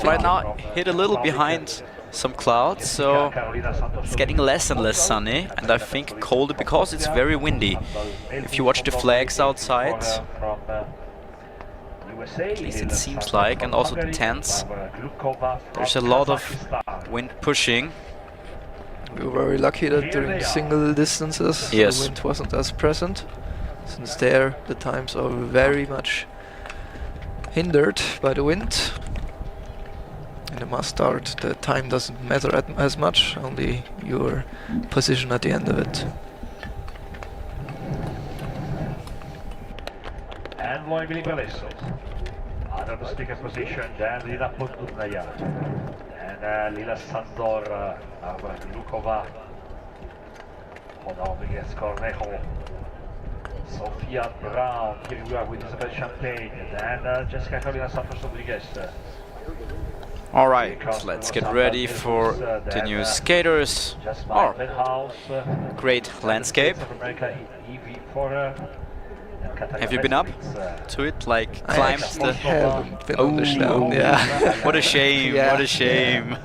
right now hid a little behind some clouds, so it's getting less and less sunny, and I think colder because it's very windy. If you watch the flags outside, at least it seems like, and also the tents, there's a lot of wind pushing. We were very lucky that during single distances the wind wasn't as present, since there the times are very much hindered by the wind. In the mass start the time doesn't matter as much, only your position at the end of it. And Loimili Belesso out of the speaker position, then Lina Podunaya and Lila Sandor, Lukova, Rodriguez Cornejo, Sophia Brown. Here we are with Isabel Champagne, and Jessica Carolina Santos Rodriguez. Alright, let's get ready for the new skaters. Oh, great landscape. Have you been up to it? Like climbed the... I haven't been on the Schnell, yeah. What a shame, what a shame.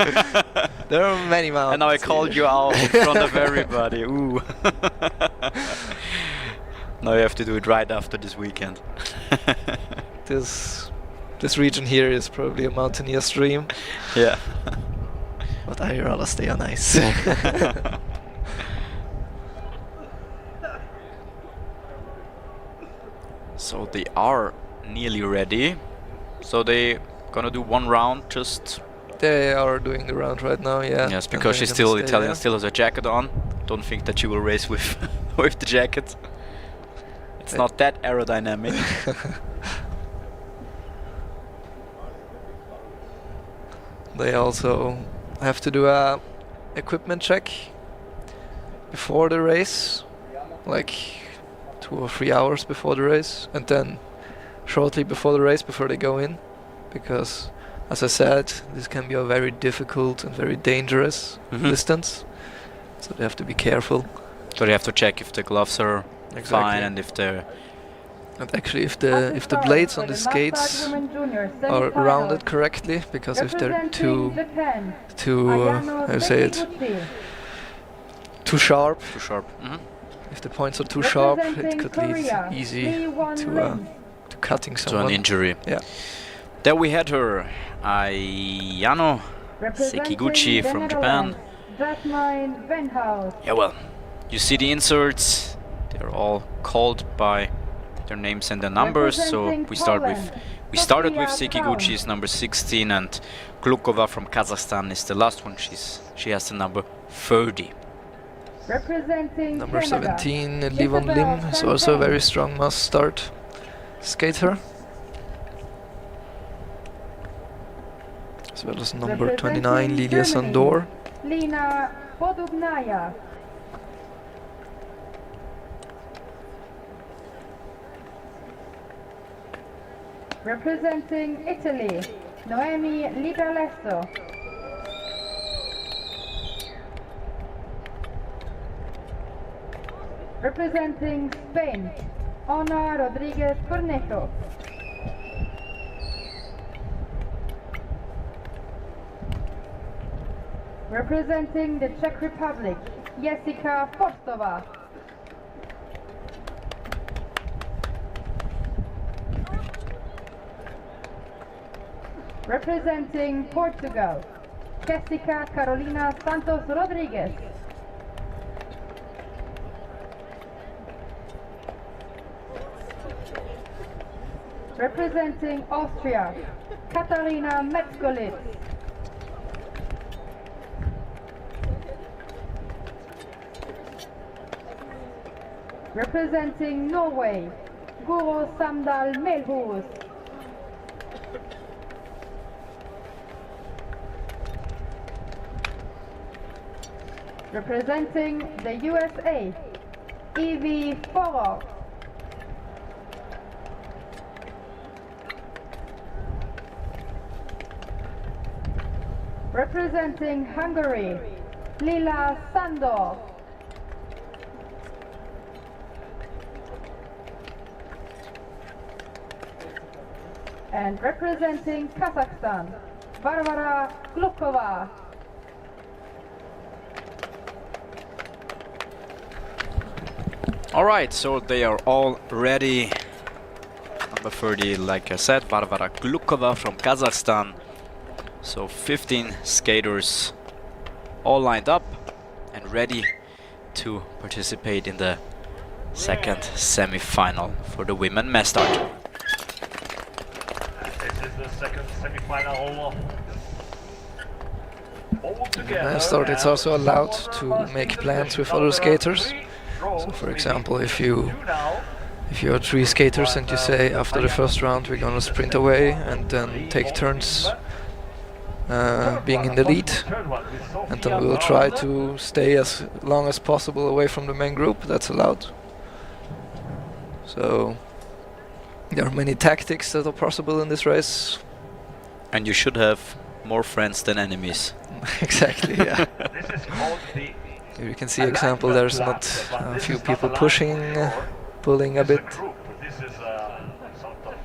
There are many mountains. And now I called you out in front of everybody. Ooh. Now you have to do it right after this weekend. This region here is probably a mountaineer's dream. Yeah. But I rather stay on ice. So they are nearly ready. So they gonna do one round just... They are doing the round right now, yeah. Yes, because she's still Italian, still has a jacket on. Don't think that she will race with with the jacket. It's not that aerodynamic. They also have to do a equipment check before the race, like 2 or 3 hours before the race, and then shortly before the race, before they go in, because as I said, this can be a very difficult and very dangerous distance, so they have to be careful. So they have to check if the gloves are fine, and if they're... And actually, if the blades on the skates are rounded correctly, because if they're too how say it, too sharp. If the points are too sharp, it could lead easy to cutting someone. To an injury. Yeah. There we had her, Ayano Sekiguchi from Japan, Jasmine Venhouse. Yeah, well, you see the inserts. They're all called by their names and their numbers. So Representing we started with Sofia Sekiguchi's number 16, and Glukova from Kazakhstan is the last one. She has the number 30. Representing Number Canada, 17, Livon Lim, is also a very strong must start skater. As well as number 29, Lilia Germany, Sandor. Lina Podubnaya. Representing Italy, Noemi Liberlesso. Representing Spain, Ana Rodriguez Cornejo. Representing the Czech Republic, Jessica Forstova. Representing Portugal, Jessica Carolina Santos Rodriguez. Representing Austria, Katharina Metzkolitz. Representing Norway, Guro Samdal Melhus. Representing the USA, Evie Forov. Representing Hungary, Lila Sandor. And representing Kazakhstan, Varvara Glukova. Alright, so they are all ready. Number 30, like I said, Varvara Glukova from Kazakhstan. So 15 skaters all lined up and ready to participate in the second semi-final for the women mass start. This is the second semi-final. All together. Mass start, it's also allowed to make plans with other skaters. So for example, if you are 3 skaters and you say after the first round we're gonna sprint away and then take turns being in the lead, and then we'll try to stay as long as possible away from the main group, that's allowed. So there are many tactics that are possible in this race. And you should have more friends than enemies. Exactly, yeah. This is called the Here you can see example, there's not a few people pushing, pulling a bit, This is sort of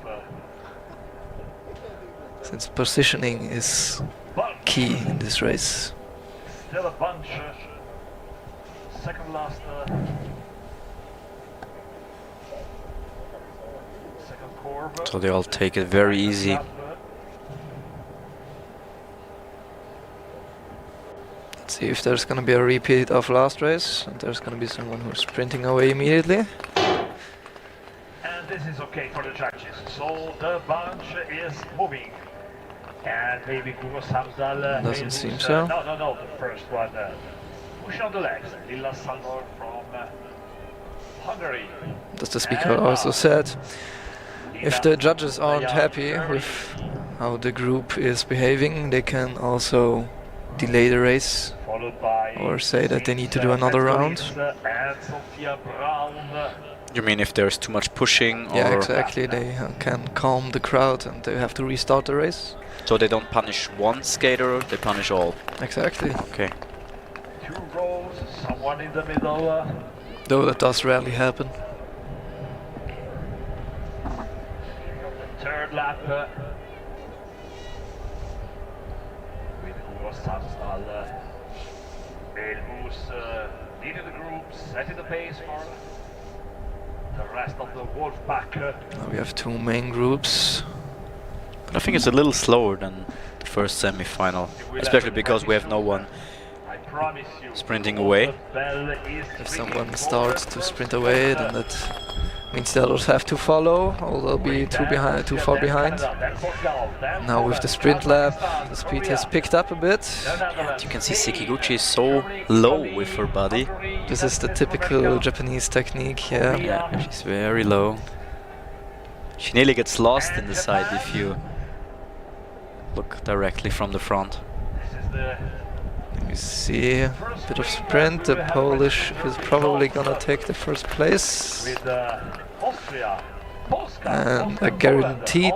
since positioning is key in this race. still a bunch. Second last. Second curve. So they all take it very easy. Let's see if there's gonna be a repeat of last race, and there's gonna be someone who's sprinting away immediately. And this is okay for the judges. So the bunch is moving. And maybe Guro Samdal Doesn't seem so. No, the first one. Pushing on the legs. Lila Sandor from Hungary. As the speaker also said, if the judges aren't happy with how the group is behaving, they can also delay the race Followed by or say that they need to do another round. And Sophia Brown. You mean if there's too much pushing? Yeah, or exactly. They can calm the crowd and they have to restart the race. So they don't punish one skater, they punish all. Exactly. Okay. 2 rows, someone in the middle. Though that does rarely happen. Third lap. With Guro Samdal. Elmus leading the group, setting the pace for the rest of the Wolfpack. Now we have 2 main groups. But I think it's a little slower than the first semi-final, especially because we have no one sprinting away. If someone starts to sprint away, then that means the others have to follow, or they'll be too far behind. Now with the sprint lap, the speed has picked up a bit. And you can see Sekiguchi is so low with her body. This is the typical Japanese technique, yeah. Yeah, she's very low. She nearly gets lost in the side if you look directly from the front. Let me see, a bit of sprint. The Polish is probably gonna take the first place. And a guaranteed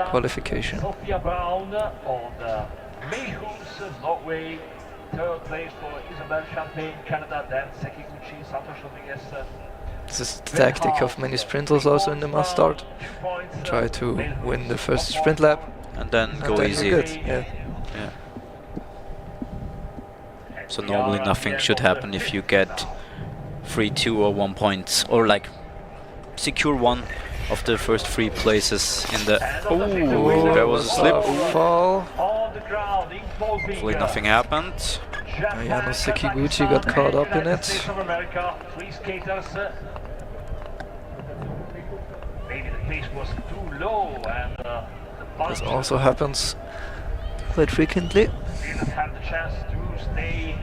qualification. Sophia Brown on Mayhus, Norway. Third place for Isabel Champagne, Canada. Then Sekiguchi, Santos Rodriguez. This is the tactic of many sprinters also in the mass start. Try to win the first sprint lap. And then and go then easy. you're good, yeah. Yeah. So normally nothing should happen if you get 3, 2 or 1 point, or like secure one of the first 3 places in the... Oh, there was a slip. Fall. Hopefully nothing happened. Ayano Sekiguchi got caught up in it. Maybe the pace was too low and This also happens quite frequently. didn't have the chance to stay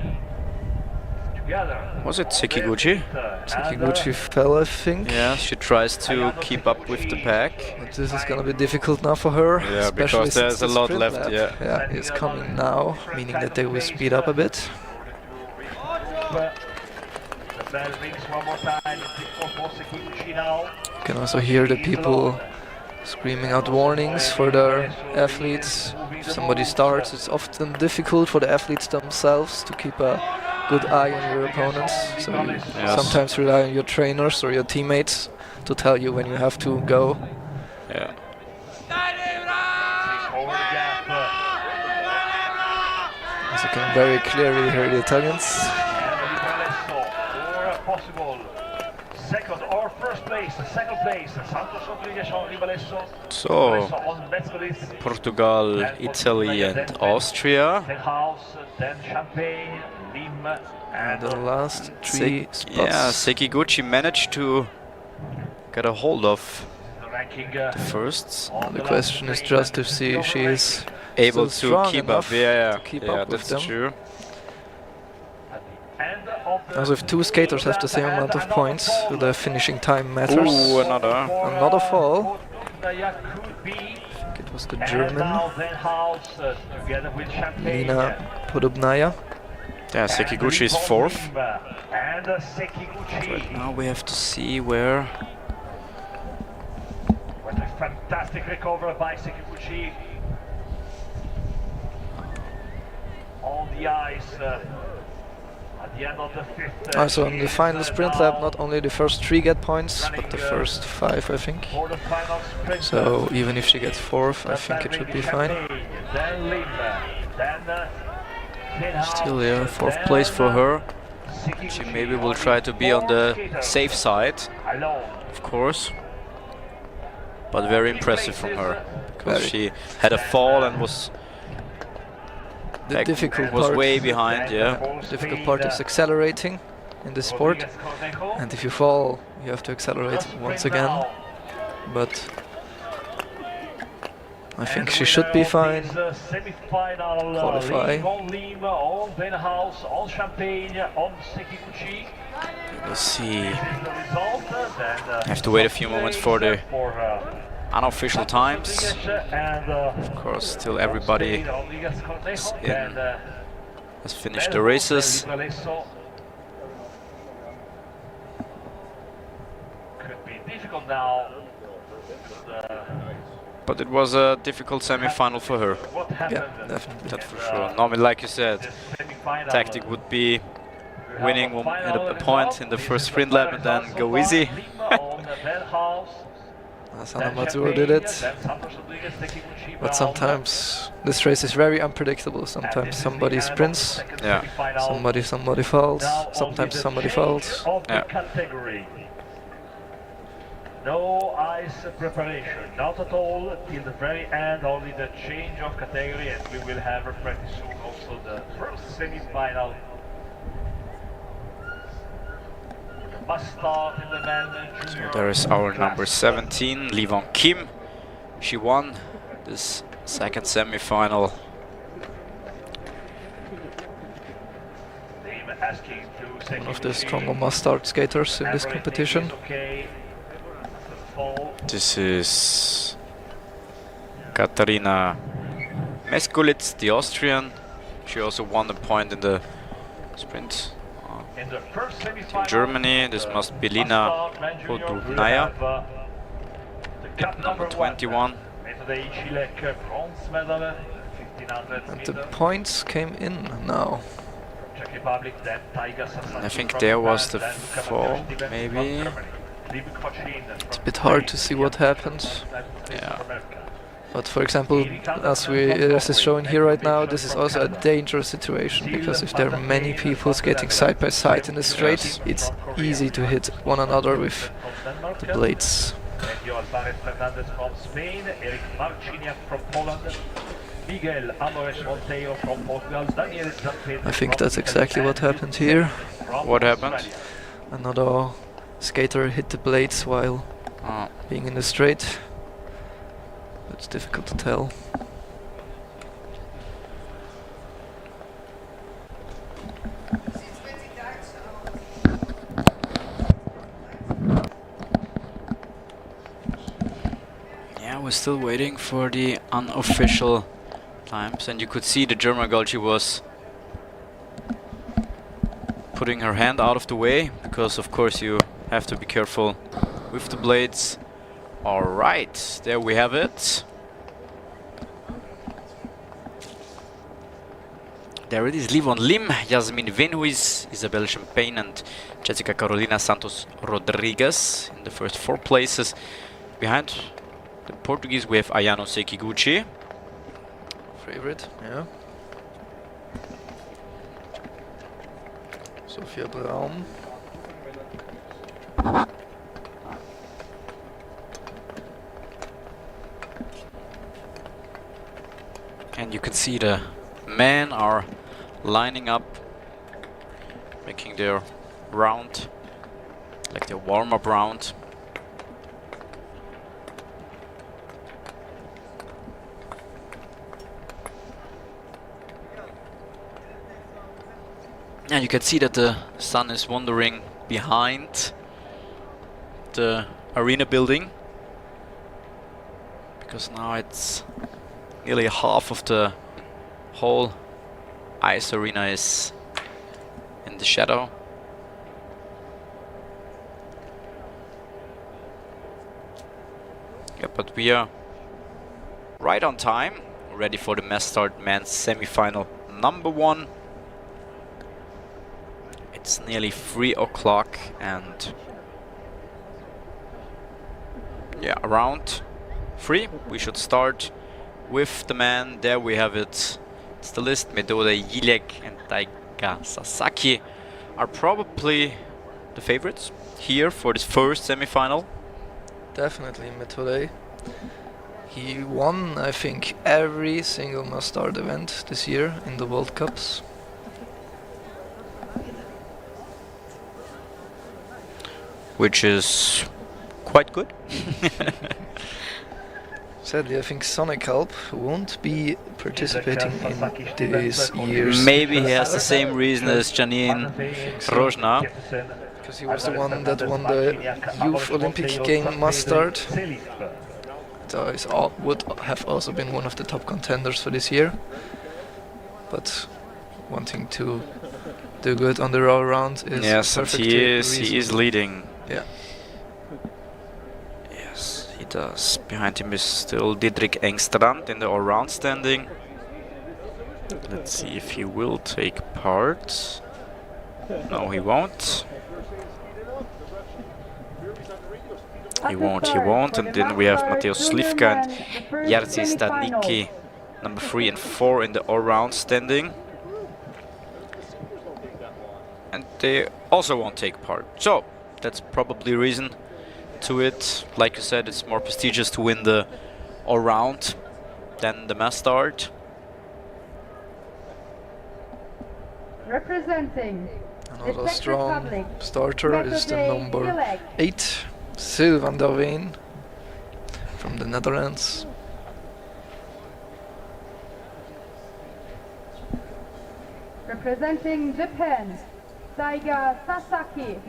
together. Was it Sekiguchi? Sekiguchi fell, I think. Yeah, she tries to keep up with the pack. But this is gonna be difficult now for her. Yeah, especially because there's since a the lot sprint left, lap, yeah. is coming now, meaning that they will speed up a bit. The bell rings one more time. It's for Sekiguchi now. You can also hear the people screaming out warnings for their athletes. If somebody starts, it's often difficult for the athletes themselves to keep a good eye on your opponents. So you sometimes rely on your trainers or your teammates to tell you when you have to go. Yeah. Over the gap. As you can very clearly hear the Italians. Or possible second or first place, second place, Santos Rodriguez on Ribalesso. So, on Metzelis, Portugal, Italy and Austria. then House, then Champagne, Lim, and The last 3 spots. Yeah, Sekiguchi managed to get a hold of the ranking firsts. on The question is just if she is Able still to strong keep up, enough yeah, to keep yeah, up with that's them. true. end of the Also, if 2 skaters have the same amount of points, so the finishing time matters. Ooh, another. Another fall. could be It was the and German now then House together with Champagne. Nina Podobnaya. Yeah, Sekiguchi is 4th. And Sekiguchi. Now we have to see where. What a fantastic recovery by Sekiguchi. On the ice at the end of the 5th. Also, in the final sprint lap, not only the first 3 get points, but the first 5, I think. For the final sprint. So even if she gets 4th, I think it should be fine. Then Lim, then Still, yeah, 4th place for her. She maybe will try to be on the safe side, of course. But very impressive from her, because she had a fall and was The difficult was part, way behind. Yeah, difficult part is accelerating in this sport. And if you fall, you have to accelerate once again. But I think she should be fine. Qualify. we'll see. Have to wait a few moments for the unofficial times. Of course, still everybody is in, has finished the races. Could be difficult now. But it was a difficult semi-final for her, What happened? Yeah, definitely. that's for sure. Normally, like you said, tactic would be winning at a point in the first sprint lap and then go easy. Asana Matsuro did it. But sometimes this race is very unpredictable. Sometimes somebody sprints, Yeah, somebody falls, sometimes somebody falls. yeah. No ice preparation, not at all, till the very end, only the change of category, and we will have pretty soon also the first semi-final. The must start in the men junior. So there is our number 17, Livon Kim. She won this second semi-final. One of the stronger must-start skaters in this competition. This is Katharina Meskulitz, the Austrian. She also won a point in the sprint. In Germany, this must be Lina Podrubnaya, number 21. And the points came in now. I think there was the fall, maybe. It's a bit hard to see what happened. Yeah. But for example, as is shown here right now, this is also a dangerous situation, because if there are many people skating side by side in the straight, it's easy to hit one another with the blades. I think that's exactly what happened here. What happened? Another skater hit the blades while being in the straight. It's difficult to tell. Yeah, we're still waiting for the unofficial times, and you could see the German girl, she was putting her hand out of the way, because of course you have to be careful with the blades. Alright, there we have it. There it is, Livon Lim, Yasmin Venuis, Isabel Champagne and Jessica Carolina Santos Rodriguez in the first 4 places. Behind the Portuguese we have Ayano Sekiguchi. Favorite, yeah. Sophia Braun. And you can see the men are lining up, making their round, like their warm-up round. And you can see that the sun is wandering behind the arena building, because now it's nearly half of the whole ice arena is in the shadow. Yeah, but we are right on time, ready for the mass start men's semi-final number 1. It's nearly 3 o'clock and yeah, around 3 we should start with the man. There we have it. It's the list. Medode, Yilek and Taiga Sasaki are probably the favorites here for this first semi-final. Definitely Methode. He won, I think, every single must start event this year in the World Cups. Which is quite good. Sadly, I think Sonic Alp won't be participating in this year's. Maybe he has the same reason as Janine Rojna. Because he was the one that won the Youth Olympic Game must start. So he would have also been one of the top contenders for this year. But wanting to do good on the all round is yes, perfect. he is leading. Yeah. Yes, he does. Behind him is still Didrik Engstrand in the all-round standing. Let's see if he will take part. No, he won't. He won't. And then we have Mateusz Slivka and Jerzy Stanicki, number 3 and 4 in the all-round standing. And they also won't take part. So, that's probably the reason to it. Like you said, it's more prestigious to win the all-round than the mass start. Representing the Another Czech strong Republic, starter is the number Select. 8, Sil van der Veen from the Netherlands. Representing Japan, Taiga Sasaki.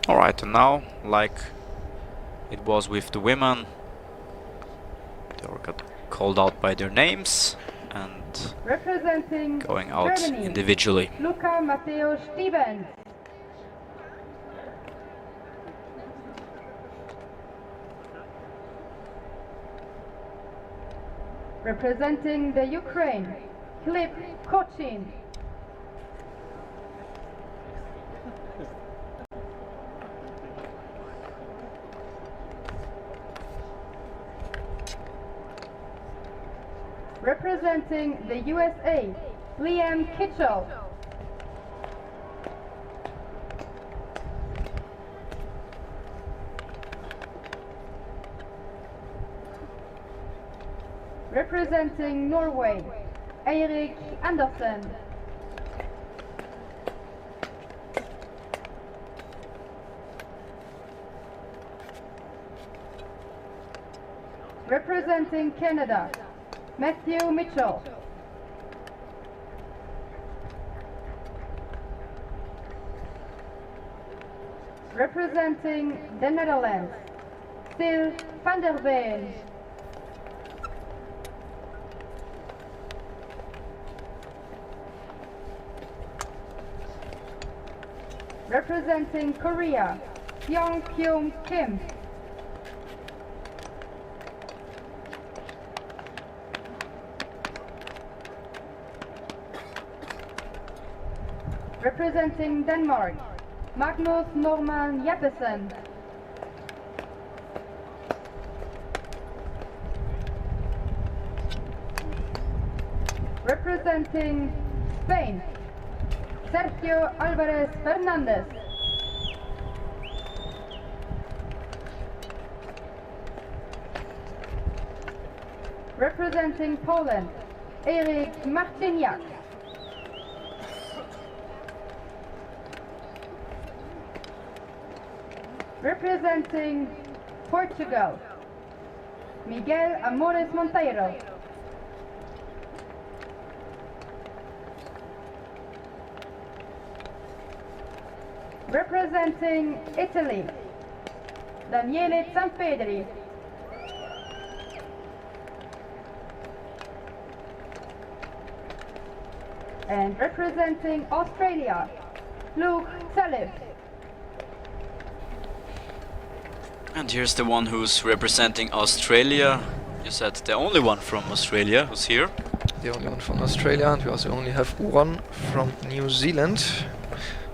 Alright, and now, like it was with the women, they all got called out by their names and Representing going out Germany, individually. Luca Matteo Stevens. Representing the Ukraine, Klip Kochin. Representing the USA, Liam Kitchell. Representing Norway, Eirik Andersen. Representing Canada, Matthew Mitchell. Representing the Netherlands, Sil van der Veen. Representing Korea, Young Kyung Kim. Representing Denmark, Magnus Norman Jeppesen. Representing Spain, Sergio Alvarez Fernandez. Representing Poland, Erik Marciniak. Representing Portugal, Miguel Amores Monteiro. Representing Italy, Daniele Zampedri. And representing Australia, Luke Salif. And here's the one who's representing Australia. You said the only one from Australia who's here. The only one from Australia, and we also only have one from New Zealand,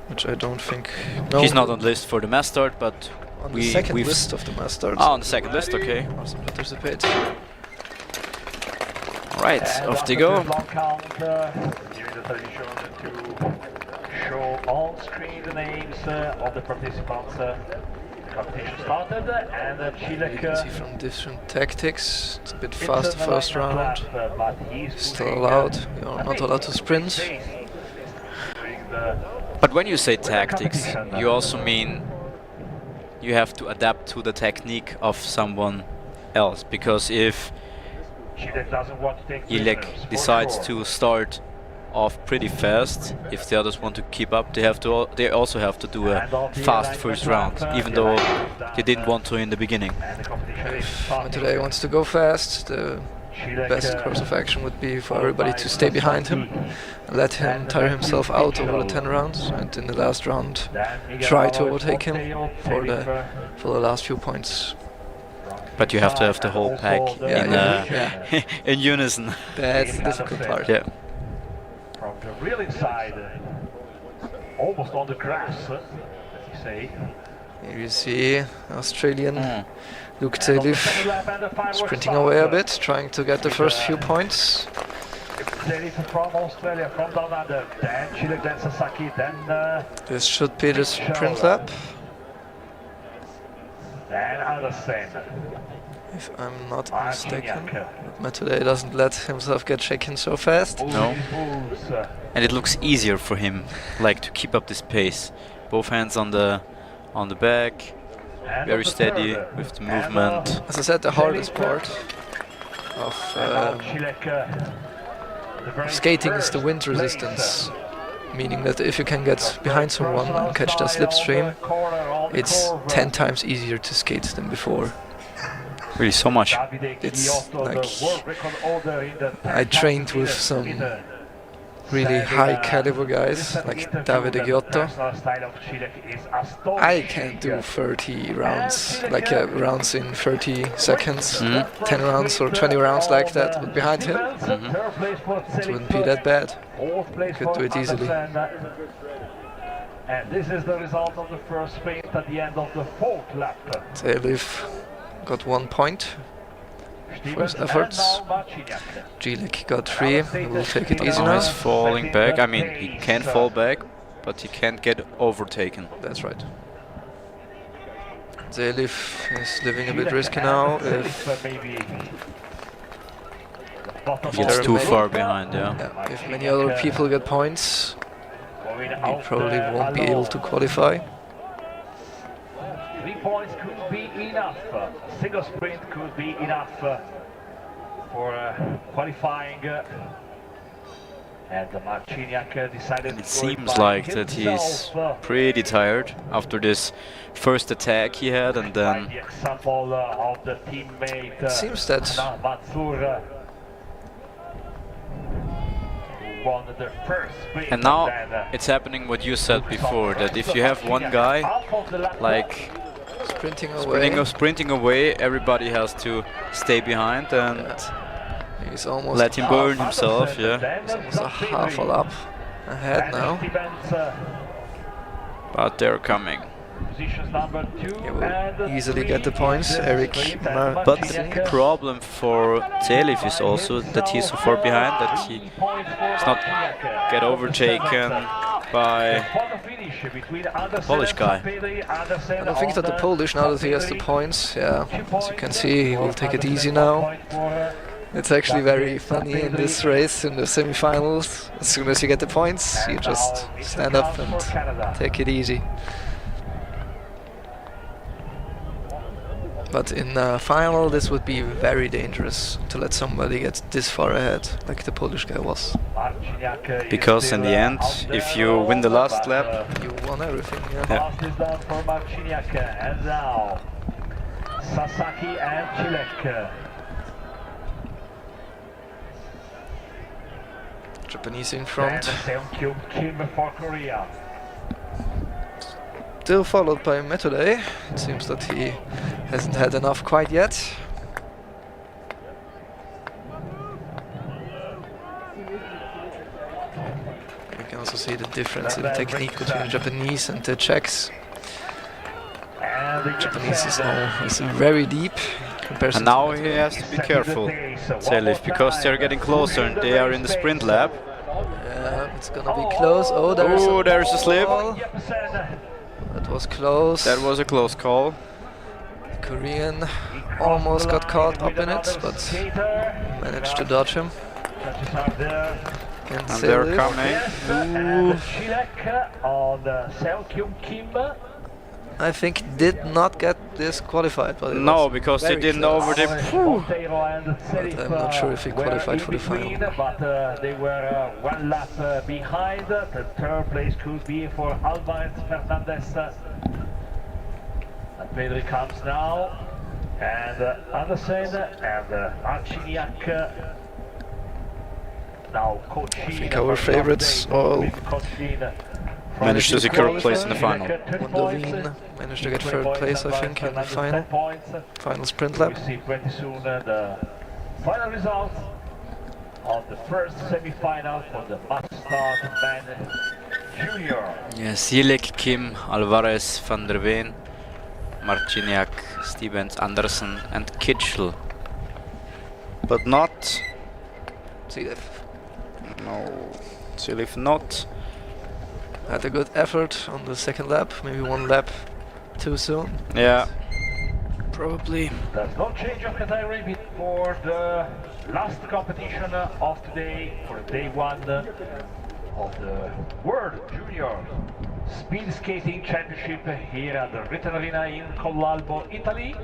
which I don't think. No, He's not on the list for the mass start, but on the second we've list of the Masters. Ah, on the second list, okay. Also participate. Right, And off they after go. this long count, here the tradition to show on screen the names of the participants. The competition started, and You Chilek can see from different tactics. It's a bit it's fast the an first alignment round. lap, but he's Still pushing, allowed. You're not allowed to sprint. doing the But when you say tactics, you also mean you have to adapt to the technique of someone else. Because if Chilek doesn't want to take Ilek prisoners, for decides sure. to start off pretty fast, if the others want to keep up, they also have to do a And on the fast alignment first lap, round, even though down, you didn't want to in the beginning. And the competition is If starting. today wants to go fast, the Chilek, best course of action would be for everybody to stay behind him, let him tire himself out over the 10 rounds, and in the last round try to overtake him for the last few points. But you have to have the whole pack Yeah, in unison. That's the difficult part. Yeah. From the real inside, almost on the grass, let me say. Here you see Australian Luke And on the Talif second lap, and the fireworks sprinting start. away a bit, trying to get the first few points. Talif from Australia, from down under. Then Chilek, then Sasaki, then This should be the sprint lap. And Andersen. If I'm not mistaken. Marciniak. Matuday doesn't let himself get shaken so fast. No. Moves. And it looks easier for him, like to keep up this pace. Both hands on the back, And very on the steady third. with the And, movement. As I said, the hardest part of and now Cilek, the very skating is the first wind place. resistance. Meaning that if you can get behind someone and catch the slipstream, it's 10 times easier to skate than before. Really so much. It's like I trained with some really high caliber guys like Davide Giotto. I can't do 30 rounds, like rounds in 30 seconds, 10 rounds or 20 rounds like that, but behind him, it wouldn't be that bad. You could do it easily. And this is the result of the first sprint at the end of the fourth lap. Zeliv got 1 point for his efforts. Gilek got 3, he will take it easy Now now. he's falling back. I mean, he can fall back, but he can't get overtaken. That's right. Zeliv is living a bit risky now. If He gets too far behind, yeah. if many other people get points, he probably won't be able to qualify. 3 points could be enough. A single sprint could be enough for qualifying. And Marciniak decided It to go seems by like that he's himself. pretty tired after this first attack he had, and By then the example of the teammate It seems that Mansur, who won the first sprint. and now then, it's happening what you said before, that if you have one guy half of the lap like sprinting away, sprinting away, everybody has to stay behind and he's almost let him half, burn himself, yeah. he's almost a half a lap ahead now. But they're coming. Positions number 2 He will and easily 3 get the points. in this Eric sprint, But and But Marciniak the problem for Zeliv is also that he's so far behind that he does not get overtaken by the Polish guy. I don't think that the Polish, now that he has the points, yeah, as you can see, he will take it easy now. It's actually very funny in this race, in the semi-finals. As soon as you get the points, you just stand up and take it easy. But in the final, this would be very dangerous to let somebody get this far ahead, like the Polish guy was. Because in the end, if you win the last lap, You won everything, yeah. Last is done for Marciniak, and now Sasaki and Cilek. Japanese in And front, Seung Kim for Korea. still followed by Metoday. It seems that he hasn't had enough quite yet. You can also see the difference in technique between the Japanese and the Czechs. And the Japanese is very deep compared and to now he has to be careful, Zeliv, because they're getting closer and they are in the sprint lap. yeah, it's gonna be close. Oh, There's a slip. That was close. That was a close call. Korean almost got caught up in it, but managed to dodge him. And they're coming. I think did not get disqualified, but it No, was because they very didn't close. overtake. But I'm not sure if he qualified for the final. But they were one lap behind. The third place could be for Alvarez Fernandez. And Pedri comes now, and Andersen and Marciniak. Now Cochin. I think our favorites all Managed to secure a place in the final. Mondovin managed to get third place, I think, in the final sprint lap. We see pretty soon the final result of the first semi-final for the must-start man junior. Yes, Cilek, Kim, Alvarez, Van der Veen, Marciniak, Stevens, Andersen and Kitchell. But not... Zeliv No, Zeliv not. had a good effort on the second lap, maybe one lap too soon. Yeah, probably. There's no change of category before the last competition of today, for day one of the World Junior Speed Skating Championship here at the Ritten Arena in Collalbo, Italy.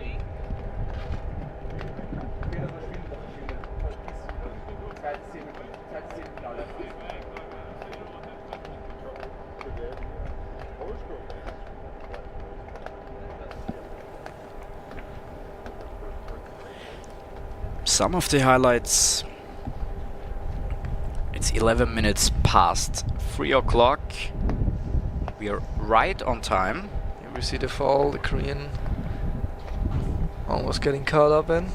Some of the highlights. It's 11 minutes past 3 o'clock. We are right on time. Here we see the fall, the Korean almost getting caught up in.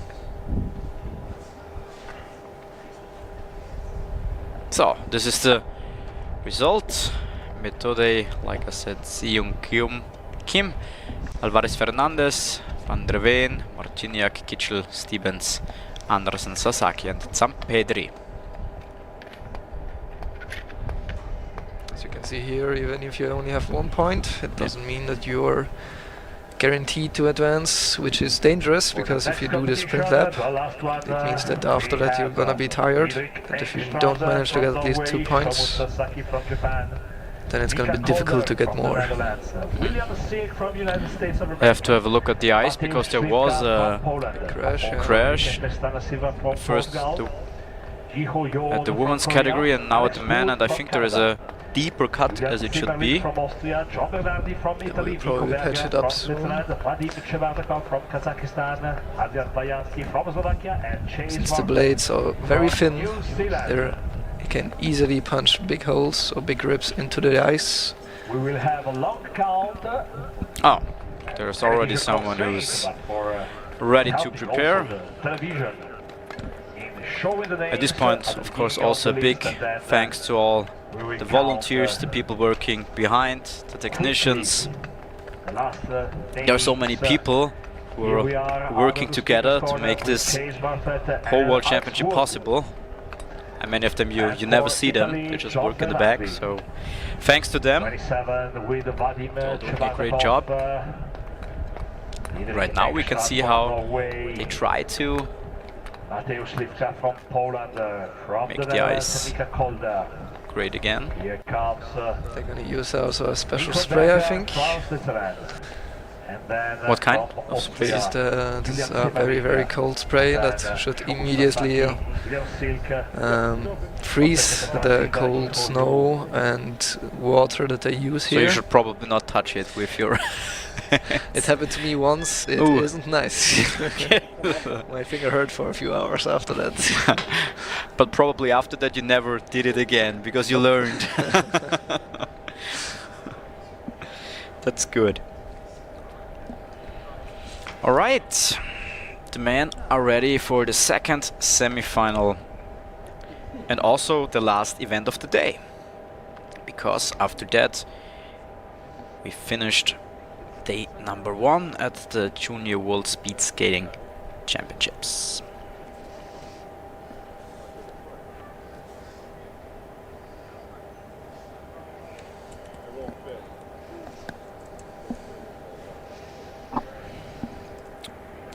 So, this is the result. Methode, like I said, Seung Kim, Alvarez Fernandez, Van der Veen, Marciniak, Kitchell, Stevens, Andersen, Sasaki, and Zampedri. As you can see here, even if you only have 1 point, it doesn't mean that you're guaranteed to advance, which is dangerous, because if you do the sprint lap, it means that after that you're gonna be tired, and if you don't manage to get at least 2 points, then it's gonna be difficult to get more. I have to have a look at the ice, because there was a crash. First at the women's category and now at the men, and I think there is a deeper cut as it should be. We'll probably patch it up soon. Since the blades are very thin, you can easily punch big holes or big rips into the ice. We will have a long count. Oh, there's already someone who's ready to prepare. At this point, of course, also a big thanks to all the volunteers, the people working behind, the technicians. There are so many people who are working together to make this whole World Championship possible. And many of them you never see them, they just work in the back, so thanks to them. They're doing a great job. Right now we can see how they try to make the ice great again. They're gonna use also a special spray, I think. What kind of spray? This is a very, very cold spray that should immediately freeze the cold snow and water that they use here. So you should probably not touch it with your... It happened to me once, it isn't nice. My finger hurt for a few hours after that. But probably after that you never did it again, because you learned. That's good. Alright, the men are ready for the second semi-final and also the last event of the day, because after that we finished day number 1 at the Junior World Speed Skating Championships.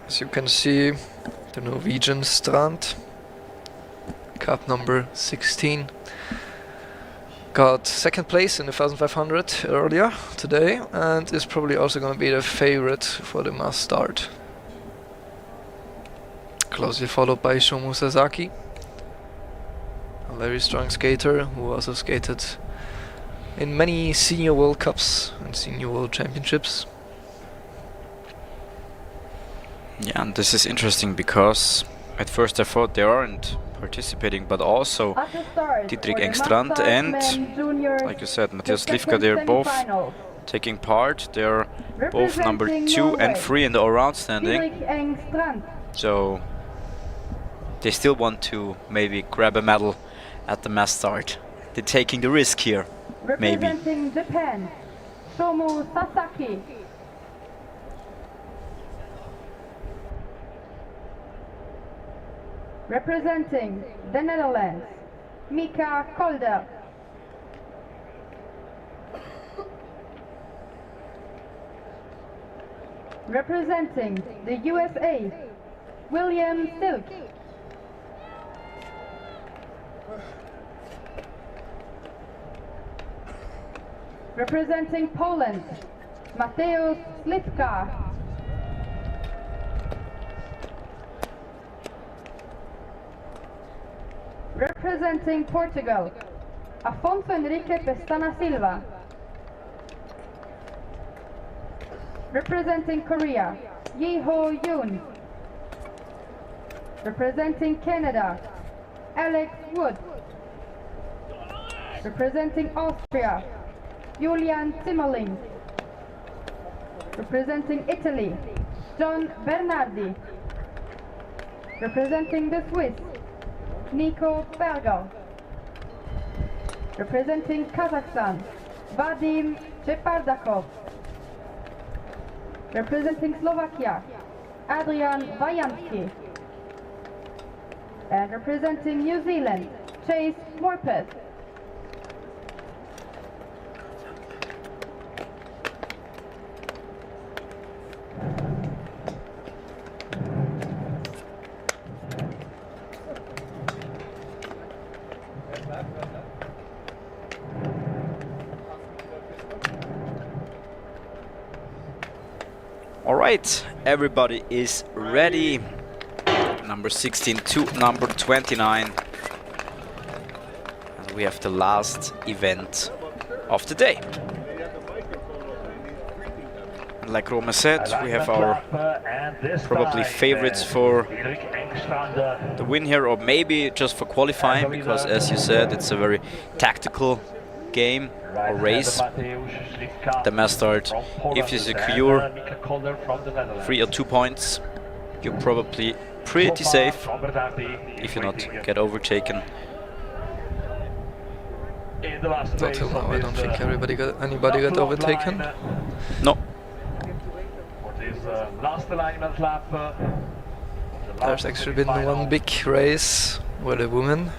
As you can see, the Norwegian Strand, cup number 16, got second place in the 1500 earlier today, and is probably also going to be the favorite for the mass start. Closely followed by Shomu Sasaki, a very strong skater who also skated in many senior World Cups and senior World Championships. Yeah, and this is interesting because at first I thought they aren't participating, but also Dietrich Engstrand and, like you said, Matthias Slivka, they're both taking part. They're both number 2 and 3 in the all-round standing. So they still want to maybe grab a medal at the mass start. They're taking the risk here, maybe. Representing Japan, Shomu Sasaki. Representing the Netherlands, Mika Kolder. Representing the USA, William Silk. Representing Poland, Mateusz Slivka. Representing Portugal, Afonso Enrique Pestana Silva. Representing Korea, Yi-Ho Yoon. Representing Canada, Alex Wood. Representing Austria, Julian Zimmerling. Representing Italy, John Bernardi. Representing the Swiss, Nico Berger. Representing Kazakhstan, Vadim Chepardakov. Representing Slovakia, Adrian Vajansky. And representing New Zealand, Chase Morpeth. Alright, everybody is ready. Number 16 to number 29. And we have the last event of the day. And like Roma said, we have our probably favorites for the win here, or maybe just for qualifying, because as you said, it's a very tactical game or race. The mass start, if you secure 3 or 2 points, you're probably pretty safe if you not get overtaken. Until now, I don't think anybody got overtaken. No. There's actually been one big race where the women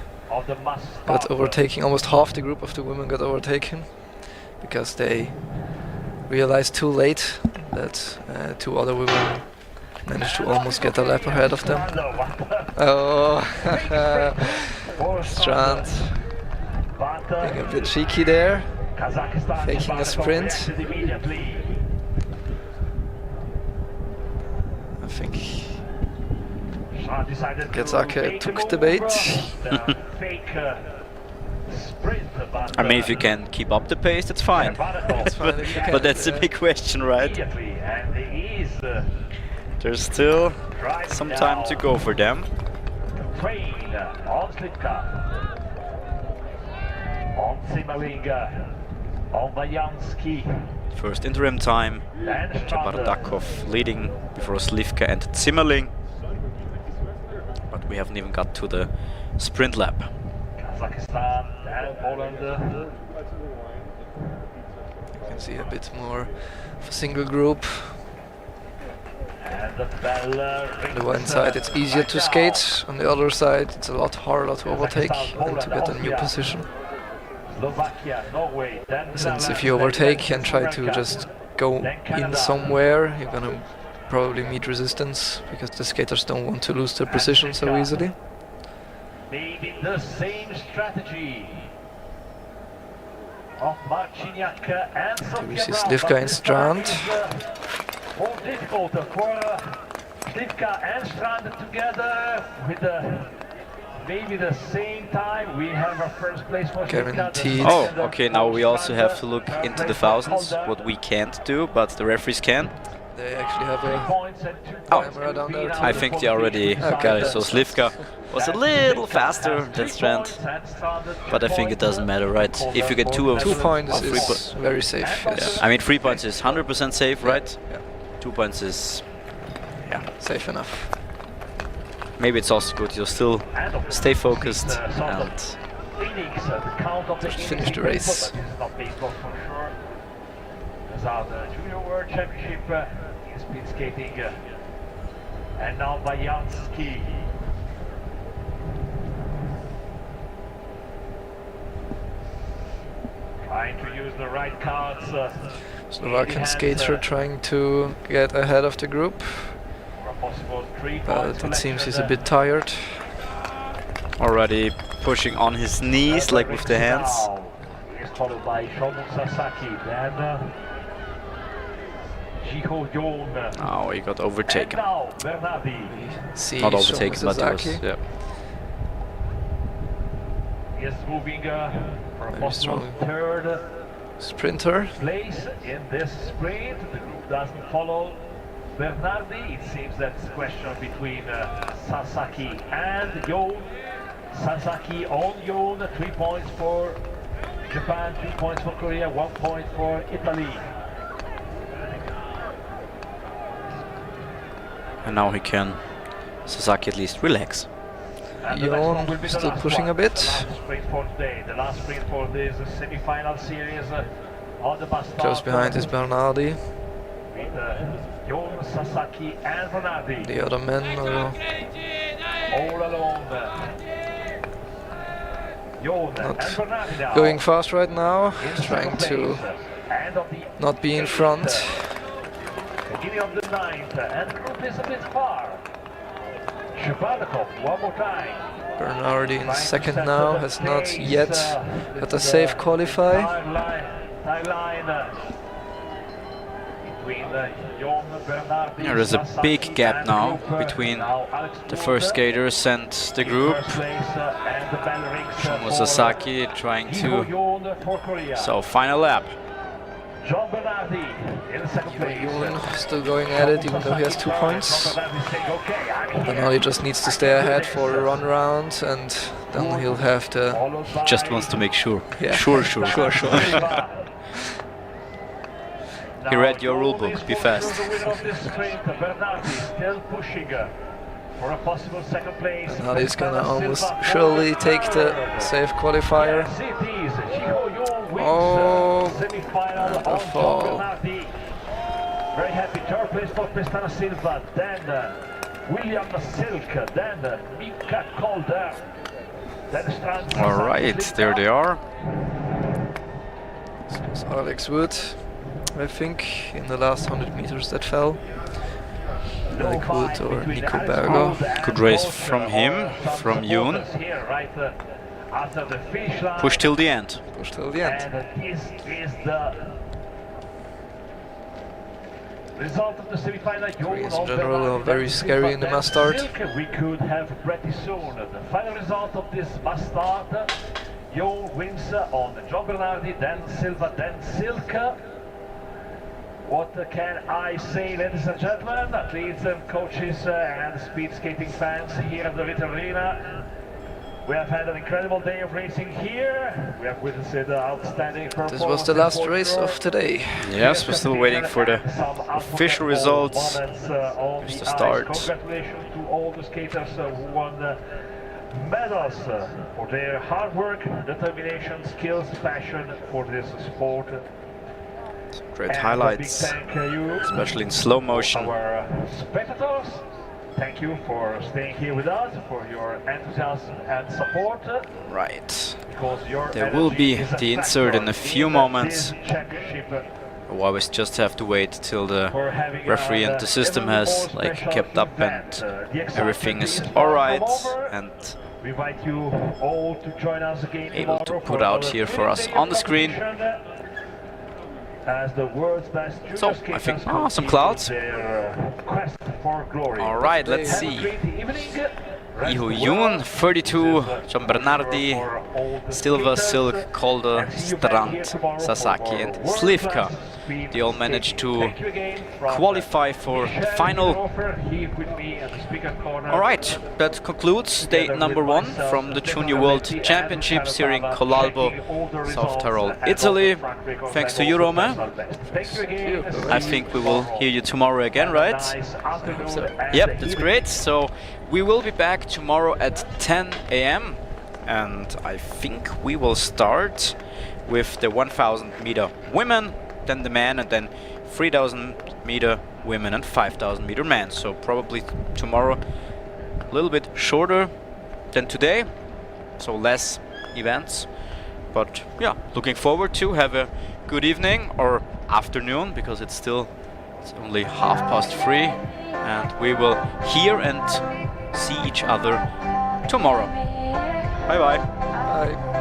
got overtaken. Almost half the group of the women got overtaken because they realized too late that 2 other women managed to almost get a lap ahead of them. Oh, Strand being a bit cheeky there, faking a sprint. I think Gazake took the bait. I mean, if you can keep up the pace, that's fine. But that's the big question, right? There's still some time to go for them. First interim time, Chepardakov leading before Slivka and Zimmerling. But we haven't even got to the sprint lap. Kazakhstan and Poland. You can see a bit more of a single group. And the bell On the one side it's easier to skate, on the other side it's a lot harder to overtake and to get a new position. Slovakia, Norway, Since if you overtake and try to just go in somewhere, you're gonna probably meet resistance because the skaters don't want to lose their position so easily. Maybe the same strategy of Marciniak and Sofia. We see Slivka and Strand. More difficult for Slivka and Strand together with maybe the same time. We have our first place for Guaranteed. Oh, okay, now we also have to look into the thousands, what we can't do, but the referees can. They actually have a camera down there too. I think they already got it, so Slivka was a little faster than Strand, but I think it doesn't matter, right? If you get 2 of 2 points of 3 is very safe, yes. I mean, 3 points is 100% safe, right? Yeah. 2 points is, yeah, Safe enough. maybe it's also good. You still stay focused and Just finish the race. These are the Junior World Championship in speed skating. And now Vajansky. trying to use the right cards. Slovakian skater trying to get ahead of the group, For a possible 3 but it seems he's a bit tired. Already pushing on his knees, like with the hands. Is followed by Shomu Sasaki, then Jiho Yon. Oh, he got overtaken. And now Bernardi. See, Not overtaken, but it was, Sasaki. yeah. He is moving for a Very possible strong. third Sprinter. place in this sprint. The group doesn't follow Bernardi. It seems that's a question between Sasaki and Yon. Sasaki on Yon, 3 points for Japan, 2 points for Korea, 1 point for Italy. And now he can, Sasaki at least, relax. And the next one Yon will be the still last pushing one, a bit. The last sprint for today, the last sprint for this semi-final series on the bus Close start, behind is Bernardi. with Yon, Sasaki and Bernardi The other men are all alone. Yon Not and Bernardi now. going fast right now, in trying second to place. End of the not be in front. beginning of the 9th, and the group is a bit far. Shabadakov, one more time. Bernardi in Trying to second set now, the has not pace, yet had a safe qualify. Timeline between Yon, Bernardi, There is a Sasaki big gap and now group. between Now Alex the Wood first skaters and the in group. first place, and the bell rings, Shomu for Sasaki trying Jiho to... Yon for Korea. So, final lap. John Bernardi in second place. Yon still going at it, even though he has 2 points. John Bernardi saying, "Okay, I'm here." Bernardi just needs to stay ahead for a run round, and then he'll have the... Followed by Just wants to make sure. Yeah. Sure. Silva. He read your Now, rule goal book, is be for fast. The winner of this sprint, Bernardi, still pushing for a possible second place. Bernardi's gonna Silva almost for surely take the third. safe qualifier. Yes, it is. Jiho Yon wins Oh, semi-final and a on fall. John Bernardi. Very happy. Third place for Pestana Silva, then William Silk, then Mika Calder, then Strand. Alright, there they are. This was Alex Wood, I think, in the last 100 meters that fell. Alex Wood or Nico Bergo. Good race from him, from Yoon. Push till the end. Push till the end. And this is the result of the semi-final. Koreans in general are very scary in the mass start. We could have pretty soon. The final result of this mass start. Yon wins on John Bernardi, then Silva, then Silke. What can I say, ladies and gentlemen, athletes and coaches and speed skating fans here at the Ritter Arena? We have had an incredible day of racing here. We have witnessed outstanding performance. This was the last race of today. Yes, we're still waiting for the official results. Here's Here's the start. Congratulations to all the skaters who won medals for their hard work, determination, skills, passion for this sport. Great And highlights, a big thank you especially in slow motion. our spectators. Thank you for staying here with us, for your enthusiasm and support. Right. Because your There will energy be is a the insert in a factor few in moments. this championship. We always just have to wait till the For having referee and the system has like kept up and everything is alright and we invite you all to join us again able to tomorrow put for out another here for us thrilling on the screen. competition as the world's best junior So, I skaters think- some continue clouds. their quest for glory. Alright, let's Have a see. great evening. Rest Jiho well. Yoon, 32, This is John Bernardi, for all the Silva, skaters. Silk, Calder, And see you back here Strand, tomorrow for Sasaki more and world-class Slivka. speed They all managed skating. to Thank you again from qualify for the Michel final. Hofer here with me at the speaker corner. Alright, that concludes day number 1 from the Junior World Championships here in Collalbo, South Tyrol, Italy. Thanks to you, Rome. I think we will hear you tomorrow again, right? Yep, that's great. So we will be back tomorrow at 10 a.m. and I think we will start with the 1000 meter women, then the men, and then 3000 meter women and 5000 meter men. So probably tomorrow a little bit shorter than today, so less events. But yeah, looking forward to have a good evening or afternoon, because it's only 3:30, and we will hear and see each other tomorrow. Bye bye. Bye.